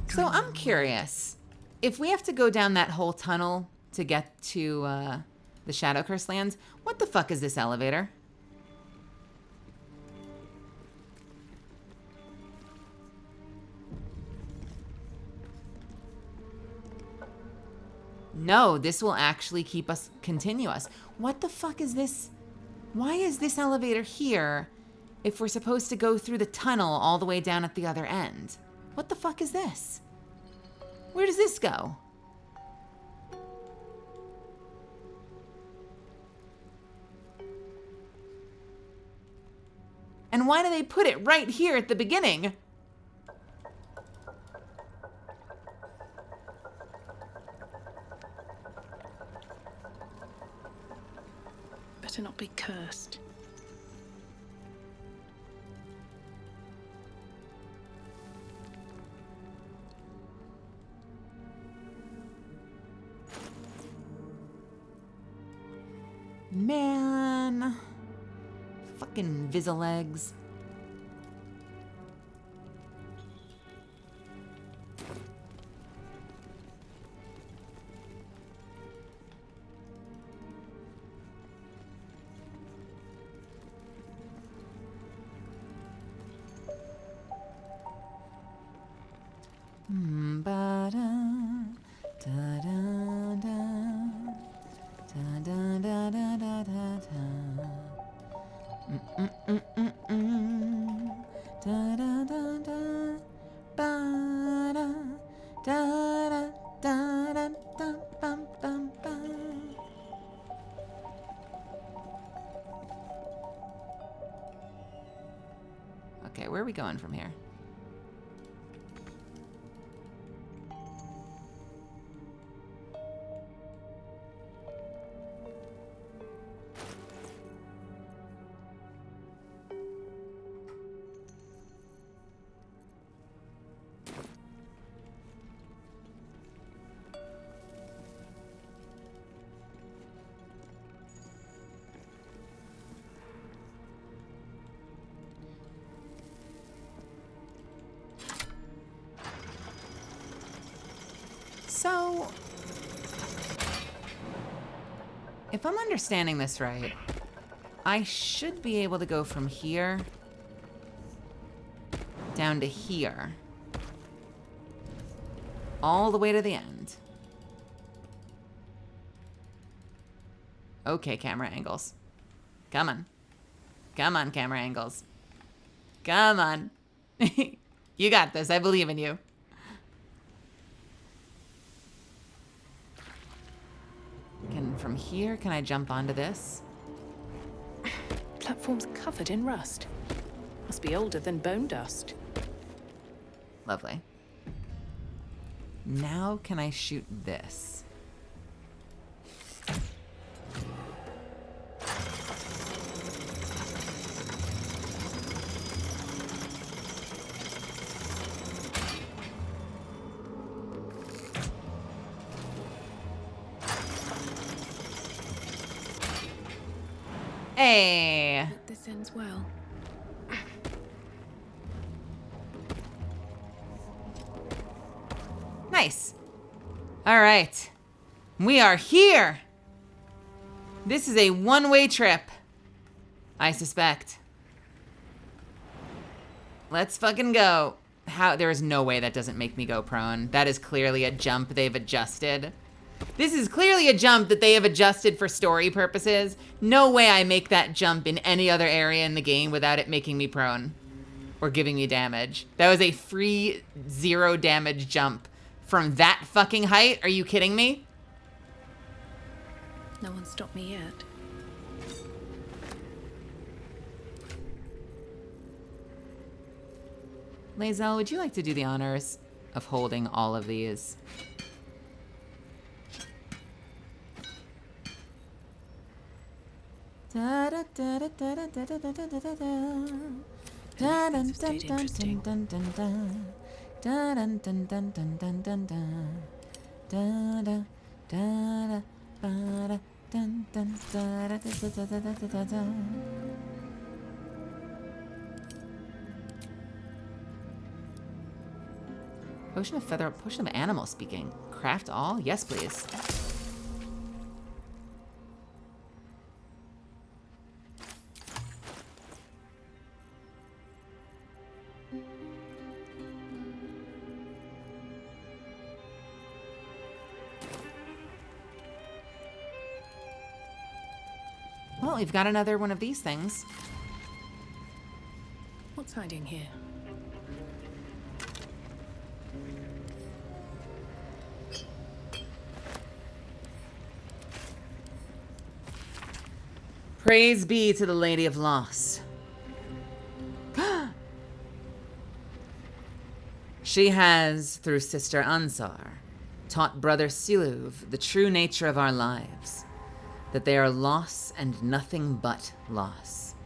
So I'm curious, if we have to go down that whole tunnel to get to the Shadow Curse lands, what the fuck is this elevator? No, this will actually keep us continuous. What the fuck is this? Why is this elevator here if we're supposed to go through the tunnel all the way down at the other end? What the fuck is this? Where does this go? And why do they put it right here at the beginning?
Better not be cursed.
Man. Fucking Visilegs. Ba-da, da-da-da, da-da-da-da-da-da-da. Da-da-da-da, ba-da, da-da-da-da-da-bum-bum-bum. Okay, where are we going from here? So, if I'm understanding this right, I should be able to go from here down to here, all the way to the end. Okay, camera angles. Come on. Come on, camera angles. Come on. You got this. I believe in you. From here, can I jump onto this?
Platform's covered in rust. Must be older than bone dust.
Lovely. Now can I shoot this? Hey.
This ends well.
Nice. All right. We are here. This is a one-way trip, I suspect. Let's fucking go. How? There is no way that doesn't make me go prone. That is clearly a jump they've adjusted. This is clearly a jump that they have adjusted for story purposes. No way I make that jump in any other area in the game without it making me prone or giving me damage. That was a free 0 damage jump from that fucking height. Are you kidding me?
No one stopped me yet.
Lae'zel, would you like to do the honors of holding all of these? Da da da da da da da da da da da da. Da dun dun dun dun dun dun dun. Da dun dun dun dun dun dun dun. Da da da da ba da dun dun da da da da da da da da. Potion of feather, potion of animal speaking. Craft all? Yes, please. Well, we've got another one of these things.
What's hiding here?
Praise be to the Lady of Loss. She has, through Sister Ansar, taught Brother Siluv the true nature of our lives, that they are loss and nothing but loss.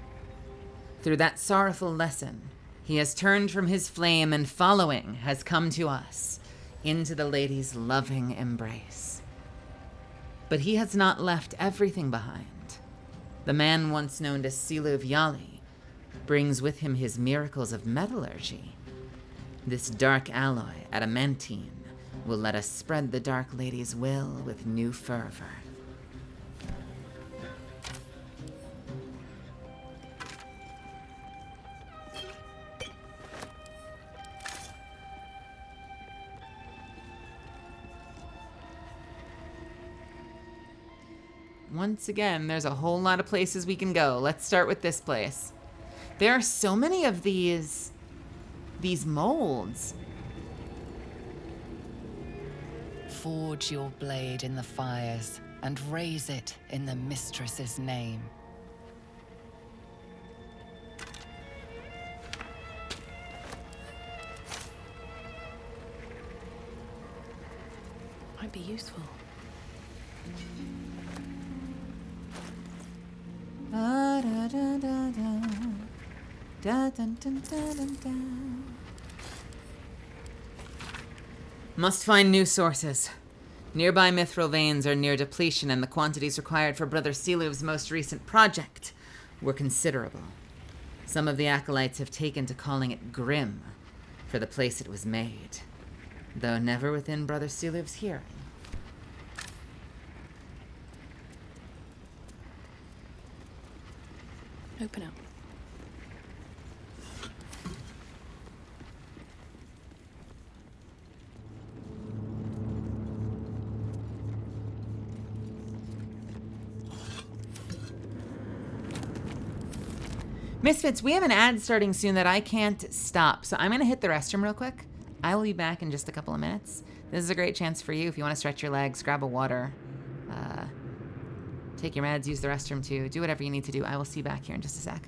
Through that sorrowful lesson, he has turned from his flame and following has come to us into the Lady's loving embrace. But he has not left everything behind. The man once known as Siluv Yali brings with him his miracles of metallurgy. This dark alloy, adamantine, will let us spread the Dark Lady's will with new fervor. Once again, there's a whole lot of places we can go. Let's start with this place. There are so many of these molds.
Forge your blade in the fires and raise it in the mistress's name.
Might be useful.
Da, da, da, da, da. Da, dun, dun, dun, dun, dun. Must find new sources. Nearby mithril veins are near depletion, and the quantities required for Brother Siluv's most recent project were considerable. Some of the acolytes have taken to calling it grim for the place it was made, though never within Brother Siluv's hearing.
Open up.
Misfits, we have an ad starting soon that I can't stop, so I'm going to hit the restroom real quick. I will be back in just a couple of minutes. This is a great chance for you if you want to stretch your legs, grab a water, take your meds, use the restroom too, do whatever you need to do. I will see you back here in just a sec.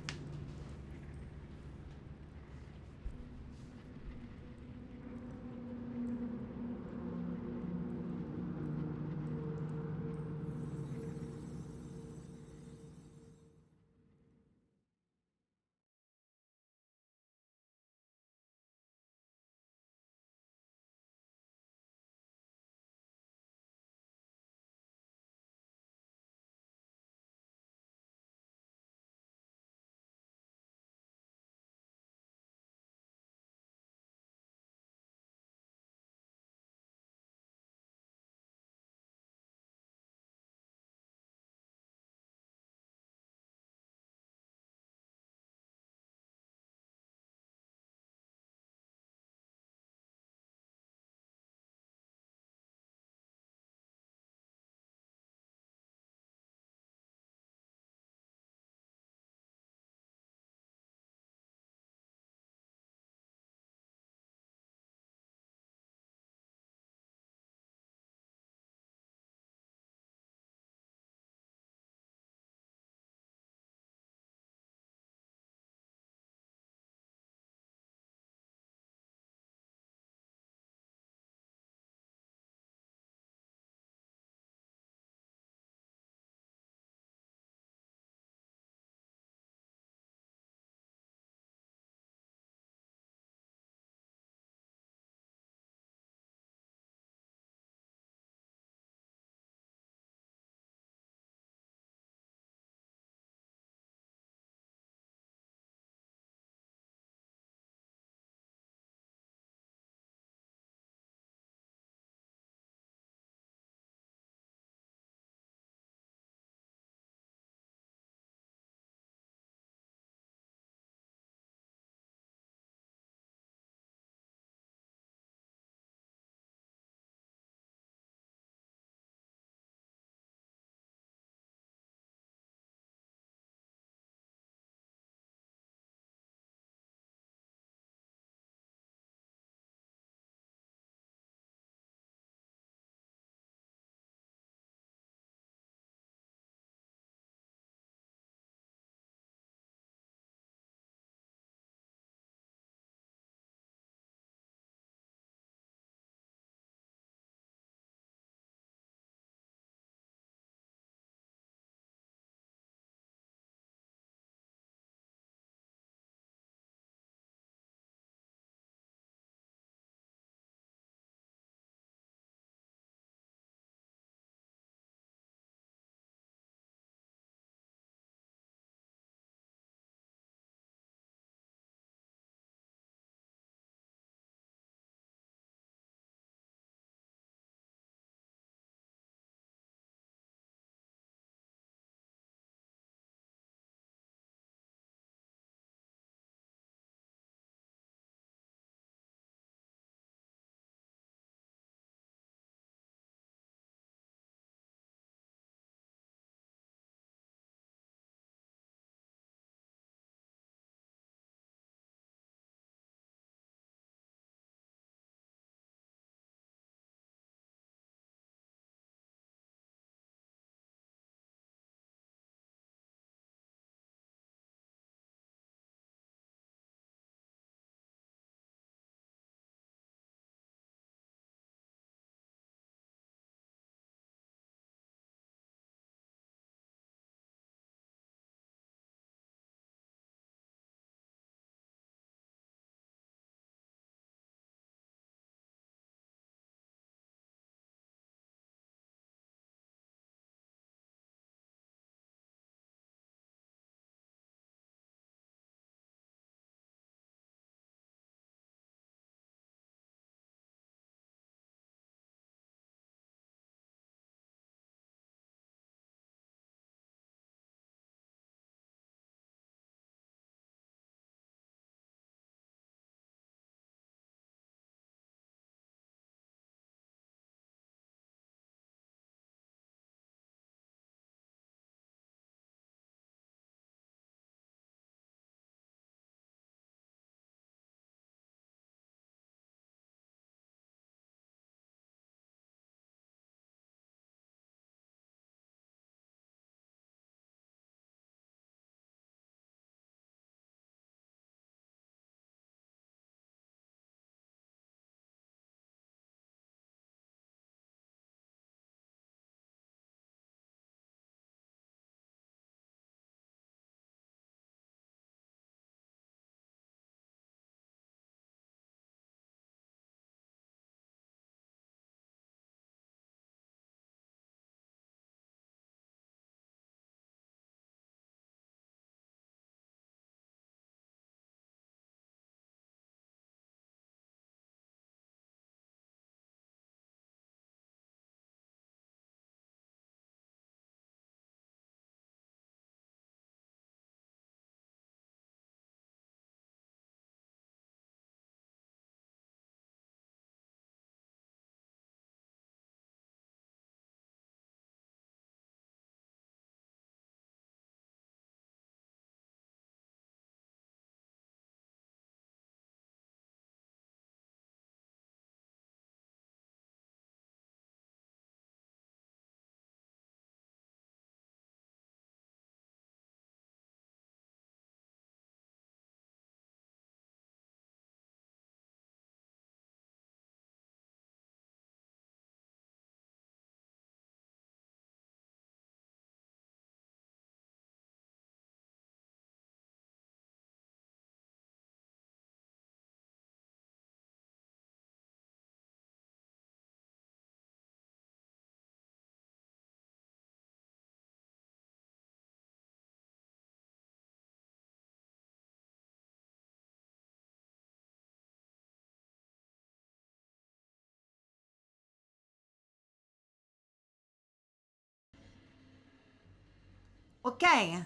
Okay,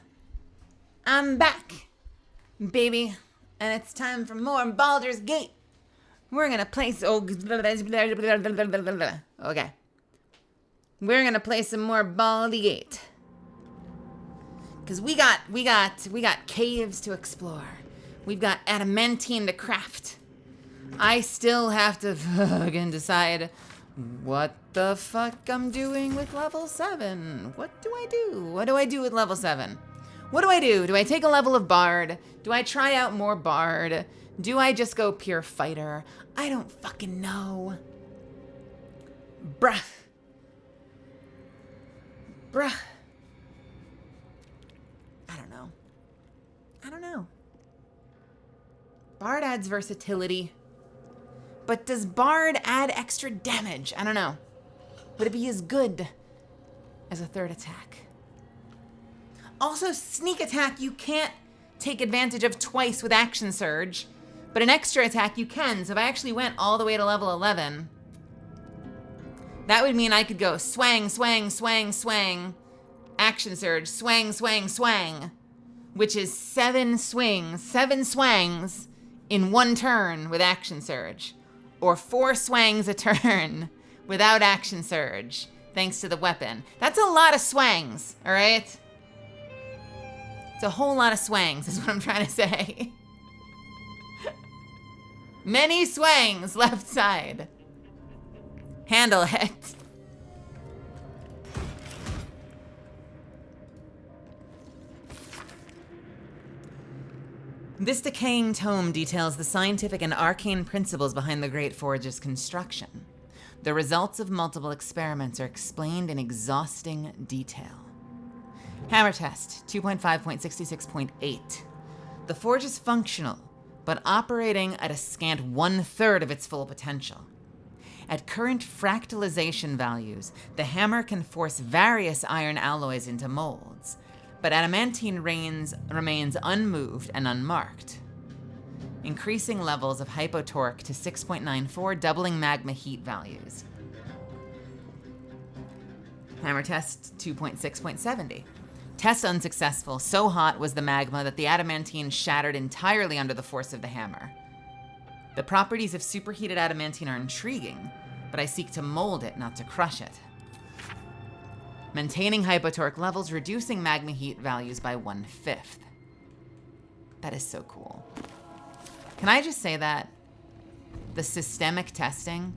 I'm back, baby, and it's time for more Baldur's Gate. We're gonna place okay. We're gonna play some more Baldur's Gate. Cause we got caves to explore. We've got adamantine to craft. I still have to fucking decide what the fuck I'm doing with level 7. What do I do? What do I do with level 7? What do I do? Do I take a level of Bard? Do I try out more Bard? Do I just go pure fighter? I don't fucking know. Bruh. I don't know. Bard adds versatility. But does Bard add extra damage? I don't know. Would it be as good as a third attack? Also, sneak attack you can't take advantage of twice with action surge, but an extra attack you can. So if I actually went all the way to level 11, that would mean I could go swang, swang, swang, swang, action surge, swang, swang, swang, which is 7 swangs in one turn with action surge. Or 4 swangs a turn without action surge, thanks to the weapon. That's a lot of swangs, all right? It's a whole lot of swangs, is what I'm trying to say. Many swangs left side. Handle it. This decaying tome details the scientific and arcane principles behind the Great Forge's construction. The results of multiple experiments are explained in exhausting detail. Hammer test 2.5.66.8. The forge is functional, but operating at a scant 1/3 of its full potential. At current fractalization values, the hammer can force various iron alloys into molds, but adamantine remains unmoved and unmarked. Increasing levels of hypotorque to 6.94, doubling magma heat values. Hammer test 2.6.70. Test unsuccessful. So hot was the magma that the adamantine shattered entirely under the force of the hammer. The properties of superheated adamantine are intriguing, but I seek to mold it, not to crush it. Maintaining hypotorque levels, reducing magma heat values by 1/5. That is so cool. Can I just say that the systematic troubleshooting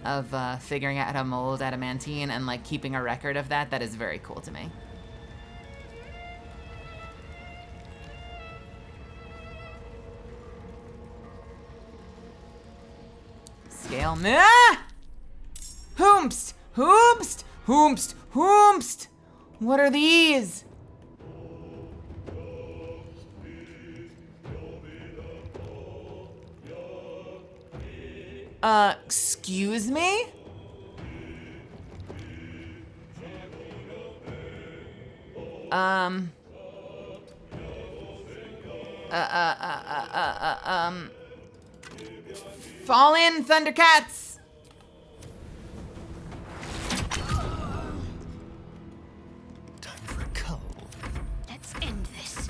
of figuring out how to mold adamantine and like keeping a record of that is very cool to me. Scale. Ah! Hoomst! Hoomst! Hoomst! Hoomst! What are these? Excuse me? Fall in, Thundercats!
Time for a cull.
Let's end this.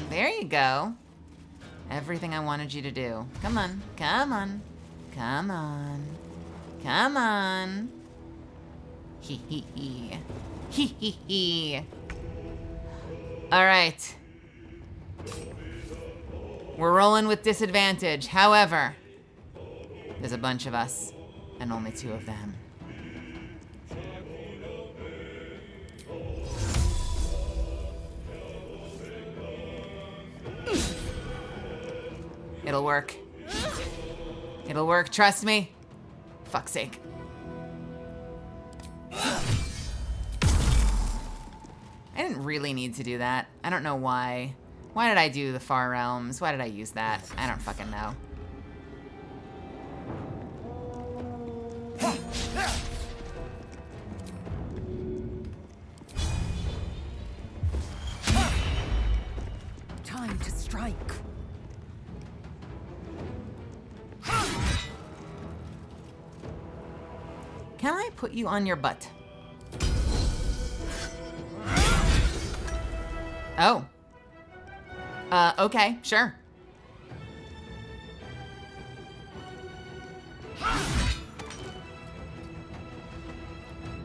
There you go. Everything I wanted you to do. Come on, come on, come on, come on. Hee hee hee. Hee hee hee. All right. We're rolling with disadvantage. However, there's a bunch of us and only 2 of them. It'll work. It'll work, trust me. Fuck's sake. I didn't really need to do that. I don't know why. Why did I do the Far Realms? Why did I use that? I don't fucking know.
strike.
Can I put you on your butt? Oh. Okay, sure.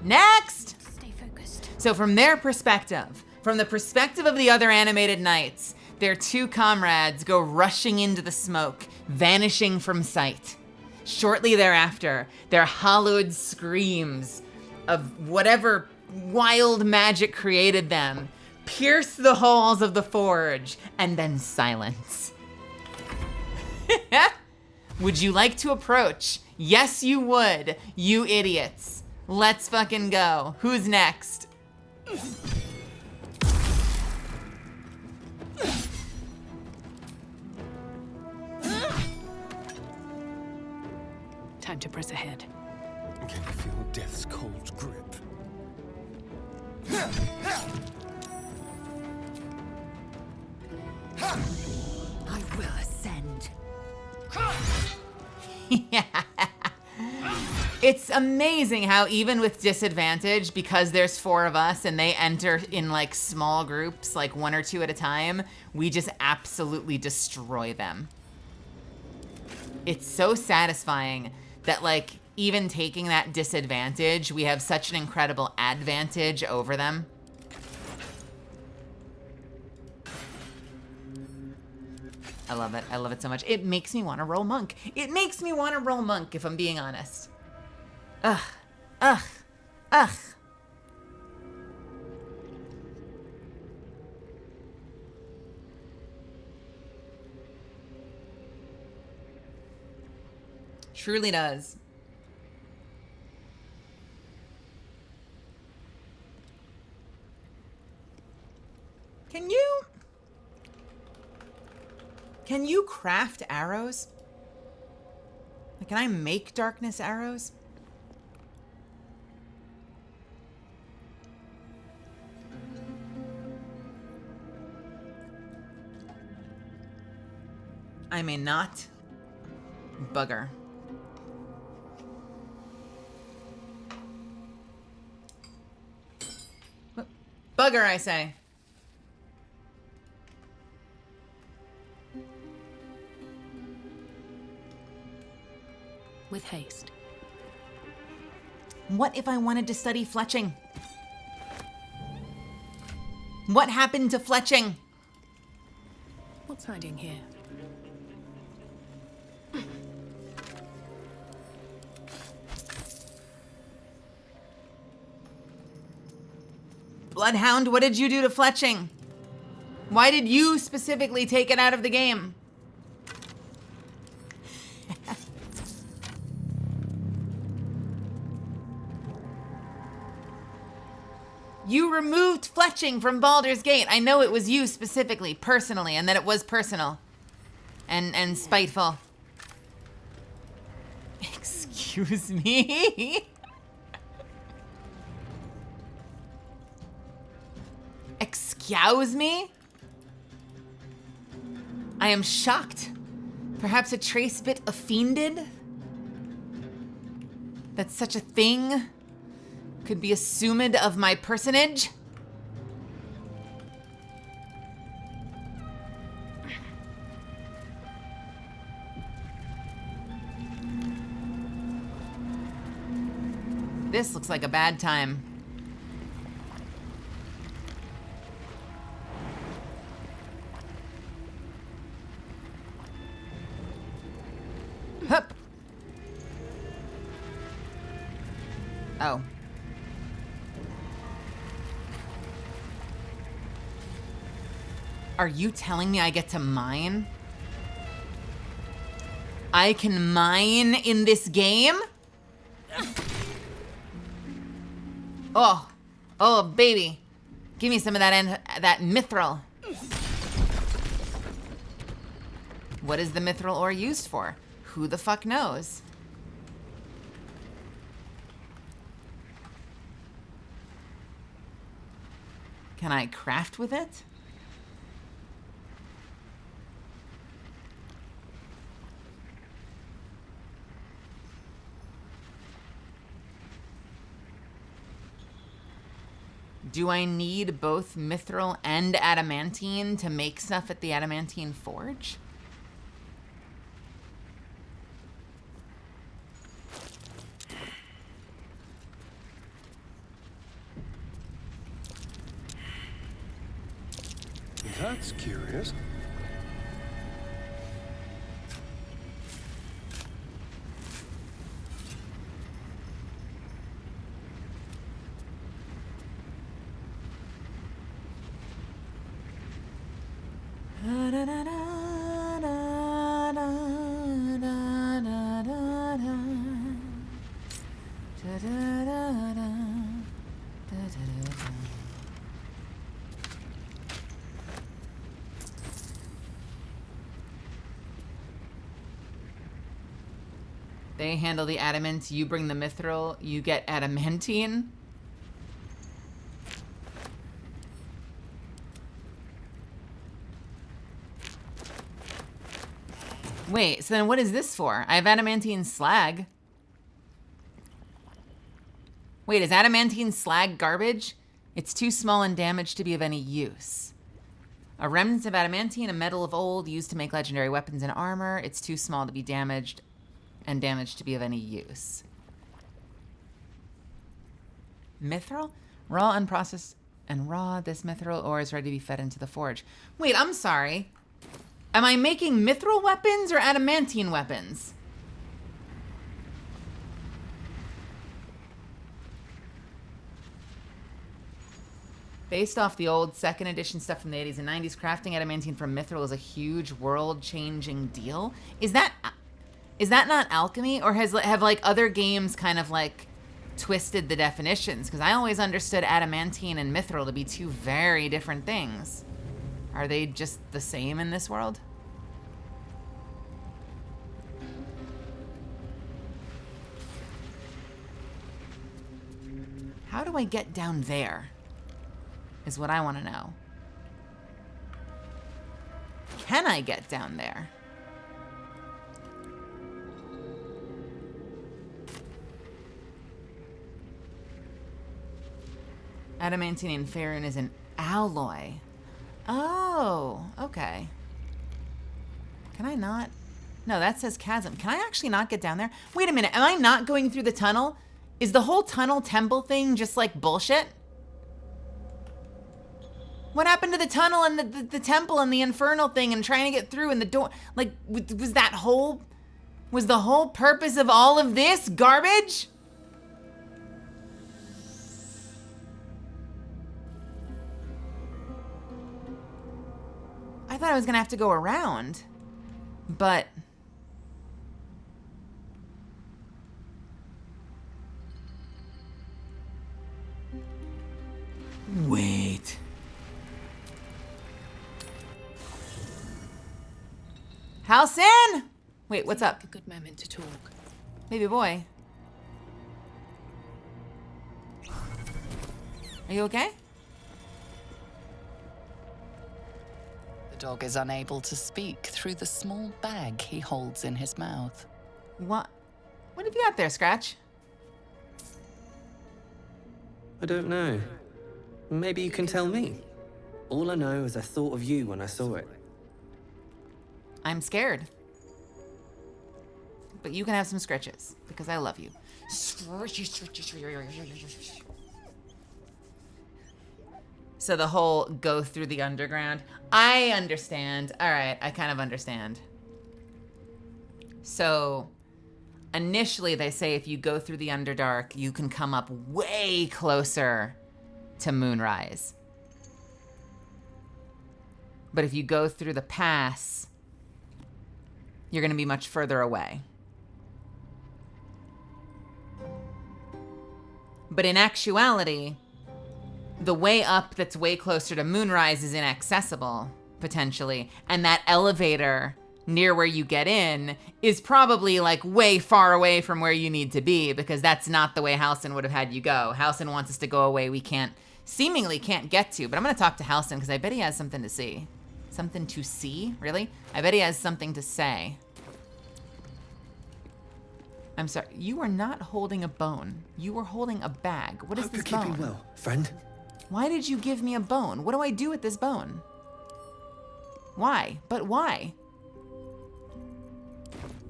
Next!
Stay focused.
So from their perspective, from the perspective of the other animated knights, their two comrades go rushing into the smoke, vanishing from sight. Shortly thereafter, their hollowed screams of whatever wild magic created them pierce the halls of the forge, and then silence. Would you like to approach? Yes, you would, you idiots. Let's fucking go. Who's next?
Time to press ahead.
Can you feel death's cold grip?
I will ascend.
Yeah. It's amazing how even with disadvantage, because there's 4 of us and they enter in like small groups, like 1 or 2 at a time, we just absolutely destroy them. It's so satisfying that like even taking that disadvantage, we have such an incredible advantage over them. I love it. I love it so much. It makes me want to roll monk. It makes me want to roll monk, if I'm being honest. Ugh. Ugh. Ugh. Truly does. Can you craft arrows? Like, can I make darkness arrows? I may not. Bugger. Bugger, I say.
With haste.
What if I wanted to study fletching? What happened to fletching?
What's hiding here?
Bloodhound, what did you do to fletching? Why did you specifically take it out of the game? You removed fletching from Baldur's Gate. I know it was you specifically, personally, and that it was personal and spiteful. Excuse me? Excuse me? I am shocked. Perhaps a trace bit offended? That such a thing could be assumed of my personage? This looks like a bad time. Hup. Oh. Are you telling me I get to mine? I can mine in this game? Oh. Oh, baby. Give me some of that mithril. What is the mithril ore used for? Who the fuck knows? Can I craft with it? Do I need both mithril and adamantine to make stuff at the adamantine forge?
That's curious.
They handle the adamant, you bring the mithril, you get adamantine. Wait, so then what is this for? I have adamantine slag. Wait, is adamantine slag garbage? It's too small in damage to be of any use. A remnant of adamantine, a metal of old used to make legendary weapons and armor. It's too small to be damaged and damaged to be of any use. Mithril? Raw, unprocessed, and raw. This mithril ore is ready to be fed into the forge. Wait, I'm sorry. Am I making mithril weapons or adamantine weapons? Based off the old 2nd edition stuff from the 80s and 90s, crafting adamantine from mithril is a huge world-changing deal. Is that not alchemy, or have like other games kind of like twisted the definitions? Because I always understood adamantine and mithril to be two very different things. Are they just the same in this world? How do I get down there? Is what I want to know. Can I get down there? Adamantine and ferrine is an alloy. Oh, okay. Can I not? No, that says chasm. Can I actually not get down there? Wait a minute, am I not going through the tunnel? Is the whole tunnel temple thing just like bullshit? What happened to the tunnel and the temple and the infernal thing and trying to get through and the door? Like, was the whole purpose of all of this garbage? I thought I was gonna have to go around, but... Wait. Halcyon! Wait, what's up?
A good moment to talk.
Baby boy. Are you okay?
The dog is unable to speak through the small bag he holds in his mouth.
What? What have you got there, Scratch?
I don't know. Maybe you can tell me. All I know is I thought of you when I saw it.
I'm scared. But you can have some scratches, because I love you. So the whole go through the underground. I understand. All right, I kind of understand. So initially they say if you go through the Underdark, you can come up way closer to Moonrise. But if you go through the pass, you're going to be much further away. But in actuality, the way up that's way closer to Moonrise is inaccessible, potentially. And that elevator near where you get in is probably like way far away from where you need to be, because that's not the way Halcyon would have had you go. Halcyon wants us to go away we seemingly can't get to. But I'm going to talk to Halcyon because I bet he has something to see. Something to see? Really? I bet he has something to say. I'm sorry. You are not holding a bone. You were holding a bag. What is this bone?
Hope you're keeping well, friend.
Why did you give me a bone? What do I do with this bone? Why? But why?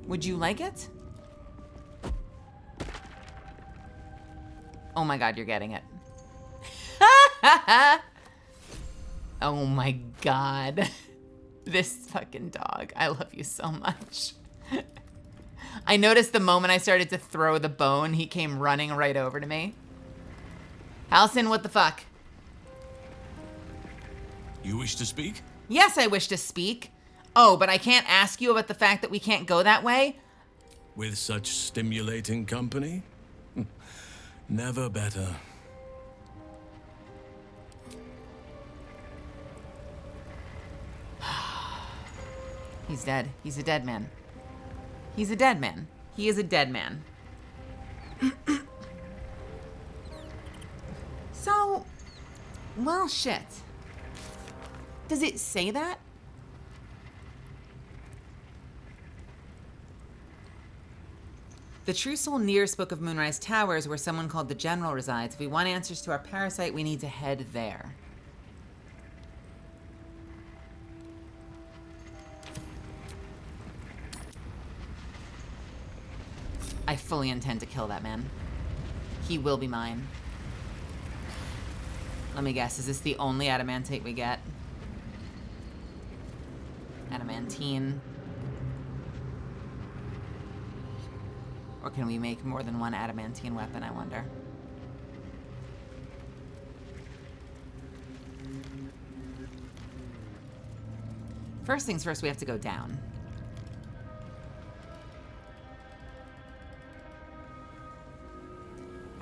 Would you like it? Oh my god, you're getting it. Oh my god. This fucking dog. I love you so much. I noticed the moment I started to throw the bone, he came running right over to me. Halsin, what the fuck?
You wish to speak?
Yes, I wish to speak. Oh, but I can't ask you about the fact that we can't go that way?
With such stimulating company? Never better.
He's dead. He's a dead man. He's a dead man. He is a dead man. So, well, shit. Does it say that? The True Soul Near spoke of Moonrise Towers, where someone called the General resides. If we want answers to our parasite, we need to head there. I fully intend to kill that man. He will be mine. Let me guess, is this the only adamantite we get? Adamantine. Or can we make more than one adamantine weapon, I wonder? First things first, we have to go down.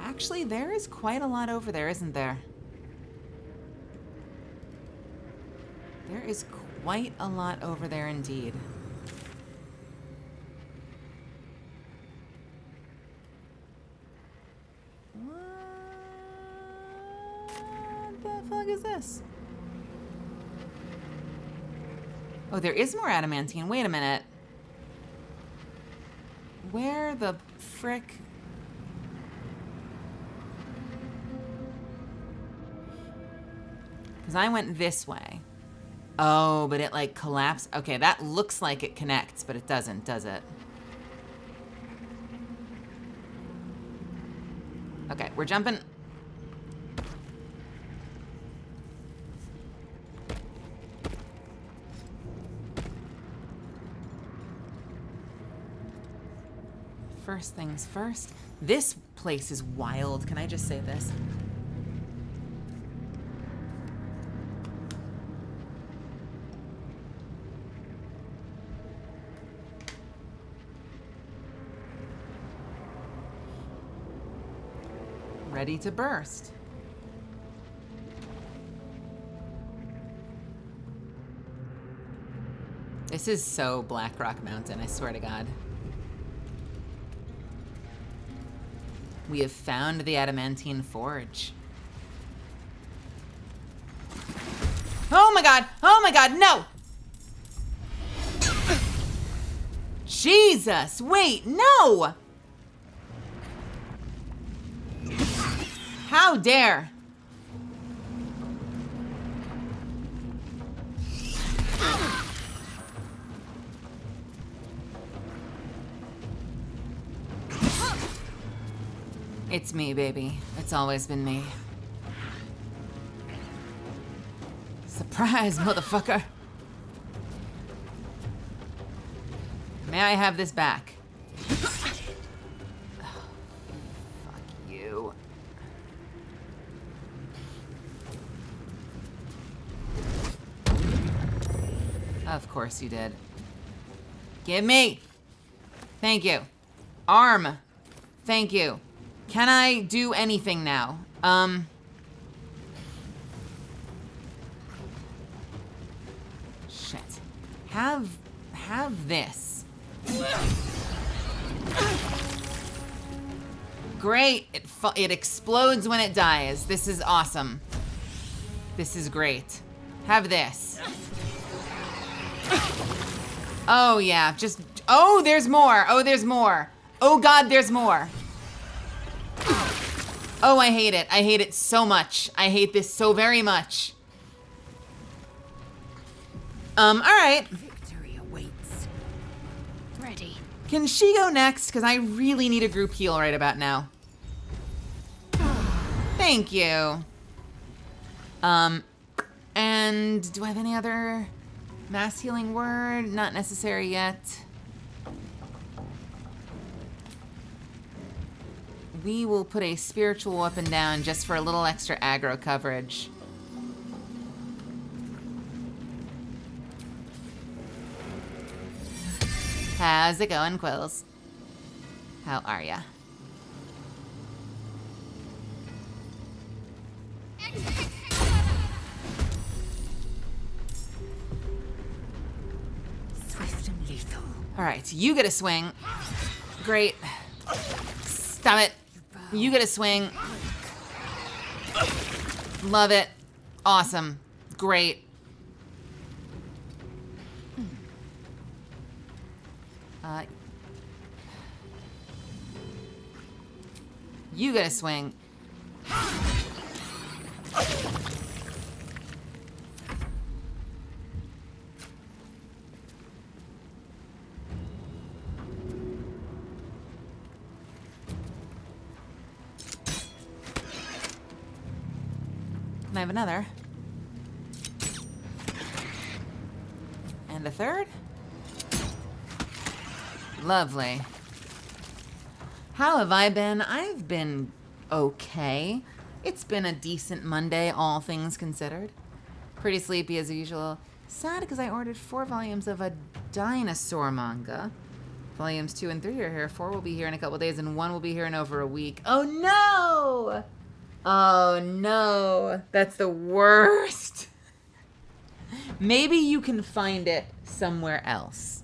Actually, there is quite a lot over there, isn't there? There is quite a lot over there indeed. What the fuck is this? Oh, there is more adamantine. Wait a minute. Where the frick? Because I went this way. Oh, but it like collapsed. Okay, that looks like it connects, but it doesn't, does it? Okay, we're jumping. First things first. This place is wild. Can I just say this? Ready to burst. This is so Black Rock Mountain, I swear to God. We have found the adamantine forge. Oh my god! Oh my god, no! Jesus, wait, no! How dare! It's me, baby. It's always been me. Surprise, motherfucker. May I have this back? Fuck you. Of course you did. Give me! Thank you. Arm! Thank you. Can I do anything now? Shit. Have this. Great. It explodes when it dies. This is awesome. This is great. Have this. Oh yeah, just, oh, there's more. Oh, there's more. Oh God, there's more. Oh, I hate it. I hate it so much. I hate this so very much. All right.
Victory awaits. Ready.
Can she go next? Because I really need a group heal right about now. Thank you. And do I have any other mass healing word? Not necessary yet. We will put a spiritual weapon down just for a little extra aggro coverage. How's it going, Quills? How are ya?
Swift and lethal.
All right, you get a swing. Great. Stop it. You get a swing. Love it. Awesome. Great. You get a swing. Can I have another? And a third? Lovely. How have I been? I've been okay. It's been a decent Monday, all things considered. Pretty sleepy as usual. Sad because I ordered 4 volumes of a dinosaur manga. Volumes 2 and 3 are here. 4 will be here in a couple days, and 1 will be here in over a week. Oh no! Oh no, that's the worst. Maybe you can find it somewhere else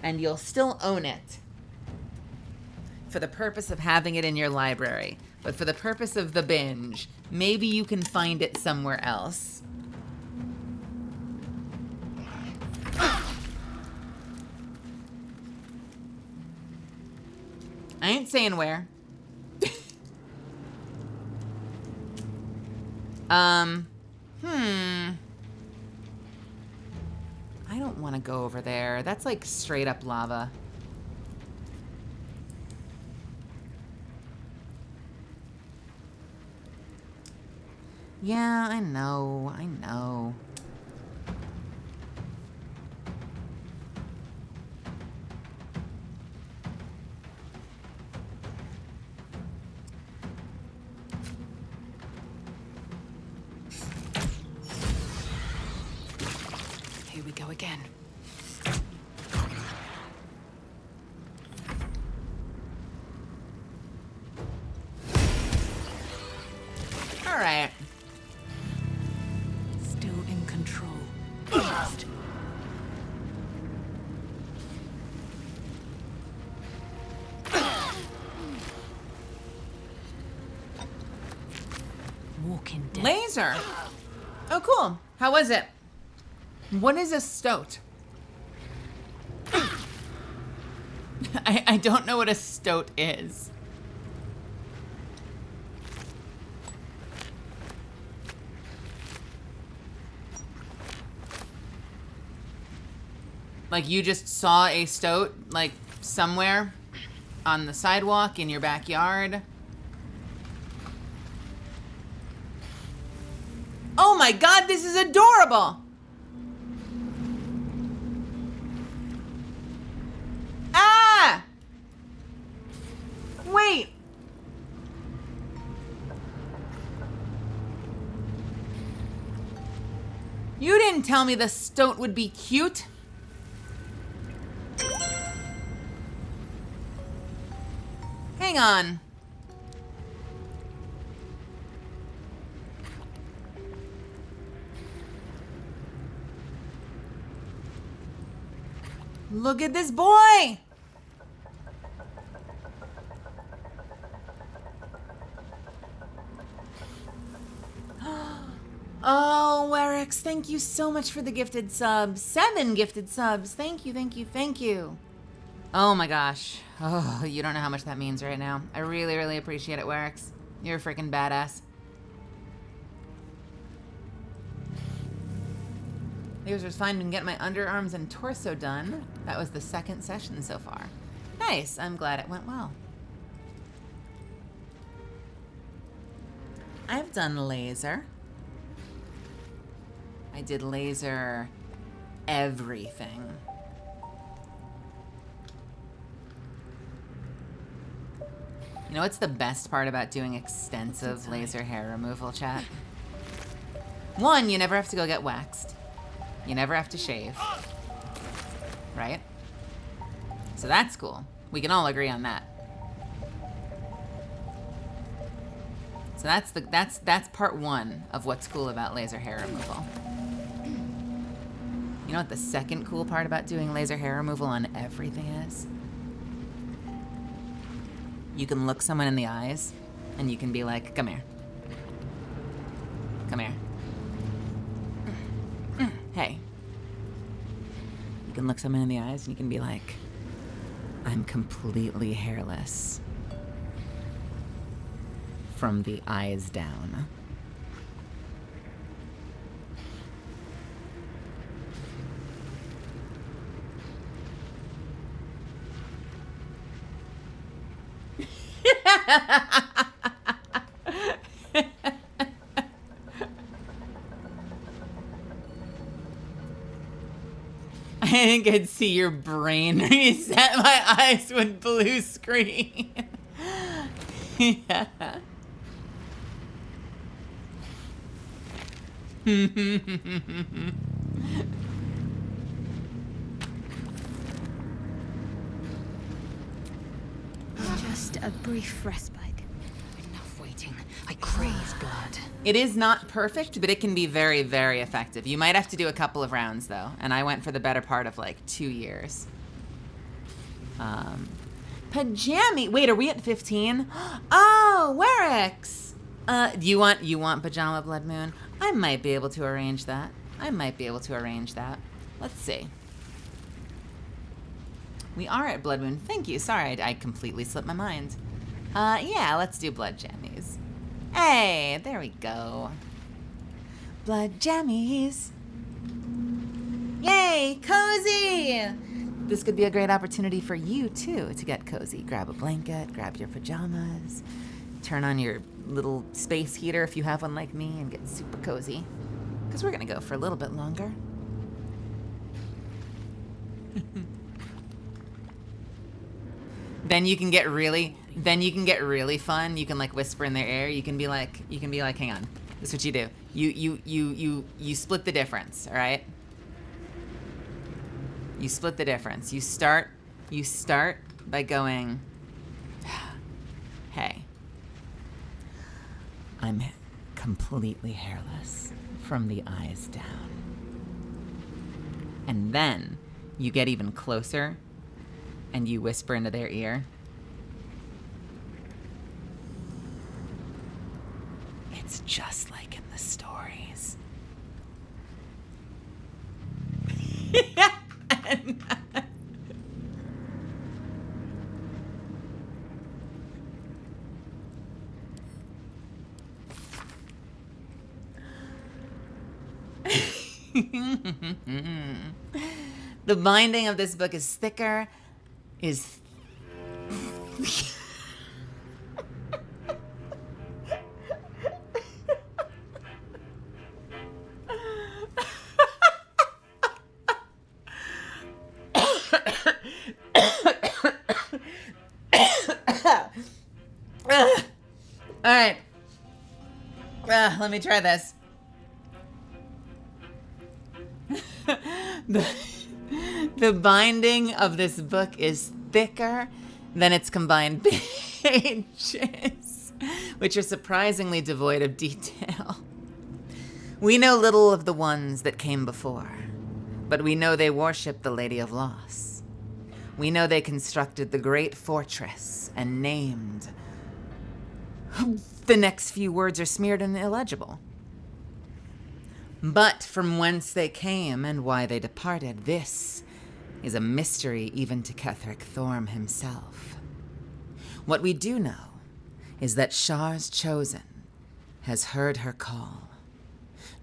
and you'll still own it for the purpose of having it in your library. But for the purpose of the binge, maybe you can find it somewhere else. I ain't saying where. I don't want to go over there. That's like straight up lava. Yeah, I know. I know.
Here we go again.
All right.
Still in control. Fast. Walking dead.
Laser. Oh, cool. How was it? What is a stoat? I don't know what a stoat is. Like you just saw a stoat, like somewhere on the sidewalk in your backyard. Oh my God, this is adorable. Ah! Wait. You didn't tell me the stoat would be cute. Hang on. Look at this boy. Oh, Werix, thank you so much for the gifted subs. 7 gifted subs. Thank you, thank you, thank you. Oh my gosh. Oh, you don't know how much that means right now. I really, really appreciate it, Werix. You're a freaking badass. Laser's fine. Been getting my underarms and torso done. That was the second session so far. Nice. I'm glad it went well. I've done laser. I did laser everything. You know what's the best part about doing extensive laser hair removal, chat? One, you never have to go get waxed. You never have to shave. Right? So that's cool. We can all agree on that. So that's part one of what's cool about laser hair removal. You know what the second cool part about doing laser hair removal on everything is? You can look someone in the eyes and you can be like, come here. Come here. Hey. You can look someone in the eyes and you can be like, I'm completely hairless. From the eyes down. I think I'd see your brain reset my eyes with blue screen. Yeah.
Just a brief respite.
Enough waiting. I crave blood.
It is not perfect, but it can be very, very effective. You might have to do a couple of rounds, though. And I went for the better part of, like, 2 years. Pajami. Wait, are we at 15? Oh, Werix. You want Pajama Blood Moon? I might be able to arrange that. Let's see. We are at Blood Moon. Thank you. Sorry, I completely slipped my mind. Yeah, let's do Blood Jammies. Hey, there we go. Blood Jammies. Yay, cozy! This could be a great opportunity for you, too, to get cozy. Grab a blanket, grab your pajamas, turn on your little space heater if you have one like me, and get super cozy. Because we're going to go for a little bit longer. Then you can get really fun. You can like whisper in their ear. You can be like, hang on. This is what you do. You split the difference, all right? You split the difference. You start by going, hey, I'm completely hairless from the eyes down. And then you get even closer and you whisper into their ear, it's just like in the stories. The binding of this book is thicker, all right. Let me try this. The binding of this book is thicker than its combined pages, which are surprisingly devoid of detail. We know little of the ones that came before, but we know they worshipped the Lady of Loss. We know they constructed the great fortress and named. The next few words are smeared and illegible. But from whence they came and why they departed, this is a mystery even to Ketheric Thorm himself. What we do know is that Shar's chosen has heard her call.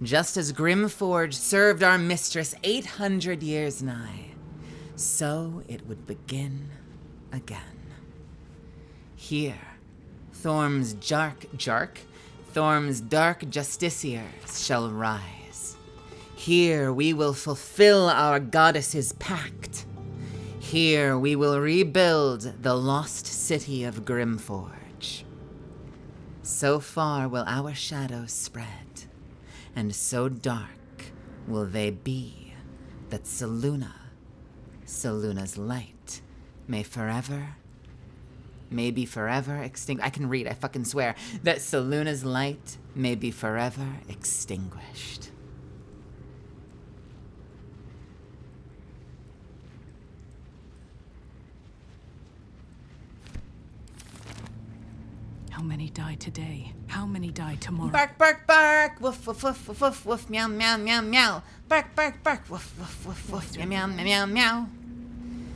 Just as Grimforge served our mistress 800 years nigh, so it would begin again. Here, Thorm's dark justiciars shall rise. Here we will fulfill our goddess's pact. Here we will rebuild the lost city of Grimforge. So far will our shadows spread, and so dark will they be that Seluna's light, may be forever extinguished. I can read, I fucking swear. That Seluna's light may be forever extinguished.
How many die today? How many die tomorrow?
Bark, bark, bark. Woof, woof, woof, woof, woof, woof. Meow, meow, meow, meow. Bark, bark, bark. Woof, woof, woof, woof. Meow, meow, meow, meow.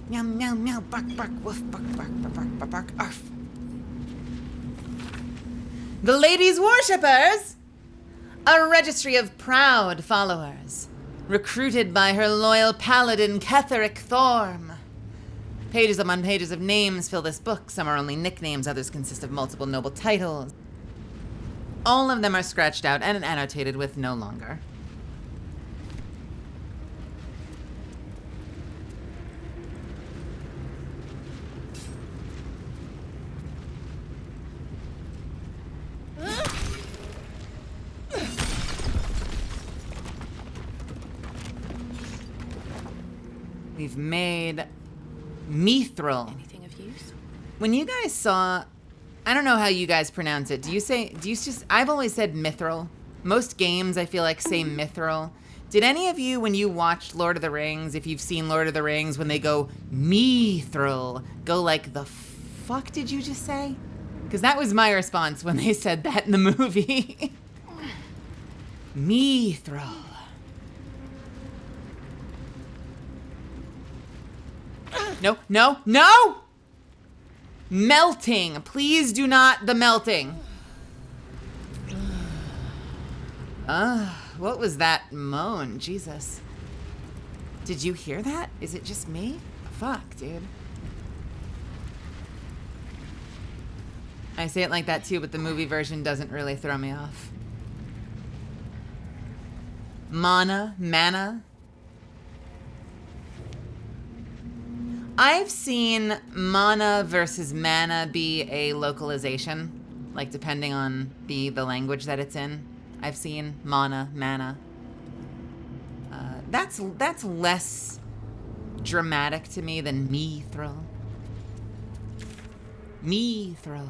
Meow, meow, meow. Bark, bark, woof, bark, bark, bark, bark, bark, bark. Arf. The Ladies' Worshippers! A registry of proud followers, recruited by her loyal paladin, Ketheric Thorm. Pages upon pages of names fill this book. Some are only nicknames, others consist of multiple noble titles. All of them are scratched out and annotated with no longer. We've made Mithril.
Anything of use?
When you guys saw, I don't know how you guys pronounce it. I've always said Mithril. Most games I feel like say Mithril. Did any of you, when you watched Lord of the Rings, if you've seen Lord of the Rings, when they go Mithril, go like, the fuck did you just say? Because that was my response when they said that in the movie. Mithril. No, no, no! Melting. Please do not the melting. What was that moan? Jesus. Did you hear that? Is it just me? Fuck, dude. I say it like that too, but the movie version doesn't really throw me off. Mana. I've seen mana versus mana be a localization, like depending on the language that it's in. I've seen mana. That's less dramatic to me than Mithril. Mithril.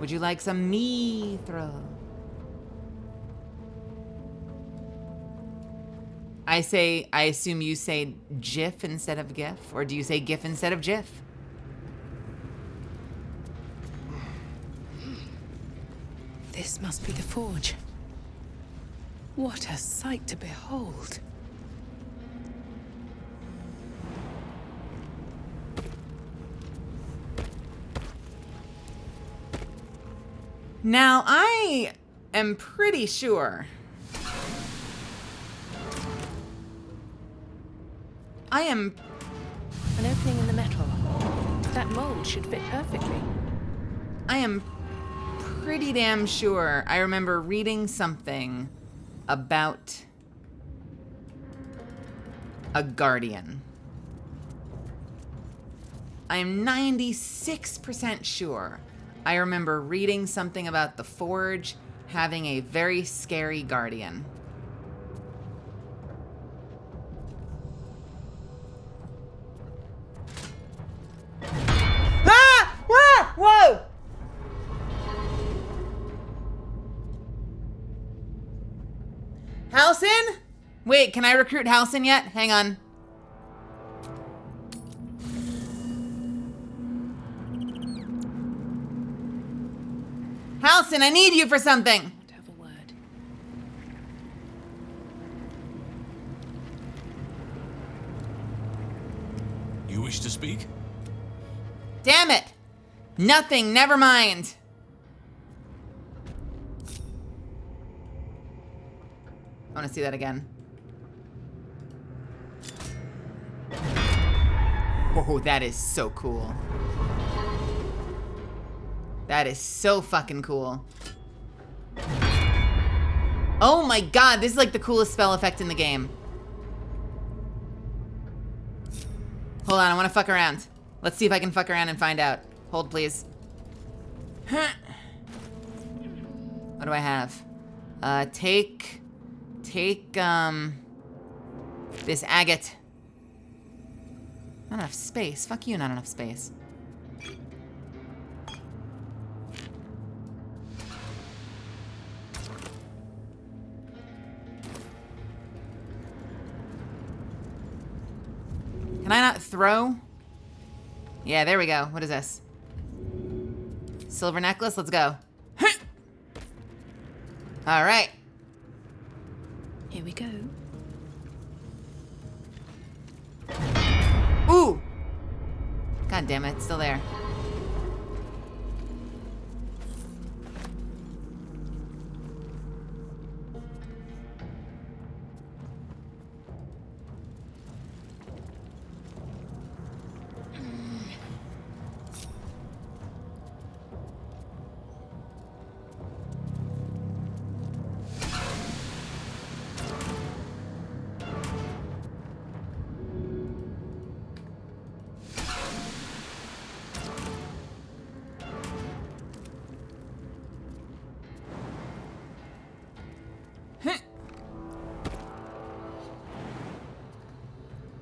Would you like some Mithril? I assume you say GIF instead of GIF, or do you say GIF instead of GIF?
This must be the forge. What a sight to behold.
Now, I am pretty sure
an opening in the metal. That mold should fit perfectly.
I am pretty damn sure I remember reading something about a guardian. I am 96% sure I remember reading something about the Forge having a very scary guardian. Ah! Ah! Whoa! Halcyon? Wait, can I recruit Halcyon yet? Hang on. Halcyon, I need you for something.
Have a word.
You wish to speak?
Damn it. Nothing, never mind. I want to see that again. Whoa, that is so cool. That is so fucking cool. Oh my god, this is like the coolest spell effect in the game. Hold on, I want to fuck around. Let's see if I can fuck around and find out. Hold, please. What do I have? Take, this agate. Not enough space. Fuck you, not enough space. Can I not throw? Yeah, there we go. What is this? Silver necklace? Let's go. All right.
Here we go.
Ooh! God damn it, it's still there.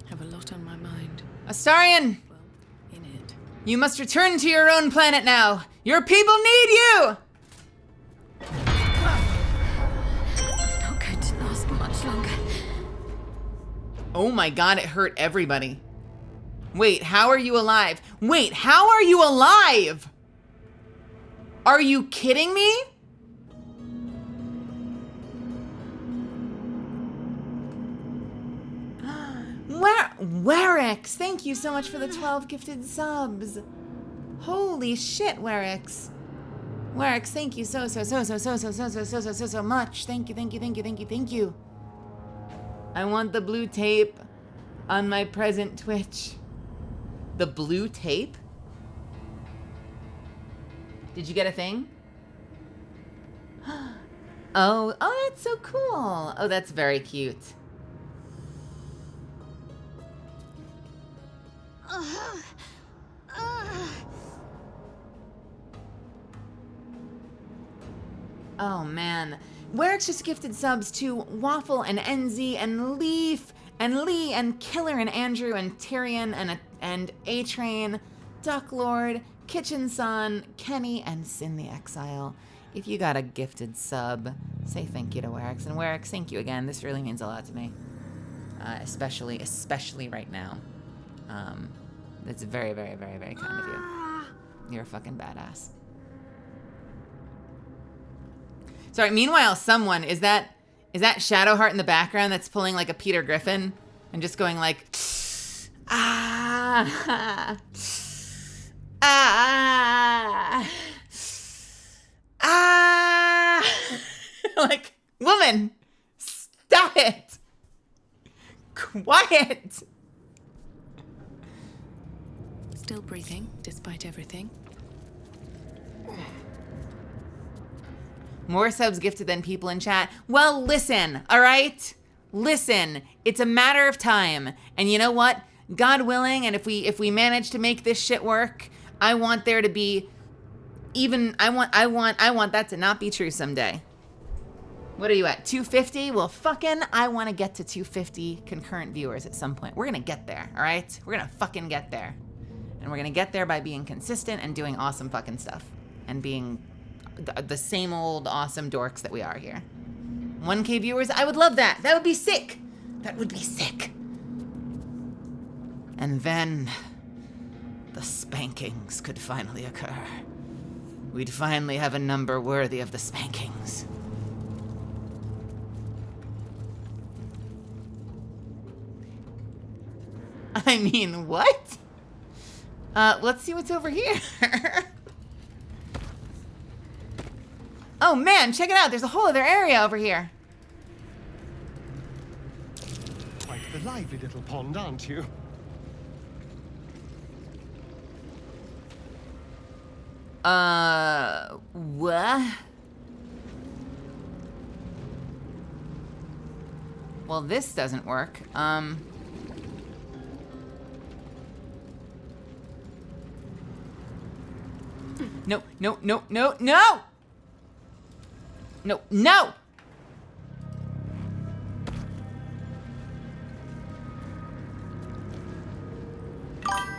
Have a lot on my mind.
Astarion!
In it.
You must return to your own planet now. Your people need you!
Not going to last much longer.
Oh my god, it hurt everybody. Wait, how are you alive? Wait, how are you alive? Are you kidding me? Warix, thank you so much for the 12 gifted subs. Holy shit, Warix. Warix, thank you so much. Thank you. I want the blue tape on my present Twitch. The blue tape? Did you get a thing? Oh, that's so cool. Oh, that's very cute. Oh man. Warix just gifted subs to Waffle and NZ and Leaf and Lee and Killer and Andrew and Tyrion and A-Train, Ducklord, Kitchen Sun, Kenny, and Sin the Exile. If you got a gifted sub, say thank you to Warix. And Warix, thank you again. This really means a lot to me. Especially right now. It's very, very, very, very kind of you. You're a fucking badass. Sorry, meanwhile, someone, is that Shadowheart in the background that's pulling like a Peter Griffin and just going like, ah, ah, ah, like, woman, stop it. Quiet.
Still breathing, despite everything.
More subs gifted than people in chat. Well, listen, all right? Listen, it's a matter of time. And you know what? God willing, and if we manage to make this shit work, I want there to be even, I want that to not be true someday. What are you at, 250? Well, fucking, I want to get to 250 concurrent viewers at some point. We're gonna get there, all right? We're gonna fucking get there. And we're gonna get there by being consistent and doing awesome fucking stuff. And being the same old awesome dorks that we are here. 1K viewers, I would love that. That would be sick. That would be sick. And then the spankings could finally occur. We'd finally have a number worthy of the spankings. I mean, what? Let's see what's over here. Oh man, check it out. There's a whole other area over here.
Quite the lively little pond, aren't you?
What? Well, this doesn't work. No, no, no, no, no! No, no!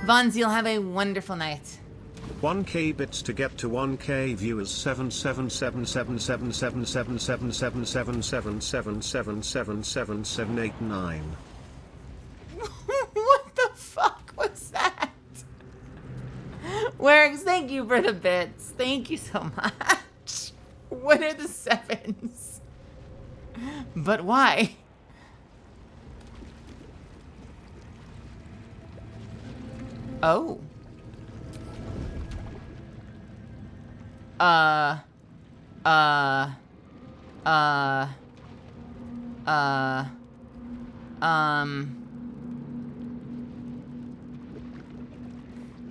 Von Ziel, have a wonderful night.
1k bits to get to 1k viewers. 7777777777777777789.
What the fuck was that? Werix, thank you for the bits. Thank you so much. What are the sevens? But why? Oh.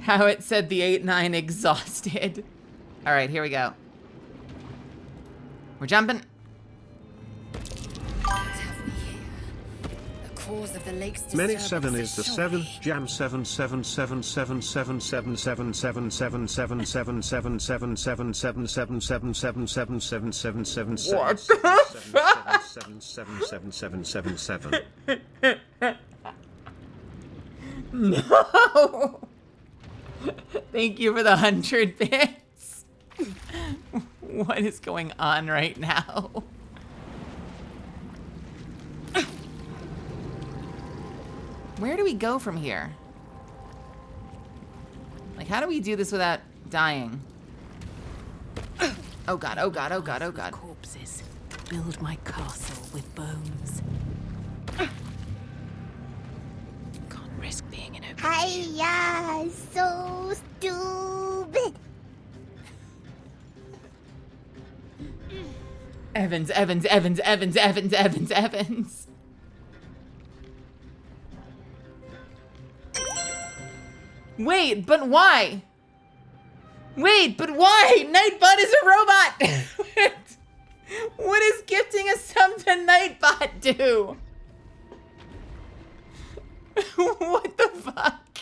How it said the 8-9 exhausted. All right, here we go. We're jumping.
Many 7 is the 7th jam 77777777777777777777777777777777777777777777777777777777777777777777777777777777777777777777777777777777777777777777777777777777777777777777777777777777777777777777777777777777777777777777777777777777777777777777777777777777777777777.
No. Thank you for the 100 bits. What is going on right now? Where do we go from here? Like, how do we do this without dying? Oh god, oh god, oh god, oh god.
Corpses. Build my castle with bones. Can't risk being in open.
Hiya, so stupid.
Evans, Evans, Evans, Evans, Evans, Evans, Evans. Wait, but why? Wait, but why? Nightbot is a robot! What does gifting a sub to Nightbot do? What the fuck?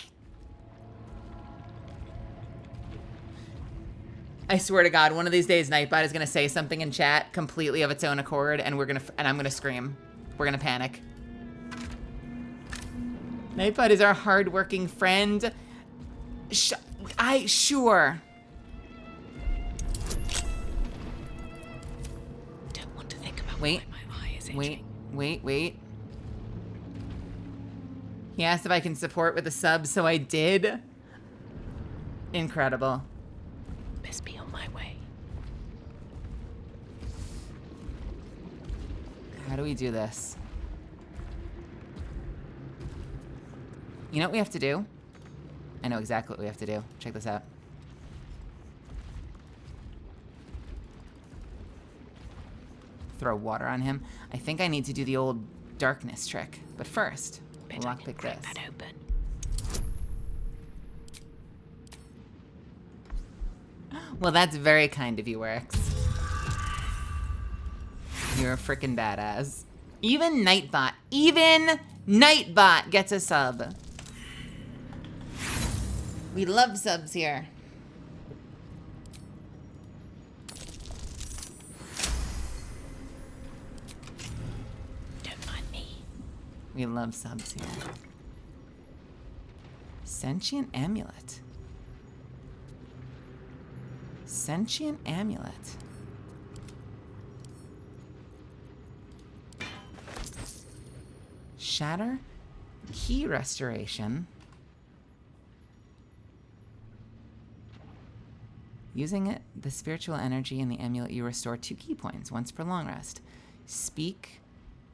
I swear to God, one of these days Nightbot is gonna say something in chat completely of its own accord, and I'm gonna scream. We're gonna panic. Nightbot is our hardworking friend. Sure.
Don't want to think about
wait,
why my eye is itching.
Wait. He asked if I can support with a sub, so I did. Incredible.
Best be on my way.
How do we do this? You know what we have to do? I know exactly what we have to do. Check this out. Throw water on him. I think I need to do the old darkness trick. But first, we'll lockpick this.
That open.
Well, that's very kind of you, Werix. You're a frickin' badass. Even Nightbot gets a sub. We love subs here.
Don't mind me.
We love subs here. Sentient amulet. Sentient amulet. Shatter. Key restoration. Using it, the spiritual energy in the amulet, you restore 2 key points, once per long rest. Speak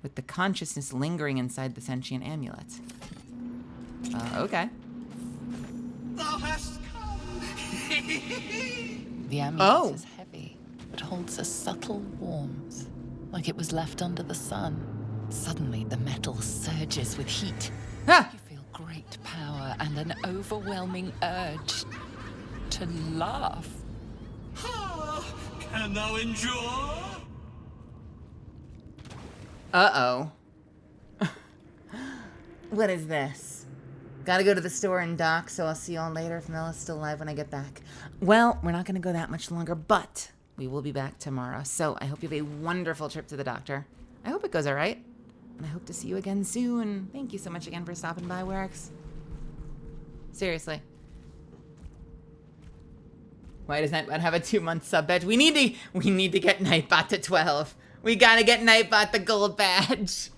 with the consciousness lingering inside the sentient amulet. Okay.
Thou hast come.
The amulet is heavy, but holds a subtle warmth, like it was left under the sun. Suddenly, the metal surges with heat. You feel great power and an overwhelming urge to laugh.
Can thou endure?
Uh-oh. What is this? Gotta go to the store and dock, so I'll see y'all later if Mella's still alive when I get back. Well, we're not gonna go that much longer, but we will be back tomorrow. So I hope you have a wonderful trip to the doctor. I hope it goes all right. And I hope to see you again soon. Thank you so much again for stopping by, Werix. Seriously. Why does Nightbot have a 2-month sub badge? We need to get Nightbot to 12. We gotta get Nightbot the gold badge.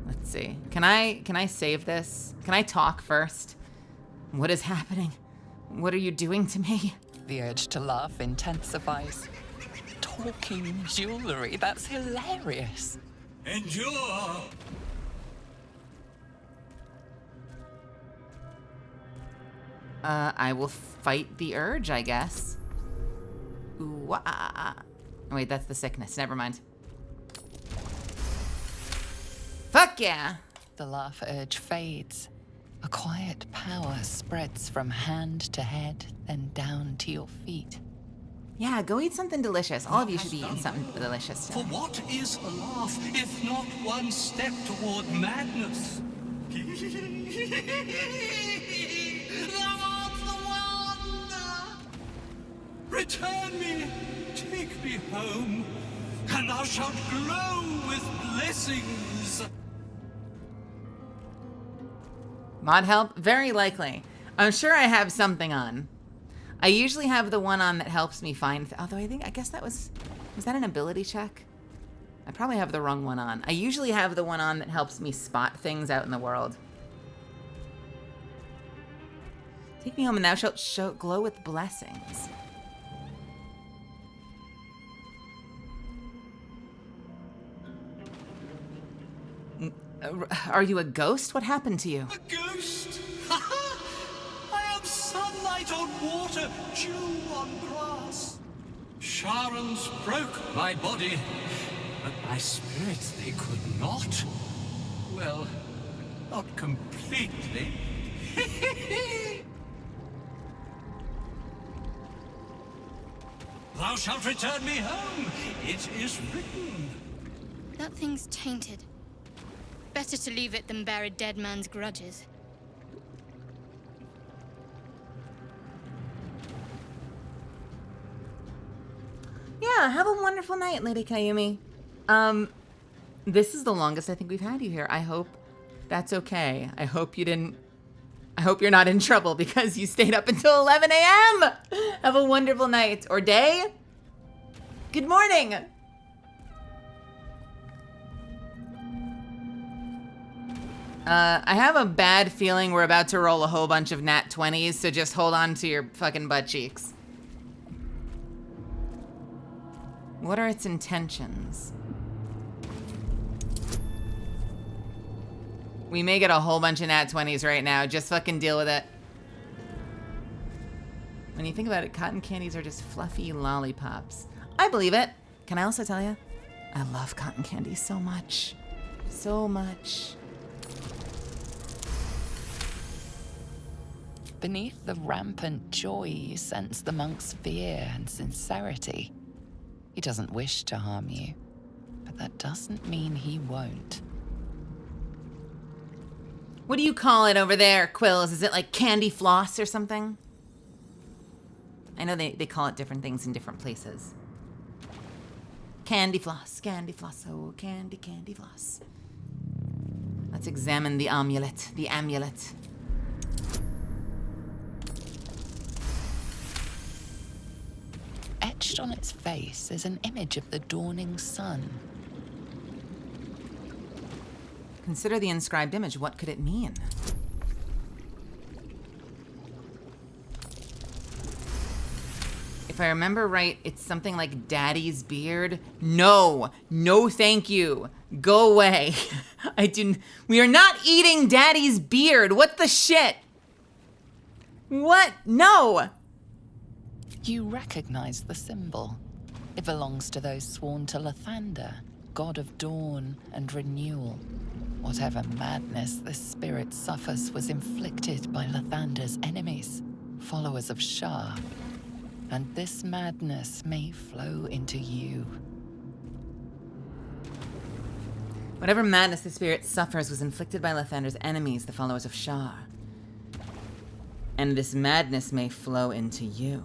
Let's see. Can I save this? Can I talk first? What is happening? What are you doing to me?
The urge to laugh intensifies. Talking jewelry, that's hilarious.
Endure.
I will fight the urge, I guess. Ooh, wait, that's the sickness. Never mind. Fuck yeah!
The laugh urge fades. A quiet power spreads from hand to head, then down to your feet.
Yeah, go eat something delicious. All of you should be eating something delicious today.
For what is a laugh if not one step toward madness? Thou art the one! Return me, take me home, and thou shalt glow with blessings.
Mod help? Very likely. I'm sure I have something on. I usually have the one on that helps me find, although I guess that was that an ability check? I probably have the wrong one on. I usually have the one on that helps me spot things out in the world. Take me home and thou shalt glow with blessings. Are you a ghost? What happened to you?
A ghost? I am sunlight on water, dew on grass. Sharons broke my body, but my spirit they could not. Well, not completely. Thou shalt return me home. It is written.
That thing's tainted. Better to leave it than bear a dead man's grudges.
Yeah, have a wonderful night, Lady Kayumi. This is the longest I think we've had you here. I hope that's okay. I hope you're not in trouble because you stayed up until 11 a.m. Have a wonderful night or day. Good morning. I have a bad feeling we're about to roll a whole bunch of nat 20s, so just hold on to your fucking butt cheeks. What are its intentions? We may get a whole bunch of nat 20s right now. Just fucking deal with it. When you think about it, cotton candies are just fluffy lollipops. I believe it. Can I also tell you? I love cotton candy so much. So much.
Beneath the rampant joy, you sense the monk's fear and sincerity. He doesn't wish to harm you, but that doesn't mean he won't.
What do you call it over there, Quills? Is it like candy floss or something? I know they call it different things in different places. Candy floss, oh, candy floss. Let's examine the amulet,
Etched on its face is an image of the dawning sun.
Consider the inscribed image. What could it mean? If I remember right, it's something like Daddy's beard. No, no thank you. Go away. We are not eating Daddy's beard. What the shit? What? No.
You recognize the symbol. It belongs to those sworn to Lathander, god of dawn and renewal. Whatever madness this spirit suffers was inflicted by Lathander's enemies, followers of Shah. And this madness may flow into you.
Whatever madness the spirit suffers was inflicted by Lathander's enemies, the followers of Shah. And this madness may flow into you.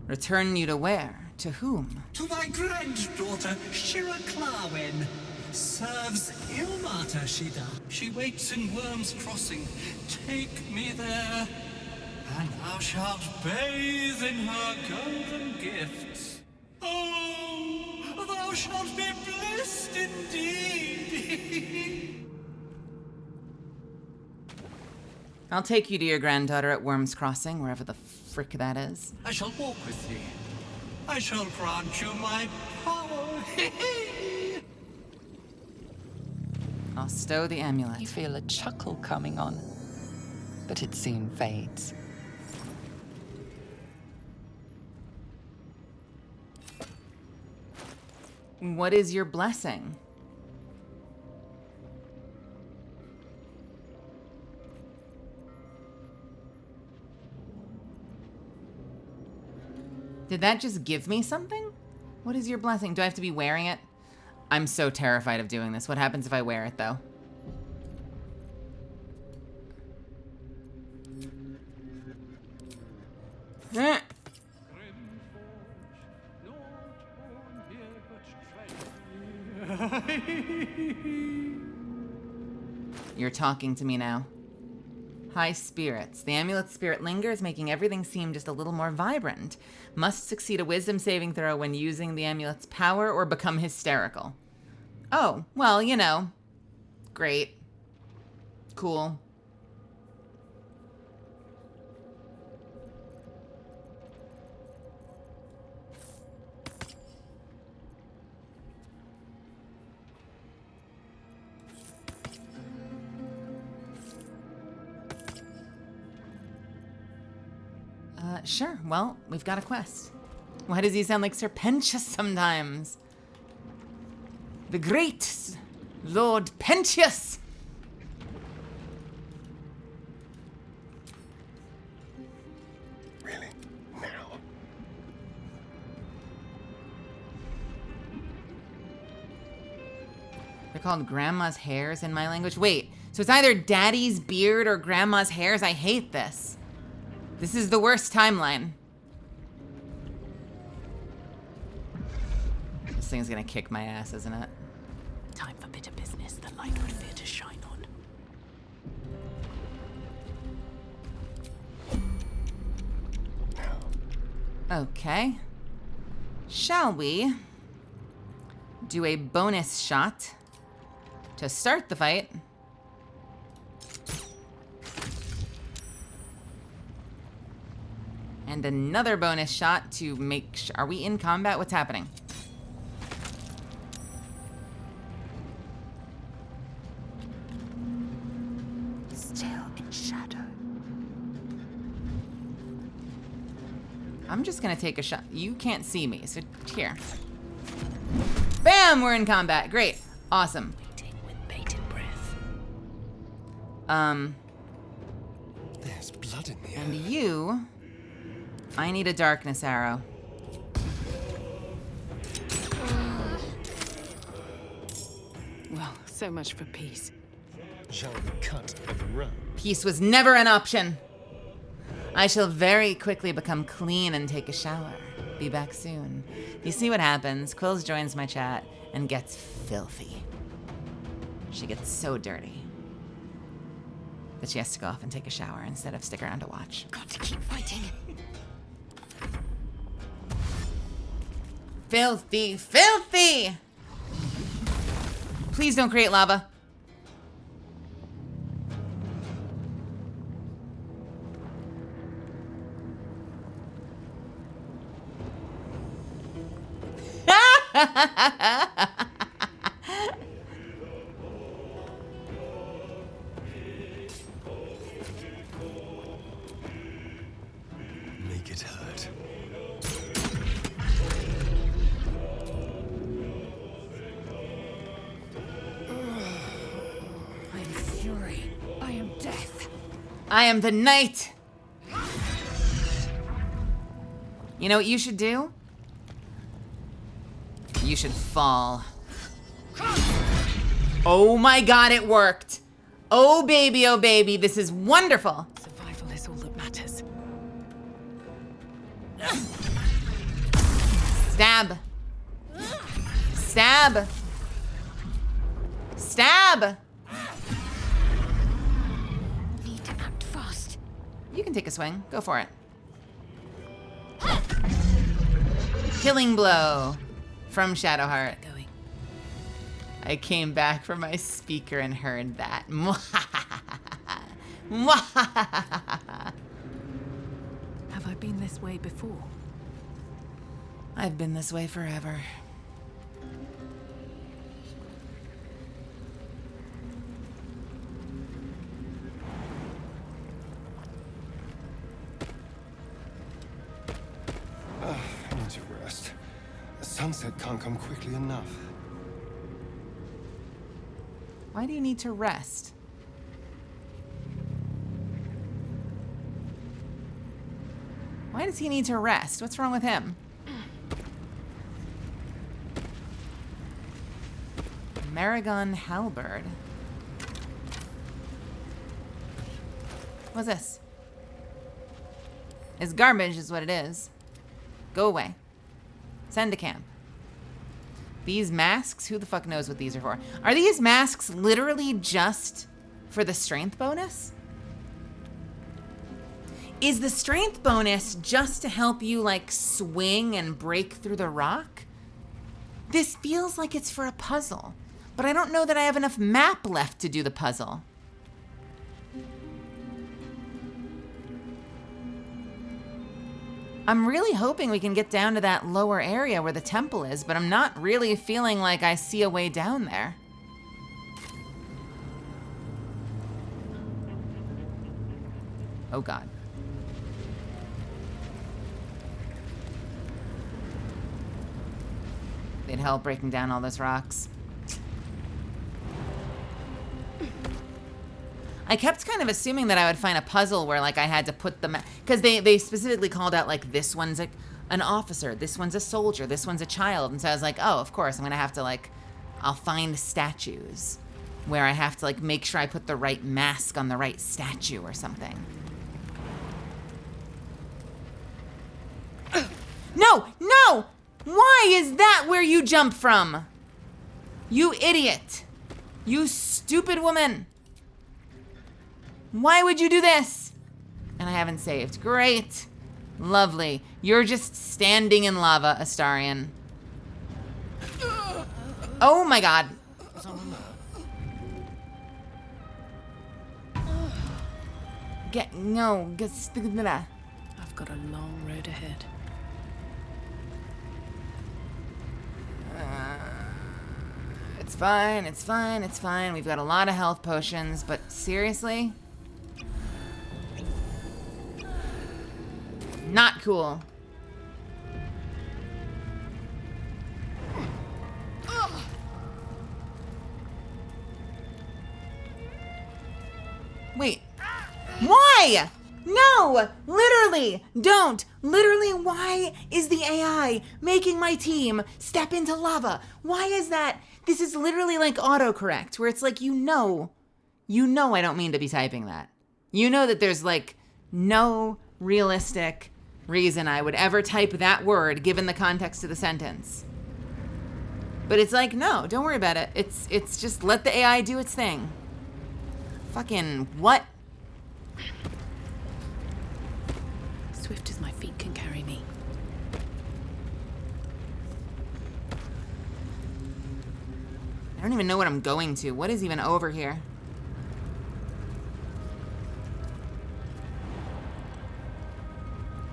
Return you to where? To whom?
To my granddaughter, Shira Clarwen. Serves Ilmata, Shida. She waits in Worm's Crossing. Take me there, and thou shalt bathe in her golden gifts. Oh, thou shalt be blessed indeed.
I'll take you to your granddaughter at Worm's Crossing, wherever the frick that is.
I shall walk with thee. I shall grant you my power.
I'll stow the amulet.
You feel a chuckle coming on, but it soon fades.
What is your blessing? Did that just give me something? What is your blessing? Do I have to be wearing it? I'm so terrified of doing this. What happens if I wear it, though? You're talking to me now. High spirits. The amulet's spirit lingers, making everything seem just a little more vibrant. Must succeed a wisdom saving throw when using the amulet's power or become hysterical. Oh, well, you know. Great. Cool. Sure. Well, we've got a quest. Why does he sound like Serpentius sometimes? The great Lord Pentius!
Really? Now?
They're called Grandma's hairs in my language. Wait, so it's either Daddy's beard or Grandma's hairs? I hate this. This is the worst timeline. This thing's gonna kick my ass, isn't it?
Time for bitter business the light would fear to shine on.
Okay. Shall we do a bonus shot to start the fight? And another bonus shot to make sure. Are we in combat? What's happening?
Still in shadow.
I'm just gonna take a shot. You can't see me, so here. Bam! We're in combat. Great. Awesome.
Waiting with bated breath.
There's blood in the air.
And you... I need a darkness arrow.
Well, so much for peace.
Shall we cut and run?
Peace was never an option. I shall very quickly become clean and take a shower. Be back soon. You see what happens? Quills joins my chat and gets filthy. She gets so dirty that she has to go off and take a shower instead of stick around to watch.
Got to keep fighting.
Filthy, filthy! Please don't create lava.
Make it hurt.
I am fury. I am death.
I am the night. You know what you should do? You should fall. Oh my god, it worked. Oh baby, this is wonderful.
Survival is all that matters.
Stab. Stab. Stab.
Need to act fast.
You can take a swing. Go for it. Killing blow from Shadowheart. I came back from my speaker and heard that.
Have I been this way before?
I've been this way forever.
I need to rest. The sunset can't come quickly enough.
Why do you need to rest? Why does he need to rest? What's wrong with him? Maragon Halberd. What's this? It's garbage is what it is. Go away. Send to camp. These masks? Who the fuck knows what these are for? Are these masks literally just for the strength bonus? Is the strength bonus just to help you like swing and break through the rock? This feels like it's for a puzzle, but I don't know that I have enough map left to do the puzzle. I'm really hoping we can get down to that lower area where the temple is, but I'm not really feeling like I see a way down there. Oh God. They'd help breaking down all those rocks. I kept kind of assuming that I would find a puzzle where like I had to put them, because they specifically called out like this one's an officer, this one's a soldier, this one's a child. And so I was like, oh, of course, I'm gonna have to like, I'll find statues where I have to like make sure I put the right mask on the right statue or something. No, no! Why is that where you jump from? You idiot. You stupid woman. Why would you do this? And I haven't saved. Great. Lovely. You're just standing in lava, Astarion. Oh my God.
I've got a long road ahead.
It's fine, it's fine, it's fine. We've got a lot of health potions, but seriously? Not cool. Wait. Why? No! Literally! Don't! Literally, why is the AI making my team step into lava? Why is that? This is literally like autocorrect, where it's like, you know I don't mean to be typing that. You know that there's like no realistic reason I would ever type that word given the context of the sentence. But it's like, no, don't worry about it. It's just let the AI do its thing. Fucking what?
Swift as my feet can carry me.
I don't even know what I'm going to. What is even over here?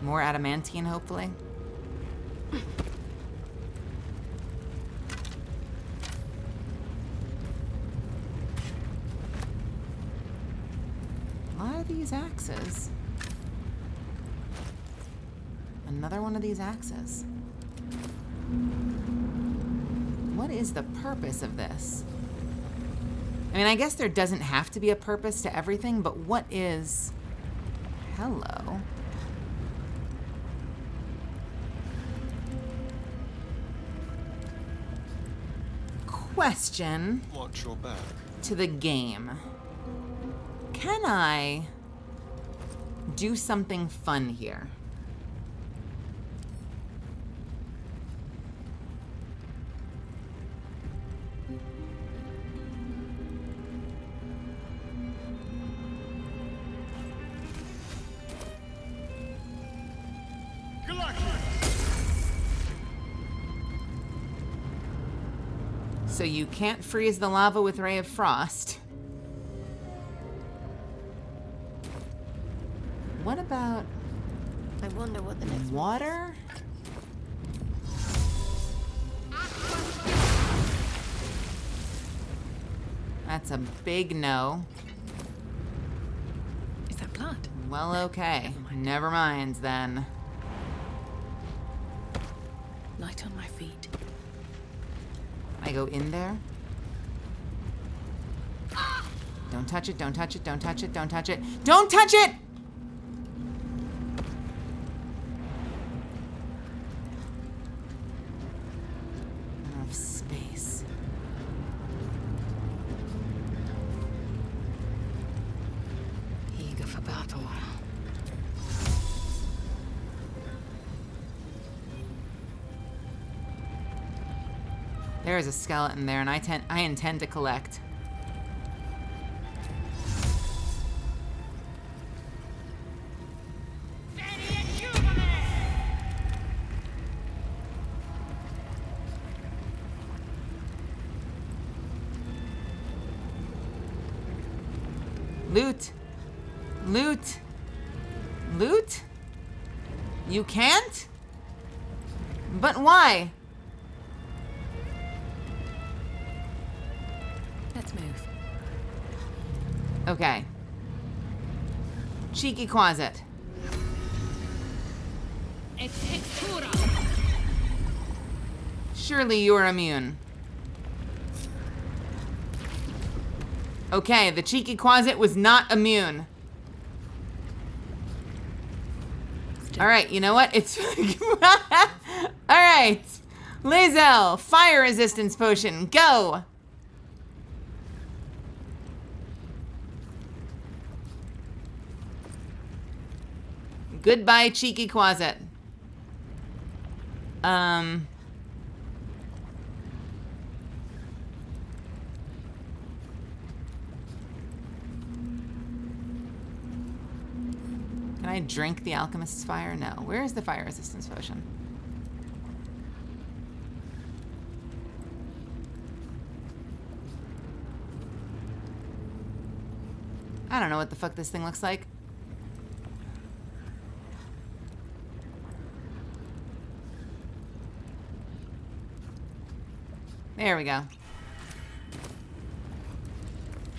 More adamantine, hopefully. are these axes? Another one of these axes. What is the purpose of this? I mean, I guess there doesn't have to be a purpose to everything, but what is... Hello. Question.
Watch your back.
To the game. Can I do something fun here? So you can't freeze the lava with Ray of Frost. What about...
I wonder what the next
water? That's a big no.
Is that blood?
Well, okay. Never mind then.
Light on my feet.
I go in there. Don't touch it, don't touch it, don't touch it, don't touch it. Don't touch it! Enough space.
Eager for battle.
There is a skeleton there, and I intend to collect. Loot. Loot. Loot? You can't? But why?
Let's move.
Okay. Cheeky closet. Surely you're immune. Okay, the cheeky closet was not immune. Alright, you know what? It's... Alright. Lae'zel, fire resistance potion, go! Goodbye, cheeky closet. Can I drink the alchemist's fire? No. Where is the fire resistance potion? I don't know what the fuck this thing looks like. There we go.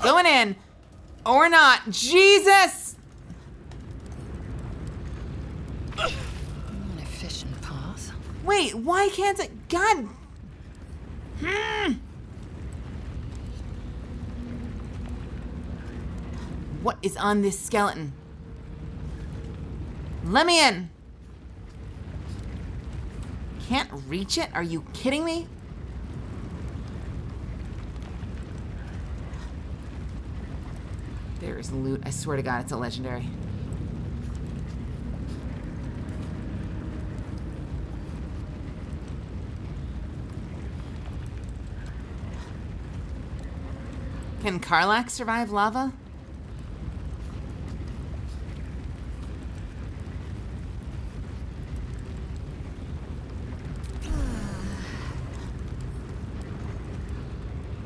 Going in. Or not. Jesus!
An efficient path.
Wait, why can't it? God. What is on this skeleton? Let me in. Can't reach it? Are you kidding me? There is loot. I swear to God, it's a legendary. Can Karlach survive lava?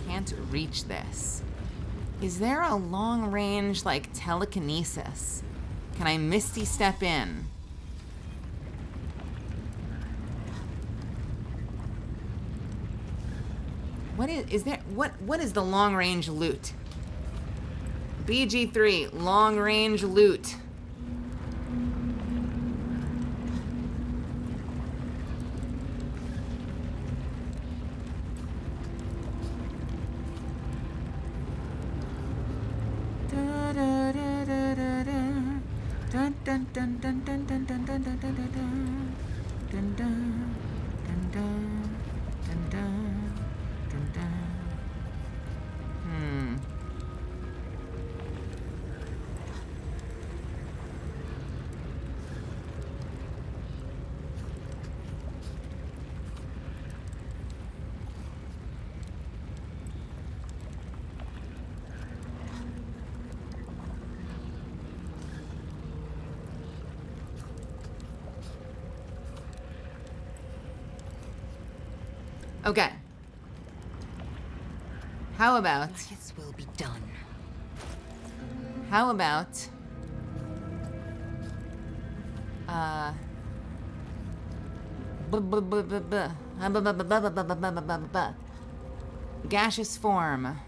Can't reach this. Is there a long range, like, telekinesis? Can I Misty Step in? What is there, what is the long range loot? BG3, long range loot. Okay. How about...
This will be done.
How about... gaseous form.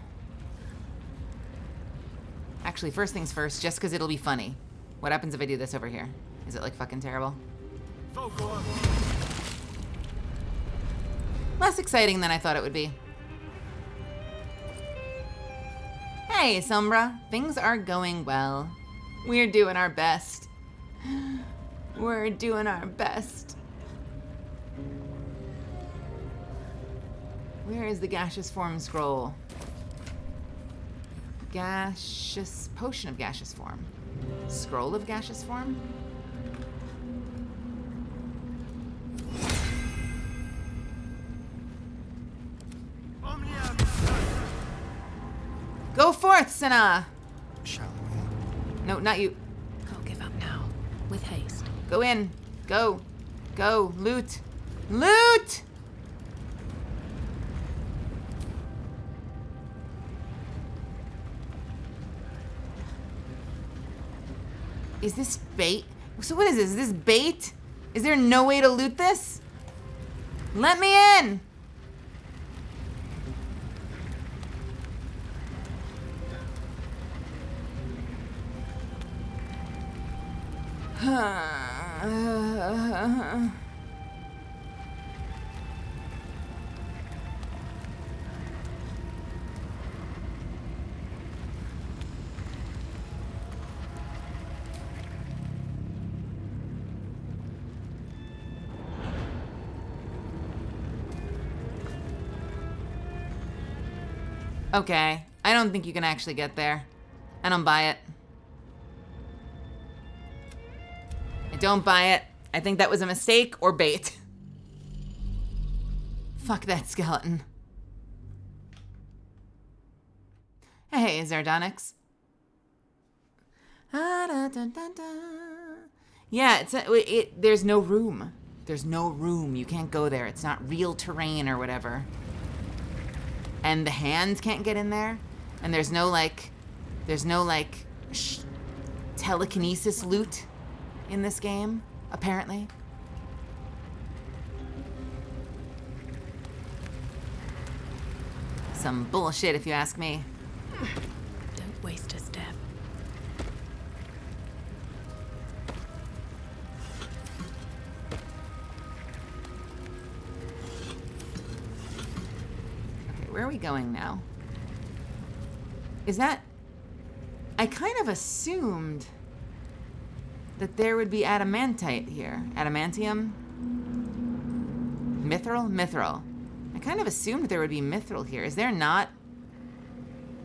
Actually, first things first, just because it'll be funny. What happens if I do this over here? Is it like fucking terrible? Less exciting than I thought it would be. Hey, Sombra. Things are going well. We're doing our best. We're doing our best. Where is the gaseous form scroll? Gaseous... potion of gaseous form. Scroll of gaseous form? Go forth, Senna!
Shall we?
No, not you.
I'll give up now. With haste.
Go in. Go. Go. Loot. Loot! Is this bait? So what is this? Is this bait? Is there no way to loot this? Let me in! Okay, I don't think you can actually get there. I don't buy it. I don't buy it. I think that was a mistake or bait. Fuck that skeleton. Hey, Zardonyx. Yeah, there's no room. There's no room. You can't go there. It's not real terrain or whatever. And the hands can't get in there. And there's no telekinesis loot in this game, apparently. Some bullshit, if you ask me.
Don't waste a step.
Okay, where are we going now? Is that... I kind of assumed that there would be adamantite here. Adamantium? Mithril? Mithril. I kind of assumed there would be mithril here. Is there not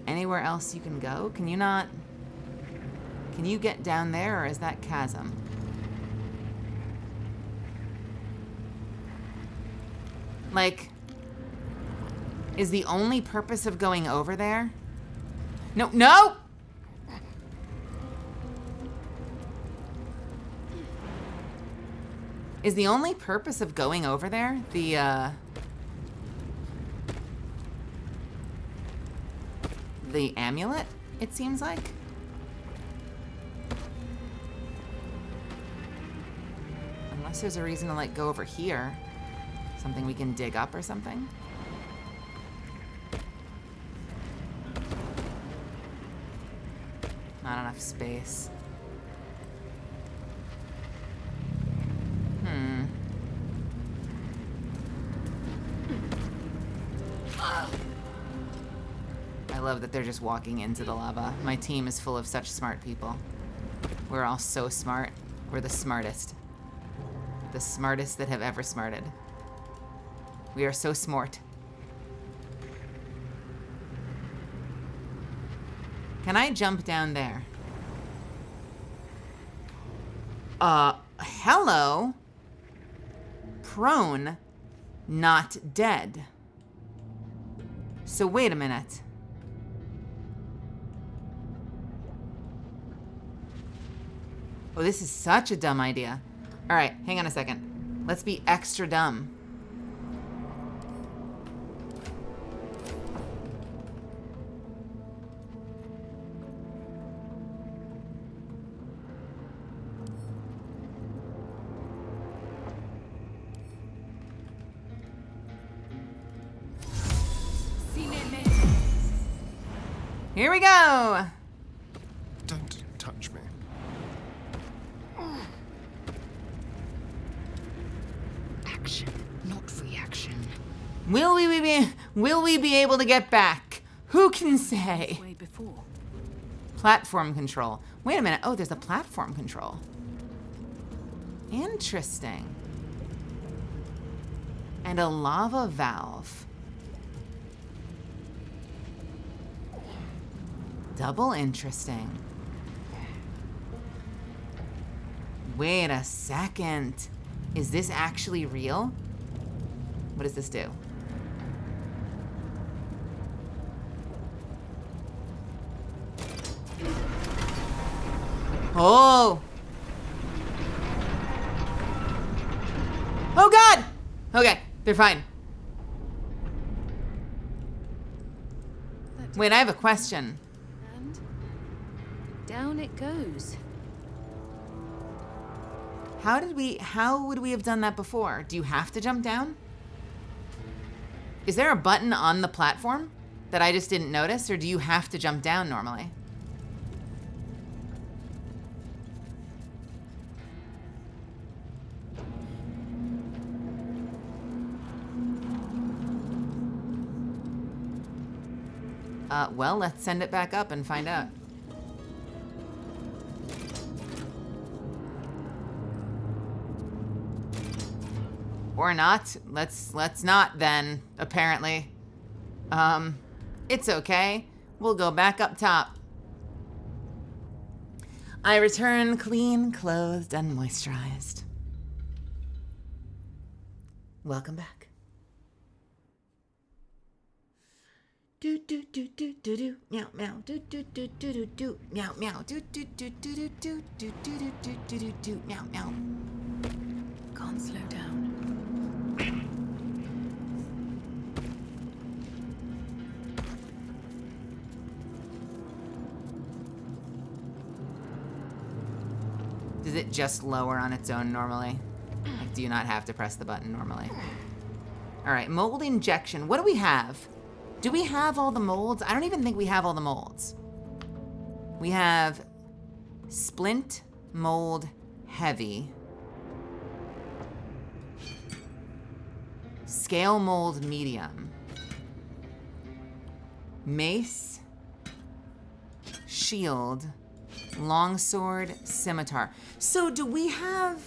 anywhere else you can go? Can you not... Can you get down there, or is that chasm? Like, is the only purpose of going over there? No, no! Is the only purpose of going over there the amulet, it seems like? Unless there's a reason to, like, go over here. Something we can dig up or something. Not enough space. I love that they're just walking into the lava. My team is full of such smart people. We're all so smart. We're the smartest. The smartest that have ever smarted. We are so smart. Can I jump down there? Hello? Prone, not dead. So wait a minute. Oh, this is such a dumb idea. All right, hang on a second. Let's be extra dumb. Here we go.
Don't touch me.
Action, not reaction.
Will we be able to get back? Who can say?
Way before.
Platform control. Wait a minute. Oh, there's a platform control. Interesting. And a lava valve. Double interesting. Wait a second. Is this actually real? What does this do? Oh! Oh God! Okay, they're fine. Wait, I have a question.
And down it goes.
How would we have done that before? Do you have to jump down? Is there a button on the platform that I just didn't notice, or do you have to jump down normally? Well, let's send it back up and find out. Or not. Let's not then, apparently. It's okay. We'll go back up top. I return clean, clothed, and moisturized. Welcome back. Do do do do do do meow meow do do do do do do meow meow do do do do do do do do do do do do meow meow.
Can't slow down.
Does it just lower on its own normally? Like, do you not have to press the button normally? All right, mold injection. What do we have? Do we have all the molds? I don't even think we have all the molds. We have splint mold heavy, scale mold medium, mace, shield, longsword, scimitar. So do we have...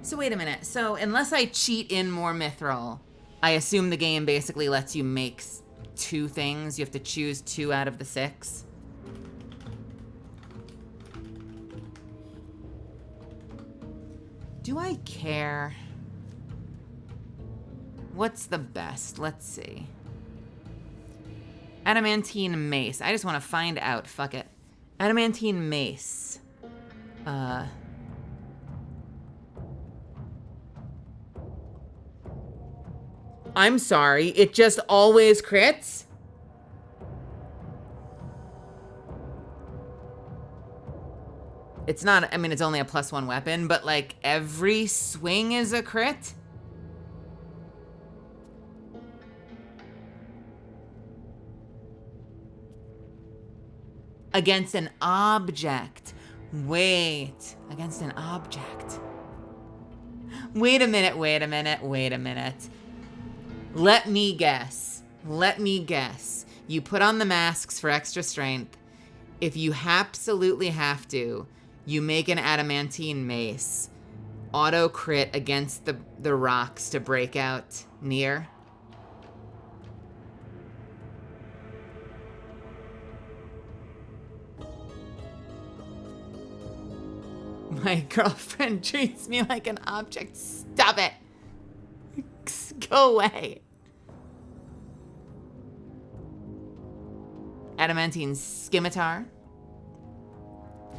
So wait a minute. So unless I cheat in more mithril, I assume the game basically lets you make 2 things. You have to choose 2 out of the 6. Do I care? What's the best? Let's see. Adamantine mace. I just want to find out. Fuck it. Adamantine mace. I'm sorry, it just always crits? It's not, I mean, it's only a +1 weapon, but like every swing is a crit? Against an object. Wait. Against an object. Wait a minute. Let me guess. You put on the masks for extra strength. If you absolutely have to, you make an adamantine mace. Auto crit against the rocks to break out near. My girlfriend treats me like an object. Stop it. Go away. Adamantine scimitar.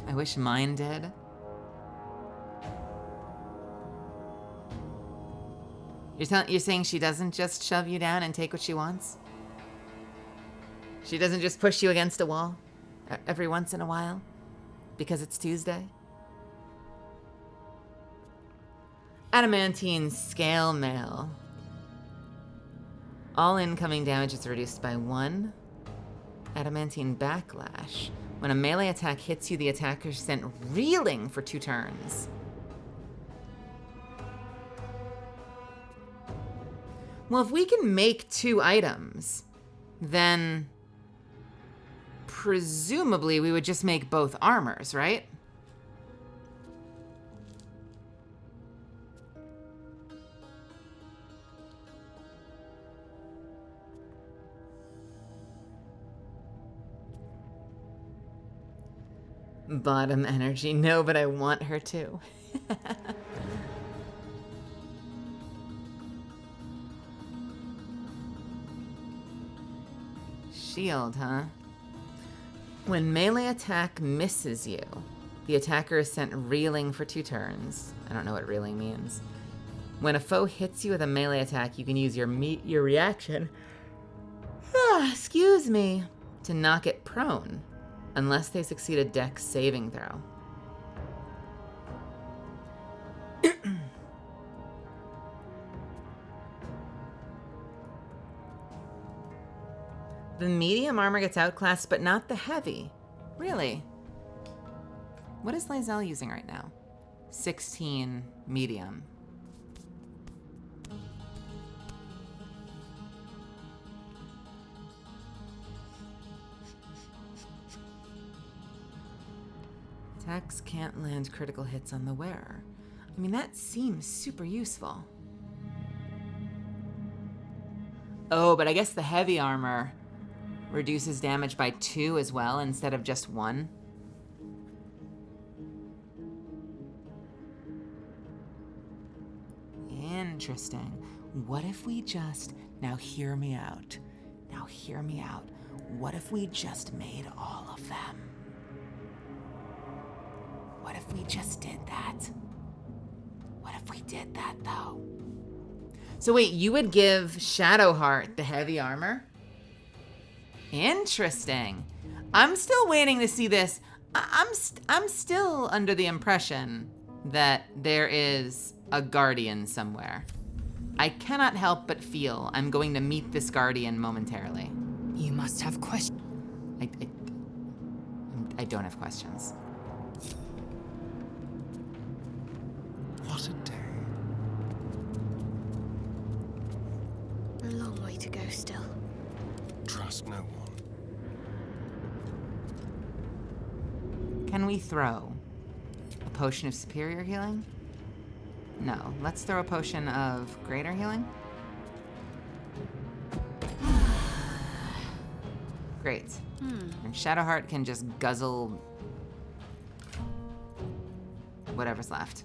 I wish mine did. You're saying she doesn't just shove you down and take what she wants? She doesn't just push you against a wall every once in a while because it's Tuesday? Adamantine scale mail. All incoming damage is reduced by 1. Adamantine backlash. When a melee attack hits you, the attacker is sent reeling for 2 turns. Well, if we can make 2 items, then presumably we would just make both armors, right? Bottom energy. No, but I want her to. Shield, huh? When melee attack misses you, the attacker is sent reeling for 2 turns. I don't know what reeling means. When a foe hits you with a melee attack, you can use your reaction, excuse me, to knock it prone, unless they succeed a dex saving throw. The medium armor gets outclassed, but not the heavy. Really? What is Lae'zel using right now? 16 medium. Attacks can't land critical hits on the wearer. I mean, that seems super useful. Oh, but I guess the heavy armor reduces damage by 2 as well, instead of just 1. Interesting. What if we just... Now hear me out. What if we just made all of them? What if we just did that? What if we did that, though? So wait, you would give Shadowheart the heavy armor? Interesting. I'm still waiting to see this. I'm still under the impression that there is a guardian somewhere. I cannot help but feel I'm going to meet this guardian momentarily.
You must have questions.
I don't have questions.
What a day.
A long way to go still.
Trust no one.
Can we throw a potion of superior healing? No. Let's throw a potion of greater healing. Great. And Shadowheart can just guzzle whatever's left.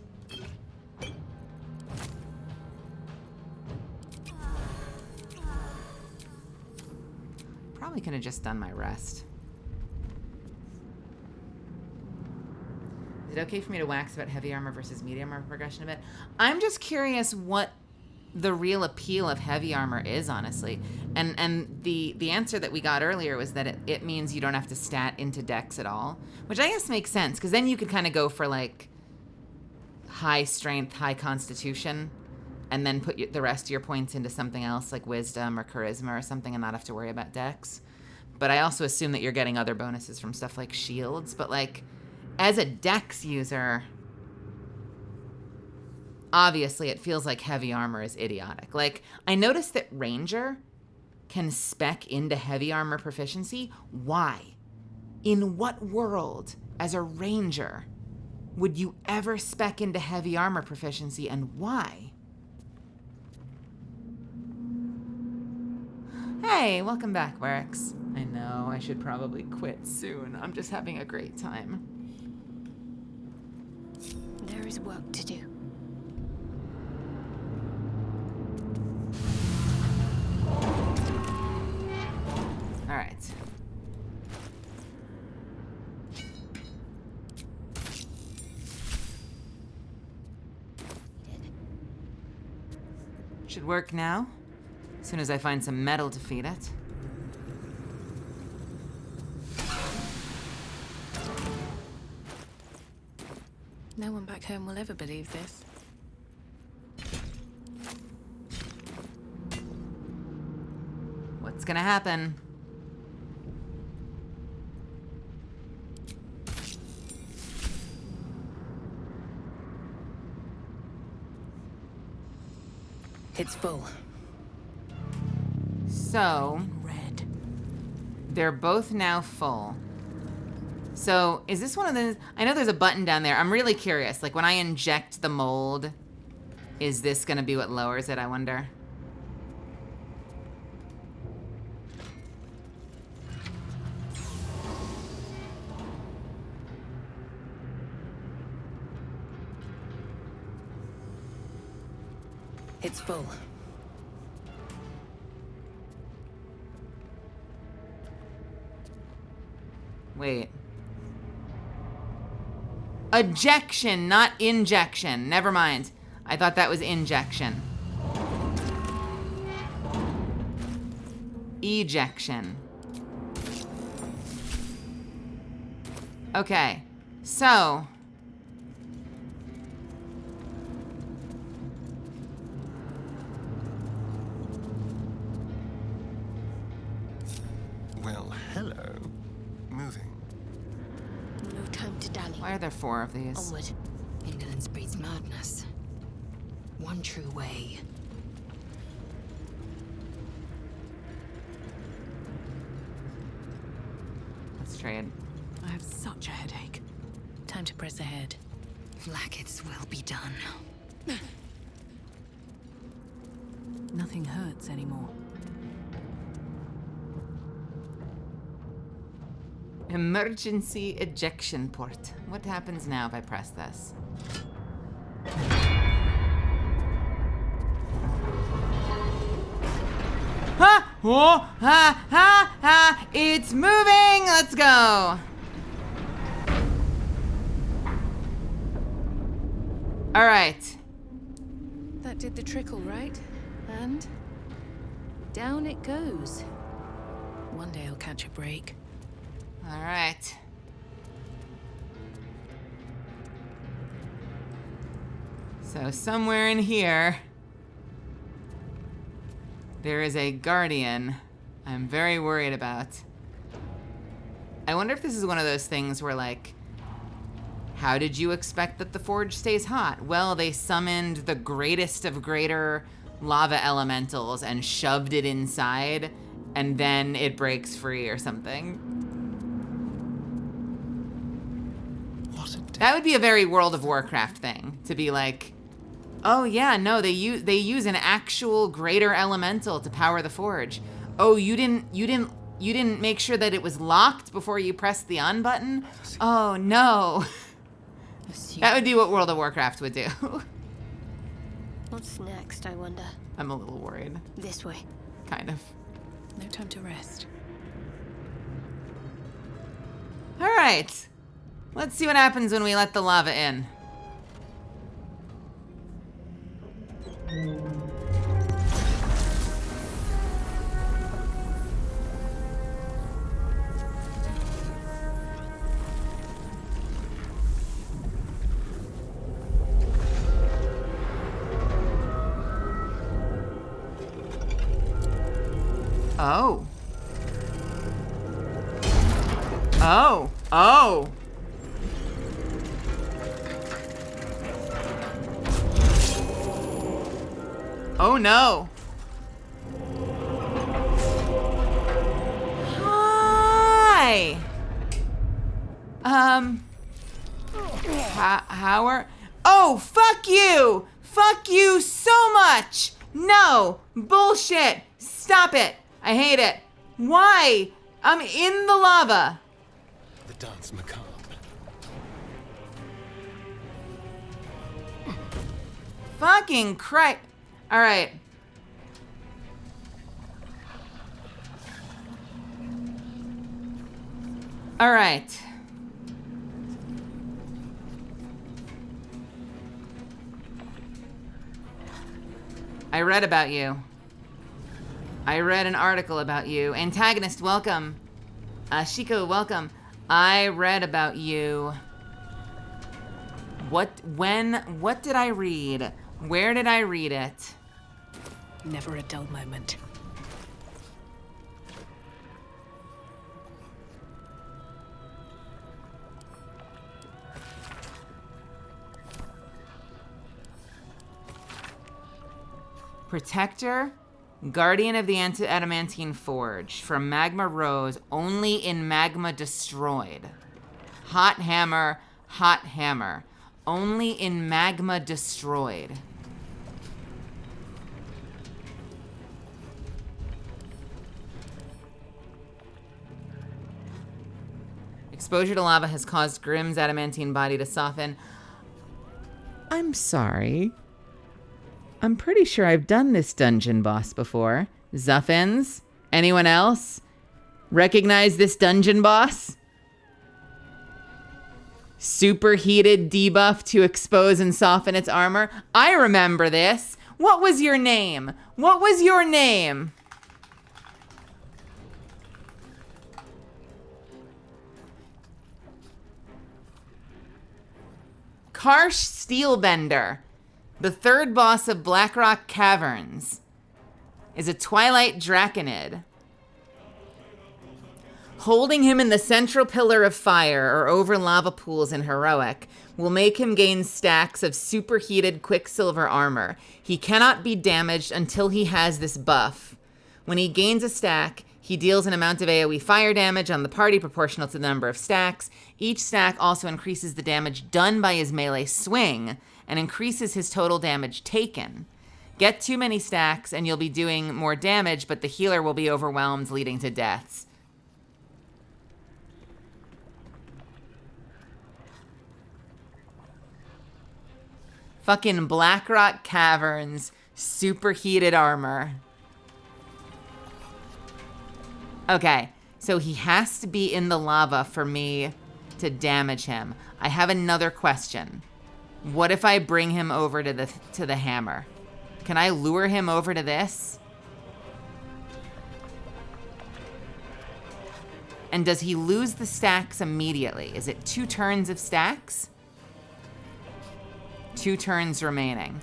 Probably could have just done my rest. Is it okay for me to wax about heavy armor versus medium armor progression a bit? I'm just curious what the real appeal of heavy armor is, honestly. And the answer that we got earlier was that it means you don't have to stat into dex at all, which I guess makes sense, because then you could kind of go for like high strength, high constitution, and then put the rest of your points into something else like wisdom or charisma or something and not have to worry about dex. but I also assume that you're getting other bonuses from stuff like shields. But like, as a dex user, obviously it feels like heavy armor is idiotic. Like, I noticed that Ranger can spec into heavy armor proficiency. Why? In what world, as a Ranger, would you ever spec into heavy armor proficiency, and why? Hey, welcome back, Werix. I know, I should probably quit soon. I'm just having a great time.
There is work to do.
All right. Should work now. As soon as I find some metal to feed it.
No one back home will ever believe this.
What's gonna happen?
It's full.
So,
Red.
They're both now full. So, is this one of the... I know there's a button down there. I'm really curious. Like, when I inject the mold, is this going to be what lowers it, I wonder?
It's full.
Wait. Ejection, not injection. Never mind. I thought that was injection. Ejection. Okay. So...
Well, hello. Moving.
No time to dally.
Why are there 4 of these?
Onward. Indolence breeds madness. One true way.
Let's trade.
I have such a headache. Time to press ahead.
Lackets will be done.
Nothing hurts anymore.
Emergency ejection port. What happens now if I press this? Ha! Oh! Ha! Ha! Ha! It's moving! Let's go! All right.
That did the trick all right. And down it goes. One day I'll catch a break.
All right. So somewhere in here, there is a guardian I'm very worried about. I wonder if this is one of those things where, like, how did you expect that the forge stays hot? Well, they summoned the greatest of greater lava elementals and shoved it inside, and then it breaks free or something. That would be a very World of Warcraft thing, to be like, oh yeah, no, they use an actual greater elemental to power the forge. Oh, you didn't make sure that it was locked before you pressed the on button? Oh no. That would be what World of Warcraft would do.
What's next, I wonder?
I'm a little worried.
This way.
Kind of.
No time to rest.
All right. Let's see what happens when we let the lava in. Oh. Oh. Oh. Oh no. Hi. How are... Oh, fuck you! Fuck you so much! No! Bullshit! Stop it! I hate it. Why? I'm in the lava.
The dance macabre.
Fucking Christ. All right. All right. I read about you. I read an article about you. Antagonist, welcome. Shiko, welcome. I read about you. What did I read? Where did I read it?
Never a dull moment.
Protector, Guardian of the Adamantine Forge. From Magma Rose, only in Magma Destroyed. Hot Hammer, Hot Hammer. Only in Magma Destroyed. Exposure to lava has caused Grimm's adamantine body to soften. I'm sorry. I'm pretty sure I've done this dungeon boss before. Zuffins? Anyone else? Recognize this dungeon boss? Superheated debuff to expose and soften its armor. I remember this. What was your name? What was your name? Karsh Steelbender, the third boss of Blackrock Caverns, is a Twilight Draconid. Holding him in the central pillar of fire or over lava pools in Heroic will make him gain stacks of superheated Quicksilver armor. He cannot be damaged until he has this buff. When he gains a stack, he deals an amount of AoE fire damage on the party proportional to the number of stacks. Each stack also increases the damage done by his melee swing and increases his total damage taken. Get too many stacks and you'll be doing more damage, but the healer will be overwhelmed, leading to deaths. Fucking Blackrock Caverns, superheated armor. Okay, so he has to be in the lava for me to damage him. I have another question. What if I bring him over to the hammer? Can I lure him over to this? And does he lose the stacks immediately? Is it 2 turns of stacks? 2 turns remaining.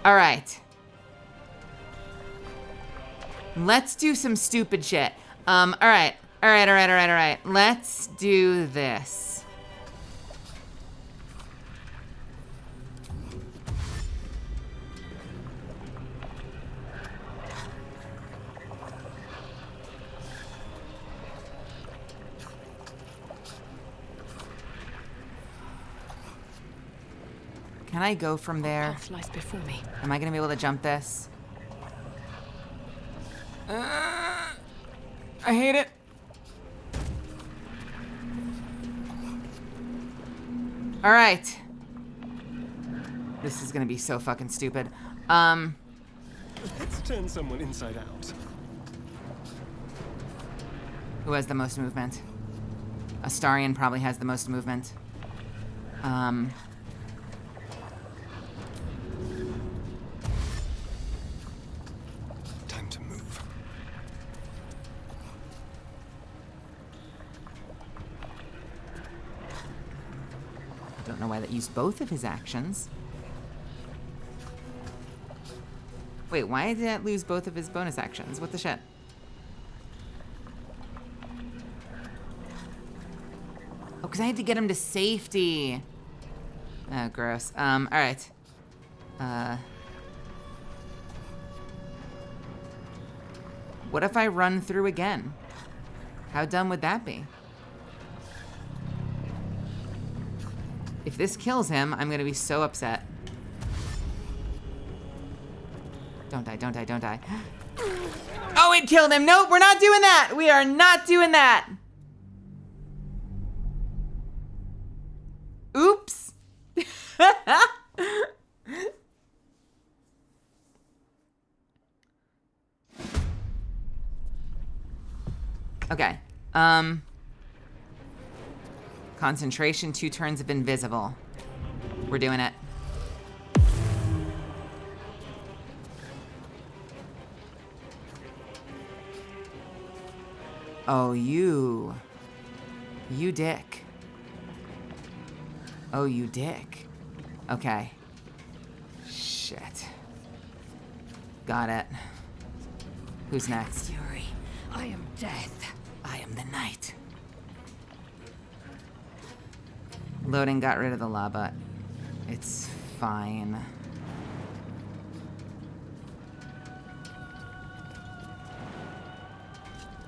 All right. Let's do some stupid shit. All right. Let's do this. Can I go from there?
Path lies before me.
Am I gonna be able to jump this? I hate it. All right. This is gonna be so fucking stupid.
Let's turn someone inside out.
Who has the most movement? Astarion probably has the most movement.
Time to move.
I don't know why that used both of his actions. Wait, why did that lose both of his bonus actions? What the shit? because I had to get him to safety. Oh, gross. All right. What if I run through again? How dumb would that be? If this kills him, I'm gonna be so upset. Don't die, don't die, don't die. Oh, it killed him. Nope, we're not doing that. We are not doing that. Oops. Okay. Concentration, 2 turns of invisible. We're doing it. Oh, you dick. Oh, you dick. Okay. Shit. Got it. Who's next?
Fury, I am death.
I am the night. Loading got rid of the lava. It's fine.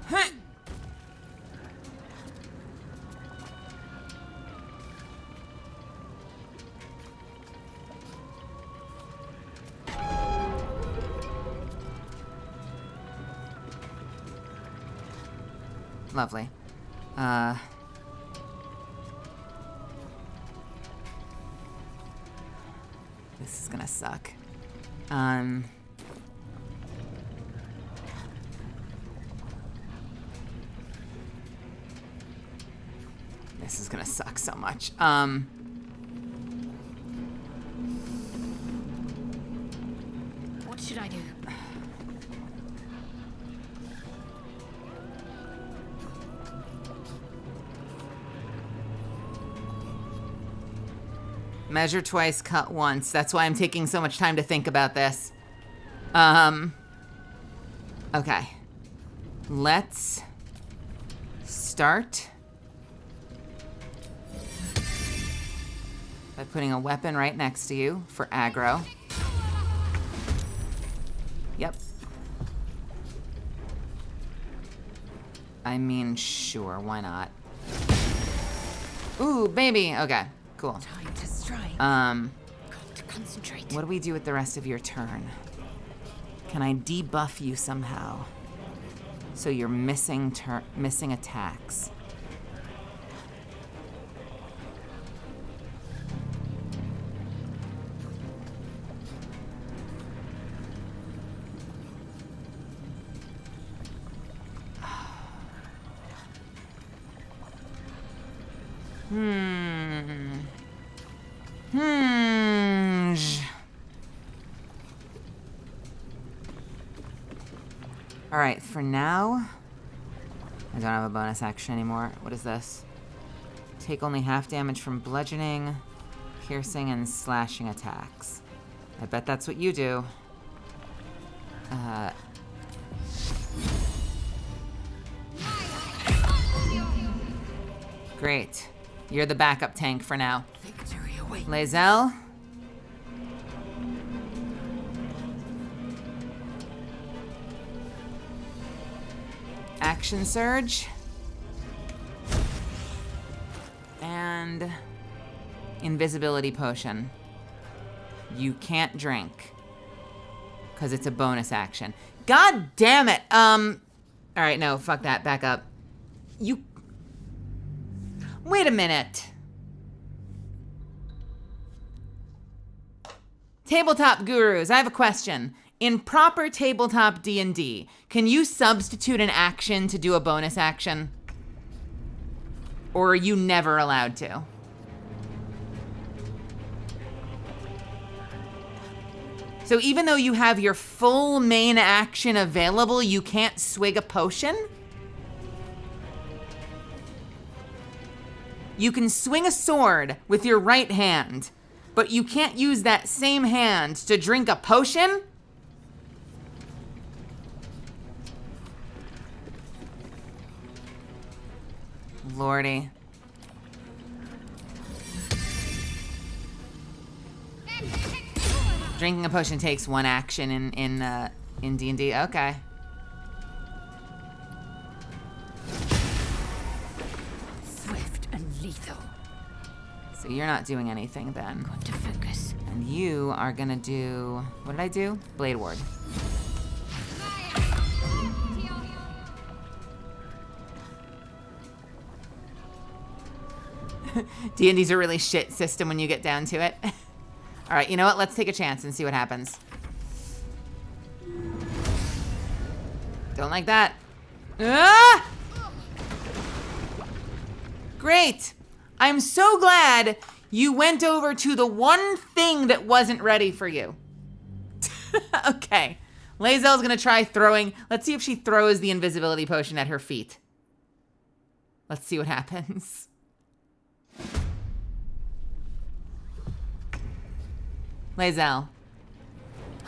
Huh. Lovely. This is gonna suck. This is gonna suck so much.
What should I do?
Measure twice, cut once. That's why I'm taking so much time to think about this. Okay. Let's start by putting a weapon right next to you for aggro. Yep. I mean, sure, why not? Ooh, baby. Okay, cool.
Time to strike.
Got
to concentrate.
What do we do with the rest of your turn? Can I debuff you somehow? So you're missing attacks. All right, for now, I don't have a bonus action anymore. What is this? Take only half damage from bludgeoning, piercing, and slashing attacks. I bet that's what you do. Great. You're the backup tank for now.
Victory awaits.
Lae'zel. Action surge. And invisibility potion. You can't drink because it's a bonus action. God damn it. All right, no, fuck that. Back up. Wait a minute. Tabletop gurus, I have a question. In proper tabletop D&D, can you substitute an action to do a bonus action? Or are you never allowed to? So even though you have your full main action available, you can't swig a potion? You can swing a sword with your right hand, but you can't use that same hand to drink a potion? Lordy. Drinking a potion takes 1 action in D&D. Okay.
Swift and lethal.
So you're not doing anything then.
Got to focus.
And you are gonna do, what did I do? Blade Ward. D&D's a really shit system when you get down to it. All right, you know what? Let's take a chance and see what happens. Don't like that. Ah! Great. I'm so glad you went over to the one thing that wasn't ready for you. Okay. Lae'zel's gonna try throwing. Let's see if she throws the invisibility potion at her feet. Let's see what happens. Lae'zel.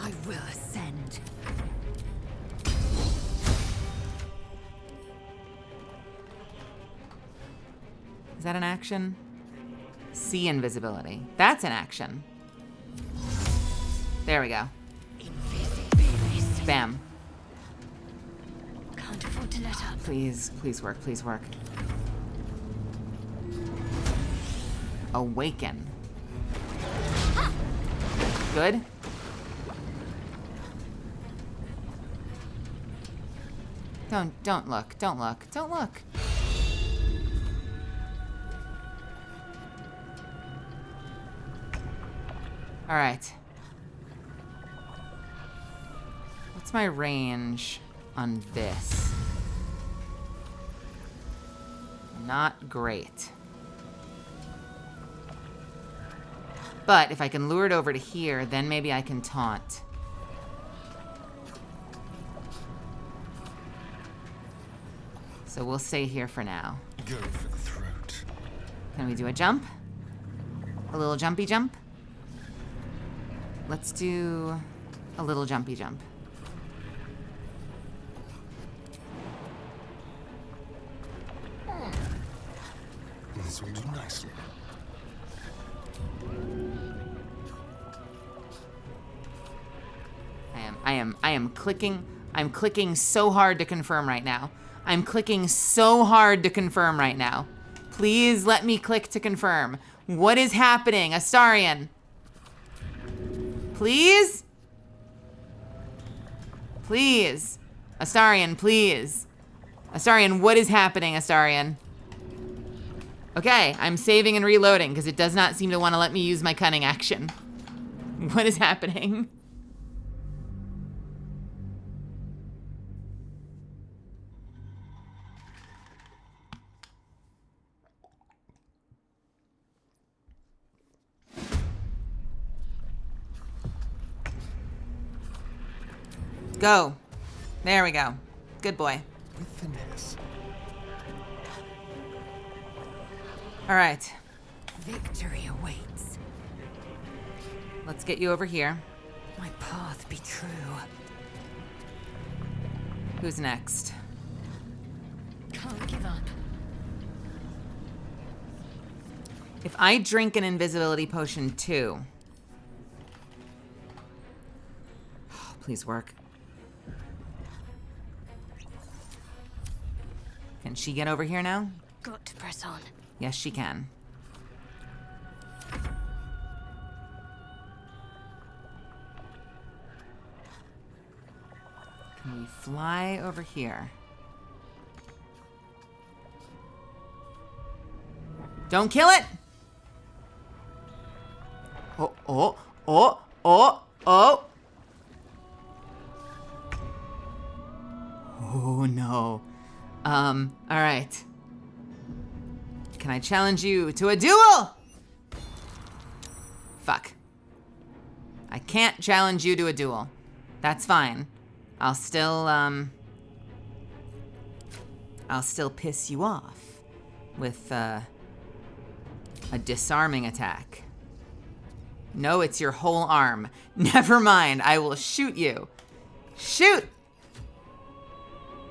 I will ascend.
Is that an action? See invisibility. That's an action. There we go. Bam.
Can't afford to let up.
Please, please work, please work. Awaken. Good. Don't look, don't look, don't look. All right. What's my range on this? Not great. But if I can lure it over to here, then maybe I can taunt. So we'll stay here for now.
Go for the throat.
Can we do a jump? A little jumpy jump? Let's do a little jumpy jump.
This will do nicely.
I am clicking. I'm clicking so hard to confirm right now. I'm clicking so hard to confirm right now. Please let me click to confirm. What is happening, Astarion? Please? Please. Astarion, please. Astarion, what is happening, Astarion? Okay, I'm saving and reloading because it does not seem to want to let me use my cunning action. What is happening? Go. There we go. Good boy.
With finesse.
All right.
Victory awaits.
Let's get you over here.
My path be true.
Who's next?
Can't give up.
If I drink an invisibility potion too. Please work. Can she get over here now?
Got to press on.
Yes, she can. Can we fly over here? Don't kill it! Oh, oh, oh, oh, oh! Oh no. All right. Can I challenge you to a duel? Fuck. I can't challenge you to a duel. That's fine. I'll still piss you off with a disarming attack. No, it's your whole arm. Never mind, I will shoot you. Shoot!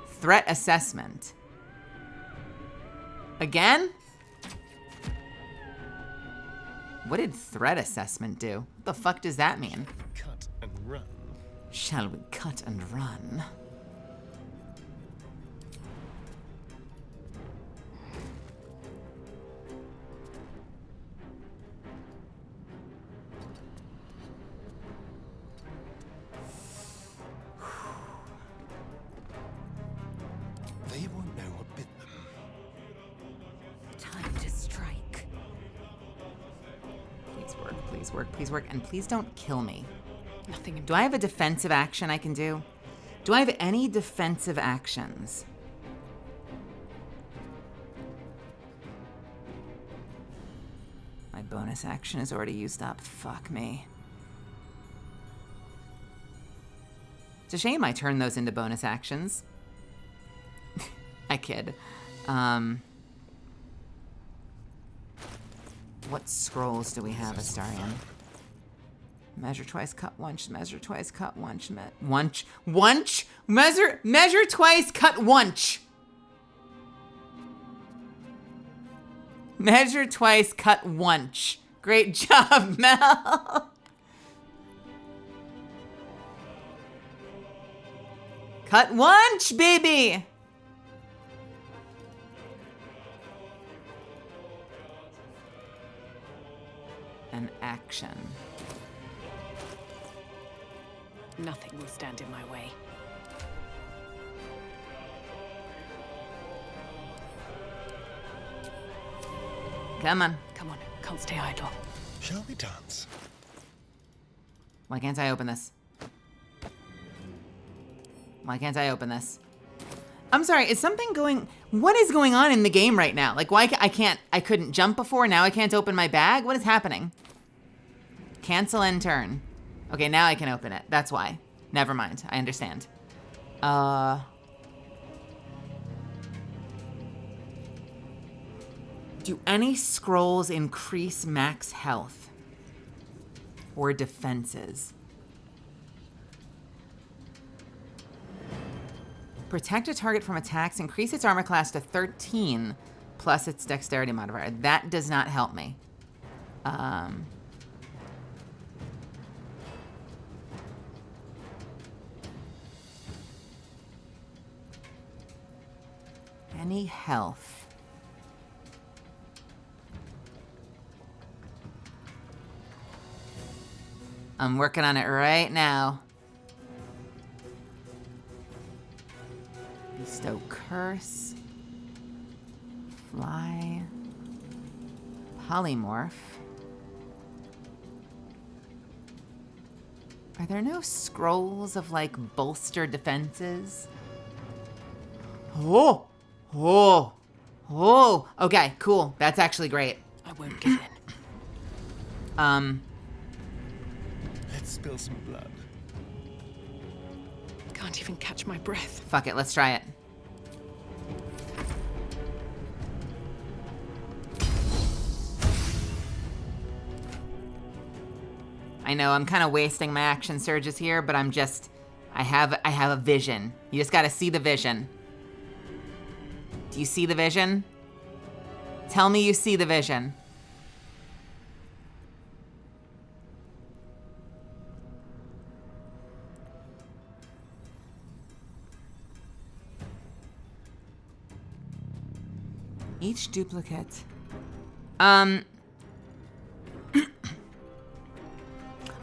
Threat assessment. Again? What did threat assessment do? What the fuck does that mean?
Cut and run.
Shall we cut and run?
They won't know what bit them.
Time to strike.
Please work, please work, please work. And please don't kill me.
Nothing.
Do I have a defensive action I can do? Do I have any defensive actions? My bonus action is already used up. Fuck me. It's a shame I turned those into bonus actions. I kid. What scrolls do we have, Astarion? Measure twice, cut once. Measure twice, cut once. Measure twice, cut once. Measure twice, cut once. Great job, Mel. Cut once, baby. An action.
Nothing will stand in my way.
Come on.
Come on, can't stay idle.
Shall we dance?
Why can't I open this? Why can't I open this? I'm sorry, is something going... What is going on in the game right now? Like, why I couldn't jump before, now I can't open my bag? What is happening? Cancel end turn. Okay, now I can open it. That's why. Never mind, I understand. Do any scrolls increase max health? Or defenses? Protect a target from attacks, increase its armor class to 13, plus its dexterity modifier. That does not help me. Any health? I'm working on it right now. Bestow curse. Fly. Polymorph. Are there no scrolls of like bolster defenses? Oh! Oh! Oh! Okay, cool. That's actually great.
I won't give in.
Let's spill some blood.
Can't even catch my breath.
Fuck it, let's try it. I know I'm kind of wasting my action surges here, but I'm just, I have a vision. You just gotta see the vision. Do you see the vision? Tell me you see the vision. Each duplicate.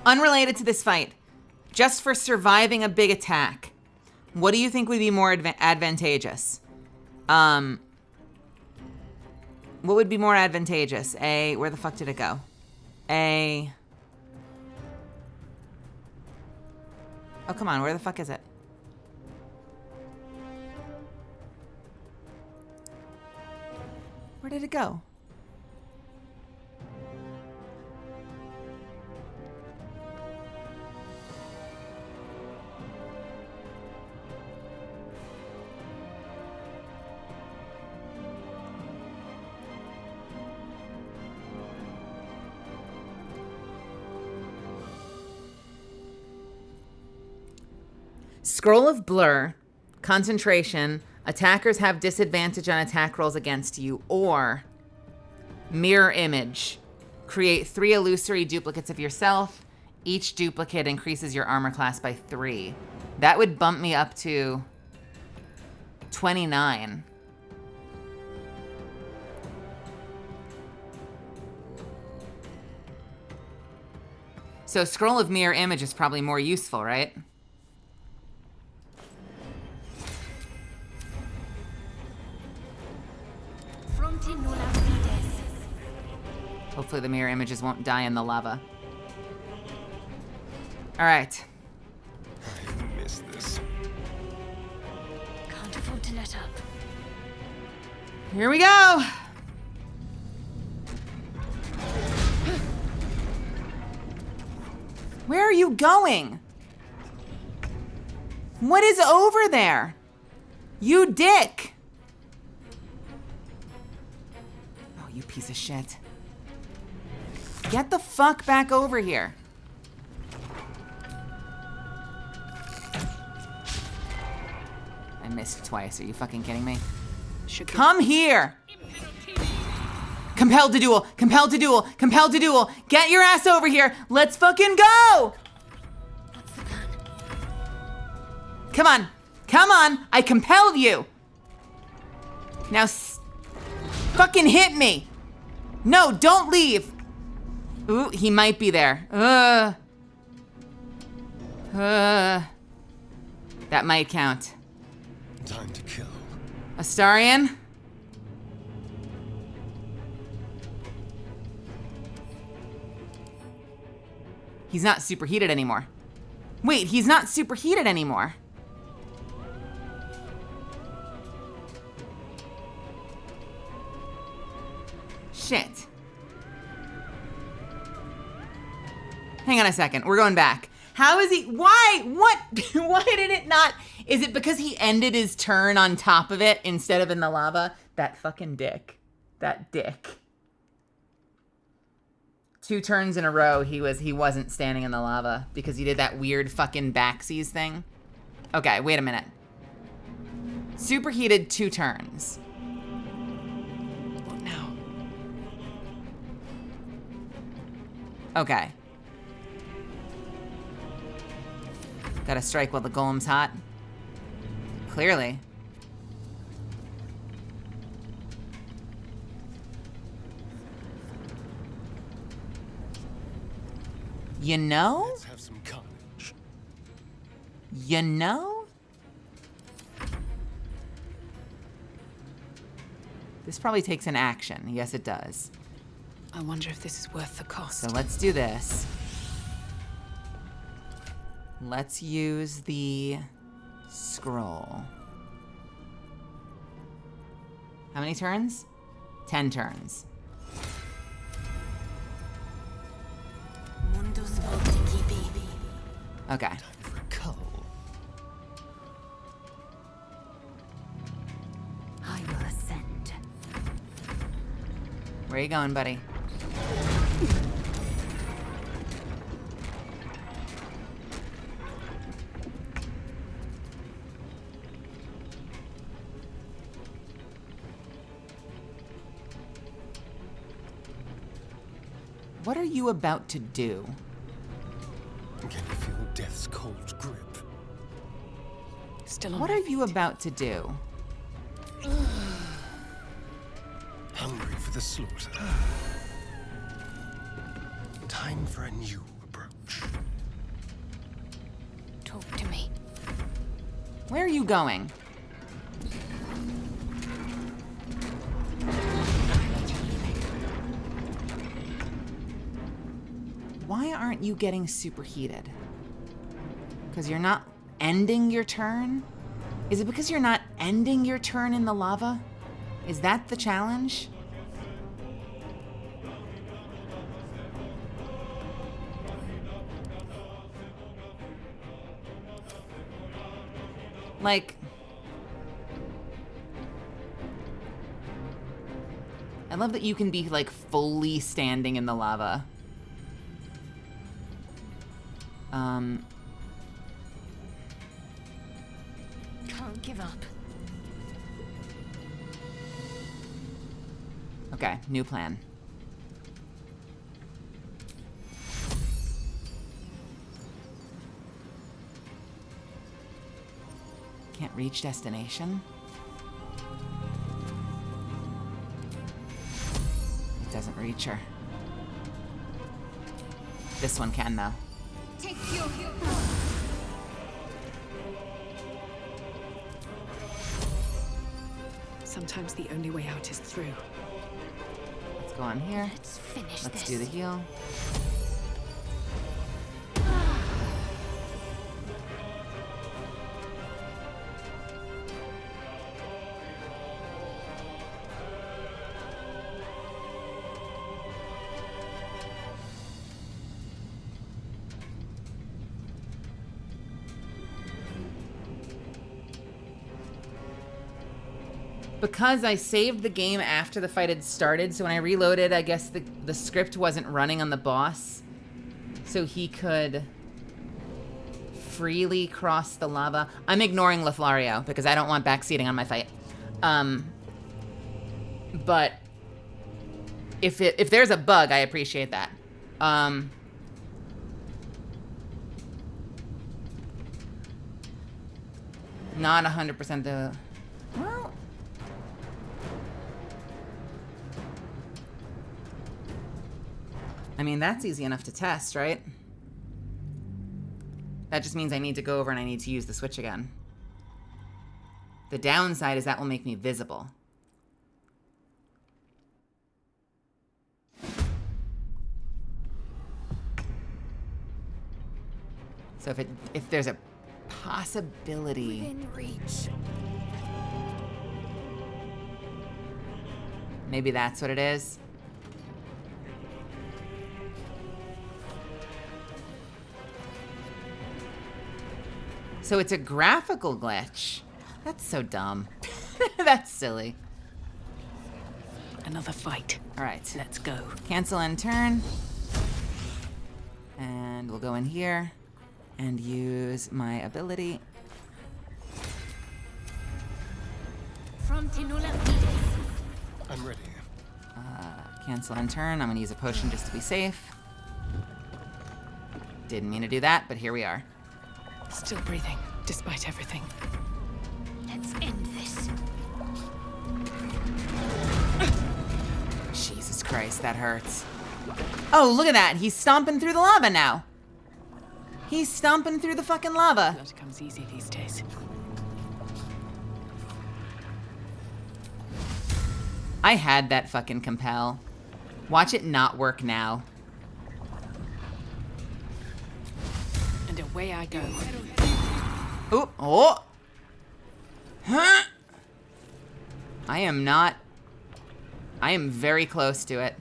Unrelated to this fight, just for surviving a big attack, what do you think would be more advantageous? What would be more advantageous? Where the fuck did it go? Oh, come on, where the fuck is it? Where did it go? Scroll of Blur, concentration, attackers have disadvantage on attack rolls against you, or mirror image. Create 3 illusory duplicates of yourself. Each duplicate increases your armor class by 3. That would bump me up to 29. So Scroll of Mirror Image is probably more useful, right? Hopefully the mirror images won't die in the lava. All right.
I missed this.
Can't afford to let up.
Here we go. Where are you going? What is over there? You dick. Oh, you piece of shit. Get the fuck back over here. I missed twice. Are you fucking kidding me? Come here. Compelled to duel. Compelled to duel. Compelled to duel. Get your ass over here. Let's fucking go. Come on. Come on. I compelled you. Now fucking hit me. No, don't leave. Ooh, he might be there. That might count.
Time to kill.
Astarion? He's not superheated anymore. Wait, he's not superheated anymore. Shit. Hang on a second, we're going back. How is he, why, what, why did it not, is it because he ended his turn on top of it instead of in the lava? That fucking dick, that dick. 2 turns in a row, he wasn't standing in the lava because he did that weird fucking backsies thing. Okay, wait a minute. Superheated 2 turns. What now? Okay. Gotta strike while the golem's hot. Clearly. You know?
Let's have some carnage.
You know? This probably takes an action. Yes, it does.
I wonder if this is worth the cost.
So let's do this. Let's use the scroll. How many turns? 10 turns. Okay.
Time for a cull.
I will ascend.
Where are you going, buddy? What are you about to do?
Can you feel death's cold grip?
Still on
What
my
are you about to do?
Hungry for the slaughter. Time for a new approach.
Talk to me.
Where are you going? Why aren't you getting superheated? Because you're not ending your turn? Is it because you're not ending your turn in the lava? Is that the challenge? Like, I love that you can be like fully standing in the lava.
Can't give up.
Okay, new plan. reach destination? It doesn't reach her. This one can, though.
Take your
Sometimes the only way out is through.
Let's go on here.
Let's finish
Let's
this.
do the heal. Because I saved the game after the fight had started, so when I reloaded, I guess the script wasn't running on the boss, so he could freely cross the lava. I'm ignoring Lothario because I don't want backseating on my fight. But if there's a bug, I appreciate that. Not 100% the... Well... I mean, that's easy enough to test, right? That just means I need to go over and I need to use the switch again. The downside is that will make me visible. So if there's a possibility...
Within reach.
Maybe that's what it is. So it's a graphical glitch. That's so dumb. That's silly.
Another fight.
All right.
Let's go.
Cancel end turn. And we'll go in here and use my ability.
I'm
ready.
Cancel end turn. I'm gonna use a potion just to be safe. Didn't mean to do that, but here we are.
Still breathing, despite everything.
Let's end this.
Jesus Christ, that hurts. Oh, look at that. He's stomping through the lava now. He's stomping through the fucking lava.
Blood comes easy these days.
I had that fucking compel. Watch it not work now.
And away I go.
Oop. Oh. Huh. I am very close to it.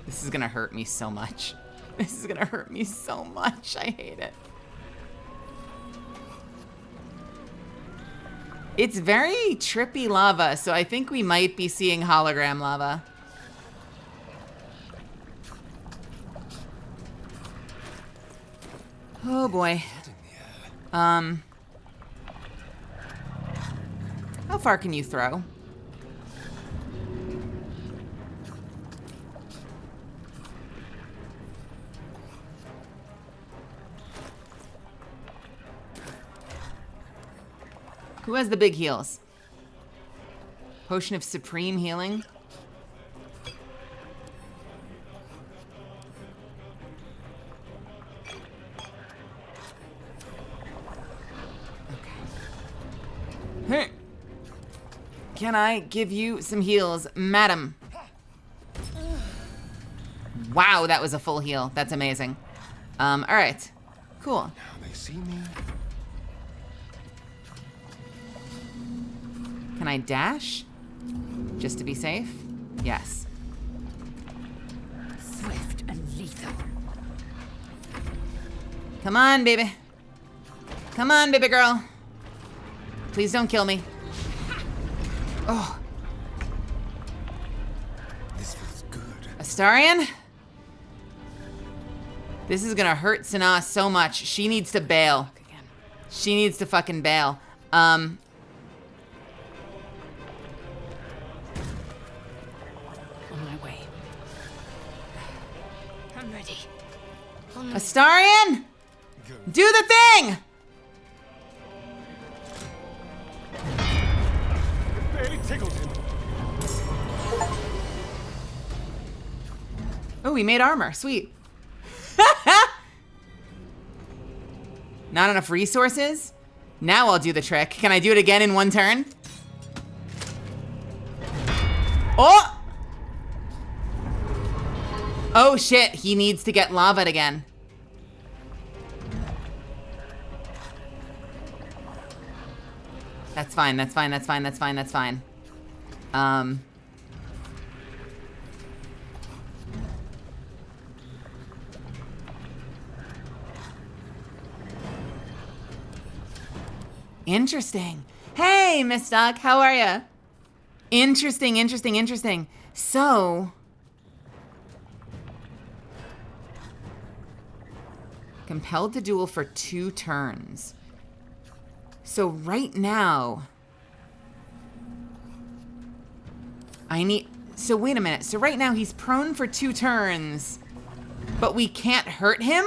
This is gonna hurt me so much. This is gonna hurt me so much. I hate it. It's very trippy lava, so I think we might be seeing hologram lava. Oh boy. How far can you throw? Who has the big heals? Potion of Supreme Healing. Okay. Can I give you some heals, madam? Wow, that was a full heal. That's amazing. All right. Cool.
Now they see me.
Can I dash? Just to be safe? Yes.
Swift and lethal.
Come on, baby. Come on, baby girl. Please don't kill me. Oh.
This feels good.
Astarion? This is gonna hurt Sanaa so much. She needs to bail. She needs to fucking bail.
On my way.
I'm ready.
Astarion? Do the thing! Oh, we made armor. Sweet. Not enough resources? Now I'll do the trick. Can I do it again in one turn? Oh! Oh shit, he needs to get lava again. That's fine, that's fine, that's fine, that's fine, that's fine. Interesting. Hey, Miss Duck, how are ya? Interesting, interesting, interesting. So, compelled to duel for 2 turns. So right now, so wait a minute. So right now he's prone for 2 turns, but we can't hurt him?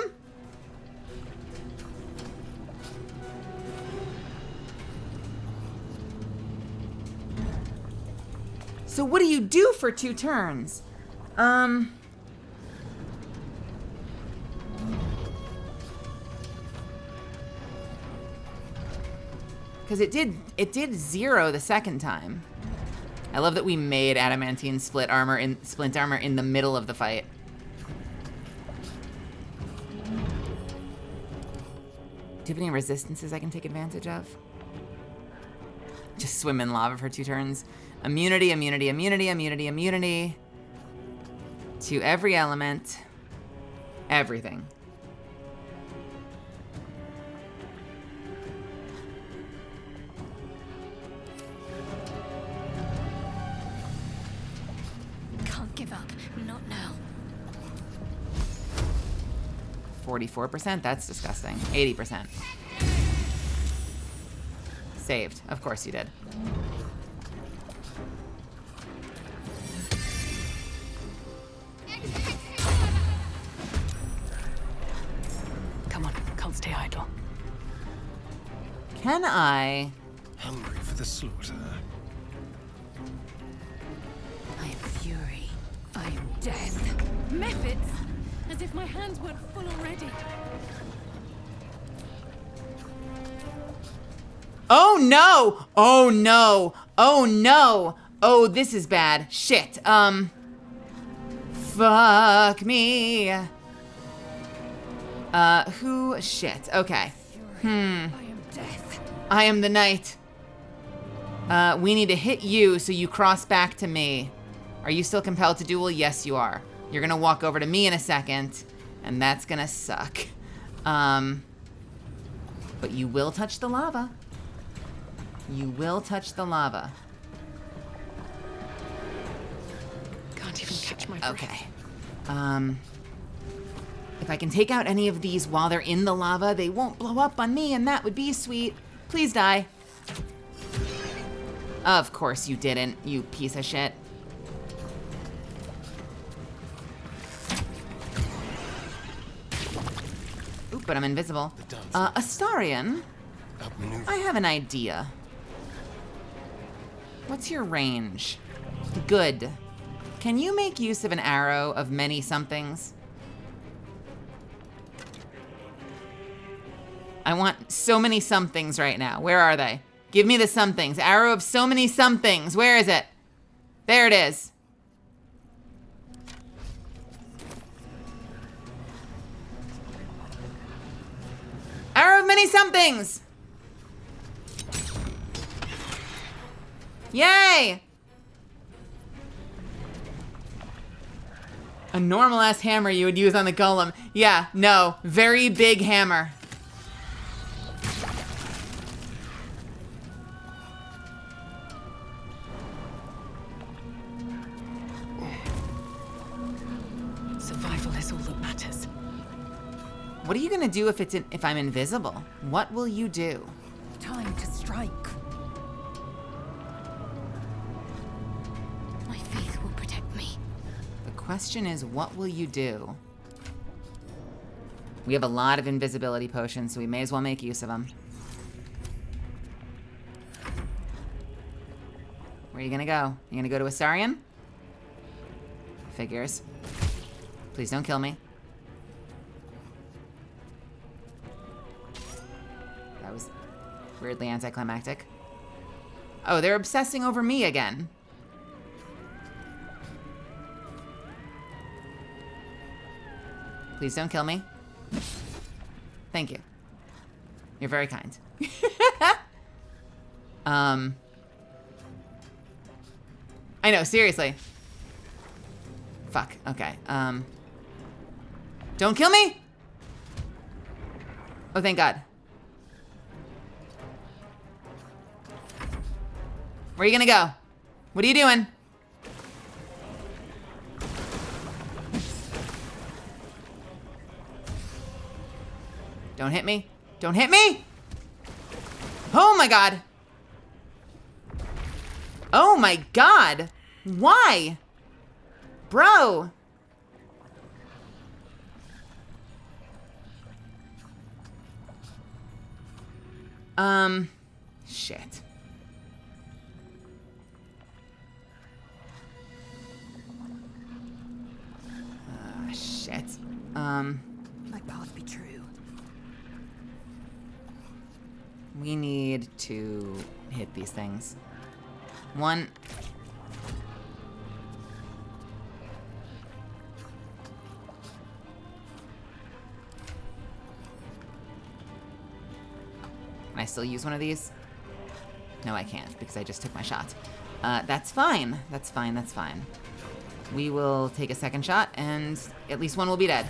So what do you do for 2 turns? Because it did 0 the second time. I love that we made adamantine splint armor in the middle of the fight. Do you have any resistances I can take advantage of? Just swim in lava for 2 turns. Immunity, immunity, immunity, immunity, immunity. To every element. Everything.
Can't give up. Not now.
44%? That's disgusting. 80%. Saved. Of course you did.
Come on, can't stay idle.
Can I?
Hungry for the slaughter.
I am fury. I am death.
Methods? As if my hands weren't full already.
Oh no! Oh no! Oh no! Oh, this is bad. Shit. Fuck me. Who? Shit. Okay. I am the knight. We need to hit you so you cross back to me. Are you still compelled to duel? Yes, you are. You're gonna walk over to me in a second, and that's gonna suck. But you will touch the lava. You will touch the lava.
Can't even catch my breath.
Okay. If I can take out any of these while they're in the lava, they won't blow up on me, and that would be sweet. Please die. Of course you didn't, you piece of shit. Oop, but I'm invisible. Astarion, I have an idea. What's your range? Good. Can you make use of an arrow of many somethings? I want so many somethings right now. Where are they? Give me the somethings. Arrow of so many somethings. Where is it? There it is. Arrow of many somethings. Yay! A normal ass hammer you would use on the golem. Yeah, no, very big hammer.
Survival is all that matters.
What are you gonna do if I'm invisible? What will you do?
Time to strike. My faith will protect me.
The question is, what will you do? We have a lot of invisibility potions, so we may as well make use of them. Where are you gonna go? You gonna go to Astarion? Figures. Please don't kill me. That was weirdly anticlimactic. Oh, they're obsessing over me again. Please don't kill me. Thank you. You're very kind. I know, seriously. Fuck, okay. Don't kill me! Oh, thank God. Where are you gonna go? What are you doing? Don't hit me. Don't hit me! Oh my God! Oh my God! Why? Bro! Shit. Shit.
My path be true.
We need to hit these things. One. Can I still use one of these? No, I can't because I just took my shot. That's fine. That's fine. That's fine. We will take a second shot and at least one will be dead.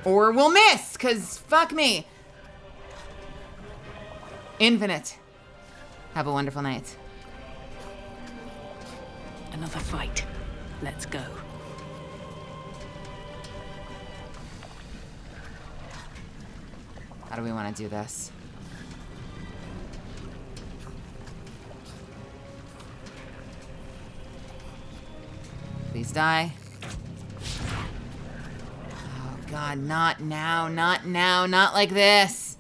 Or we'll miss, because fuck me. Infinite. Have a wonderful night.
Another fight. Let's go.
How do we want to do this? Please die. Oh God, not now, not now, not like this.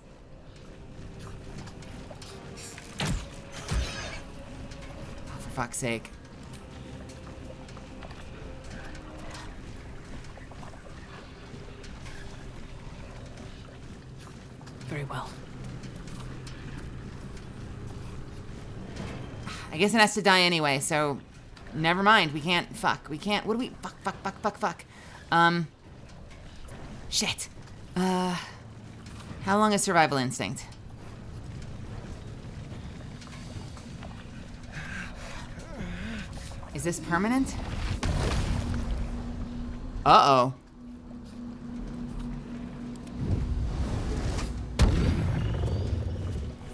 Oh, for fuck's sake.
Very well.
I guess it has to die anyway, so never mind. We can't. Fuck. We can't. What do we? Fuck. Shit. How long is survival instinct? Is this permanent? Uh-oh.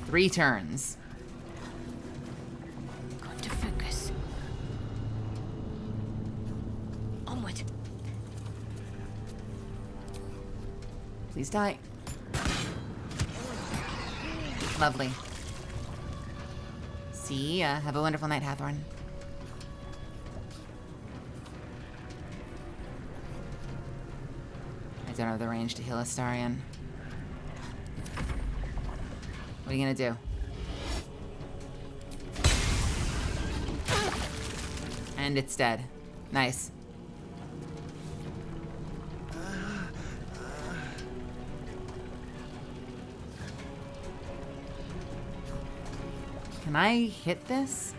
Three turns.
Got to focus. Onward.
Please die. Lovely. See ya. Have a wonderful night, Hathorn. I don't have the range to heal Astarion. What are you gonna do? And it's dead. Nice. Can I hit this?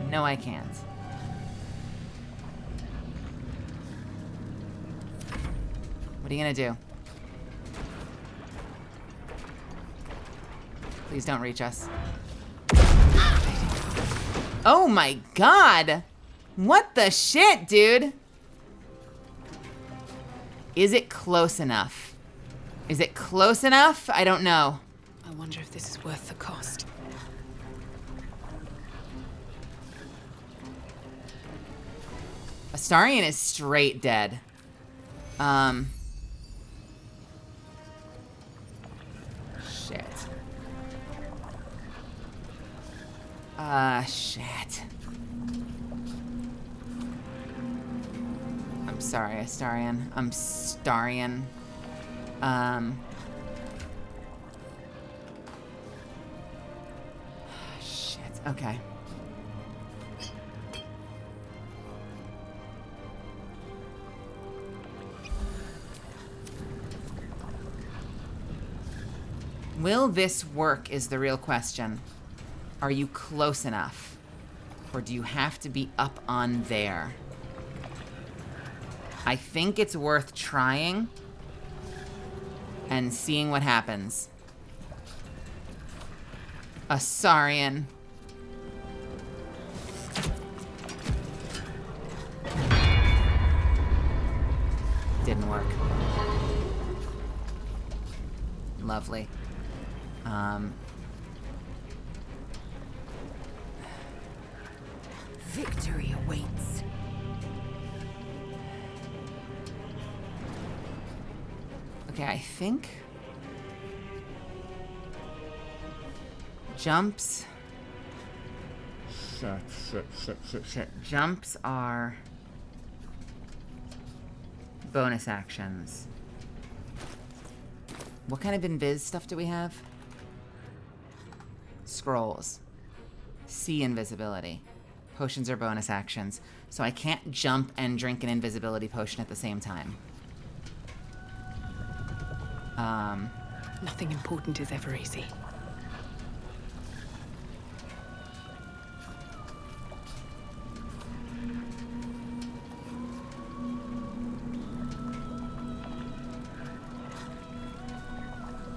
No, I can't. What are you gonna do? Please don't reach us. Oh my God! What the shit, dude? Is it close enough? Is it close enough? I don't know.
I wonder if this is worth the cost.
Astarion is straight dead. Shit. Shit. I'm sorry, Astarion. I'm Starion. Shit. Okay. Will this work is the real question. Are you close enough? Or do you have to be up on there? I think it's worth trying and seeing what happens. A Saurian. Didn't work. Lovely.
Victory awaits.
Okay, I think jumps. Shit. Jumps are bonus actions. What kind of invis stuff do we have? Scrolls. See invisibility. Potions are bonus actions. So I can't jump and drink an invisibility potion at the same time.
Nothing important is ever easy.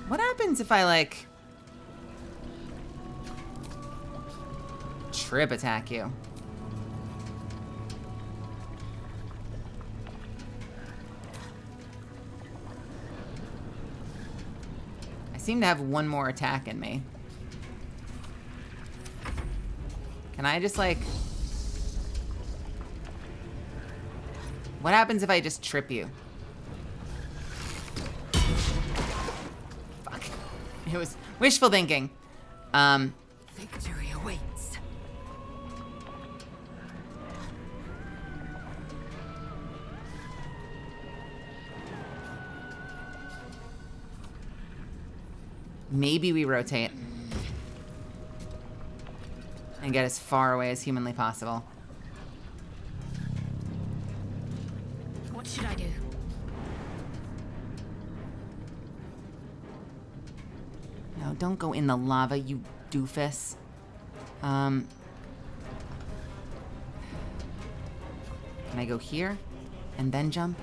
What happens if I, like, trip attack you? I seem to have one more attack in me. Can I just, like... What happens if I just trip you? It was wishful thinking.
Victory awaits.
Maybe we rotate and get as far away as humanly possible.
What should I do?
No, don't go in the lava, you doofus. Can I go here and then jump?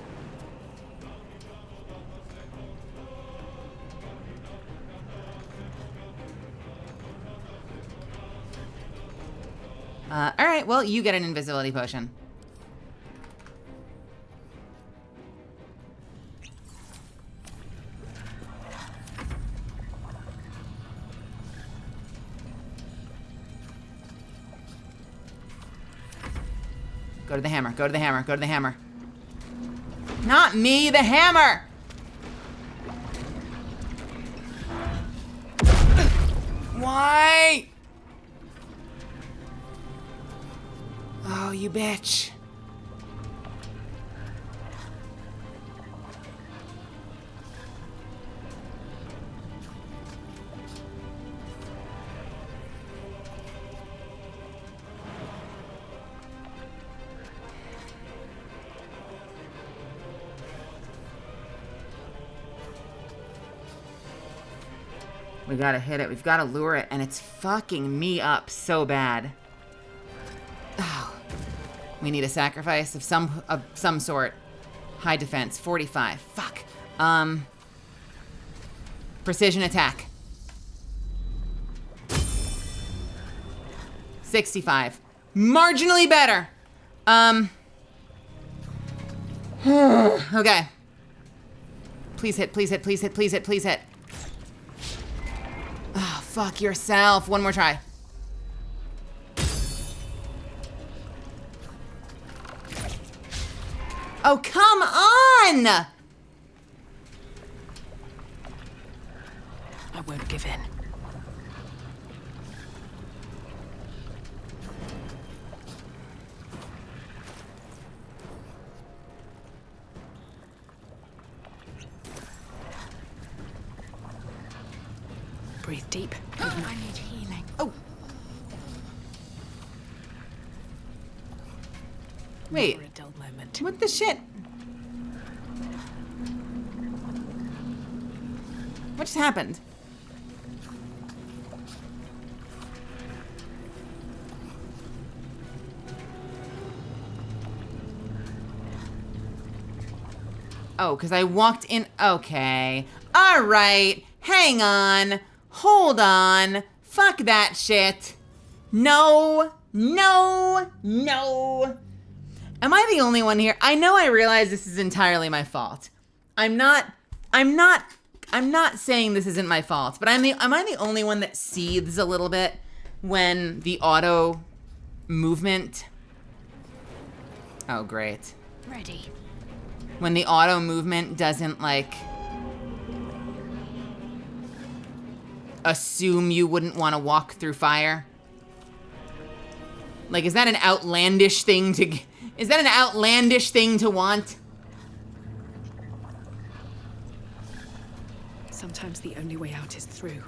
Alright, well, you get an invisibility potion. Go to the hammer, go to the hammer, go to the hammer. Not me, the hammer! Why? Oh, you bitch. We gotta hit it. We've gotta lure it, and it's fucking me up so bad. Oh. We need a sacrifice of some sort. High defense, 45. Fuck. Precision attack. 65. Marginally better. Okay. Please hit, please hit, please hit, please hit, please hit. Oh, fuck yourself. One more try. Oh, come on!
I won't give in. Breathe deep.
I need healing.
Oh. Wait.
For a dull moment.
What the shit? What just happened? Oh, because I walked in. Okay. All right. Hang on. Hold on. Fuck that shit. No. No. No. Am I the only one here? I know I realize this is entirely my fault. I'm not saying this isn't my fault, but am I the only one that seethes a little bit when the auto movement? Oh, great.
Ready.
When the auto movement doesn't, like, assume you wouldn't want to walk through fire? Like, is that an outlandish thing to want?
Sometimes the only way out is through.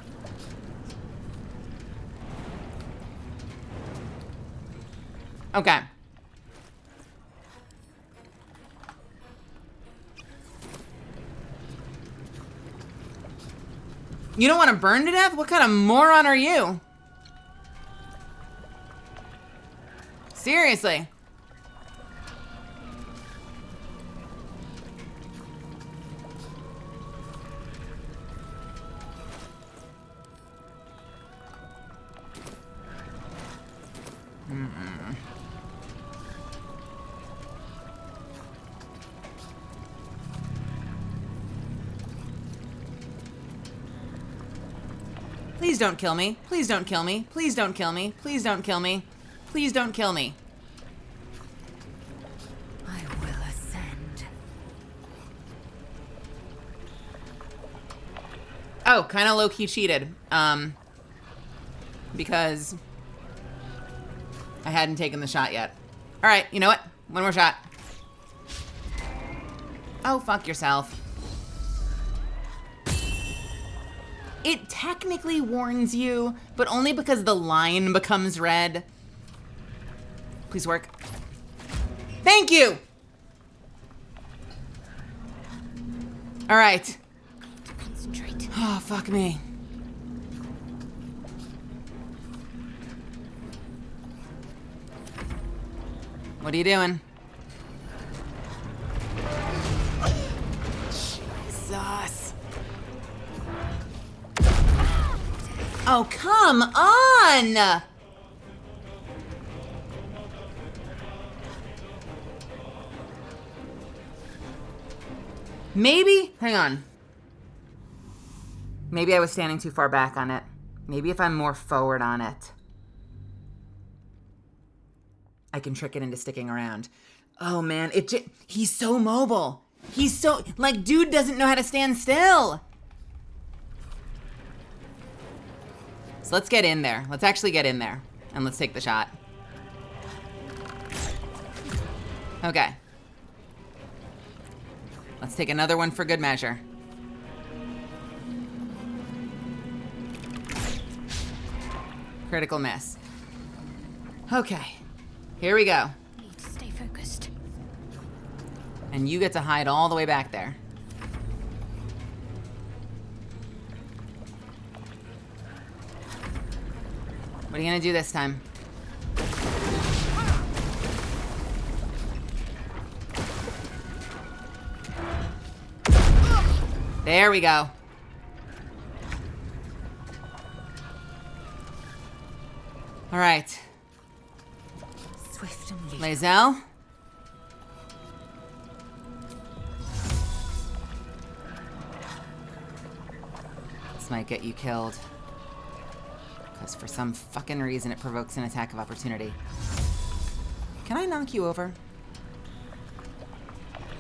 Okay. You don't want to burn to death? What kind of moron are you? Seriously. Please don't kill me. Please don't kill me. Please don't kill me. Please don't kill me. Please don't kill me.
I will ascend.
Oh, kind of low-key cheated. Because I hadn't taken the shot yet. All right, you know what? One more shot. Oh, fuck yourself. It technically warns you, but only because the line becomes red. Please work. Thank you! All right.
Concentrate.
Oh, fuck me. What are you doing? Jesus. Oh, come on! Maybe, hang on. Maybe I was standing too far back on it. Maybe if I'm more forward on it, I can trick it into sticking around. Oh man, he's so mobile. He's so, like, dude doesn't know how to stand still. So let's get in there. Let's actually get in there. And let's take the shot. Okay. Let's take another one for good measure. Critical miss. Okay. Here we go.
Need to stay focused.
And you get to hide all the way back there. What are you gonna do this time? There we go. All right.
Swift and lead.
Lae'zel. This might get you killed. Because for some fucking reason it provokes an attack of opportunity. Can I knock you over?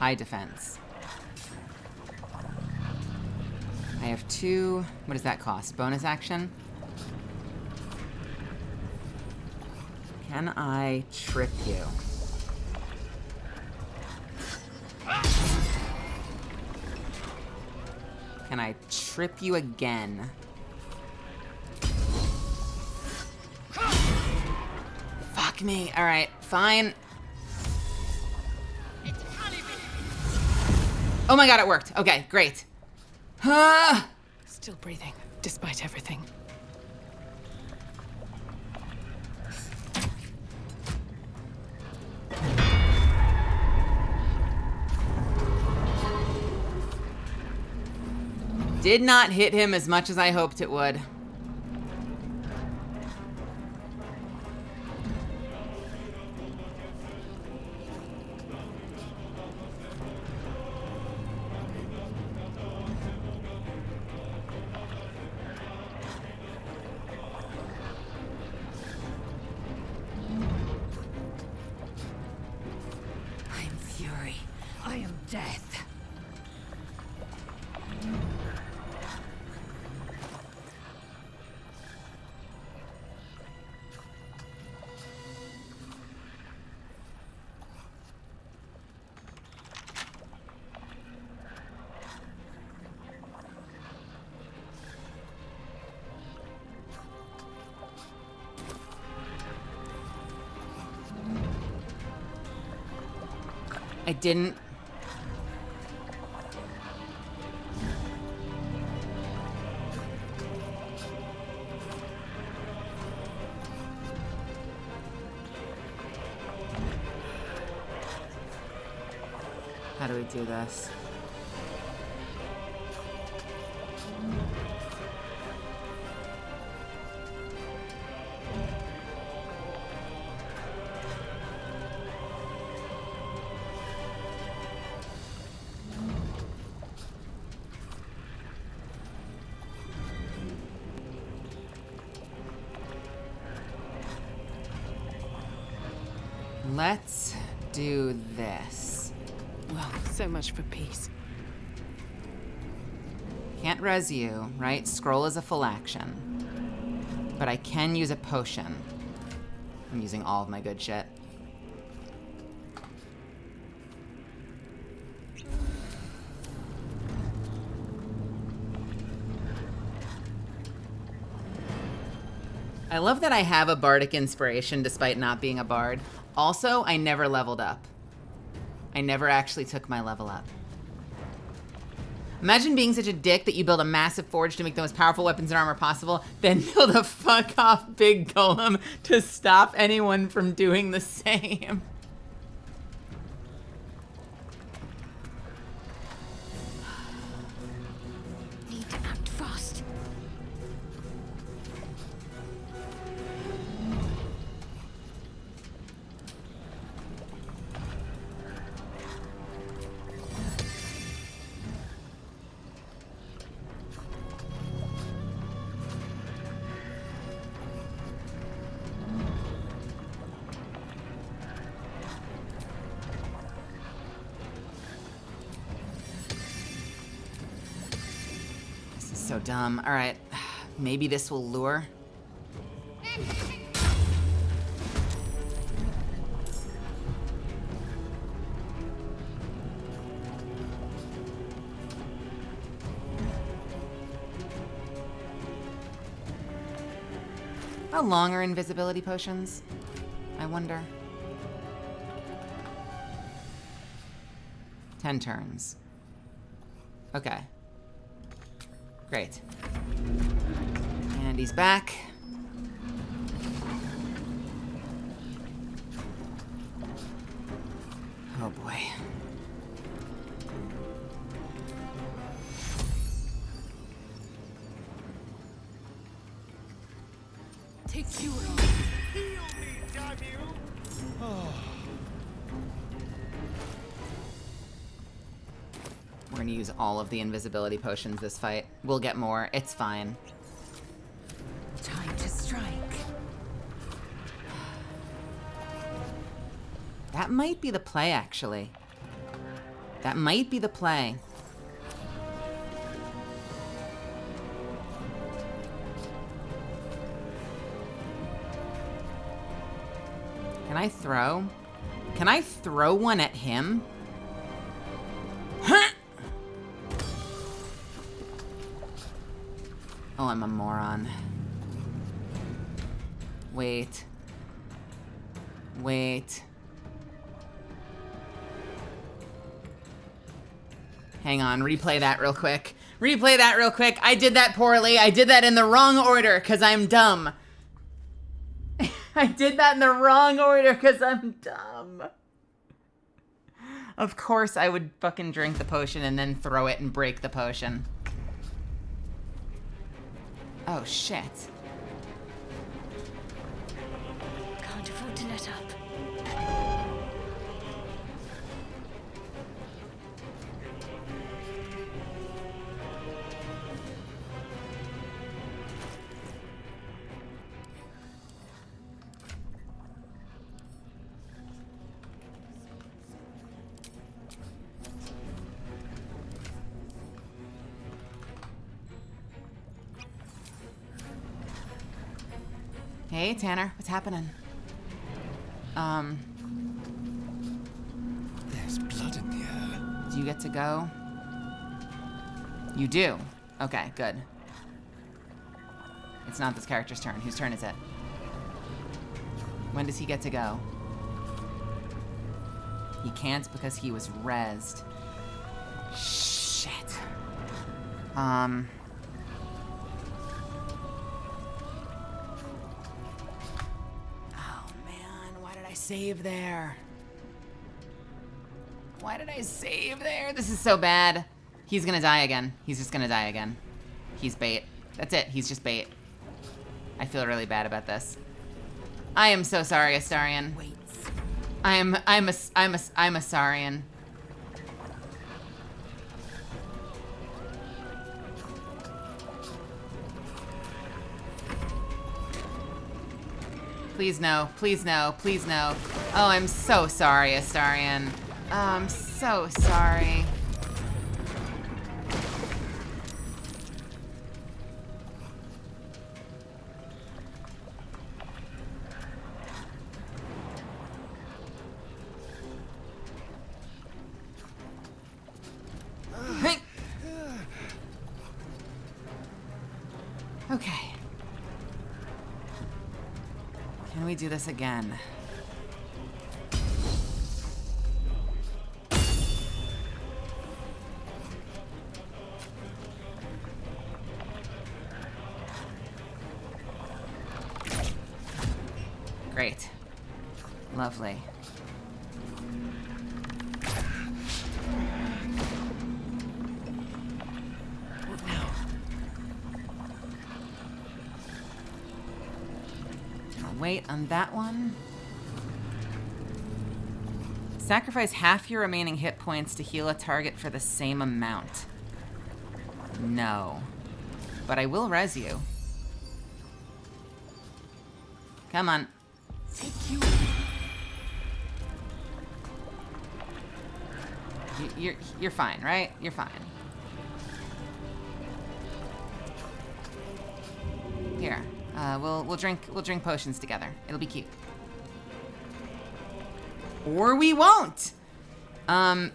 High defense. I have 2, what does that cost? Bonus action? Can I trip you? Can I trip you again? Fuck me. All right, fine. Oh my god, it worked. Okay, great.
Still breathing, despite everything.
Did not hit him as much as I hoped it would.
I am fury. I am death.
I didn't. How do we do this? Let's do this.
Well, so much for peace.
Can't res you, right? Scroll is a full action. But I can use a potion. I'm using all of my good shit. I love that I have a bardic inspiration despite not being a bard. Also, I never leveled up. I never actually took my level up. Imagine being such a dick that you build a massive forge to make the most powerful weapons and armor possible, then build a fuck off big golem to stop anyone from doing the same.
Need to act fast.
So dumb. All right, maybe this will lure. How long are invisibility potions? I wonder. 10 turns. Okay. Great. And he's back. Oh boy.
Take you on.
Heal me, damn you! Oh.
We're gonna use all of the invisibility potions this fight. We'll get more. It's fine.
Time to strike.
That might be the play, actually. That might be the play. Can I throw? Can I throw one at him? Huh! Oh, I'm a moron. Wait. Wait. Hang on, replay that real quick. Replay that real quick. I did that poorly. I did that in the wrong order because I'm dumb. I did that in the wrong order because I'm dumb. Of course I would fucking drink the potion and then throw it and break the potion. Oh, shit.
Can't afford to let up.
Hey, Tanner, what's happening?
There's blood in the air.
Do you get to go? You do? Okay, good. It's not this character's turn. Whose turn is it? When does he get to go? He can't because he was rezzed. Shit. Save there. Why did I save there? This is so bad. He's gonna die again. He's just gonna die again. He's bait. That's it. He's just bait. I feel really bad about this. I am so sorry, Astarion. I'm a Saurian. Please no, please no, please no. Oh, I'm so sorry, Astarion. Oh, I'm so sorry. Hey. Okay. Can we do this again? Great. Lovely. Wait on that one. Sacrifice half your remaining hit points to heal a target for the same amount. No. But I will res you. Come on. You're fine, right? You're fine. Here. We'll drink potions together. It'll be cute. Or we won't. Oh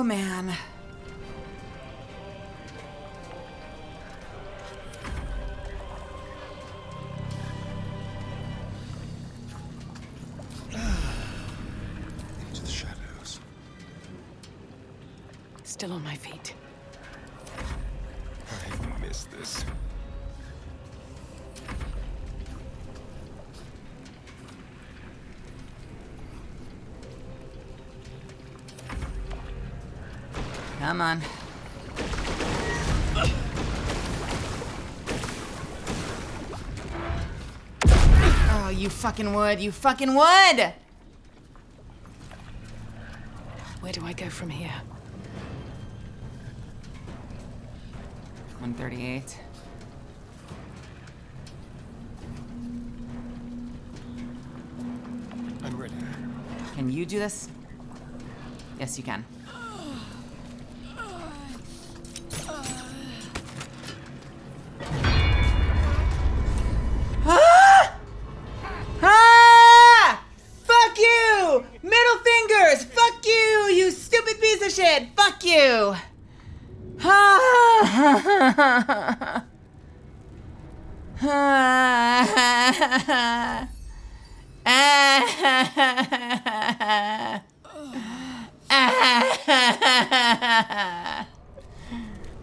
man.
Into the shadows.
Still on my feet.
I've missed this.
Come on. Oh, you fucking would. You fucking would!
Where do I go from here?
138.
I'm ready.
Can you do this? Yes, you can. Ah! Ah! Fuck you! Middle fingers! Fuck you, you stupid piece of shit! Fuck you!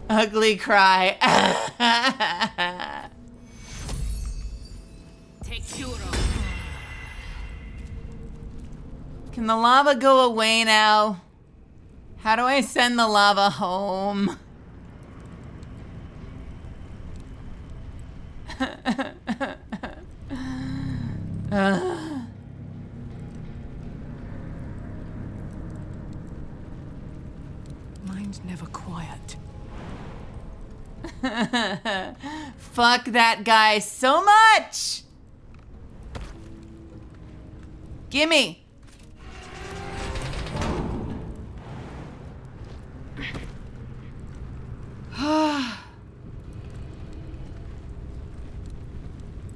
Ugly cry. Can the lava go away now? How do I send the lava home?
Mine's never quiet.
Fuck that guy so much! Gimme!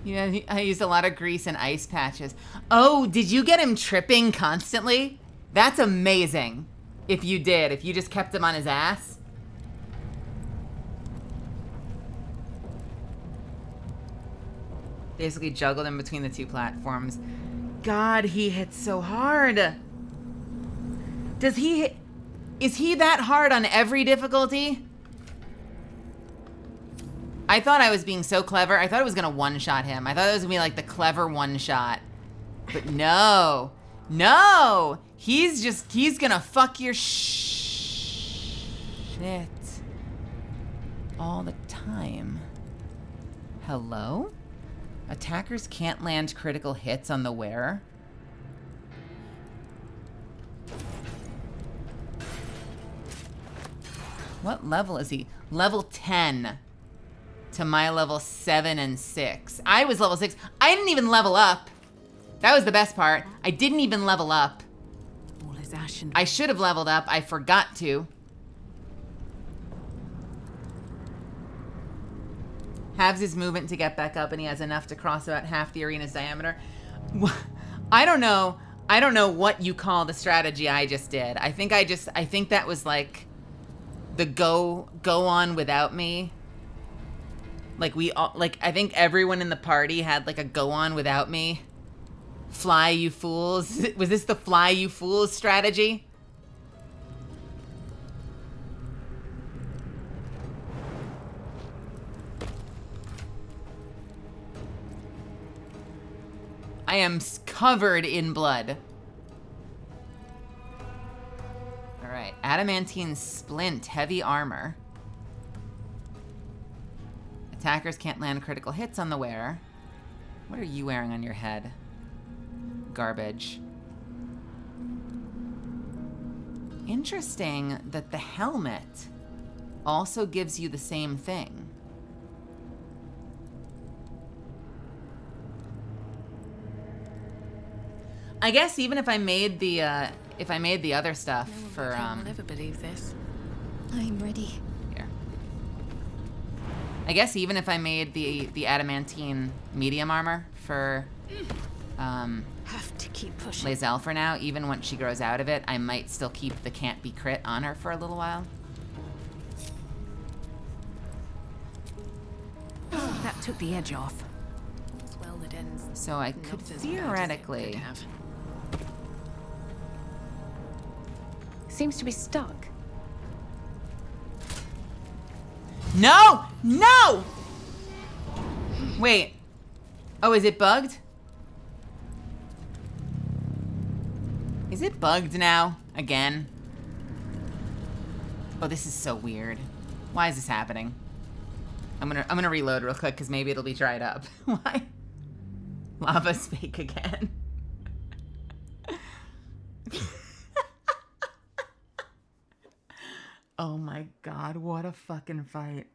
You know, I used a lot of grease and ice patches. Oh, did you get him tripping constantly? That's amazing. If you did, if you just kept him on his ass. Basically juggled him between the two platforms. God, he hits so hard. Does he hit? Is he that hard on every difficulty? I thought I was being so clever. I thought it was gonna one-shot him. I thought it was gonna be like the clever one-shot. But no. No! He's gonna fuck your shit all the time. Hello? Attackers can't land critical hits on the wearer. What level is he? Level 10 to my level 7 and 6. I was level 6. I didn't even level up. That was the best part. I didn't even level up.
All his ash and...
I should have leveled up. I forgot to. Halves his movement to get back up, and he has enough to cross about half the arena's diameter. I don't know. I don't know what you call the strategy I just did. I think that was like the go on without me. Like we all, like I think everyone in the party had like a go on without me. Fly you fools. Was this the fly you fools strategy? I am covered in blood. All right, adamantine splint, heavy armor. Attackers can't land critical hits on the wearer. What are you wearing on your head? Garbage. Interesting that the helmet also gives you the same thing. I guess even if I made the other stuff for
I'll never believe this.
I'm ready.
Here. I guess even if I made the adamantine medium armor for
Have to keep pushing.
Lae'zel for now, even once she grows out of it, I might still keep the can't be crit on her for a little while.
That took the edge off.
Well, that ends.
So I could
Not as bad as it
theoretically
could have. Seems to be stuck.
No! No! Wait. Oh, is it bugged? Is it bugged now? Again? Oh, this is so weird. Why is this happening? I'm gonna reload real quick because maybe it'll be dried up. Why? Lava's fake again. Oh my god, what a fucking fight.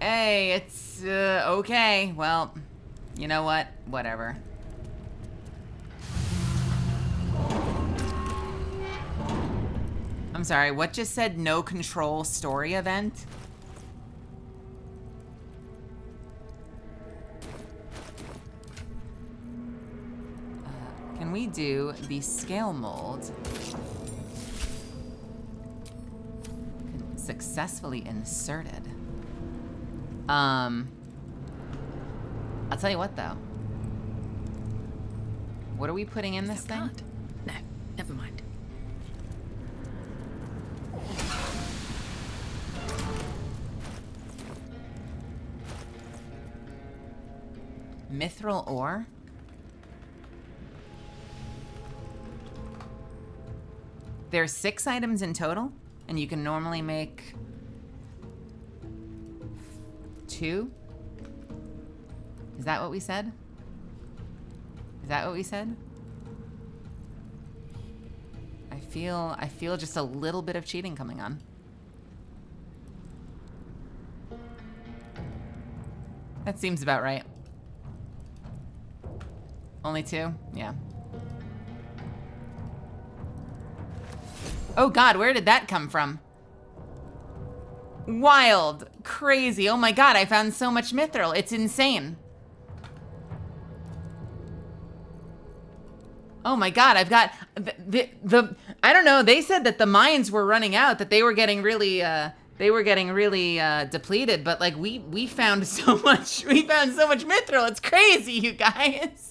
Hey, it's okay. Well, you know what? Whatever. I'm sorry, what just said no control story event? Can we do the scale mold? Successfully inserted. I'll tell you what though. What are we putting in this thing?
No, never mind.
Mithril ore? There's 6 items in total, and you can normally make 2. Is that what we said? Is that what we said? I feel just a little bit of cheating coming on. That seems about right. Only 2? Yeah. Oh God, where did that come from? Wild, crazy. Oh my God, I found so much mithril. It's insane. Oh my God, I've got the I don't know, they said that the mines were running out, that they were getting really depleted, but like we found so much mithril. It's crazy, you guys.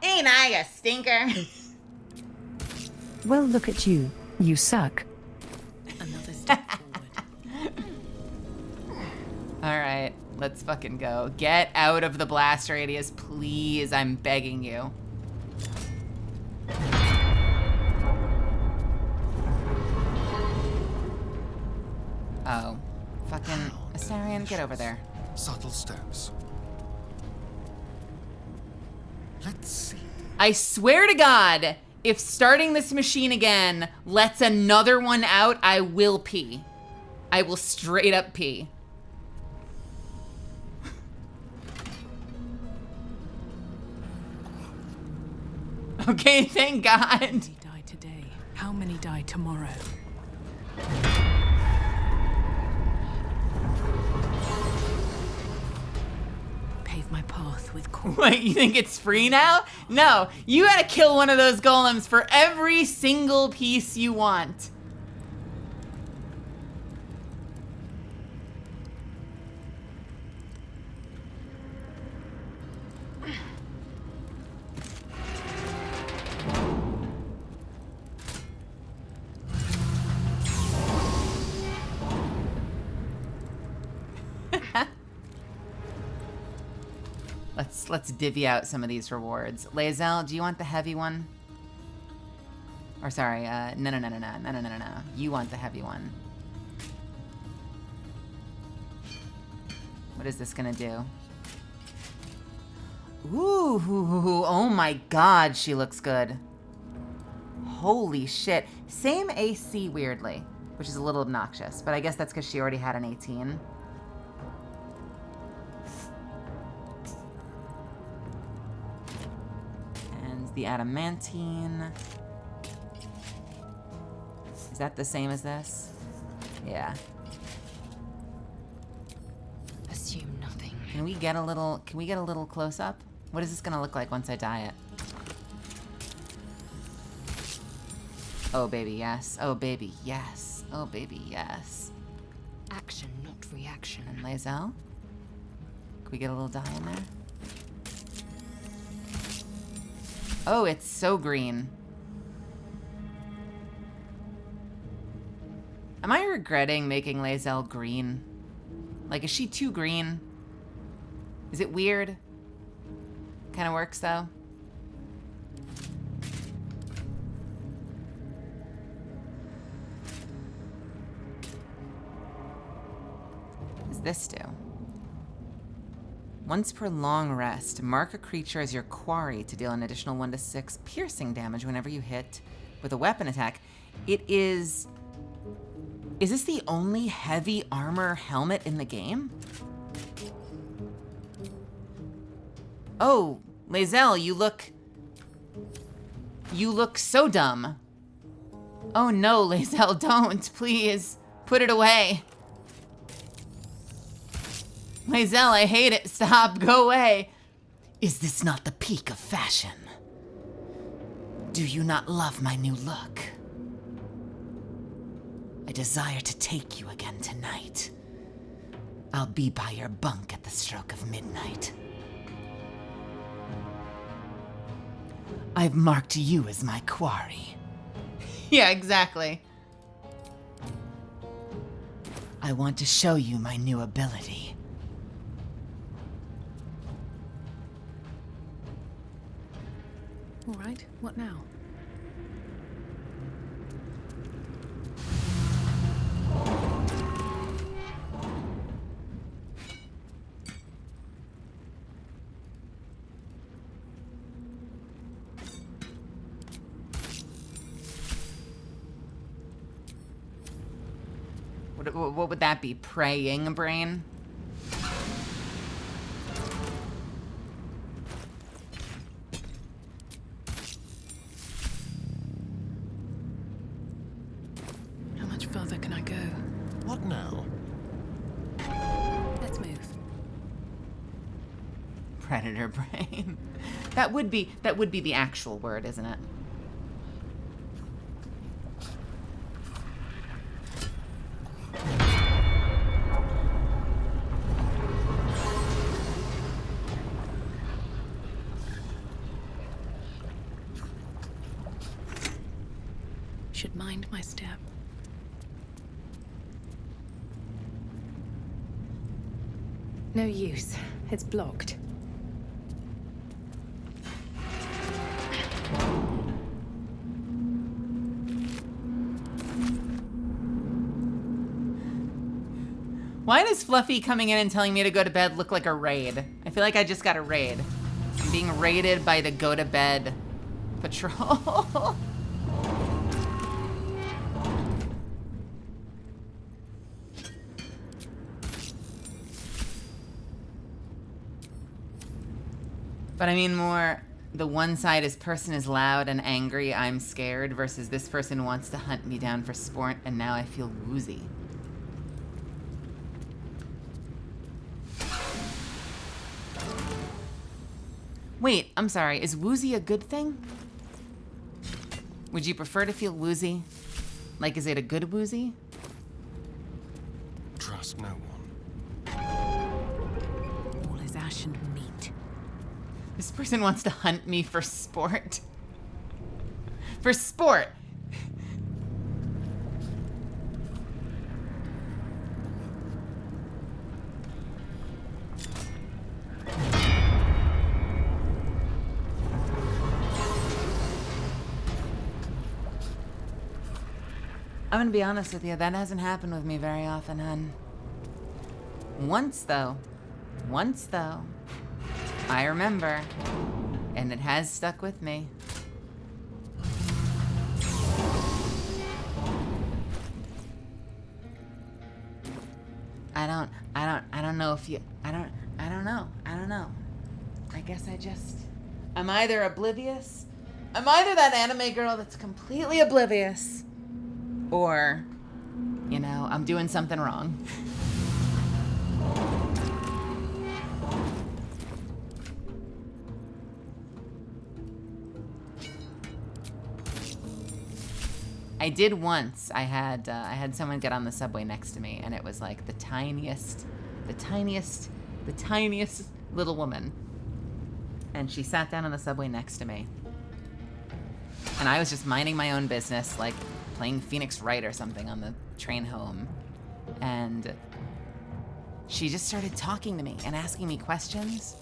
Ain't I a stinker?
Well, look at you. You suck.
Another step forward.
All right, let's fucking go. Get out of the blast radius, please. I'm begging you. Oh, fucking Astarion, get over there.
Subtle steps. Let's see.
I swear to God, if starting this machine again lets another one out, I will pee. I will straight up pee. Okay, thank God.
How many die today? How many die tomorrow? Pave my path with corn.
Wait, you think it's free now? No, you gotta kill one of those golems for every single piece you want. Let's divvy out some of these rewards. Lae'zel, do you want the heavy one? Or sorry, no. You want the heavy one. What is this gonna do? Ooh, oh my God, she looks good. Holy shit. Same AC, weirdly, which is a little obnoxious, but I guess that's because she already had an 18. The adamantine. Is that the same as this? Yeah.
Assume nothing.
Can we get a little close up? What is this gonna look like once I dye it? Oh baby, yes. Oh baby, yes. Oh baby, yes.
Action, not reaction.
And Lae'zel? Can we get a little dye in there? Oh, it's so green. Am I regretting making Lae'zel green? Like, is she too green? Is it weird? Kind of works, though. What does this do? Once per long rest, mark a creature as your quarry to deal an additional 1 to 6 piercing damage whenever you hit with a weapon attack. It is... Is this the only heavy armor helmet in the game? Oh, Lae'zel, you look so dumb. Oh no, Lae'zel, don't, please. Put it away. Lae'zel, I hate it. Stop. Go away. Is this not the peak of fashion? Do you not love my new look? I desire to take you again tonight. I'll be by your bunk at the stroke of midnight. I've marked you as my quarry. Yeah, exactly. I want to show you my new ability.
All right, what now?
What would that be? Praying brain?
How much further can I go?
What now?
Let's move.
Predator brain. That would be the actual word, isn't it?
Should mind my step. No use. It's blocked.
Why does Fluffy coming in and telling me to go to bed look like a raid? I feel like I just got a raid. I'm being raided by the go to bed patrol. But I mean more, the one side is person is loud and angry, I'm scared, versus this person wants to hunt me down for sport and now I feel woozy. Wait, I'm sorry, is woozy a good thing? Would you prefer to feel woozy? Like, is it a good woozy?
Trust no one.
All is ash and meat.
This person wants to hunt me for sport. For sport! I'm gonna be honest with you, that hasn't happened with me very often, hun. Once though, I remember, and it has stuck with me. I don't know if you, I don't know. I guess I'm either oblivious, I'm either that anime girl that's completely oblivious, or, you know, I'm doing something wrong. I did once. I had someone get on the subway next to me, and it was like the tiniest little woman. And she sat down on the subway next to me. And I was just minding my own business, like playing Phoenix Wright or something on the train home. And she just started talking to me and asking me questions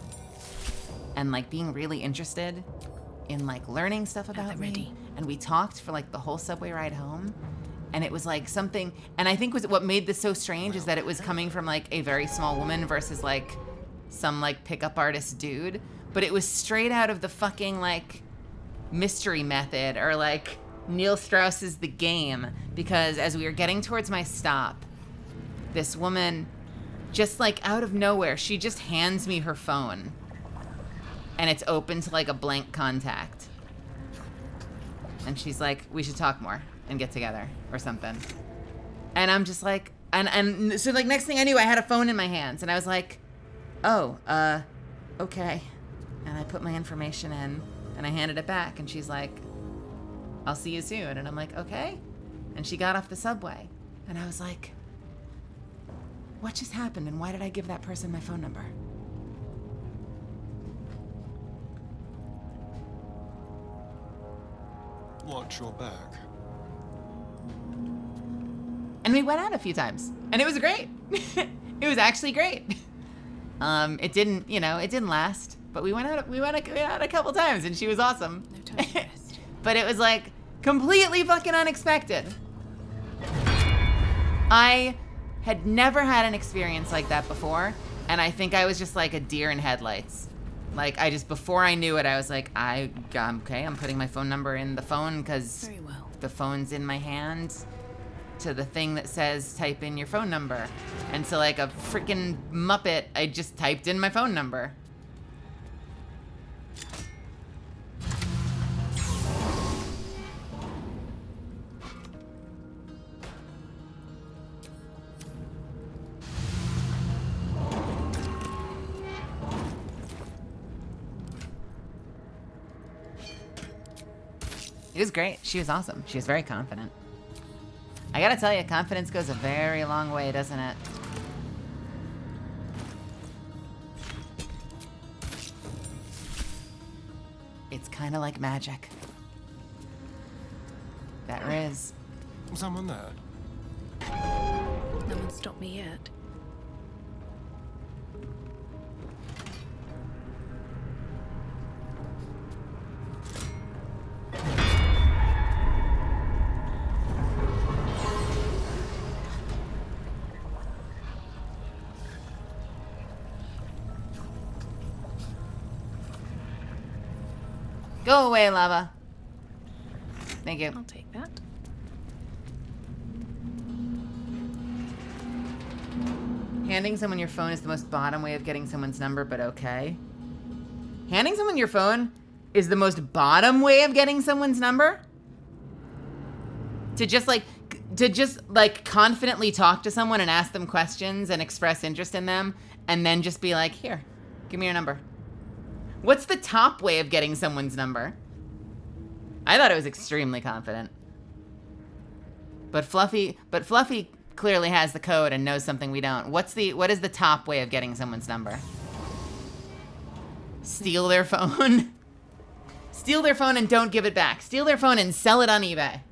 and like being really interested in like learning stuff about me. And we talked for like the whole subway ride home. And it was like something, and I think what made this so strange is that it was coming from like a very small woman versus like some like pickup artist dude. But it was straight out of the fucking like Mystery Method or like Neil Strauss's The Game, because as we were getting towards my stop, this woman just like out of nowhere, she just hands me her phone and it's open to like a blank contact. And she's like, we should talk more and get together or something. And I'm just like, and so like next thing I knew, I had a phone in my hands and I was like, oh, okay. And I put my information in and I handed it back and she's like, I'll see you soon. And I'm like, okay. And she got off the subway and I was like, what just happened and why did I give that person my phone number?
Watch your back.
And we went out a few times, and it was great. It was actually great. It didn't, you know, it didn't last, but we went out a couple times, and she was awesome.
No time to rest.
But it was like completely fucking unexpected. I had never had an experience like that before, and I think I was just like a deer in headlights. Like, I just, before I knew it, I was like, okay, I'm putting my phone number in the phone because the phone's in my hand to the thing that says type in your phone number. And so like a freaking Muppet, I just typed in my phone number. It was great. She was awesome. She was very confident. I gotta tell you, confidence goes a very long way, doesn't it? It's kind of like magic. There is.
Someone there?
No one stopped me yet.
Go away, lava. Thank you.
I'll take that.
Handing someone your phone is the most bottom way of getting someone's number, but okay. Handing someone your phone is the most bottom way of getting someone's number? To just confidently talk to someone and ask them questions and express interest in them, and then just be like, here, give me your number. What's the top way of getting someone's number? I thought it was extremely confident. But Fluffy clearly has the code and knows something we don't. What is the top way of getting someone's number? Steal their phone. Steal their phone and don't give it back. Steal their phone and sell it on eBay.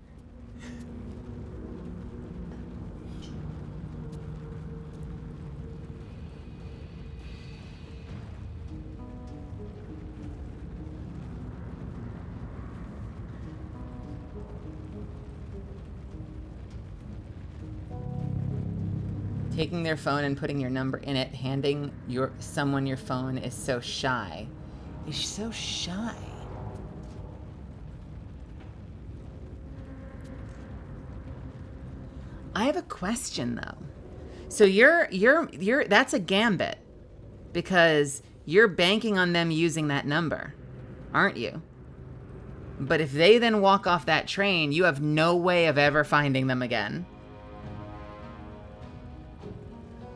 Taking their phone and putting your number in it, handing someone your phone is so shy. Is so shy. I have a question though. So that's a gambit because you're banking on them using that number, aren't you? But if they then walk off that train, you have no way of ever finding them again.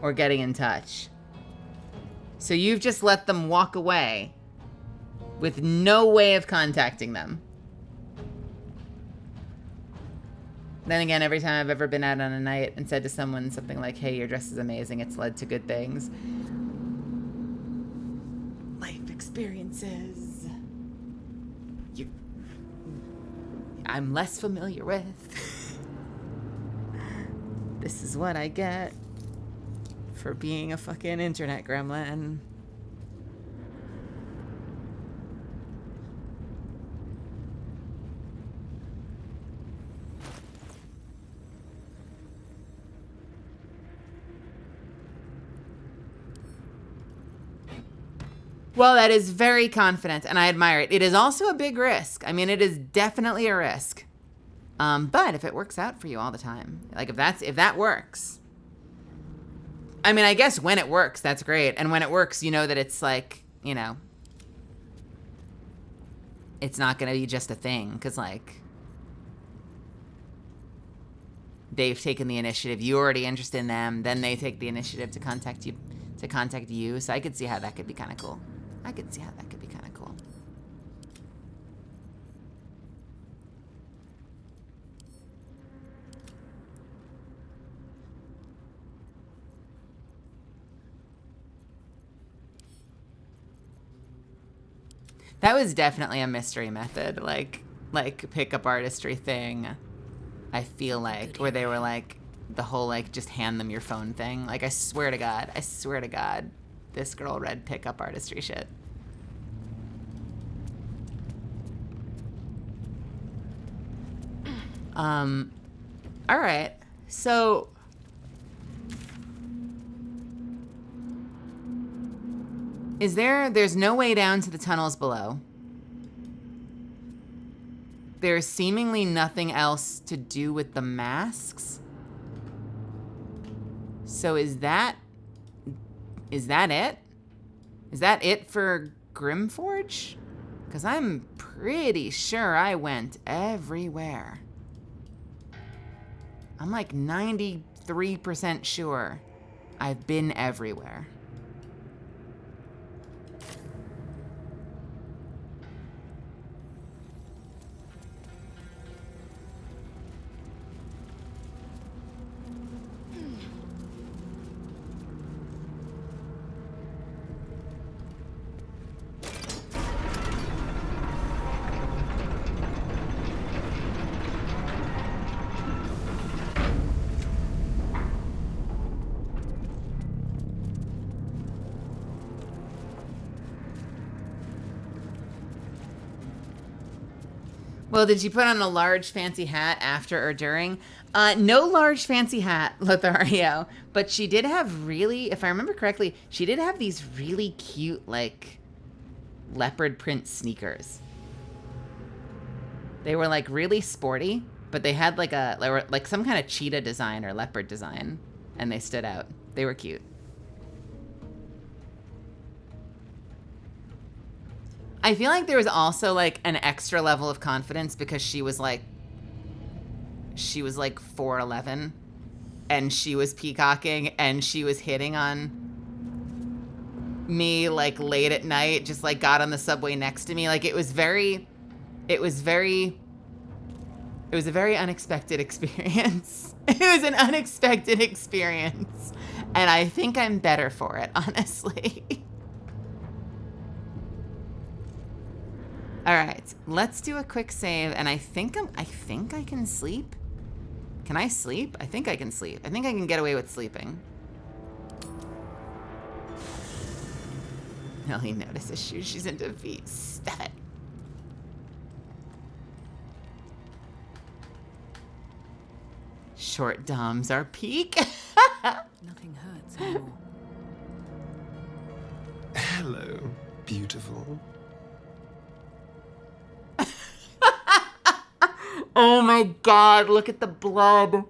Or getting in touch. So you've just let them walk away with no way of contacting them. Then again, every time I've ever been out on a night and said to someone something like, hey, your dress is amazing, it's led to good things. Life experiences. I'm less familiar with. This is what I get for being a fucking internet gremlin. Well, that is very confident, and I admire it. It is also a big risk. I mean, it is definitely a risk. But if it works out for you all the time, like if that works, I mean, I guess when it works, that's great. And when it works, you know that it's like, you know, it's not going to be just a thing. Because, like, they've taken the initiative. You're already interested in them. Then they take the initiative to contact you. So I could see how that could be kind of cool. That was definitely a mystery method, like pickup artistry thing. I feel like where they were like, the whole, like, just hand them your phone thing. Like, I swear to God, this girl read pickup artistry shit. All right. So there's no way down to the tunnels below. There's seemingly nothing else to do with the masks. So is that it? Is that it for Grimforge? Because I'm pretty sure I went everywhere. I'm like 93% sure I've been everywhere. Well, did you put on a large fancy hat after or during? No large fancy hat, Lothario. But she did have really, if I remember correctly, she did have these really cute, like, leopard print sneakers. They were, like, really sporty, but they had, like, they were, like, some kind of cheetah design or leopard design. And they stood out. They were cute. I feel like there was also, like, an extra level of confidence because she was like 4'11", and she was peacocking, and she was hitting on me, like, late at night, just, like, got on the subway next to me. Like, it was a very unexpected experience. It was an unexpected experience, and I think I'm better for it, honestly. All right, let's do a quick save, and I think I can sleep. Can I sleep? I think I can sleep. I think I can get away with sleeping. Nelly notices shoes. She's into feet. Stop it. Short doms are peak.
Nothing hurts anymore.
Hello, beautiful.
Oh my God, look at the blood.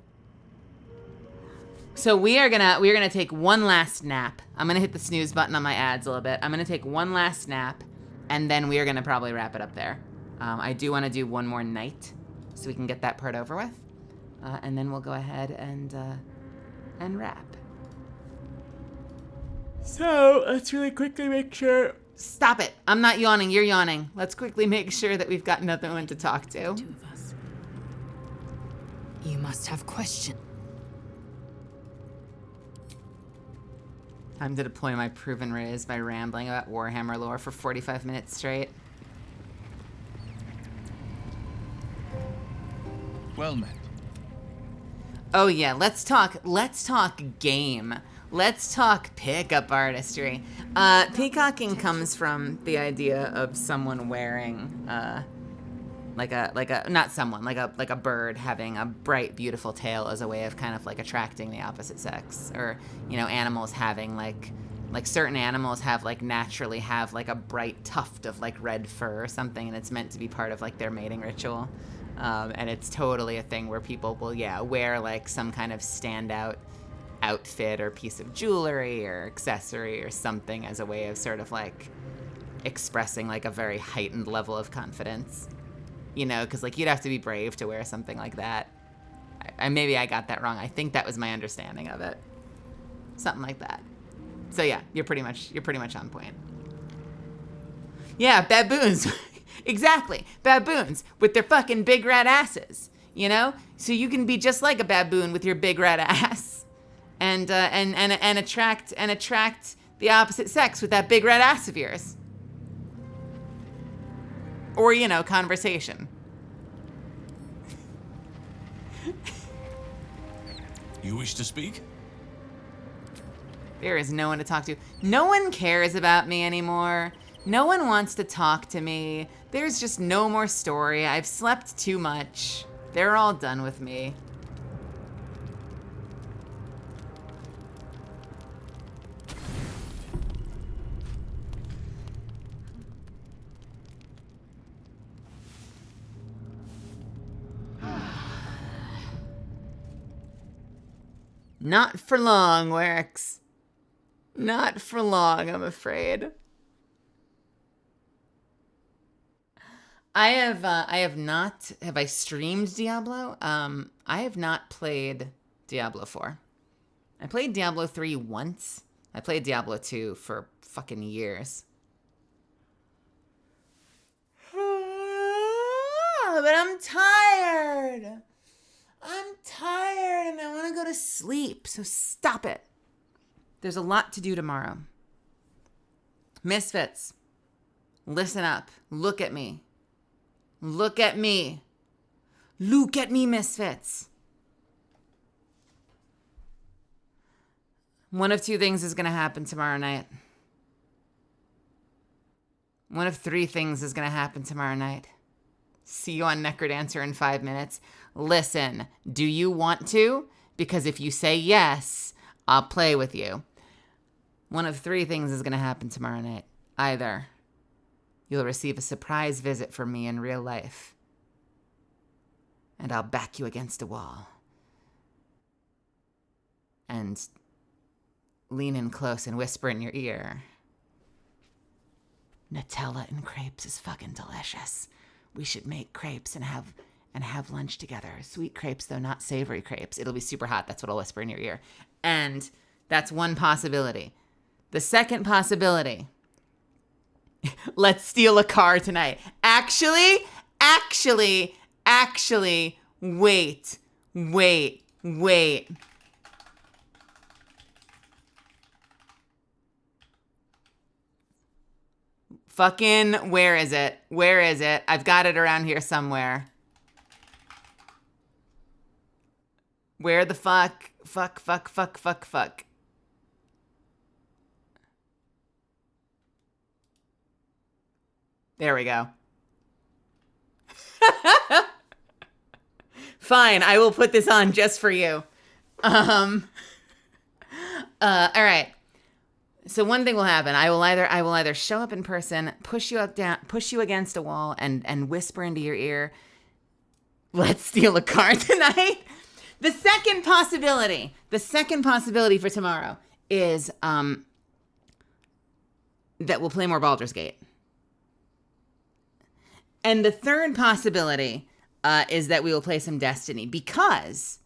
So we're gonna take one last nap. I'm gonna hit the snooze button on my ads a little bit. I'm gonna take one last nap, and then we are gonna probably wrap it up there. I do wanna do one more night so we can get that part over with. And then we'll go ahead and wrap. So let's really quickly make sure. Stop it. I'm not yawning, you're yawning. Let's quickly make sure that we've got another one to talk to.
Two of us. You must have questions.
Time to deploy my proven raise by rambling about Warhammer lore for 45 minutes straight.
Well met.
Oh yeah, let's talk game. Let's talk pickup artistry. Peacocking comes from the idea of someone wearing like a bird having a bright, beautiful tail as a way of kind of like attracting the opposite sex, or animals having like certain animals have naturally have like a bright tuft of like red fur or something, and it's meant to be part of like their mating ritual. And it's totally a thing where people will wear like some kind of standout outfit or piece of jewelry or accessory or something as a way of sort of like expressing like a very heightened level of confidence, because like you'd have to be brave to wear something like that. Maybe I got that wrong. I think that was my understanding of it, something like that. So yeah, you're pretty much on point. Yeah, baboons. Exactly, baboons with their fucking big red asses, so you can be just like a baboon with your big red ass. And attract the opposite sex with that big red ass of yours. Or, conversation.
You wish to speak?
There is no one to talk to. No one cares about me anymore. No one wants to talk to me. There's just no more story. I've slept too much. They're all done with me. Not for long, Werix. Not for long, I'm afraid. Have I streamed Diablo? I have not played Diablo 4. I played Diablo 3 once. I played Diablo 2 for fucking years. But I'm tired. I'm tired and I want to go to sleep, so stop it. There's a lot to do tomorrow. Misfits, listen up. Look at me. Look at me. Look at me, Misfits. One of two things is going to happen tomorrow night. One of three things is going to happen tomorrow night. See you on Necrodancer in 5 minutes. Listen, do you want to? Because if you say yes, I'll play with you. One of three things is going to happen tomorrow night. Either you'll receive a surprise visit from me in real life, and I'll back you against a wall and lean in close and whisper in your ear, Nutella and crepes is fucking delicious. We should make crepes and have lunch together. Sweet crepes, though, not savory crepes. It'll be super hot. That's what I'll whisper in your ear. And that's one possibility. The second possibility, let's steal a car tonight. Actually, wait. Fucking, where is it? Where is it? I've got it around here somewhere. Where the fuck? Fuck. There we go. Fine, I will put this on just for you. All right. So one thing will happen. I will either show up in person, push you against a wall, and whisper into your ear, "Let's steal a car tonight." The second possibility for tomorrow is that we'll play more Baldur's Gate. And the third possibility is that we will play some Destiny, because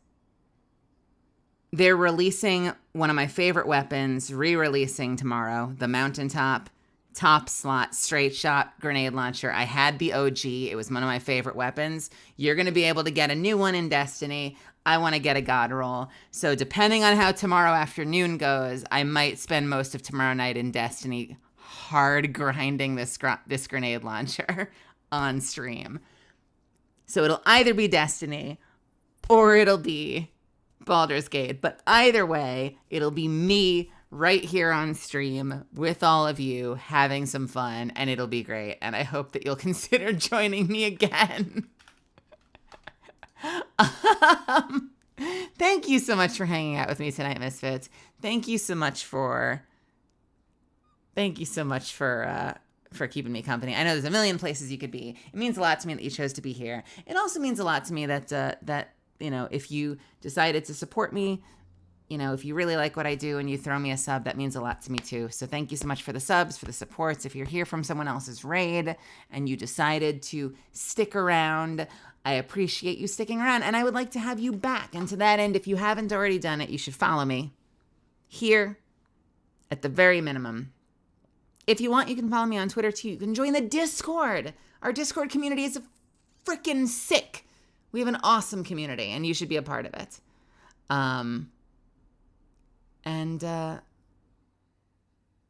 they're releasing one of my favorite weapons, re-releasing tomorrow, the Mountaintop top slot straight shot grenade launcher. I had the OG. It was one of my favorite weapons. You're going to be able to get a new one in Destiny. I want to get a god roll. So depending on how tomorrow afternoon goes, I might spend most of tomorrow night in Destiny hard grinding this grenade launcher on stream. So it'll either be Destiny or it'll be Baldur's Gate. But either way, it'll be me right here on stream with all of you having some fun, and it'll be great. And I hope that you'll consider joining me again. Thank you so much for hanging out with me tonight, Misfits. Thank you so much for keeping me company. I know there's a million places you could be. It means a lot to me that you chose to be here. It also means a lot to me that you know, if you decided to support me, you know, if you really like what I do and you throw me a sub, that means a lot to me too. So thank you so much for the subs, for the supports. If you're here from someone else's raid and you decided to stick around, I appreciate you sticking around, and I would like to have you back. And to that end, if you haven't already done it, you should follow me here at the very minimum. If you want, you can follow me on Twitter too. You can join the Discord. Our Discord community is freaking sick. We have an awesome community, and you should be a part of it. And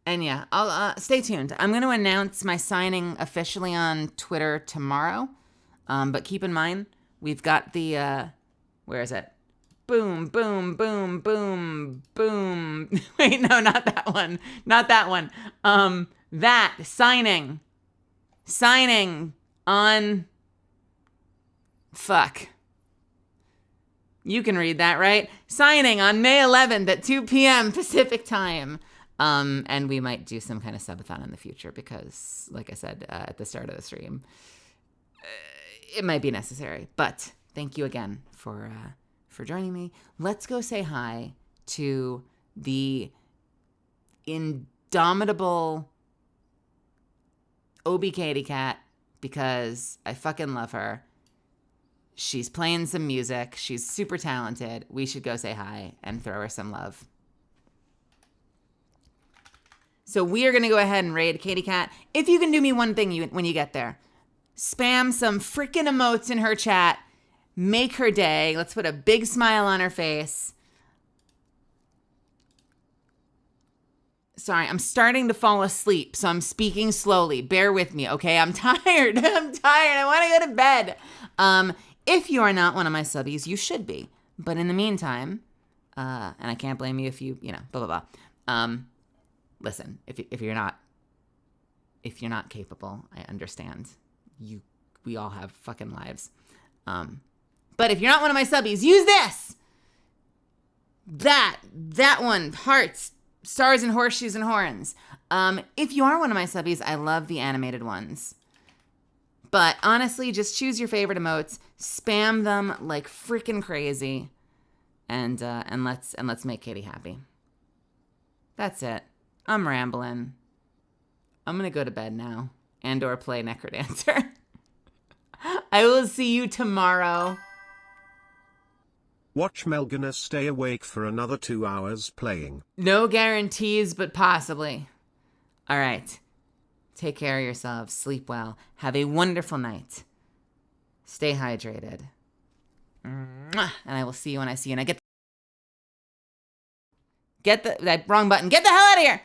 yeah, I'll stay tuned. I'm going to announce my signing officially on Twitter tomorrow. But keep in mind, we've got the, where is it? Boom, boom, boom, boom, boom. Wait, no, not that one. Not that one. That, signing. Signing on... Fuck. You can read that, right? Signing on May 11th at 2 p.m. Pacific time. And we might do some kind of subathon in the future because, like I said at the start of the stream, it might be necessary. But thank you again for joining me. Let's go say hi to the indomitable Obi Katie Cat because I fucking love her. She's playing some music. She's super talented. We should go say hi and throw her some love. So we are going to go ahead and raid Katie Cat. If you can do me one thing when you get there, spam some freaking emotes in her chat. Make her day. Let's put a big smile on her face. Sorry, I'm starting to fall asleep, so I'm speaking slowly. Bear with me, okay? I'm tired. I want to go to bed. If you are not one of my subbies, you should be. But in the meantime, and I can't blame you if you blah, blah, blah. Listen, if you're not capable, I understand. We all have fucking lives. But if you're not one of my subbies, use this. That one, hearts, stars and horseshoes and horns. If you are one of my subbies, I love the animated ones. But honestly, just choose your favorite emotes, spam them like freaking crazy, and let's make Katie happy. That's it. I'm rambling. I'm gonna go to bed now and/or play Necrodancer. I will see you tomorrow.
Watch Melgana stay awake for another 2 hours playing.
No guarantees, but possibly. All right. Take care of yourselves. Sleep well. Have a wonderful night. Stay hydrated. And I will see you when I see you. And I get that wrong button. Get the hell out of here.